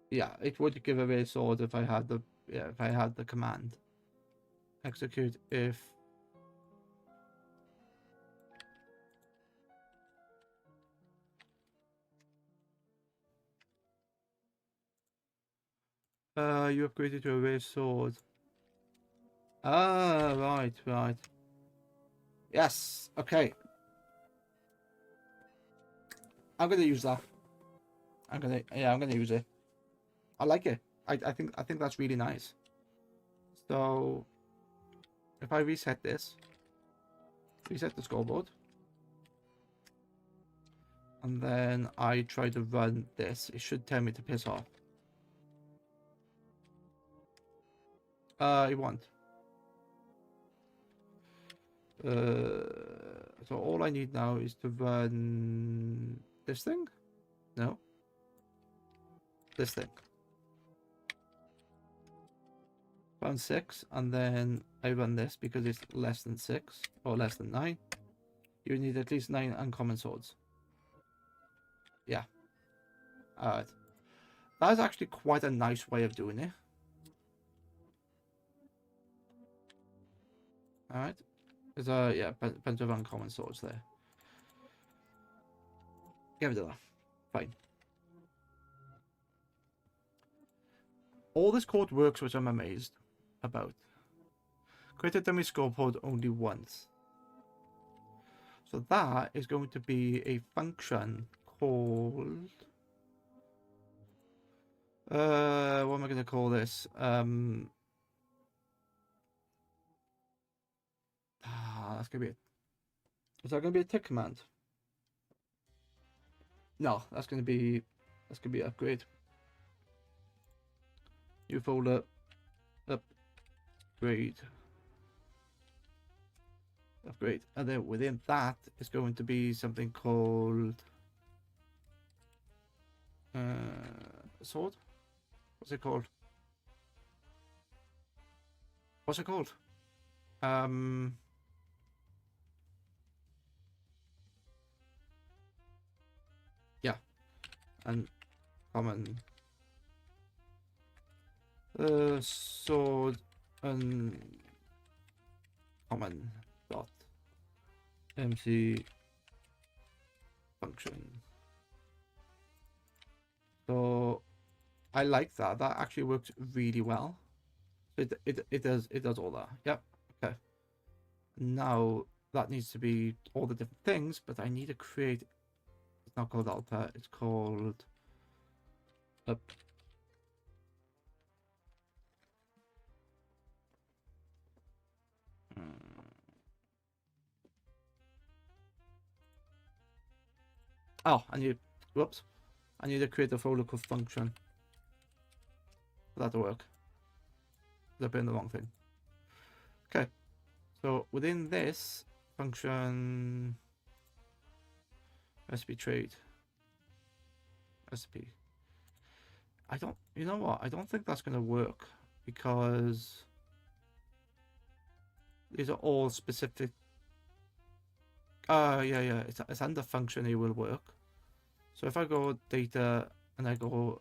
Yeah, it would give away a sword if I had the command. Execute if you upgraded to a raised sword. Ah, right. Yes, okay. I'm gonna use that. I'm gonna use it. I like it. I think that's really nice. So if I reset this, reset the scoreboard, and then I try to run this, it should tell me to piss off. It won't. So all I need now is to run this thing? No. This thing. Run 6, and then I run this because it's less than 6 or less than 9. You need at least 9 uncommon swords. Yeah. Alright. That is actually quite a nice way of doing it. Alright. There's a bunch of uncommon swords there. Get rid of that. Fine. All this code works, which I'm amazed. about. Create a dummy scoreboard only once. So that is going to be a function called... what am I going to call this? That's going to be... Is that going to be a tick command? No, that's going to be upgrade. New folder, upgrade, and then within that is going to be something called sword. What's it called? Yeah, and common sword and common dot MC function. So I like that. That actually works really well. It does all that. Yep. Okay. Now that needs to be all the different things, but I need to create. It's not called alpha. It's called up. Oh, I need. Whoops. I need to create a folder called function. That'll work. They're putting the wrong thing. Okay. So within this function, recipe trade. Recipe. I don't. You know what? I don't think that's gonna work because these are all specific. Yeah. It's under function. It will work. So if I go data and I go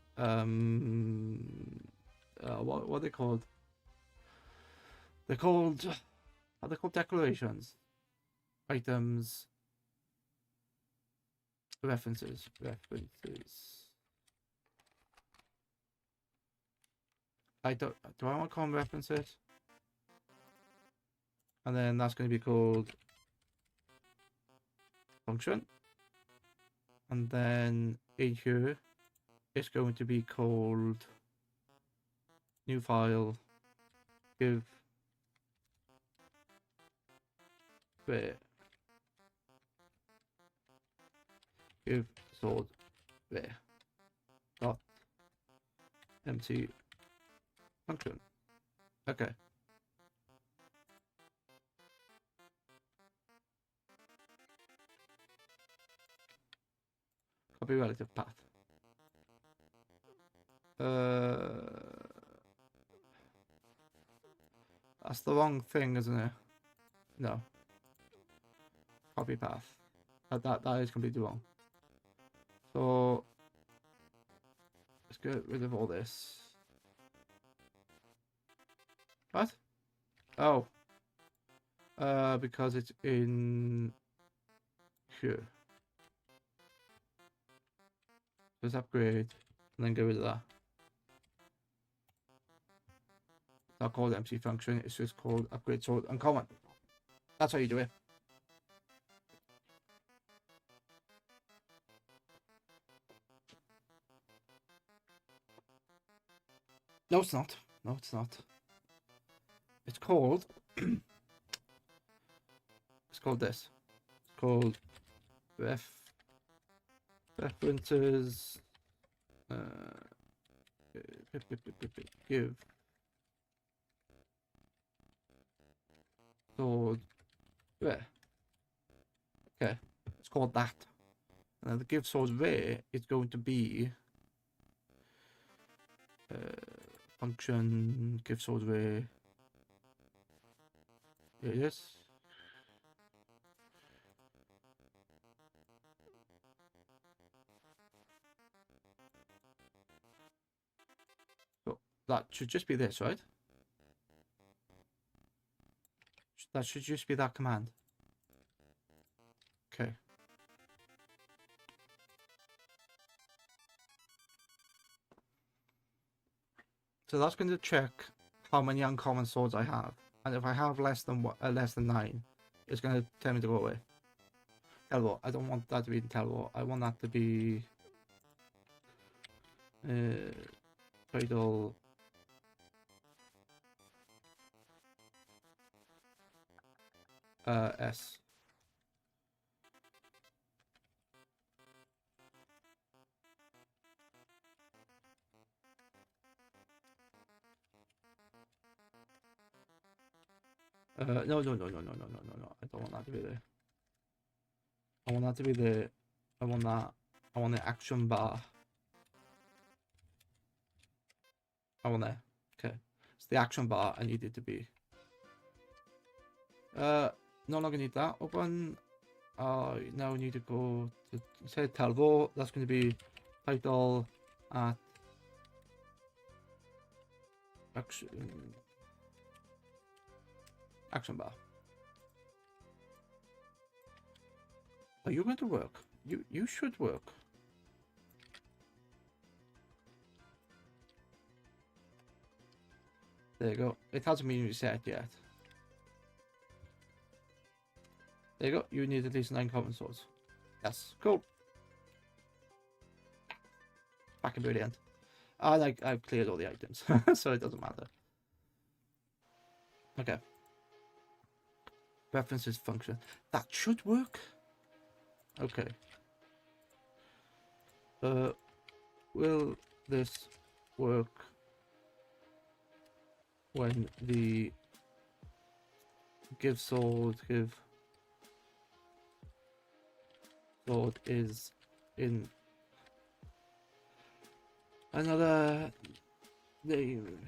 what are they called? They're called declarations, items, references. Do I want to call them references? And then that's going to be called function. And then in here, it's going to be called new file, give where, give sword where dot empty function. Okay. Copy relative path. That's the wrong thing, isn't it? No. Copy path. That is completely wrong. So let's get rid of all this. What? Oh. Because it's in here. Let's upgrade and then get rid of that. It's not called MC function, it's just called upgrade sword uncommon. That's how you do it. No, it's not. No, it's not. It's called it's called this. It's called references give sword rare. Okay, it's called that. And then the give sword rare is going to be function give sword rare. Here it is. So that should just be this, right? That should just be that command. Okay. So that's going to check how many uncommon swords I have. And if I have less than 9, it's gonna tell me to go away. Tell what, I don't want that to be in tell what. I want that to be title S. No. I don't want that to be there. I want that to be the. I want that. I want the action bar. I want that. Okay. It's the action bar I need it to be. No longer need that. Open. Now we need to go to say Talvo. That's going to be title at action bar. Are you going to work? You should work. There you go. It hasn't been reset yet. There you go. You need at least 9 common swords. Yes. Cool. Fucking brilliant. I've cleared all the items, so it doesn't matter. Okay. References function. That should work. Okay. Will this work when the give sword is in another name?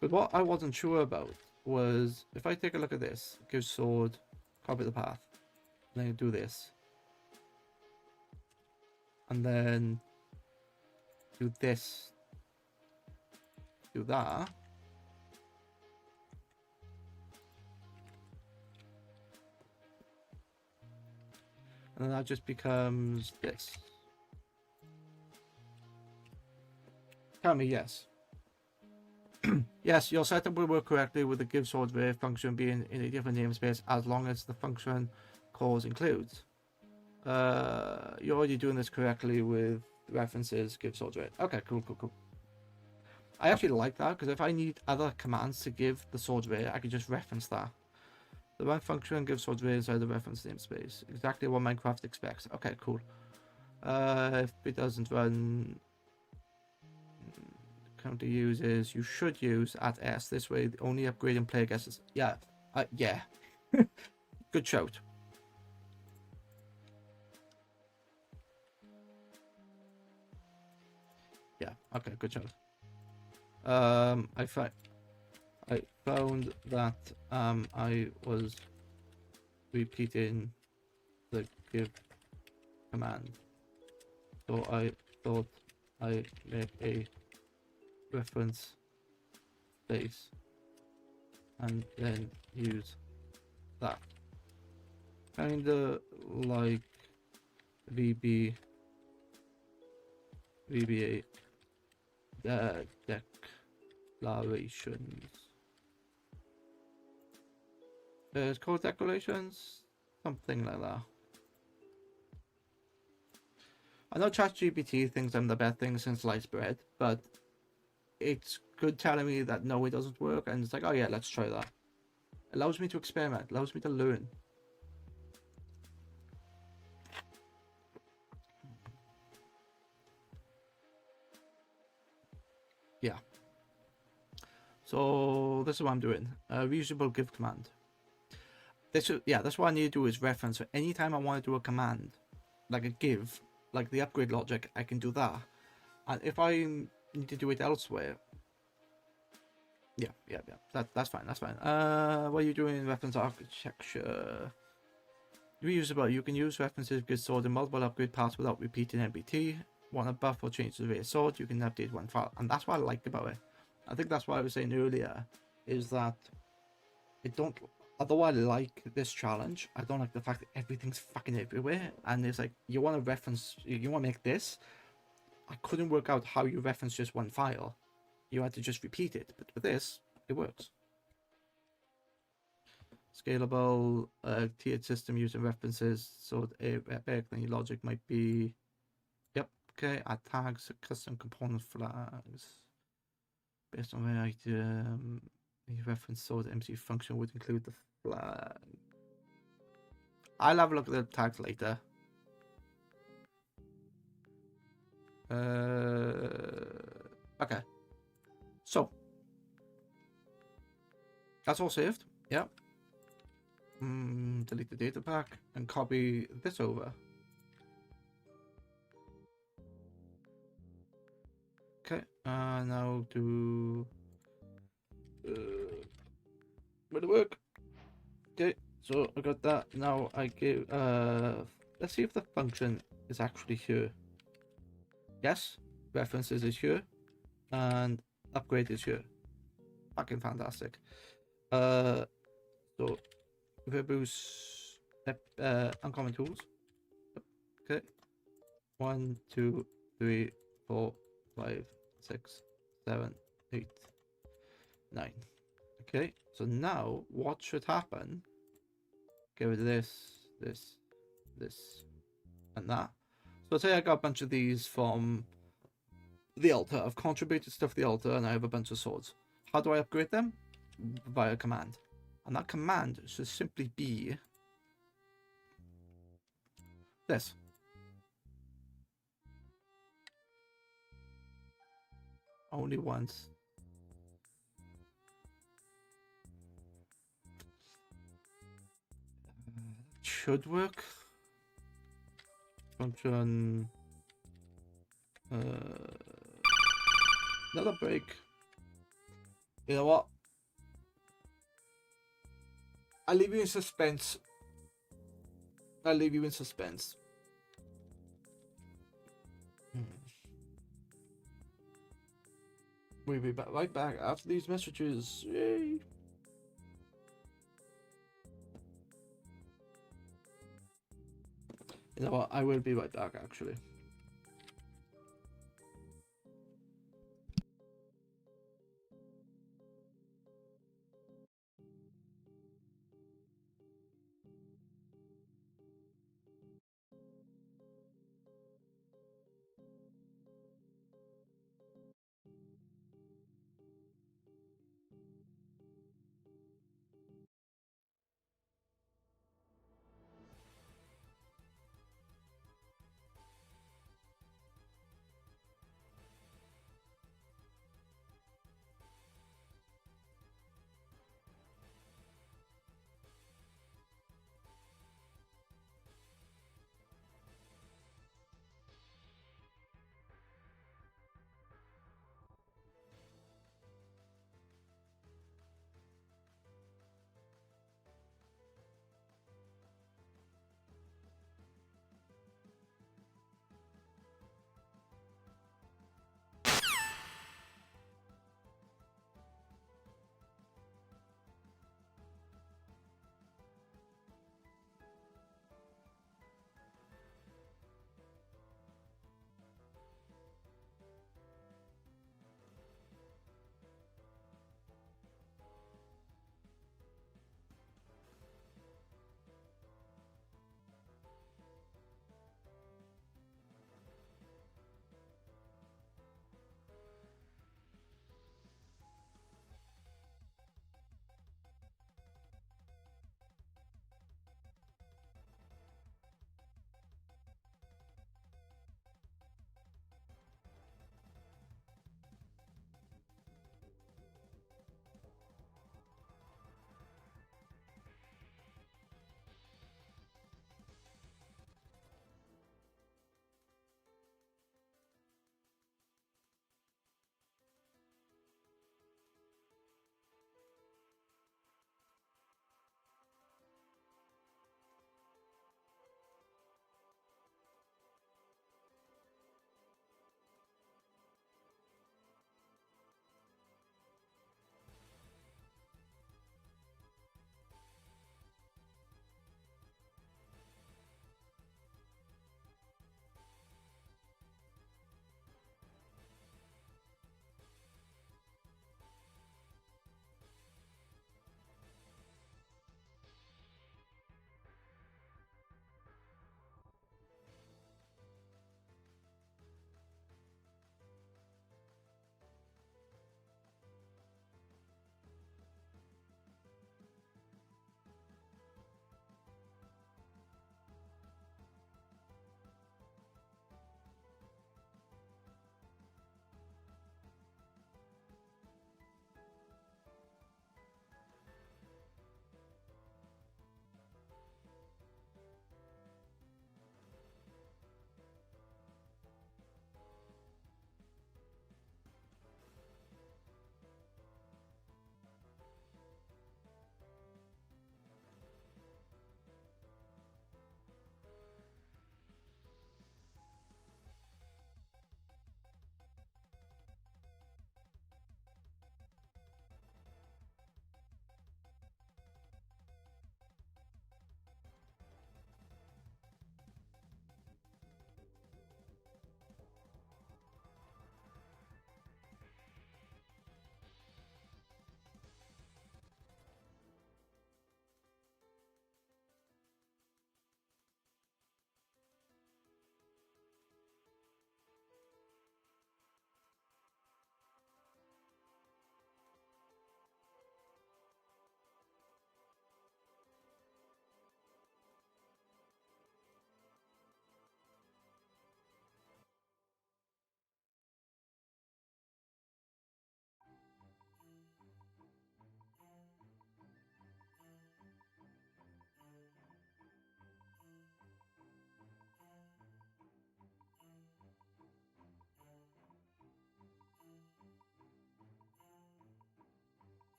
But what I wasn't sure about was if I take a look at this, give sword, copy the path, and then do this, and then do this, do that. And then that just becomes this. Tell me yes. Yes, your setup will work correctly with the give sword rare function being in a different namespace as long as the function calls includes. You're already doing this correctly with references give sword rare. Okay, cool. I actually like that because if I need other commands to give the sword rare, I can just reference that. The rank function gives sword rare inside the reference namespace. Exactly what Minecraft expects. Okay, cool. If it doesn't run counter uses, you should use at S. This way, the only upgrading player gets. Yeah. Good shout. Yeah. Okay. Good shout. I found that I was repeating the give command, so I thought I make a reference base and then use that. Kinda like VBA declarations. There's code declarations, something like that. I know ChatGPT thinks I'm the best thing since sliced bread, but it's good telling me that no, it doesn't work, and it's like, oh yeah, let's try that. Allows me to experiment, allows me to learn. Yeah. So this is what I'm doing. Reusable give command. That's what I need to do is reference. So anytime I want to do a command, like a give, like the upgrade logic, I can do that. And if I need to do it elsewhere, that's fine. What are you doing in reference architecture? Reusable. You can use references good sword in multiple upgrade paths without repeating MBT. Want to buff or change the rare sword, you can update one file, and that's what I like about it. I think that's what I was saying earlier, is that it don't. Although I like this challenge, I don't like the fact that everything's fucking everywhere, and it's like you want to reference, you want to make this. I couldn't work out how you reference just one file. You had to just repeat it. But with this, it works. Scalable, tiered system using references. So the logic might be, yep, okay, add tags, custom component flags. Based on where the reference sort MC function would include the flag. I'll have a look at the tags later. Okay. So that's all saved. Yeah. Delete the data pack and copy this over. Okay. Now do. Will it work? Okay. So I got that. Now I give. Let's see if the function is actually here. Yes. References is here, and upgrade is here. Fucking fantastic. So verbose uncommon tools. Okay. 1, 2, 3, 4, 5, 6, 7, 8, 9. Okay, so now what should happen? Get rid of this, and that. So say I got a bunch of these from the altar. I've contributed stuff to the altar, and I have a bunch of swords. How do I upgrade them? Via command. And that command should simply be this. Only once. Should work. Function. Another break. You know what? I'll leave you in suspense. I'll leave you in suspense. We'll be right back after these messages. Yay! You know what? I will be right back, actually.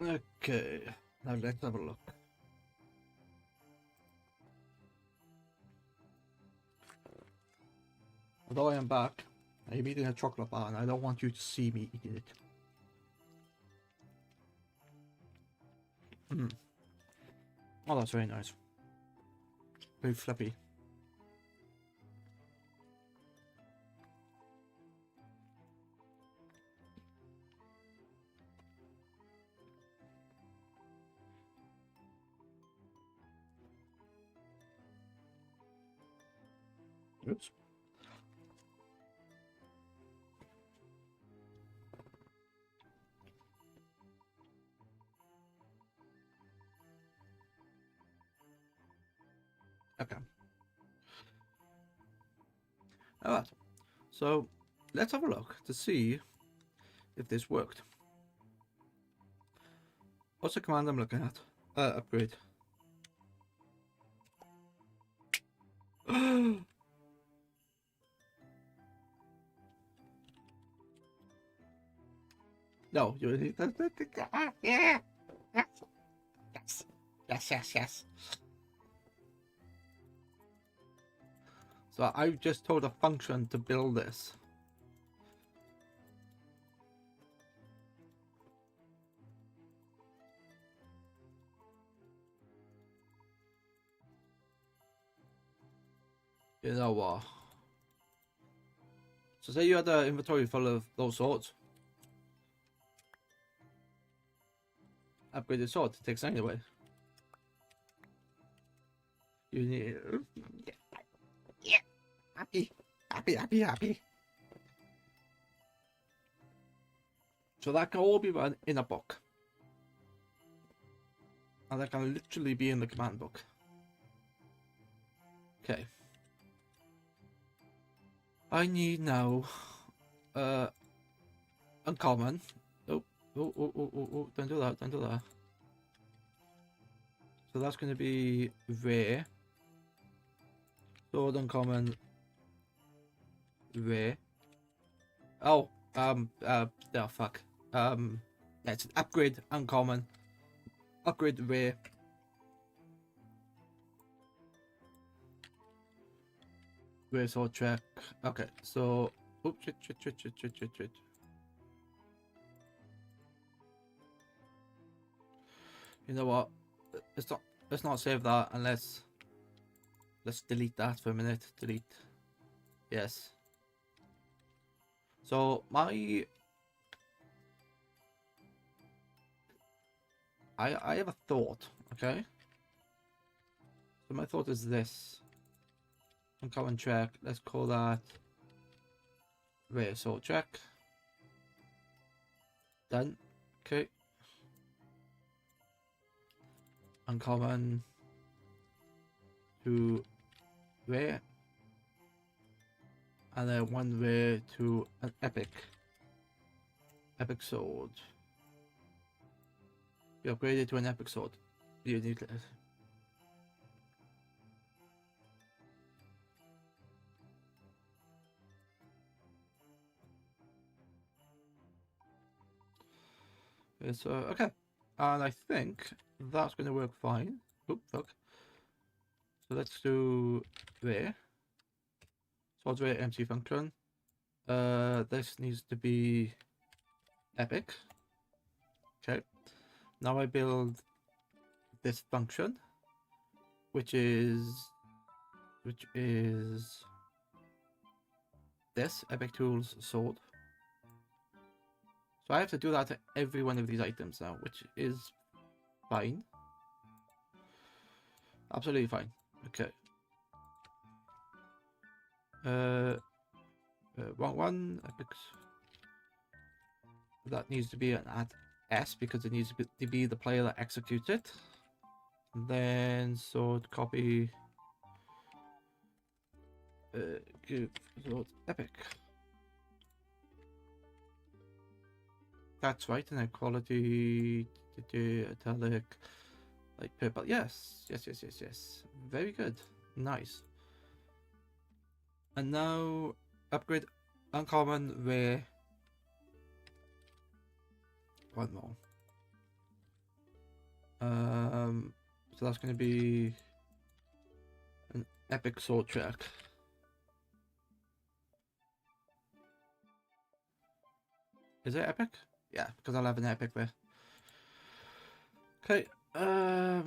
Okay, now let's have a look. Although I am back, I am eating a chocolate bar and I don't want you to see me eating it. Mm. Oh, that's very nice. Very fluffy. Oops. Okay. Alright. So let's have a look to see if this worked. What's the command I'm looking at? Upgrade. No, you need that. Yeah. Yes. Yes, yes, yes. So I just told a function to build this. You know what? So say you had an inventory full of those swords. Upgraded sword takes anyway. You need yeah, happy, happy, happy, happy. So that can all be run in a book. And that can literally be in the command book. Okay. I need now uncommon. Oh, don't do that, don't do that. So that's gonna be rare. Sword uncommon rare. Oh, oh fuck. It's an upgrade uncommon. Upgrade rare. Rare sword track. Okay, so oops, shit. You know what? Let's not save that and let's delete that for a minute. Delete. Yes. So my I have a thought, okay? So my thought is this. Uncommon track, let's call that rare sword track. Done. Okay. Uncommon to rare. And then one rare to an epic. Epic sword. You upgraded to an epic sword. You need it. It's okay. And I think that's gonna work fine. Oop, fuck. So let's do rare. Swords rare empty function. This needs to be epic. Okay. Now I build this function, which is this epic tools sword. So I have to do that to every one of these items now, which is fine. Absolutely fine. Okay. One epic. That needs to be an at S because it needs to be the player that executes it. Then sword copy. Give sword epic. That's right, and then quality italic like purple. Yes. Very good. Nice. And now upgrade uncommon rare. One more. So that's going to be an epic sword track. Is it epic? Yeah, because I'll have an epic there. Okay. That's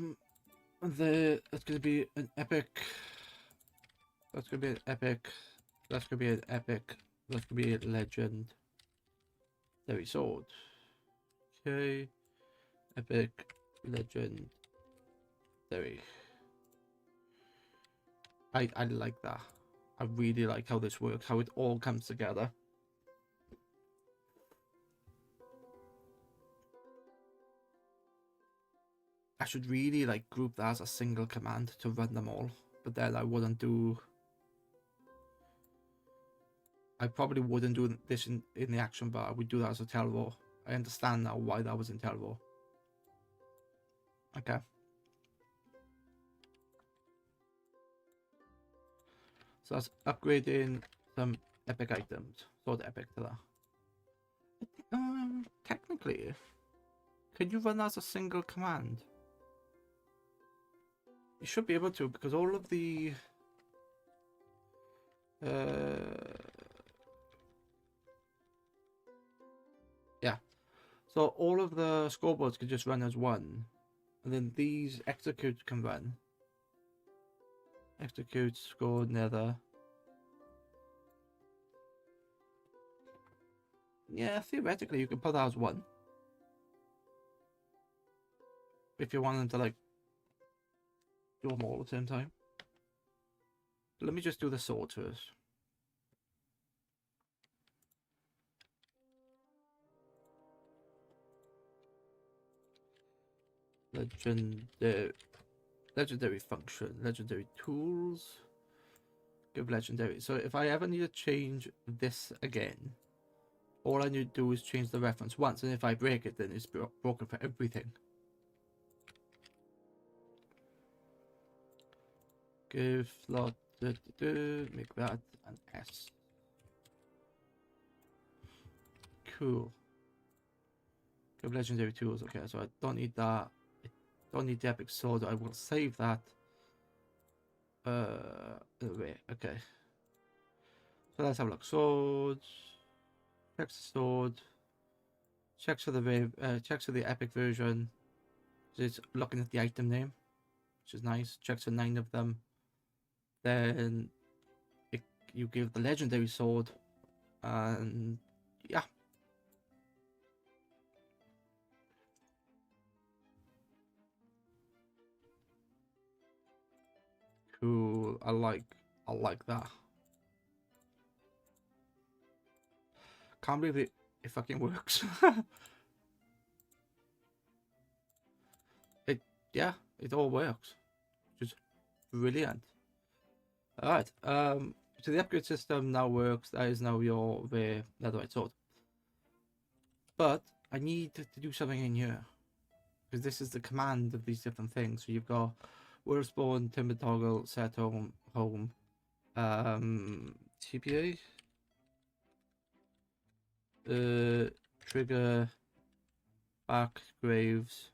going to be an epic. That's going to be an epic. That's going to be an epic. That's going to be a legend. Legendary sword. Okay. Epic. Legendary. I like that. I really like how this works, how it all comes together. I should really like group that as a single command to run them all, but then I wouldn't do. I probably wouldn't do this in the action bar. I would do that as a Telvo. I understand now why that was in Telvo. Okay. So that's upgrading some epic items. Sword epic to that. Technically, can you run as a single command? You should be able to, because all of the yeah, so all of the scoreboards can just run as one, and then these executes can run. Execute, score, nether. Yeah, theoretically you can put that as one. If you want them to like do them all at the same time. Let me just do the sword first. Legendary function, legendary tools. Give legendary. So if I ever need to change this again, all I need to do is change the reference once, and if I break it, then it's broken for everything. Give slot, make that an S. Cool. Give legendary tools. Okay, so I don't need that. I don't need the epic sword. I will save that. Wait, okay. So let's have a look. Swords. Checks the sword. Checks for the epic version. It's looking at the item name, which is nice. Checks for 9 of them. Then you give the legendary sword, and yeah. Cool. I like that. Can't believe it fucking works. Yeah, it all works. Which is brilliant. Alright, so the upgrade system now works. That is now your netherite sword. But I need to do something in here, because this is the command of these different things. So you've got world spawn, timber toggle, set home, TPA, trigger, back, graves,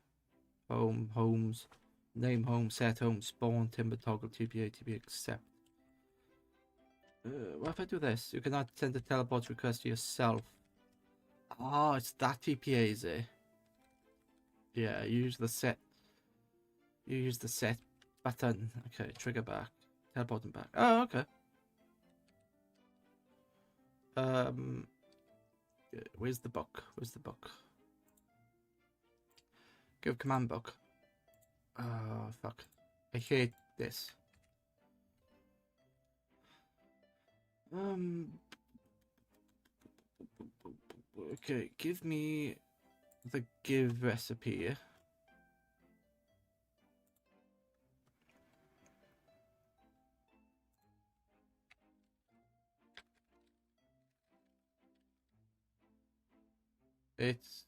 homes, name home, set home, spawn, timber toggle, TPA, accept. What if I do this? You cannot send a teleport request to yourself. Oh, it's that TPA, is it? Yeah, use the set. You use the set button. Okay, trigger back. Teleporting back. Oh, okay. Where's the book? Where's the book? Give command book. Oh, fuck. I hate this. Okay, give me the give recipe. It's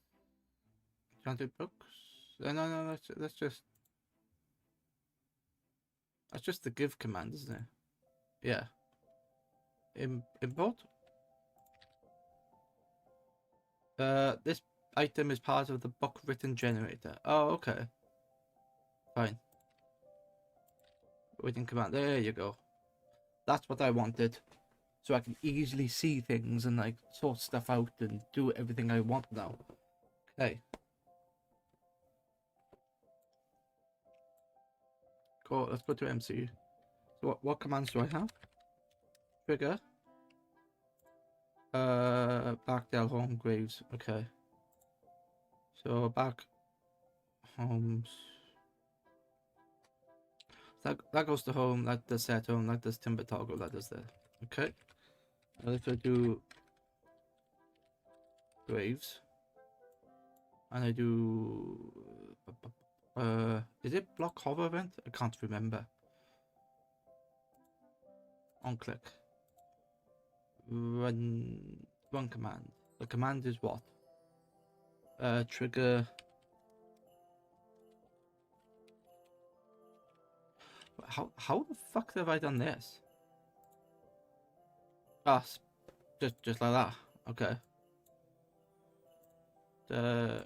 enchanted books. No. That's just the give command, isn't it? Yeah. Import. This item is part of the book written generator. Oh, okay. Fine. Waiting command. There you go. That's what I wanted. So I can easily see things and like sort stuff out and do everything I want now. Okay. Cool. Let's go to MC. So what commands do I have? Trigger. Back Del Home Graves. Okay. So back homes. That goes to home. That does set home. That does timber toggle. That does that. Okay. Let's do graves. And I do. Is it block hover event? I can't remember. On click. Run command. The command is what? Trigger. How the fuck have I done this? Ah, just like that. Okay.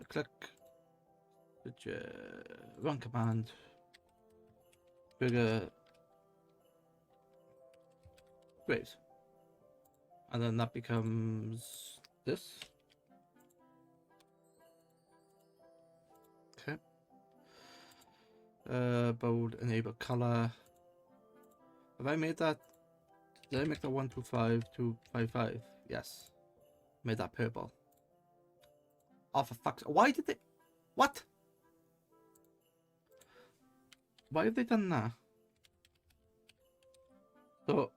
Click. Run command. Trigger. Graves. And then that becomes this. Okay. Bold, enable color. Have I made that? Did I make that 125 to 55? Yes. Made that purple. Oh, for fuck's sake. Why did they? What? Why have they done that? So,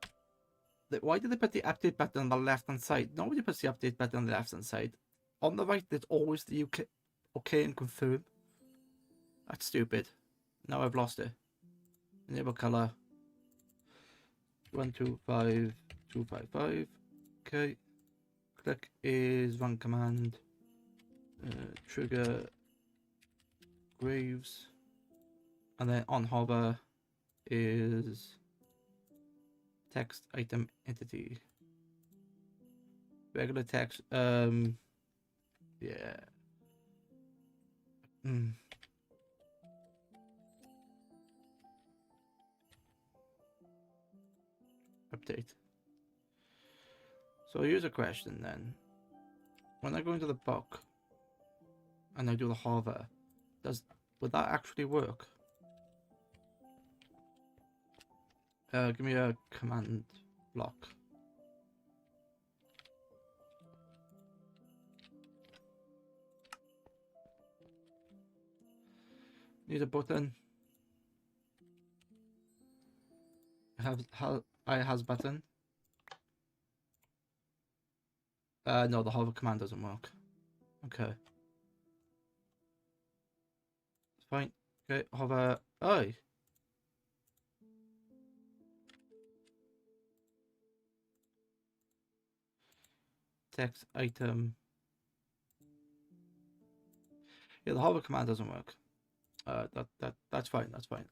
why did they put the update button on the left hand side? Nobody puts the update button on the left hand side. On the right, there's always the OK and confirm. That's stupid. Now I've lost it. Enable color. 125255. Okay. Click is run command. Trigger graves. And then on hover is text item entity. Regular text. Yeah. Update. So here's a question then. When I go into the book and I do the hover, would that actually work? Give me a command block. Need a button. I has button. No, the hover command doesn't work. Okay. It's fine. Okay, hover. Oh. Text item. Yeah, the hover command doesn't work. That's fine. That's fine.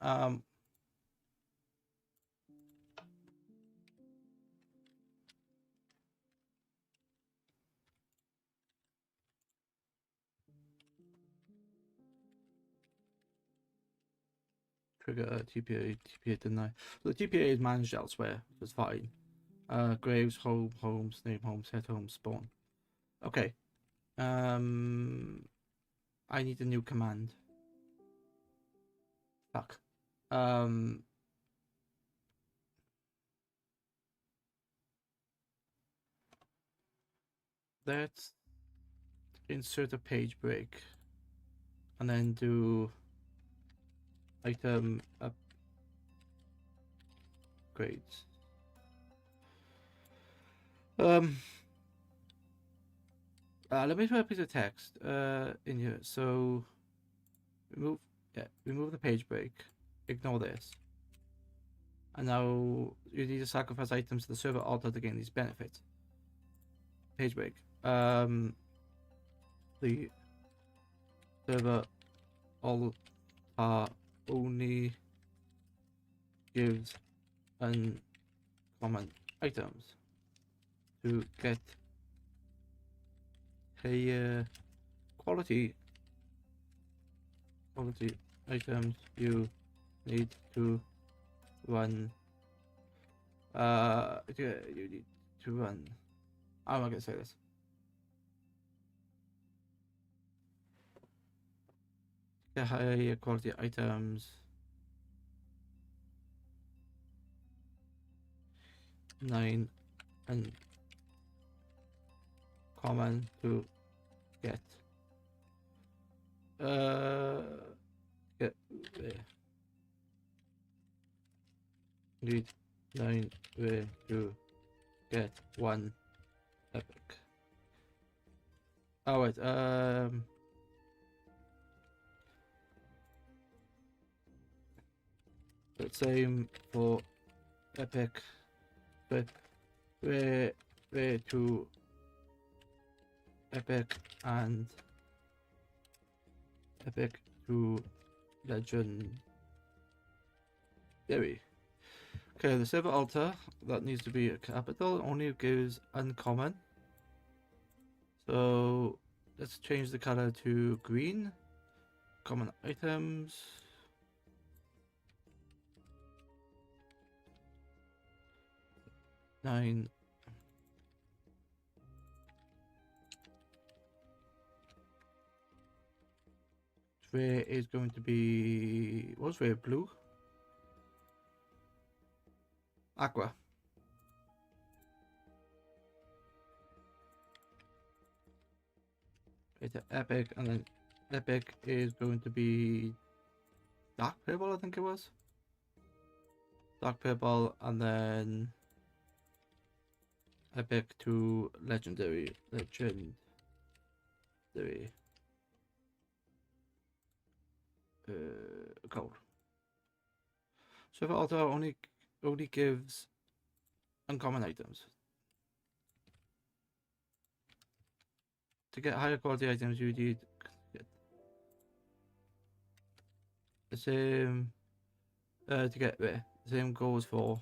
Trigger TPA deny. So the TPA is managed elsewhere, which is fine. Graves, home, homes, name, home, set, home, spawn. Okay. I need a new command. Fuck. Let's insert a page break and then do item upgrades. Let me put a piece of text in here. So remove the page break. Ignore this. And now you need to sacrifice items to the server altar to gain these benefits. Page break. The server altar only gives uncommon items to get quality items you need to run. Yeah, you need to run. I'm not gonna say this. Get higher quality items. 9 and common to get. Get need 9 way to get 1 epic. Oh wait, the same for epic, but way to epic and epic to legendary. Okay, the silver altar, that needs to be a capital, only gives uncommon. So let's change the color to green. Common items. Nine. Rare is going to be, what's rare? Blue? Aqua. It's an epic, and then epic is going to be dark purple, I think it was. Dark purple, and then epic to legendary. Gold. Silver altar only gives uncommon items. To get higher quality items, you need get the same. To get the same goes for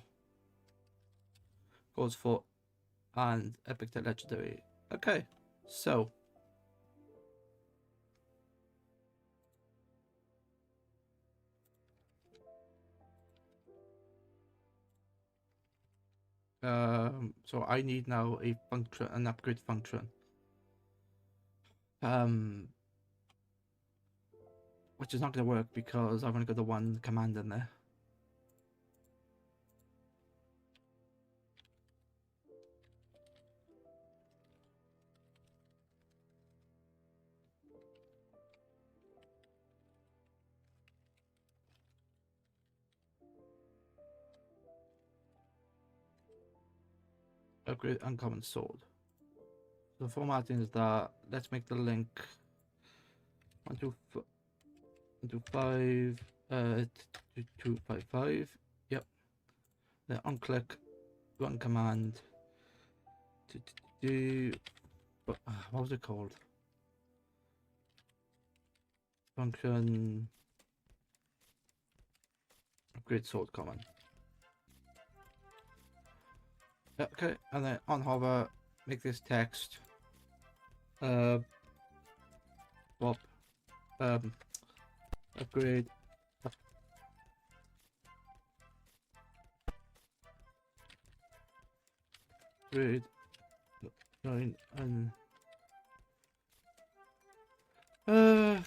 and epic to legendary. Okay, so so I need now a function, an upgrade function. Which is not going to work because I've only got the one command in there. Upgrade uncommon sword. So the formatting is that. Let's make the link 125 255. Yep. Then on click, run command. What was it called? Function upgrade sword command. Okay, and then on hover, make this text. Swap. Upgrade. Upgrade. 9 and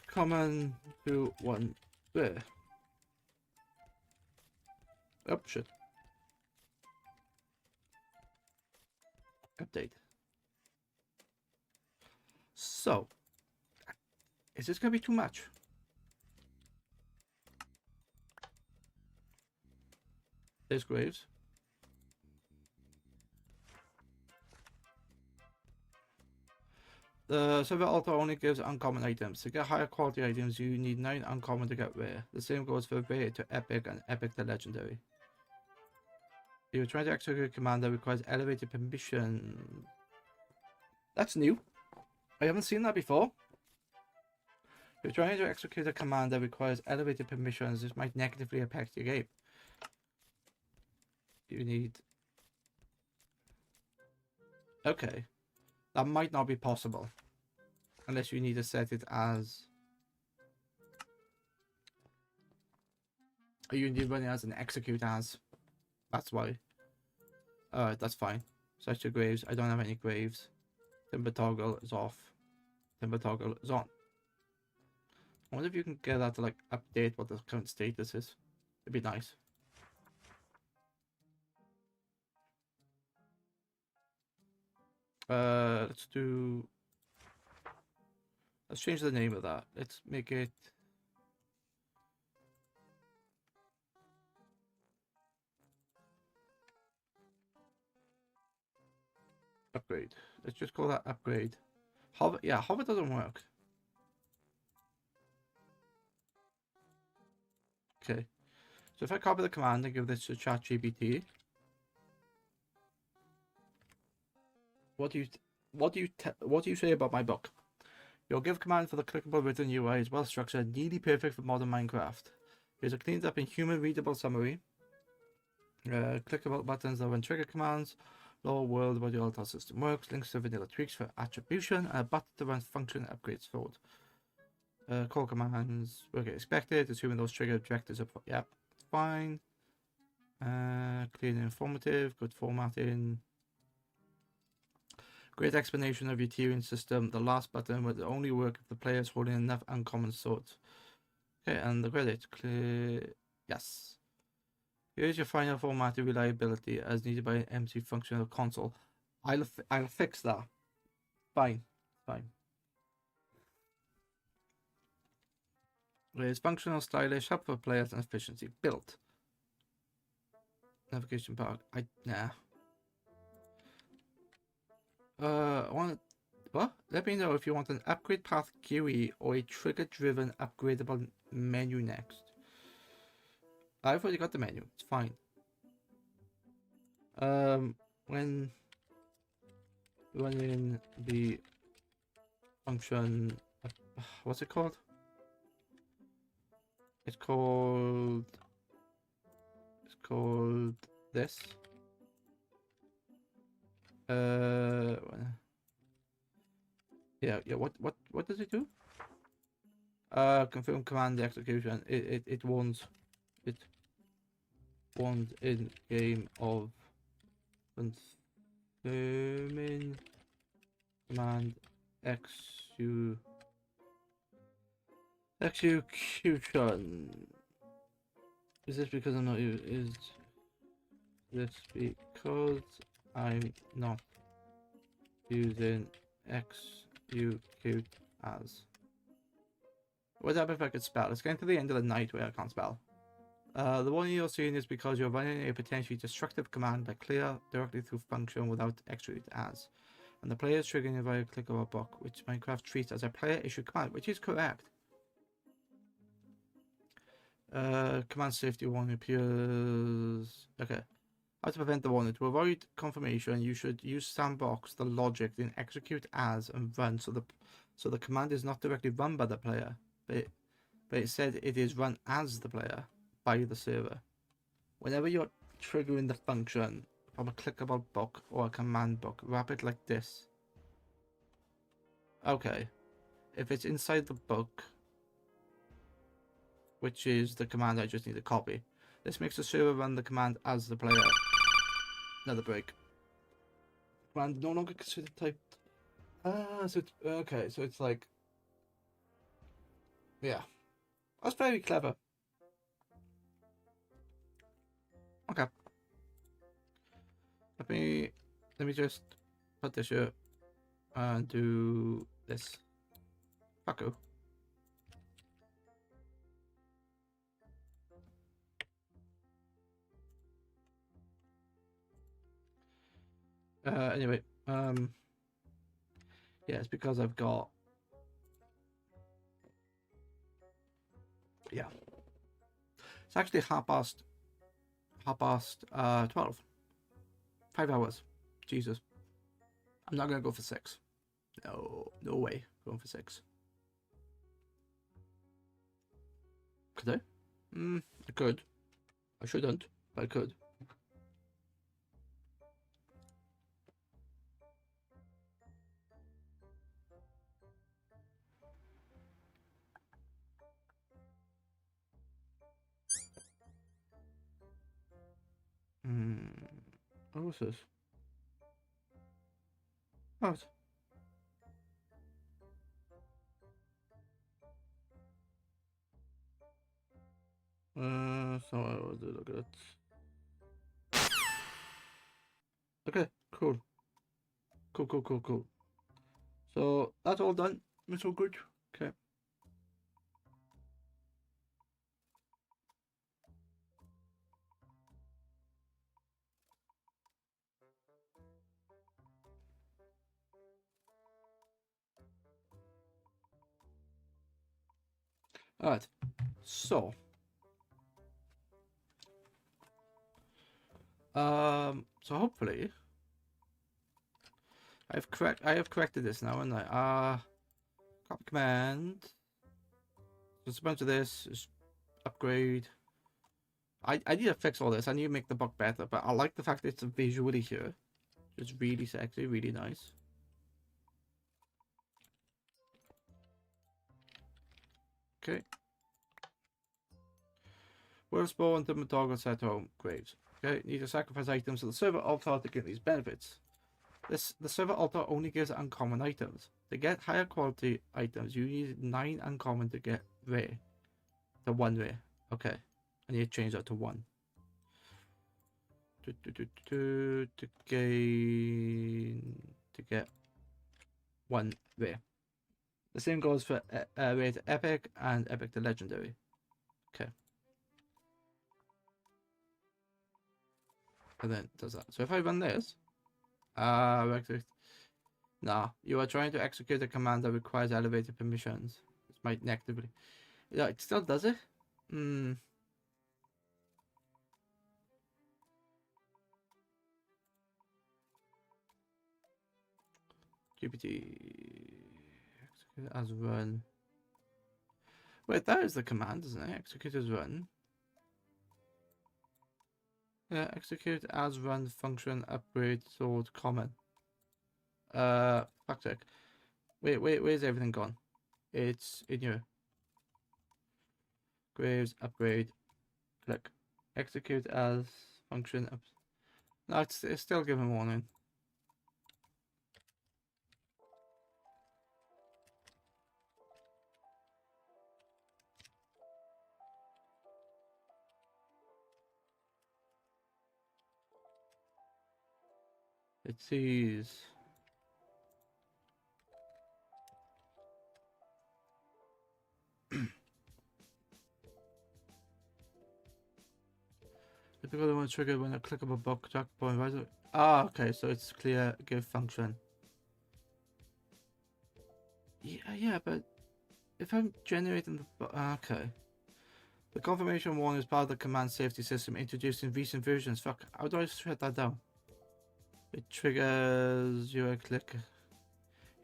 command to 1 there. Oh shit. Update. So, is this gonna be too much? There's graves. The silver altar only gives uncommon items. To get higher quality items, you need 9 uncommon to get rare. The same goes for rare to epic and epic to legendary. You're trying to execute a command that requires elevated permission. That's new. I haven't seen that before. You're trying to execute a command that requires elevated permissions. This might negatively impact your game. You need... Okay. That might not be possible. Unless you need to set it as... you need running as an execute as. That's why. Alright, that's fine. Search your graves. I don't have any graves. Timber toggle is off. Timber toggle is on. I wonder if you can get that to like update what the current status is. It'd be nice. Let's do. Let's change the name of that. Let's make it. Upgrade. Let's just call that upgrade. Hover, yeah, hover doesn't work. Okay. So if I copy the command and give this to ChatGPT, what do you say about my book? Your give command for the clickable written UI is well structured, nearly perfect for modern Minecraft. Here's a cleaned up and human readable summary. Clickable buttons that run trigger commands. Lower world where the altar system works. Links to vanilla tweaks for attribution. And a button to run function upgrades forward. Call commands work as expected, assuming those trigger directives are yep, fine. Clear and informative, good formatting. Great explanation of your tiering system. The last button would only work if the player is holding enough uncommon swords. Okay, and the credit clear. Yes. Here's your final formatted reliability as needed by an empty functional console. I'll fix that. Fine. It's functional, stylish, helpful for players, and efficiency. Built. Navigation bar. Nah. What? Let me know if you want an upgrade path GUI or a trigger-driven upgradable menu next. I've already got the menu. It's fine. When running the function, what's it called? It's called this. Yeah. What does it do? Confirm command execution. It warns in game of confirming command execution. Is this because I'm not is this because I'm not using execute as? What happens if I could spell? It's getting to the end of the night where I can't spell. The one you're seeing is because you're running a potentially destructive command like clear directly through function without execute as. And the player is triggering a very clickable block, which Minecraft treats as a player issued command, which is correct. Command safety warning appears. Okay. How to prevent the warning. To avoid confirmation, you should use sandbox the logic, then execute as and run so the command is not directly run by the player, but it said it is run as the player by the server. Whenever you're triggering the function from a clickable book or a command book, wrap it like this. Okay. If it's inside the book, which is the command I just need to copy, this makes the server run the command as the player. Another break. Command no longer considered typed. So it's okay. So it's like, yeah, that's very clever. Okay. Let me just put this here and do this. Paco. Anyway, yeah, it's because I've got, yeah, it's actually half past 12. 5 hours. Jesus. I'm not gonna go for 6. No way. Going for 6. Could I? I could. I shouldn't, but I could. Oh, what's this? What? So I will do look at it. Okay, cool. Cool. So that's all done. It's all good. Okay. Alright. So so hopefully I have corrected this now, and copy command. Just a bunch of this, just upgrade. I need to fix all this. I need to make the book better, but I like the fact that it's visually here. It's really sexy, really nice. Okay. Will spawn the toggle set home graves. Okay, need to sacrifice items to the server altar to get these benefits. The server altar only gives uncommon items. To get higher quality items, you need 9 uncommon to get rare. The 1 rare. Okay. I need to change that to 1. To get 1 rare. The same goes for rare to epic and epic to legendary. Okay. And then it does that. So if I run this, nah, you are trying to execute a command that requires elevated permissions. This might negatively. Yeah, it still does it? Hmm. GPT execute as run. Wait, that is the command, isn't it? Execute as run. Yeah, execute as run function upgrade sword common. Fuck check. Wait, where's everything gone? It's in your graves upgrade. Click. Execute as function up. No, it's still giving warning. It sees. Typical one triggered when a clickable block jack point riser. Ah, okay, so it's clear give function. Yeah, but if I'm generating the okay. The confirmation warning is part of the command safety system introduced in recent versions. Fuck, how do I shut that down? It triggers your click.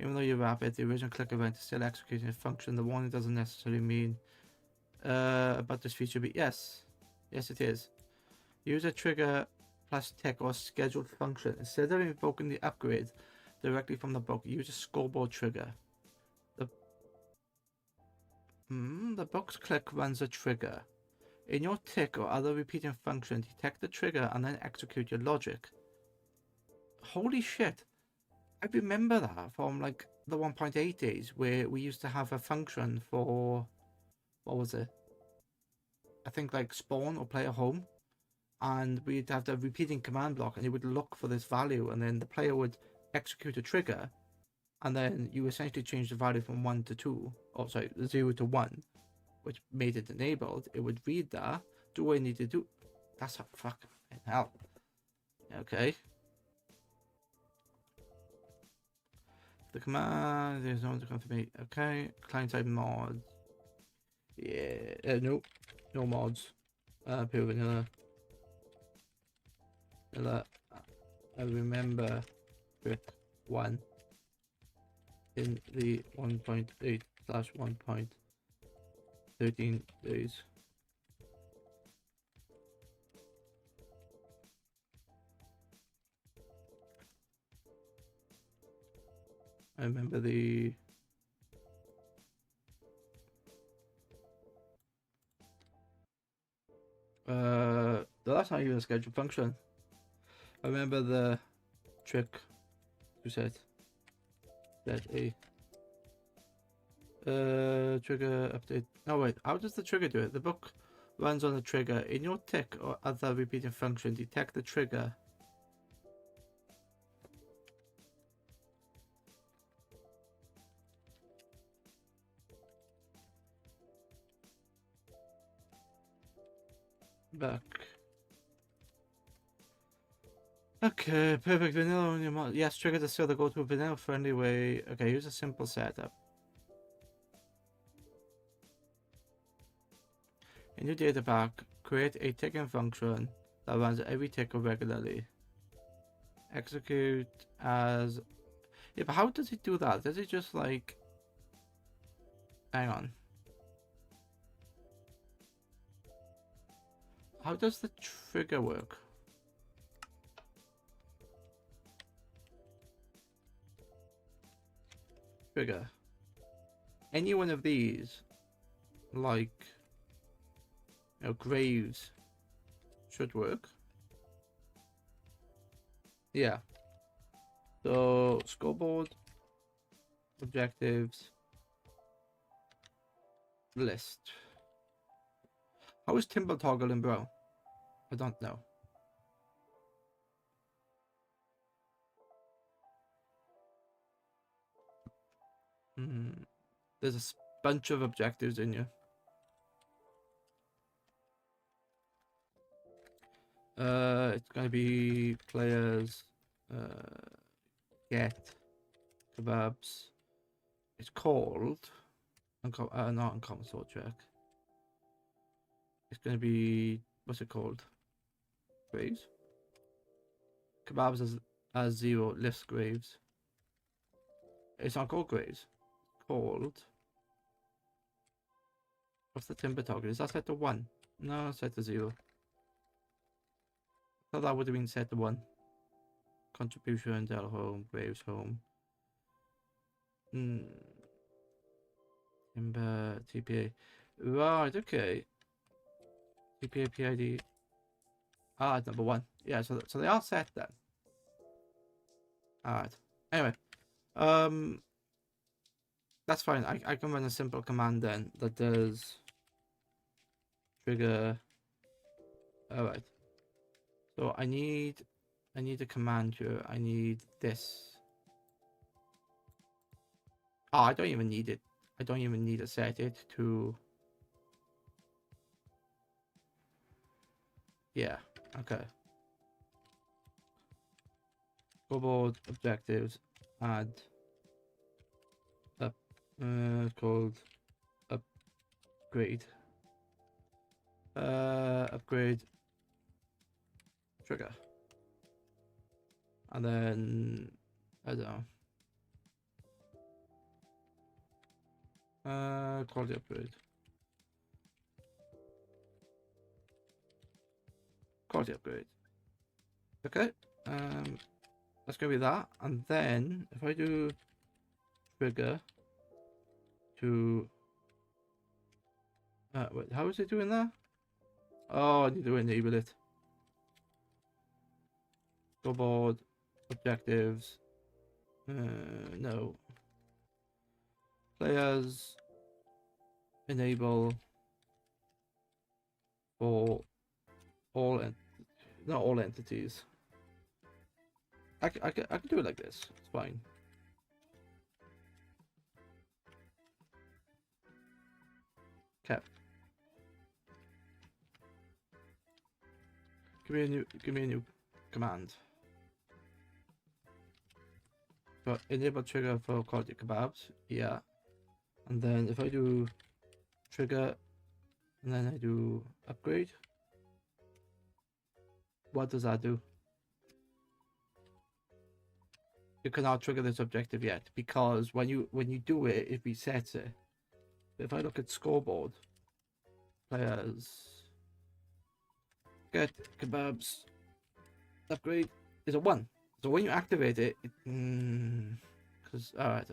Even though you wrap it, the original click event is still executing a function. The warning doesn't necessarily mean about this feature, but yes, it is. Use a trigger plus tick or scheduled function. Instead of invoking the upgrade directly from the book, use a scoreboard trigger. The box click runs a trigger. In your tick or other repeating function, detect the trigger and then execute your logic. Holy shit. I remember that from like the 1.8 days where we used to have a function for, what was it? I think like spawn or player home. And we'd have the repeating command block and it would look for this value and then the player would execute a trigger and then you essentially change the value from 1 to 2, or sorry, 0 to 1, which made it enabled. It would read that, do what I need to do. That's a fucking hell. Okay. The command is no confirmation. Okay. Client side mods. Yeah. Nope. No mods. Pure vanilla. I remember with 1 in the 1.8/1.13 days. I remember the that's not even a scheduled function. I remember the trick you said. That a trigger update. No wait, how does the trigger do it? The book runs on the trigger. In your tick or other repeating function, detect the trigger. Back. Okay, perfect vanilla on your mod. Yes, trigger to still the go-to vanilla friendly way. Okay, here's a simple setup. In your data pack, create a ticking function that runs every ticker regularly. Execute as... Yeah, but how does it do that? Does it just like... Hang on. How does the trigger work? Trigger. Any one of these, like, you know, graves, should work. Yeah. So, scoreboard, objectives, list. How is Timber toggle in Bro? I don't know. There's a bunch of objectives in here. It's gonna be players, get kebabs. It's called not uncommon sword check. It's gonna be, what's it called? Graves. Kebabs as 0 lifts graves. It's not called graves. It's called. What's the timber target? Is that set to 1? No, set to 0. I thought that would have been set to 1. Contribution, Dell home, graves home. Timber TPA. Right, okay. TPA PID. Ah, number 1. Yeah, so they are set then. Alright. Anyway. That's fine. I can run a simple command then that does trigger. Alright. So I need a command here. I need this. Oh, I don't even need it. I don't even need to set it to. Yeah, okay. Scoreboard objectives, add up, called upgrade. Upgrade trigger. And then, I don't know. Quality upgrade. Quality upgrade. Okay. That's gonna be that. And then if I do trigger to wait, how is it doing that? Oh, I need to enable it. Scoreboard objectives. No. Players enable for all not all entities. I can do it like this. It's fine. Okay. Give me a new command. So enable trigger for quality kebabs. Yeah. And then if I do trigger and then I do upgrade, what does that do? You cannot trigger this objective yet because when you do it, it resets it. If I look at scoreboard, players get kebabs upgrade is a 1. So when you activate it, because all right.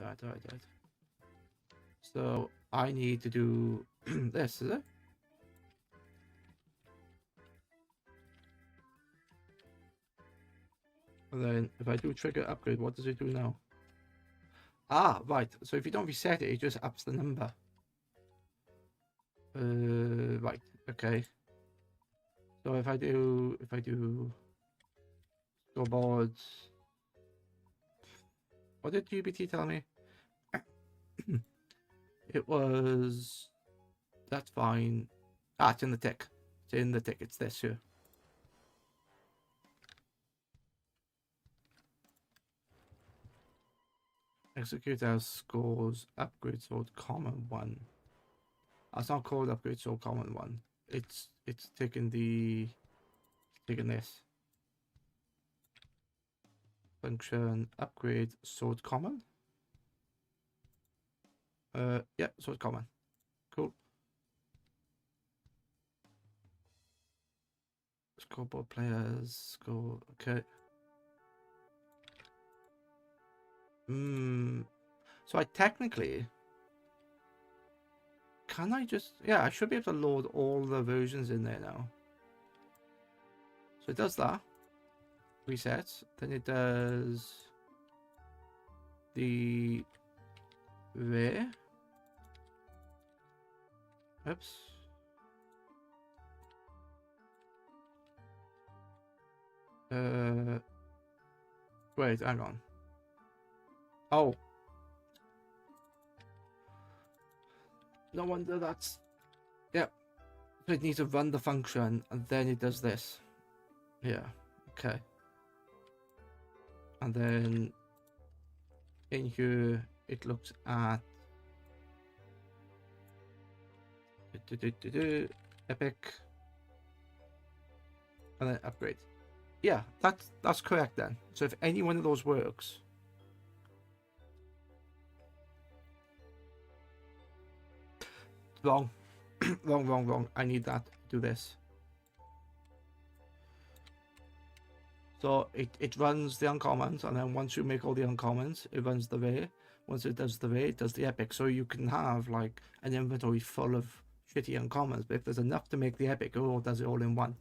So I need to do this, is it? And then if I do trigger upgrade, what does it do now? Ah, right. So if you don't reset it, it just ups the number. Right. Okay. So if I do scoreboards, what did GBT tell me? It was, that's fine. Ah, it's in the tick. It's in the tick. It's this here. Execute as scores upgrade sword common 1. That's not called upgrade sword common 1. It's taking this function upgrade sword common. Yeah, sword common. Cool. Scoreboard players score. Okay. So I technically, can I just, yeah, I should be able to load all the versions in there now. So it does that. Resets. Then it does the rare. Oops. Wait, hang on. Oh. No wonder that's, yep. So it needs to run the function and then it does this. Yeah, okay. And then in here it looks at epic and then upgrade. Yeah, that's correct then. So if any one of those works, wrong. wrong. I need that to do this. So it runs the uncommons, and then once you make all the uncommons, it runs the rare. Once it does the rare, it does the epic. So you can have like an inventory full of shitty uncommons, but if there's enough to make the epic, it all does it all in one.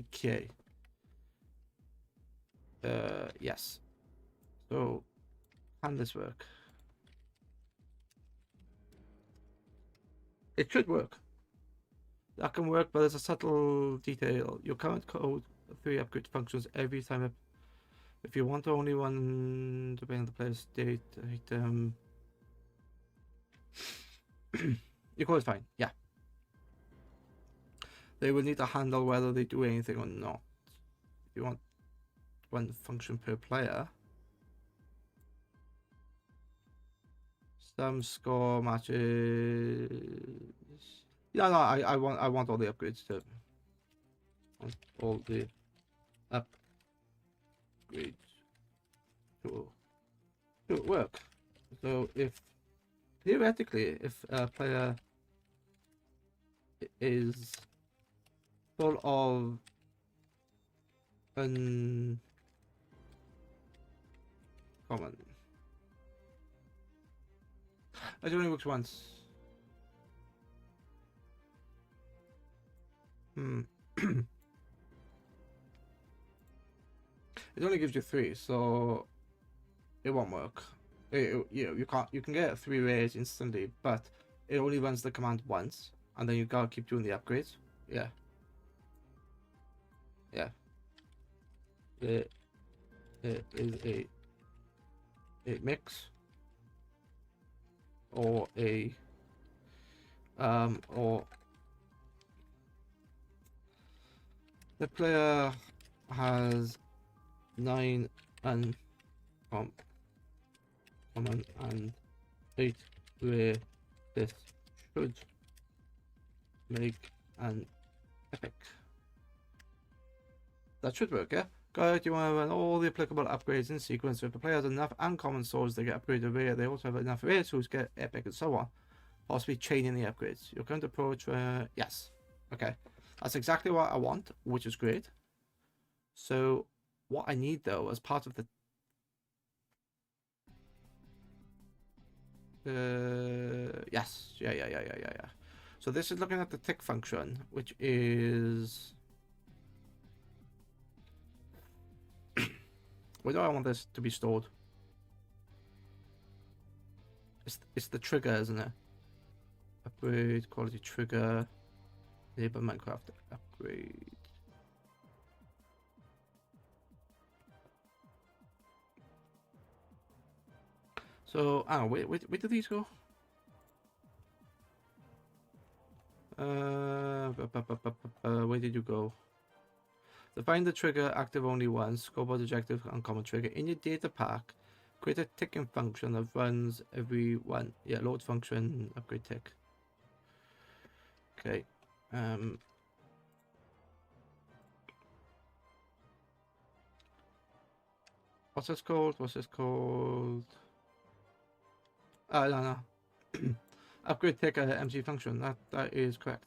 Okay. Yes. So can this work? It should work. That can work, but there's a subtle detail. Your current code 3 upgrade functions every time. If you want only one, depending on the player's state item, your code is fine. Yeah. They will need to handle whether they do anything or not. If you want one function per player, some score matches. Yeah, no, I want all the upgrades to. All the upgrades to work. So if theoretically, if a player is full of uncommon, it only works once. It only gives you 3, so it won't work. You can't. You can get 3 rares instantly, but it only runs the command once, and then you gotta keep doing the upgrades. Yeah. It is a mix or a or the player has 9 uncommon and 8 rare. This should make an epic. That should work, yeah? Guide, you want to run all the applicable upgrades in sequence. So if the player has enough uncommon swords, they get upgraded rare. They also have enough rare tools to get epic and so on. Possibly chaining the upgrades. Your current approach, yes. Okay. That's exactly what I want, which is great. So what I need though, as part of the yes, yeah. So this is looking at the tick function, which is Where do I want this to be stored? It's the trigger, isn't it? Upgrade, quality trigger, enable Minecraft upgrade. So, where do these go? Where did you go? Define the trigger active only once. Scoreboard objective uncommon trigger. In your data pack, create a ticking function that runs every one. Yeah, load function, upgrade tick. Okay. What's this called? What's this called? No. Upgrade tick MC function. That is correct.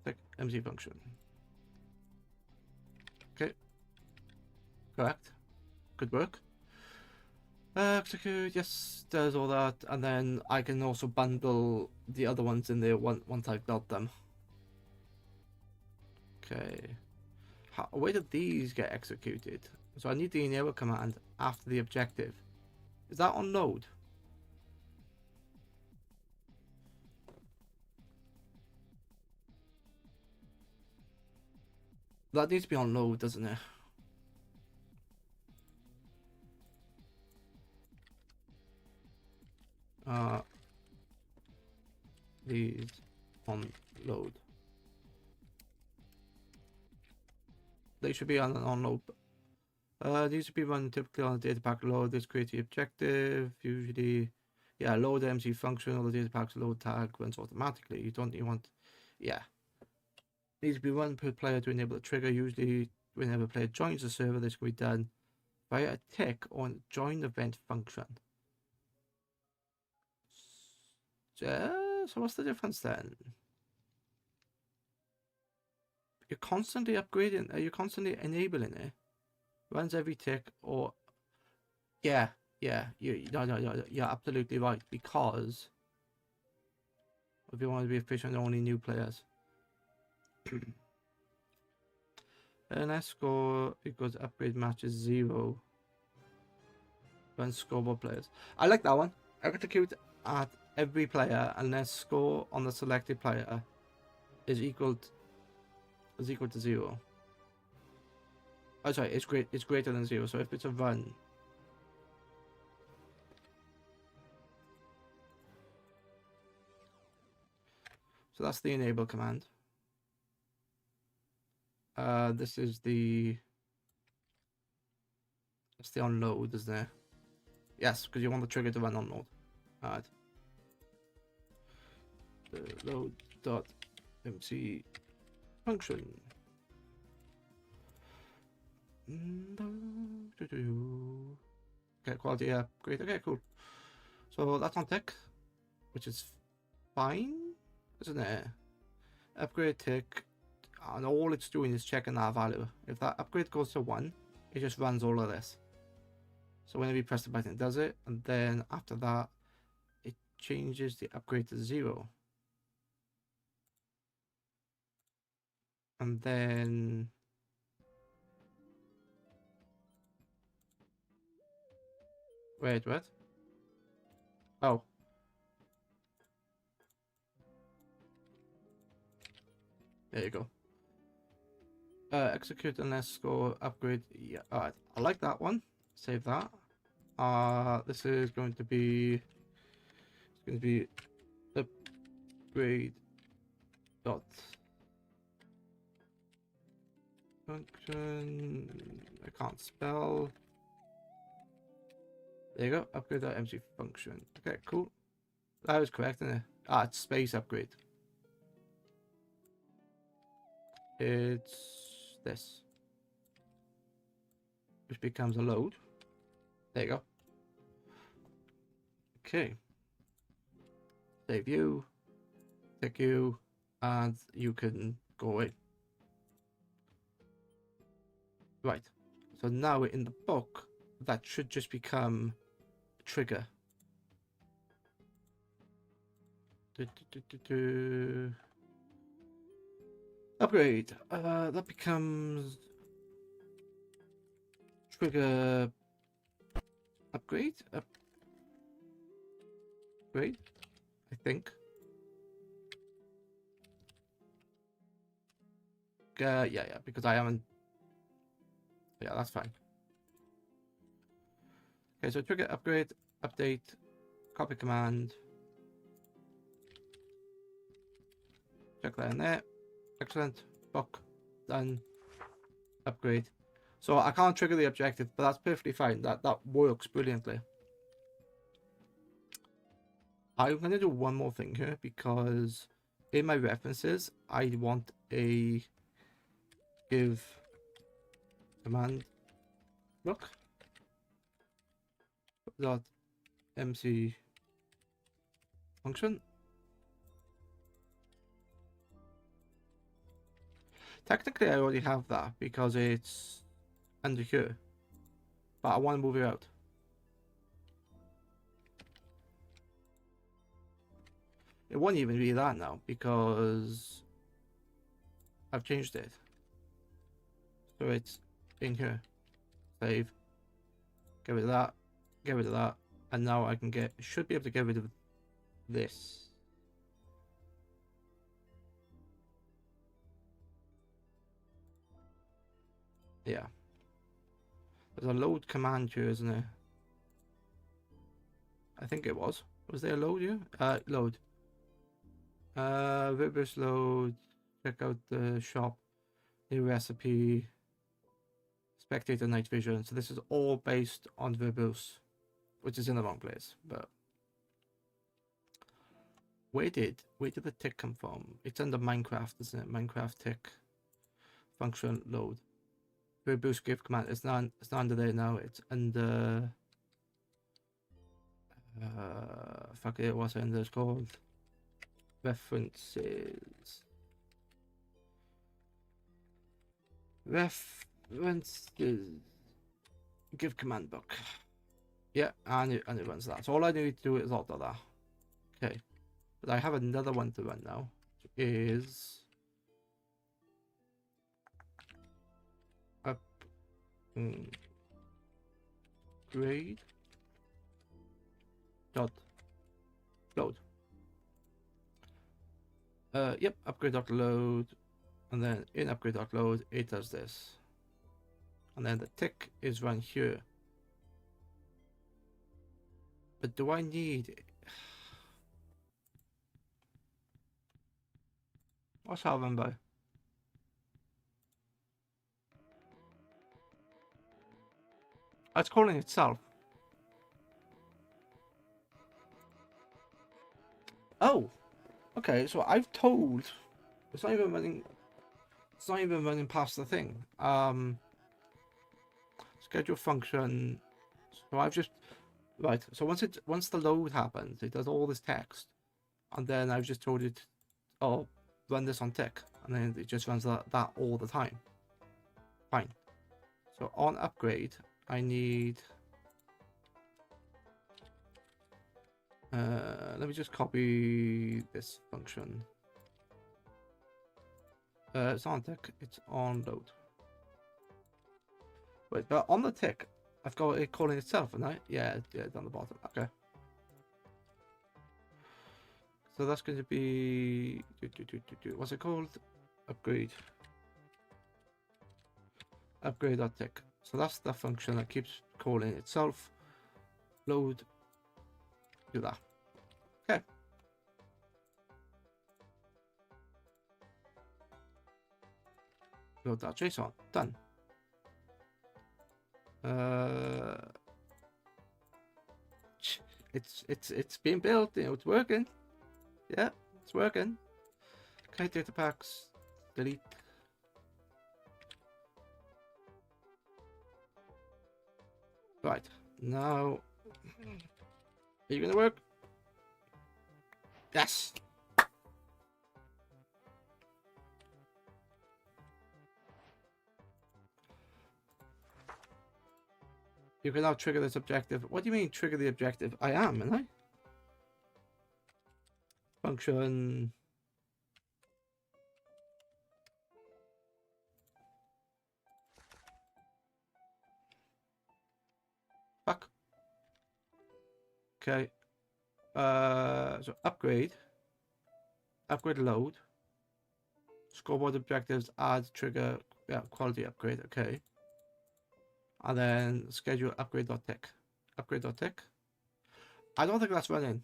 Tick MC function. Okay. Correct. Good work. Execute, yes, does all that, and then I can also bundle the other ones in there once I've built them. Okay. Where did these get executed? So I need the enable command after the objective. Is that on node? That needs to be on node, doesn't it? These on load. They should be on load. These should be run typically on the data pack load. This creates the objective. Usually, yeah, load MC function or the data pack's load tag runs automatically. You don't want, yeah. Needs to be run per player to enable the trigger. Usually, whenever a player joins the server, this can be done via a tick on join event function. So what's the difference then? You're constantly upgrading. Are you constantly enabling it? Runs every tick, or yeah, you're absolutely right, because if you want to be efficient, only new players. NS score equals upgrade matches 0. Run scoreboard players. I like that one. Execute at every player unless score on the selected player is equal to 0. Oh, sorry, it's greater than 0. So if it's a run, so that's the enable command. This is the on load, isn't it? Yes, because you want the trigger to run on load. Alright. Load dot MC function. Okay, quality upgrade. Okay, cool. So that's on tick, which is fine, isn't it? Upgrade tick, and all it's doing is checking that value. If that upgrade goes to 1, it just runs all of this. So whenever you press the button, it does it, and then after that, it changes the upgrade to 0. And then wait, what? Oh. There you go. Execute unless score upgrade. Yeah, alright. I like that one. Save that. This is going to be upgrade dot function. I can't spell. There you go. Upgrade dot MC function. Okay, cool. That was correct, isn't it? It's space upgrade. It's this, which becomes a load. There you go. Okay. Save you, take you, and you can go away. Right. So now in the book, that should just become a trigger. Upgrade. That becomes trigger upgrade. Upgrade, I think. Yeah, because I haven't. Yeah, that's fine. Okay, so trigger upgrade, update, copy command. Check that in there. Excellent. Book. Done. Upgrade. So I can't trigger the objective, but that's perfectly fine. That works brilliantly. I'm going to do one more thing here because in my references, I want a give command book dot mc function. Technically, I already have that because it's under here, but I want to move it out. It won't even be that now because I've changed it. So it's in here. Save. Get rid of that. Get rid of that. And now I can should be able to get rid of this. Yeah. There's a load command here, isn't there? I think it was. Was there a load here? Load. Verbose load. Check out the shop. New recipe. Spectator night vision. So this is all based on verbose, which is in the wrong place. But where did the tick come from? It's under Minecraft, isn't it? Minecraft tick function load. Verbose give command. It's not under there now. It's under. Fuck it. What's it under? It's called references. References. Give command book. Yeah, and it runs that. So all I need to do is alter that. Okay, but I have another one to run now. Which is upgrade dot load. Yep, upgrade dot load, and then in upgrade dot load it does this, and then the tick is run here. But do I need? What's that run by? It's calling itself. Oh, okay. So I've told. It's not even running. It's not even running past the thing. Schedule function. So I've just right. So once the load happens, it does all this text, and then I've just told it, oh, run this on tick, and then it just runs that all the time. Fine. So on upgrade, I need. Let me just copy this function. It's on tick. It's on load. Wait, but on the tick, I've got it calling itself, and yeah, down the bottom. Okay. So that's going to be what's it called? Upgrade. Upgrade.tick. So that's the function that keeps calling itself. Load. Do that. Okay. Load that JSON. Done. It's being built. You know, it's working. Yeah, it's working. Okay, data packs. Delete. Right now, are you gonna work? Yes. You can now trigger this objective. What do you mean trigger the objective? I am, am I? Function. Okay. So upgrade load, scoreboard objectives, add trigger, yeah, quality upgrade. Okay. And then schedule upgrade.tick. Upgrade.tick. I don't think that's running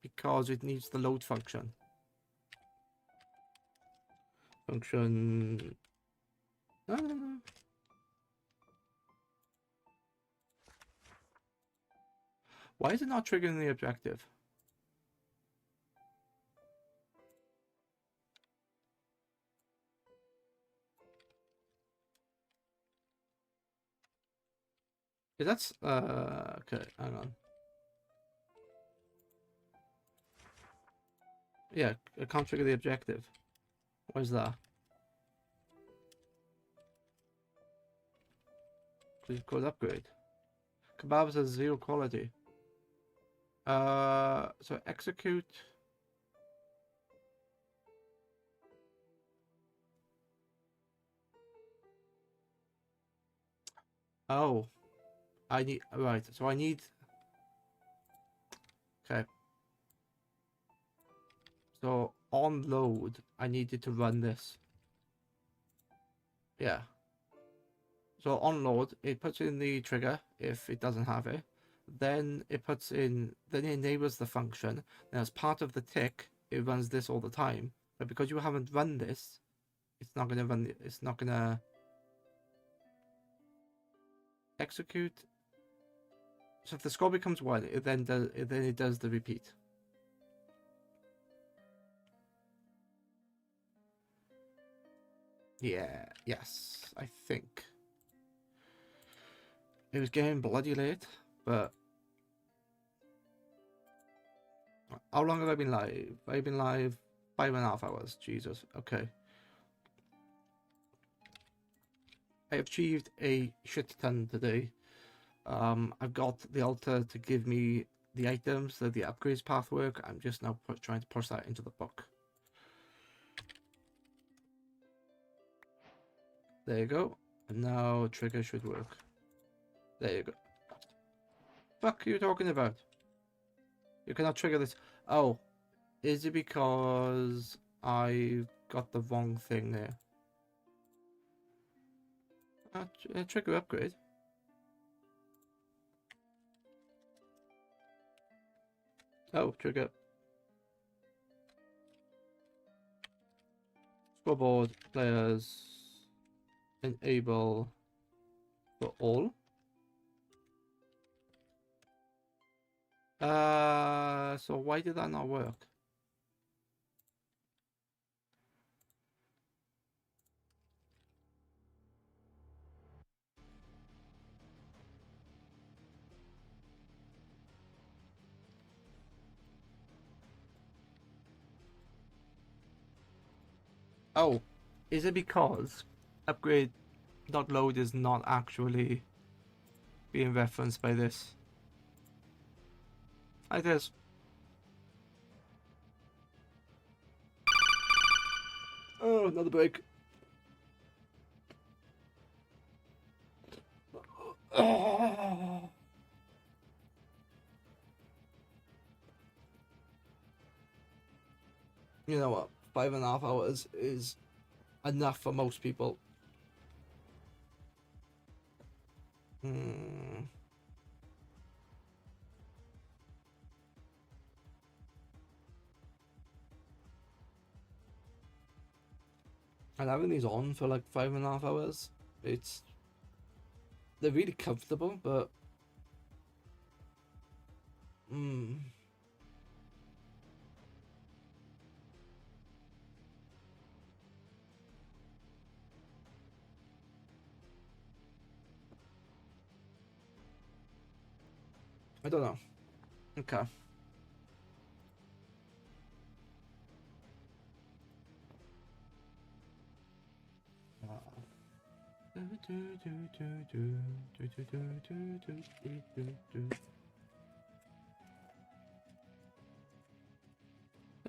because it needs the load function. Function. No. Why is it not triggering the objective? Is that's okay, hang on. Yeah, I can't trigger the objective. Where's that? Please code upgrade. Kebabs has 0 quality. So execute. Oh, I need, right, so I need, okay. So on load, I needed to run this. Yeah. So on load, it puts in the trigger if it doesn't have it. Then it puts in, then it enables the function. Then as part of the tick, it runs this all the time. But because you haven't run this, it's not gonna run. It's not gonna execute. So if the score becomes 1, it then does the repeat. Yeah. Yes, I think. It was getting bloody late, but how long have I been live? I've been live 5.5 hours. Jesus. Okay. I achieved a shit ton today. I've got the altar to give me the items that the upgrades path work. I'm just now trying to push that into the book. There you go. And now trigger should work. There you go. Fuck are you talking about? You cannot trigger this. Oh, is it because I got the wrong thing there? Trigger upgrade. Oh, trigger. Scoreboard players enable for all. So why did that not work? Oh, is it because upgrade.load is not actually being referenced by this? It is. Oh, another break. Oh. You know what? 5.5 hours is enough for most people. Hmm. And having these on for like 5.5 hours, they're really comfortable, but I don't know. Okay.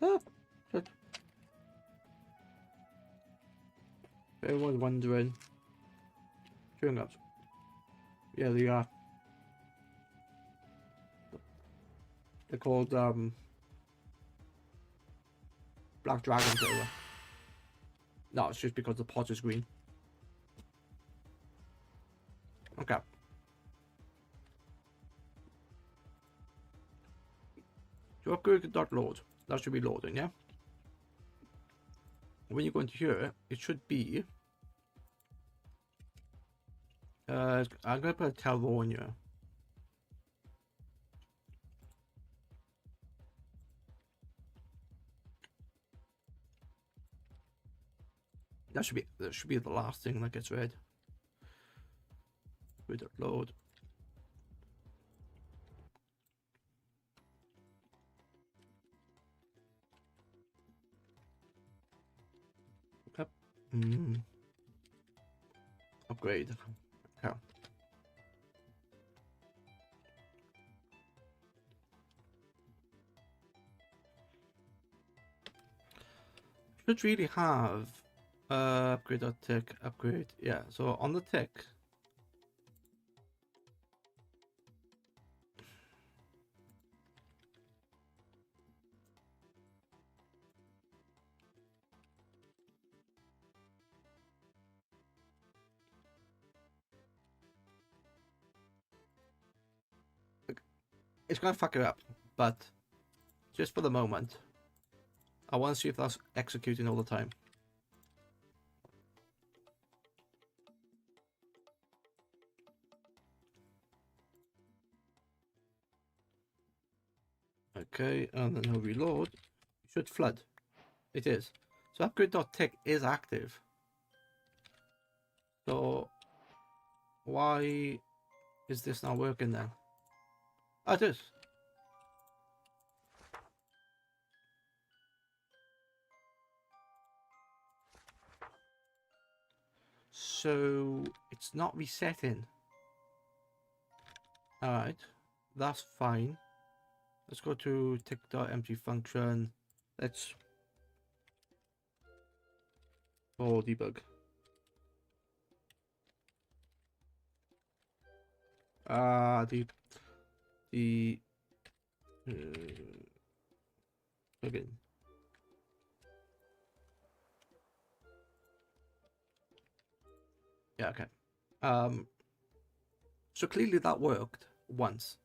Ah, shit. Everyone's wondering. Chewing ups. Yeah, they are. They're called Black Dragons. They were. No, it's just because the pot is green. Okay. To upgrade dot load. That should be loading, yeah? When you go into here, it should be... I'm going to put a tel row in here. That should be the last thing that gets read. With load. Okay. Upgrade. Okay. Should really have upgrade dot tick upgrade. Yeah. So on the tick. It's gonna fuck it up, but just for the moment, I want to see if that's executing all the time. Okay, and then I'll reload. It should flood. It is. So upgrade.tick is active. So why is this not working then? Oh, it is. So it's not resetting. Alright, that's fine. Let's go to tick.empty function. Let's debug. The again. Yeah, okay. So clearly that worked once.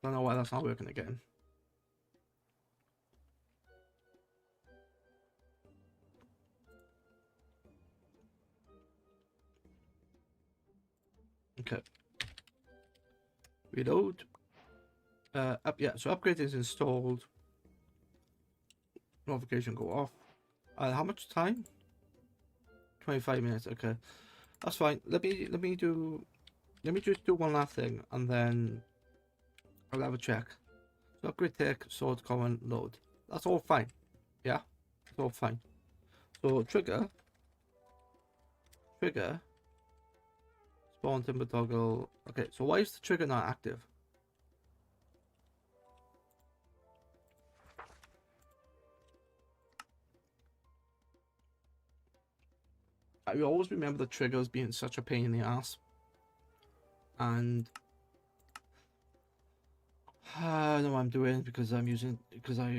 Don't know why that's not working again. Okay. Reload. Yeah, so upgrade is installed. Notification go off. How much time? 25 minutes. Okay, that's fine. Let me just do one last thing, and then I'll have a check. So upgrade tick, sort, comment, load. That's all fine. Yeah, it's all fine. So trigger, spawn timber toggle. Okay, so why is the trigger not active? I always remember the triggers being such a pain in the ass, and I know what I'm doing because I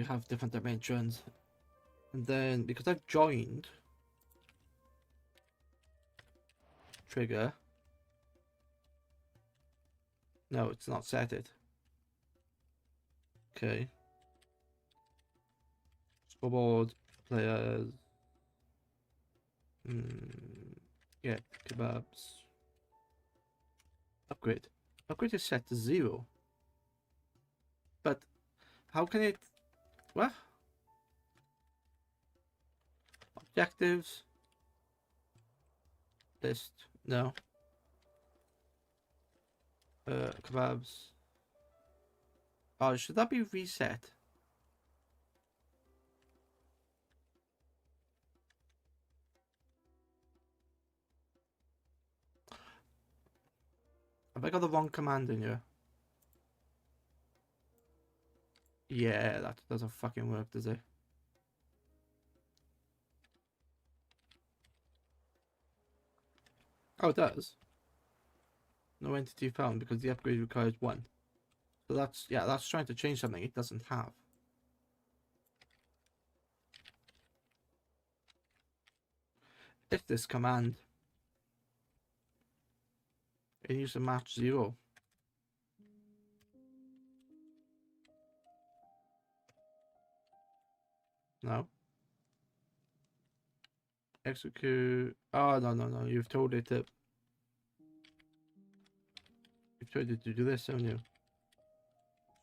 have different dimensions, and then because I've joined trigger. No, it's not set it. Okay. Scoreboard players. Yeah, kebabs. Upgrade. Upgrade is set to 0. But how can it... What? Objectives. List. No. Kebabs. Oh, should that be reset? Have I got the wrong command in here? Yeah, that doesn't fucking work, does it? Oh, it does. No entity found because the upgrade requires 1. So that's trying to change something it doesn't have. If this command, it needs to match 0. No. Execute. Oh, no. You've told it to do this, haven't you?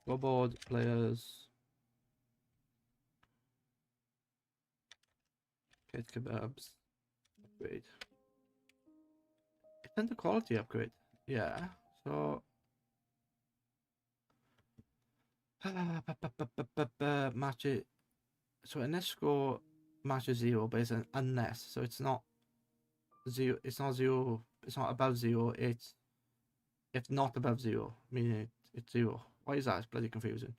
Scoreboard, players. Get kebabs. Upgrade. It's the quality upgrade. Yeah. So match it. So an S score matches 0, but it's an unless. So it's not 0. It's not 0. It's not above 0. It's if not above 0, meaning it's 0. Why is that? It's bloody confusing.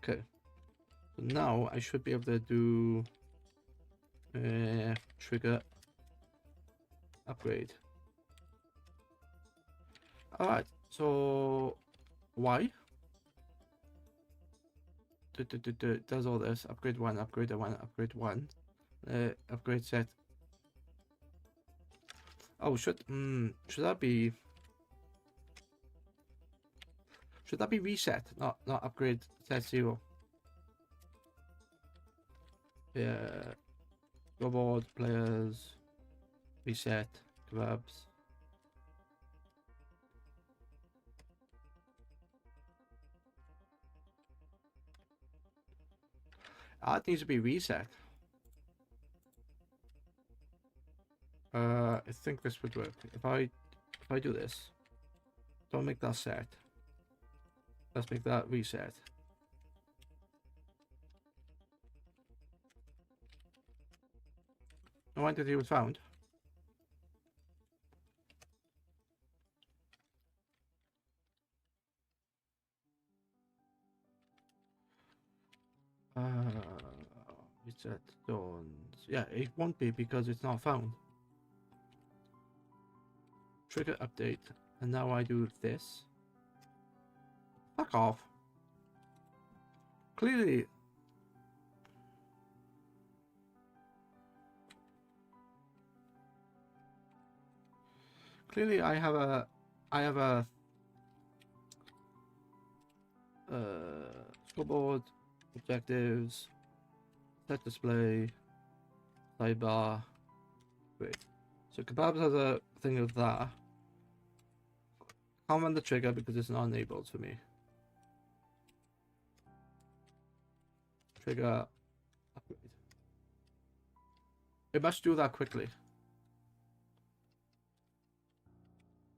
Okay. So now I should be able to do trigger upgrade. Alright, so why? Does all this. Upgrade 1, upgrade 1, upgrade 1. Upgrade set. Oh, should that be reset? Not upgrade set 0. Yeah. Scoreboard, players, reset, grabs. It needs to be reset. I think this would work. If I do this, don't make that set. Let's make that reset. No entity was found. Reset done. Yeah, it won't be because it's not found. Trigger update, and now I do this. Fuck off. Clearly, I have a scoreboard, objectives, set display, sidebar. Great. So Kebabs has a thing of that. Can't run the trigger because it's not enabled for me. Trigger upgrade. It must do that quickly.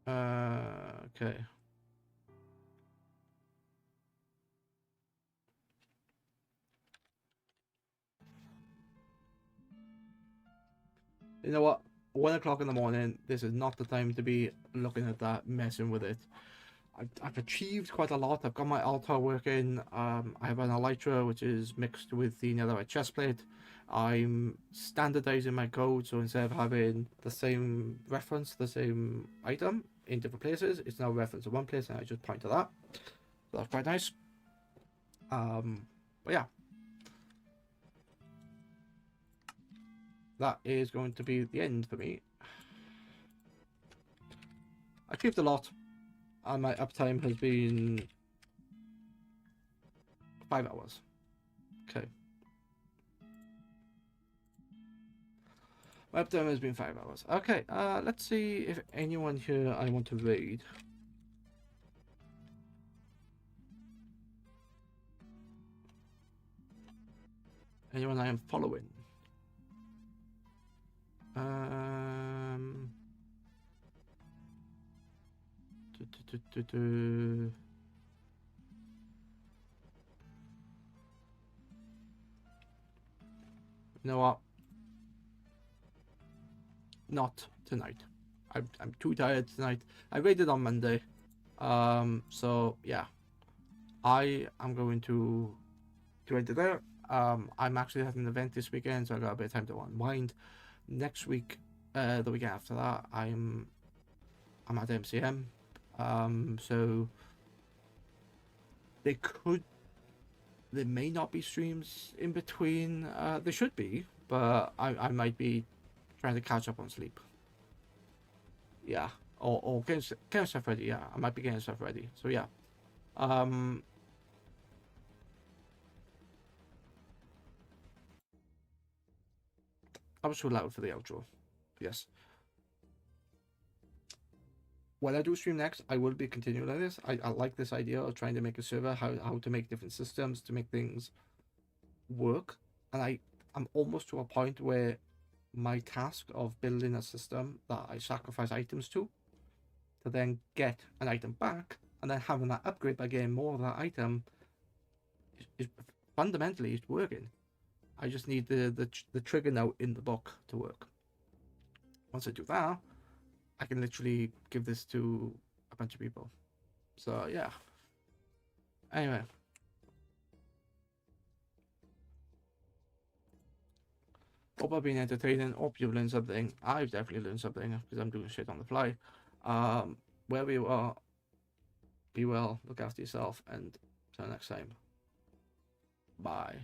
Okay. You know what? 1 o'clock in the morning. This is not the time to be looking at that, messing with it. I've achieved quite a lot. I've got my altar working. I have an elytra which is mixed with the netherite chest plate. I'm standardizing my code, so instead of having the same reference, the same item in different places, it's now referenced in one place, and I just point to that. So that's quite nice. But yeah, that is going to be the end for me. I achieved a lot, and my uptime has been 5 hours. Okay. My uptime has been 5 hours. Okay, let's see if anyone here I want to raid. Anyone I am following. You know what? Not tonight. I'm too tired tonight. I raided on Monday. So yeah, I am going to end it there. I'm actually having an event this weekend, so I got a bit of time to unwind. Next week, the week after that, I'm at MCM. So there may not be streams in between. There should be, but I might be trying to catch up on sleep. Yeah, or getting stuff ready. Yeah, I might be getting stuff ready. So yeah, um, I was too loud for the outro. Yes. When I do stream next, I will be continuing like this. I like this idea of trying to make a server, how to make different systems to make things work. And I'm almost to a point where my task of building a system that I sacrifice items to then get an item back, and then having that upgrade by getting more of that item is fundamentally it's working. I just need the trigger now in the book to work. Once I do that, I can literally give this to a bunch of people. So yeah. Anyway. Hope I've been entertaining. Hope you've learned something. I've definitely learned something because I'm doing shit on the fly. Wherever you are, be well, look after yourself, and until next time. Bye.